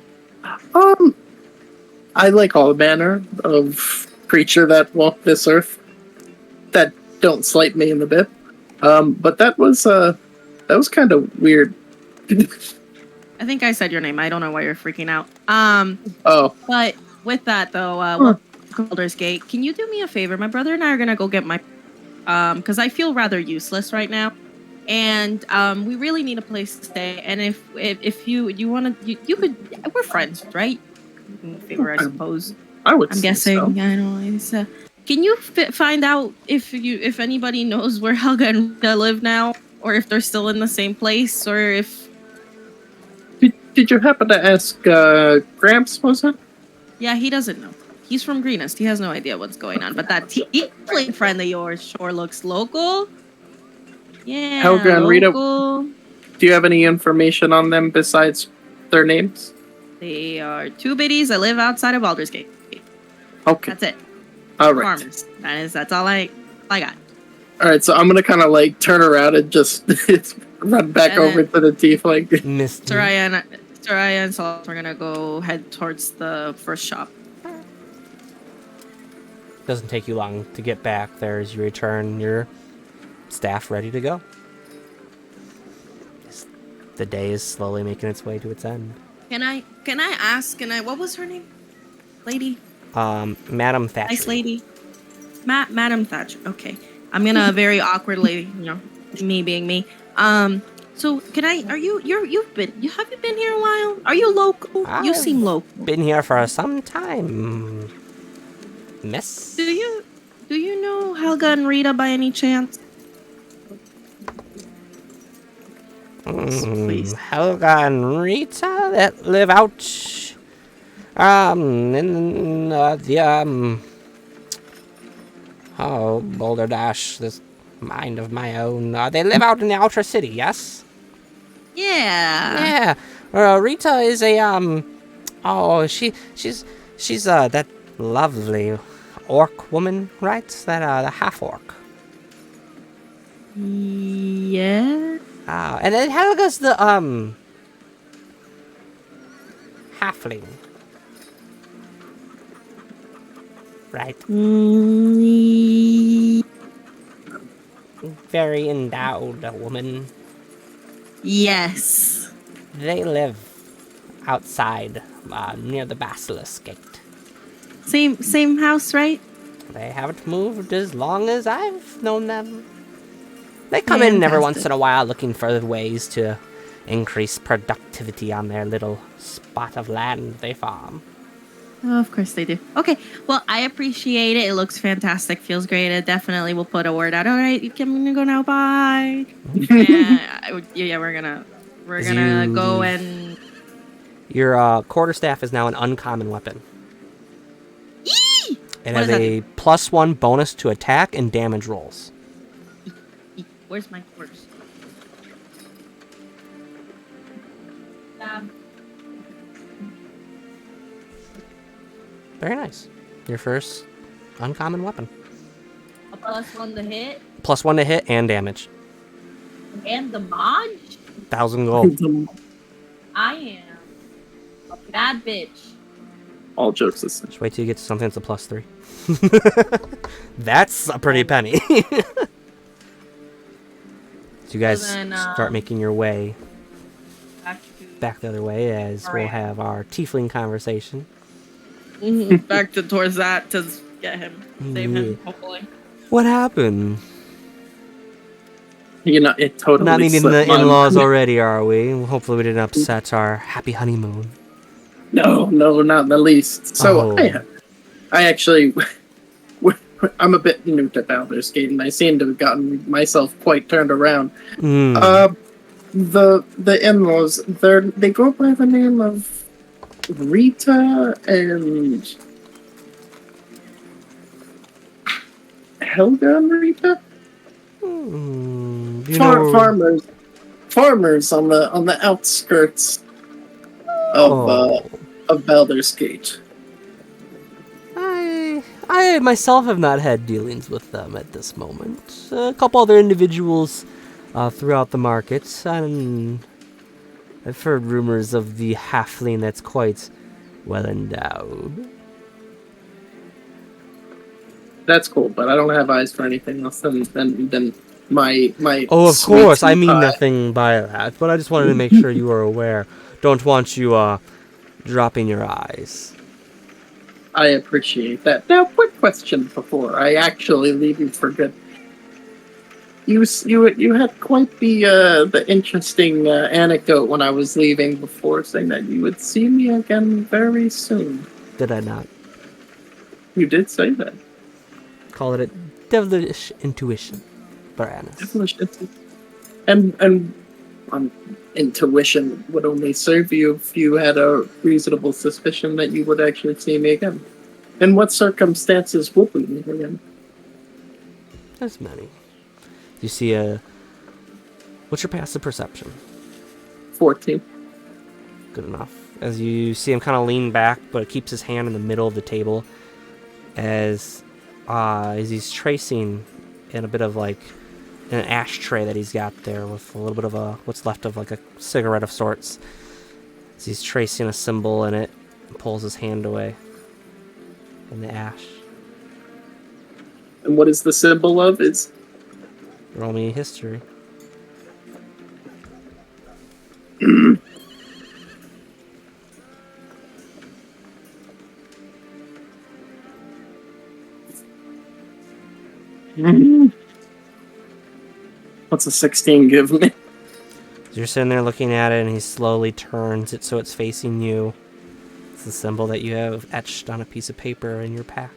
I like all manner of creature that walk this earth that don't slight me in the bit. But that was kind of weird. I think I said your name. I don't know why you're freaking out. Oh. But with that though, Baldur's Gate, can you do me a favor? My brother and I are gonna go get my because I feel rather useless right now. And we really need a place to stay. And if you wanna you could, we're friends, right? Favor, I suppose. I would. I'm guessing. So. I don't know. Can you find out if anybody knows where Helga and Rita live now, or if they're still in the same place, or if? Did you happen to ask Gramps? Was it? Yeah, he doesn't know. He's from Greenest. He has no idea what's going on. But that tiefling friend of yours sure looks local. Yeah. Helga and Rita. Local. Do you have any information on them besides their names? They are 2 biddies that live outside of Baldur's Gate. Okay. That's it. All right. Farmers. That's all I got. All right, so I'm gonna kind of like turn around and just run back over to the tiefling. Soraya and Salt are gonna go head towards the first shop. Doesn't take you long to get back there as you return your staff ready to go. The day is slowly making its way to its end. Can I ask? What was her name? Lady. Madam Thatcher. Nice lady. Madam Thatcher. Okay. I'm gonna very awkwardly, me being me. So can I? Have you been here a while? Are you local? You seem local. Been here for some time, miss. Do you know Helga and Rita by any chance? Please. Helga and Rita that live out in Boulder Dash, this mind of my own. They live out in the outer city, yes? Yeah. Yeah. Rita is a she's that lovely orc woman, right? That the half orc. Yeah. And then Helga's the halfling. Right. Very endowed woman. Yes. They live outside, near the Basilisk Gate. Same house, right? They haven't moved as long as I've known them. They come in every once in a while looking for ways to increase productivity on their little spot of land they farm. Oh, of course they do. Okay, well, I appreciate it. It looks fantastic. Feels great. It definitely will put a word out. All right, I'm gonna go now. Bye. Yeah, we're gonna go and. Your quarterstaff is now an uncommon weapon. Yee! It has a +1 bonus to attack and damage rolls. Where's my horse? Very nice. Your first uncommon weapon. A +1 to hit. +1 to hit and damage. And the mod? 1,000 gold. I am a bad bitch. All jokes aside. Just wait till you get to something that's a +3. That's a pretty penny. So you guys start making your way back the other way as we'll have our tiefling conversation. Back towards that to get him, save him, hopefully. What happened? It totally. Not needing the in-laws already, are we? Hopefully, we didn't upset our happy honeymoon. No, not in the least. So I actually, I'm a bit new to Baldur's Gate, and I seem to have gotten myself quite turned around. The in-laws, they go by the name of Rita and Helga and Rita. Farmers on the outskirts of Baldur's Gate. I myself have not had dealings with them at this moment. A couple other individuals throughout the market, and I've heard rumors of the halfling that's quite well endowed. That's cool, but I don't have eyes for anything else than my. Oh, of course, I mean nothing by that, but I just wanted to make sure you were aware. Don't want you dropping your eyes. I appreciate that. Now, quick question before I actually leave you for good. You had quite the interesting anecdote when I was leaving before, saying that you would see me again very soon. Did I not? You did say that. Call it a devilish intuition, Baranus. Devilish intuition. And intuition would only serve you if you had a reasonable suspicion that you would actually see me again. In what circumstances would we meet again? There's many. You see what's your passive perception? 14. Good enough. As you see him kind of lean back, but keeps his hand in the middle of the table as he's tracing in a bit of like an ashtray that he's got there with a little bit of what's left of like a cigarette of sorts. As he's tracing a symbol in it and pulls his hand away in the ash. And what is the symbol of? It's roll me history. What's a 16 give me? You're sitting there looking at it, and he slowly turns it so it's facing you. It's the symbol that you have etched on a piece of paper in your pack.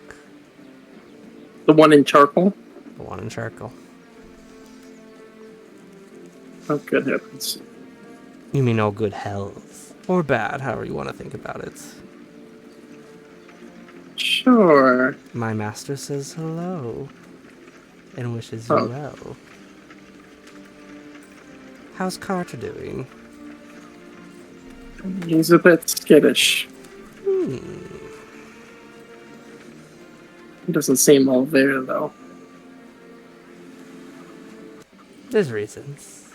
The one in charcoal? The one in charcoal. Oh, good heavens. You mean oh good hells. Or bad, however you want to think about it. Sure. My master says hello. And wishes you well. How's Carter doing? He's a bit skittish. Hmm. He doesn't seem all there, though. There's reasons.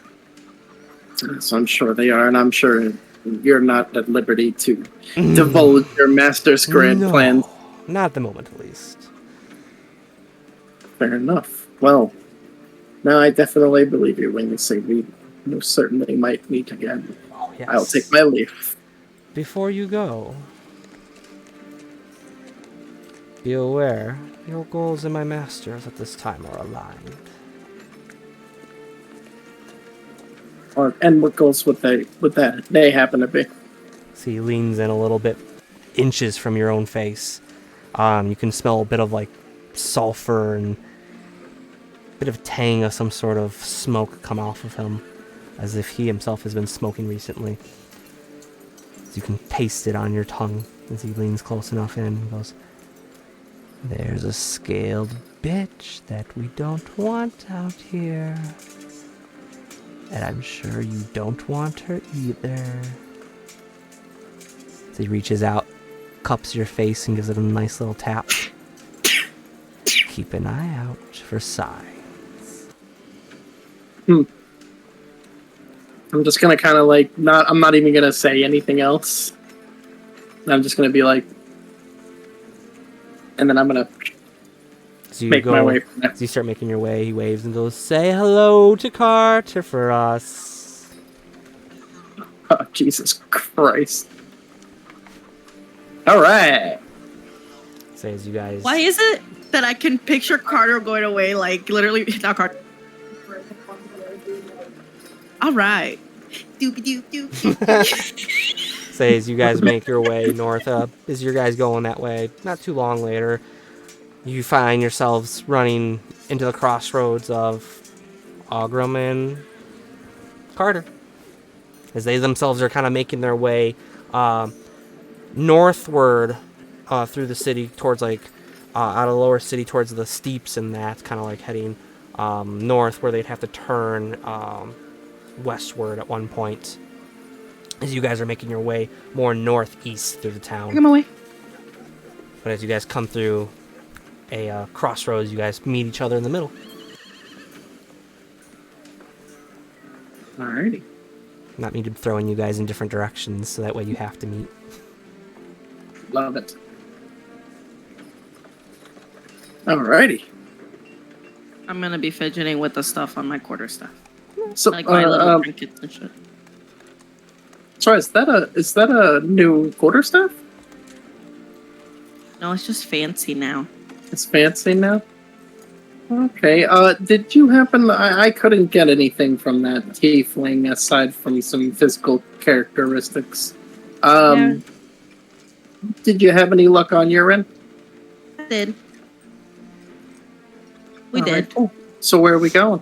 So I'm sure they are, and I'm sure you're not at liberty to divulge your master's grand plans. Not at the moment, at least. Fair enough. Well, no, I definitely believe you when you say we most certainly might meet again. Oh, yes. I'll take my leave. Before you go, be aware your goals and my master's at this time are aligned. And what goals would that they happen to be? So he leans in a little bit, inches from your own face. You can smell a bit of like sulfur and a bit of tang of some sort of smoke come off of him, as if he himself has been smoking recently. So you can taste it on your tongue as he leans close enough in and goes, "There's a scaled bitch that we don't want out here. And I'm sure you don't want her either." So he reaches out, cups your face, and gives it a nice little tap. Keep an eye out for signs. I'm just gonna kind of like I'm not even gonna say anything else. I'm just gonna be like, and then I'm gonna So you make my way from there. As you start making your way, he waves and goes, "Say hello to Carter for us." Oh, Jesus Christ. All right. Say as you guys. Why is it that I can picture Carter going away, like literally, not Carter. All right. Doopy doop. Say as you guys make your way north up, as your guys going that way, not too long later, you find yourselves running into the crossroads of Ogram and Carter, as they themselves are kind of making their way northward through the city towards like out of the lower city towards the steeps, and that's kind of like heading north, where they'd have to turn westward at one point, as you guys are making your way more northeast through the town. Come away. But as you guys come through a crossroads, you guys meet each other in the middle. Alrighty. Not me to throwing you guys in different directions, so that way you have to meet. Love it. Alrighty. I'm gonna be fidgeting with the stuff on my quarterstaff, So, like my little trinkets and shit. sorry, is that a new quarterstaff? No, it's just fancy now. It's fancy now. Okay. Did you happen? I couldn't get anything from that tiefling aside from some physical characteristics. Yeah. Did you have any luck on your end? I did. We All did. right, cool. So where are we going?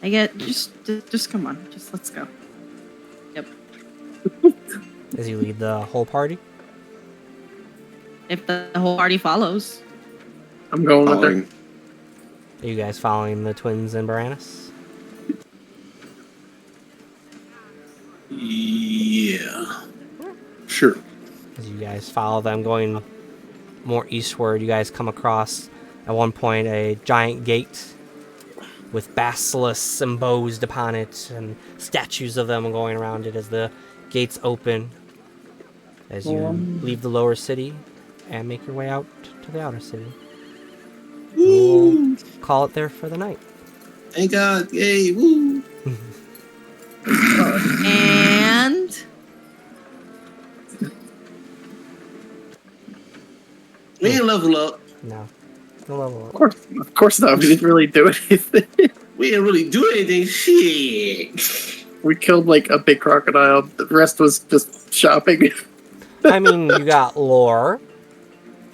I get just come on, just let's go. Yep. As you lead the whole party. If the whole party follows. I'm going with Following. Are you guys following the twins and Baranus? Yeah. Sure. As you guys follow them going more eastward, you guys come across at one point a giant gate with basilisks embossed upon it and statues of them going around it as the gates open, as you leave the lower city and make your way out to the outer city. We'll call it there for the night. Thank God. Yay. Woo. And We didn't level up. No. No level up. Of course not. We didn't really do anything. We didn't really do anything. Shit. We killed like a big crocodile. The rest was just shopping. I mean, you got lore.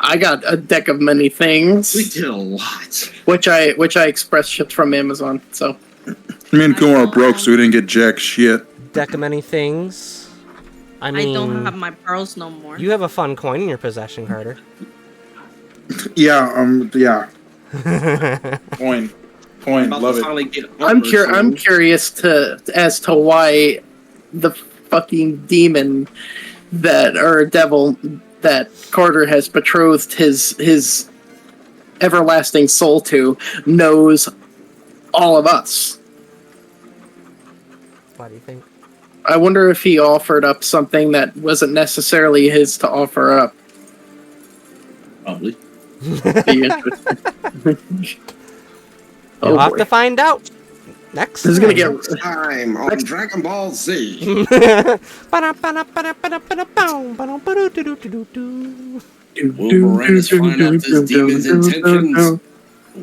I got a deck of many things, We did a lot. which I express shipped from Amazon. So Me and Kumar are broke, so we didn't get jack shit. Deck of many things. I I mean, don't have my pearls no more. you have a fun coin in your possession, Carter. Yeah. Coin, About love to it. finally get I'm armor, so- curious as to why the fucking demon devil that Carter has betrothed his everlasting soul to knows all of us. What do you think? I wonder if he offered up something that wasn't necessarily his to offer up. Probably. Be interesting. You'll Oh have boy. to find out. Next. This is gonna time. get Time on Dragon Ball Z. Will Moranis find out this demon's intentions?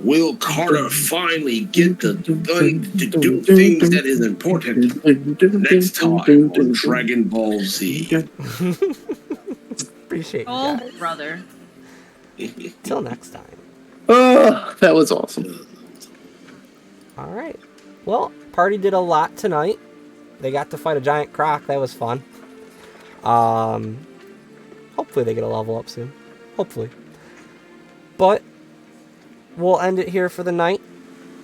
Will Carter finally get to do things that is important? Next time on Dragon Ball Z. Appreciate you Oh, guys. brother. Till next time. Oh, that was awesome. All right. Well, party did a lot tonight. They got to fight a giant croc. That was fun. Hopefully they get a level up soon. Hopefully. But we'll end it here for the night.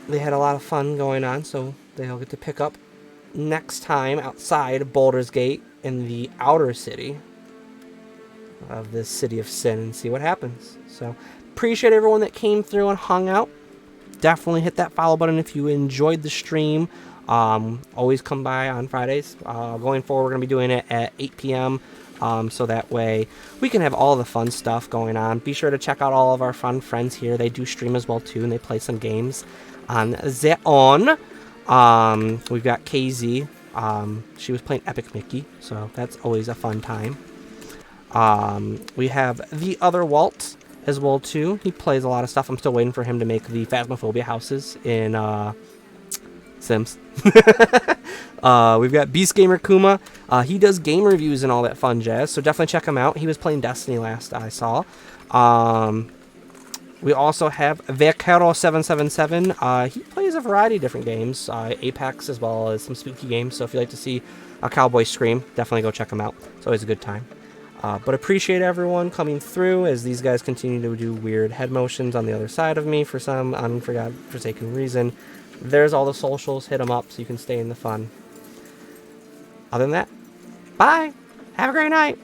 They had a lot of fun going on, so they'll get to pick up next time outside Baldur's Gate in the outer city of this city of sin and see what happens. So appreciate everyone that came through and hung out. Definitely hit that follow button if you enjoyed the stream. Always come by on Fridays. Going forward, we're going to be doing it at 8 p.m. So that way we can have all the fun stuff going on. Be sure to check out all of our fun friends here. They do stream as well too, and they play some games on their own. We've got KZ. She was playing Epic Mickey, so that's always a fun time. We have the other Walt as well too. He plays a lot of stuff. I'm still waiting for him to make the Phasmophobia houses in Sims. We've got Beast Gamer Kuma. He does game reviews and all that fun jazz, so definitely check him out. He was playing Destiny last I saw. We also have Vecaro777. He plays a variety of different games, Apex as well as some spooky games, so if you like to see a cowboy scream, definitely go check him out. It's always a good time. But appreciate everyone coming through as these guys continue to do weird head motions on the other side of me for some unforsaken reason. There's all the socials. Hit them up so you can stay in the fun. Other than that, bye. Have a great night.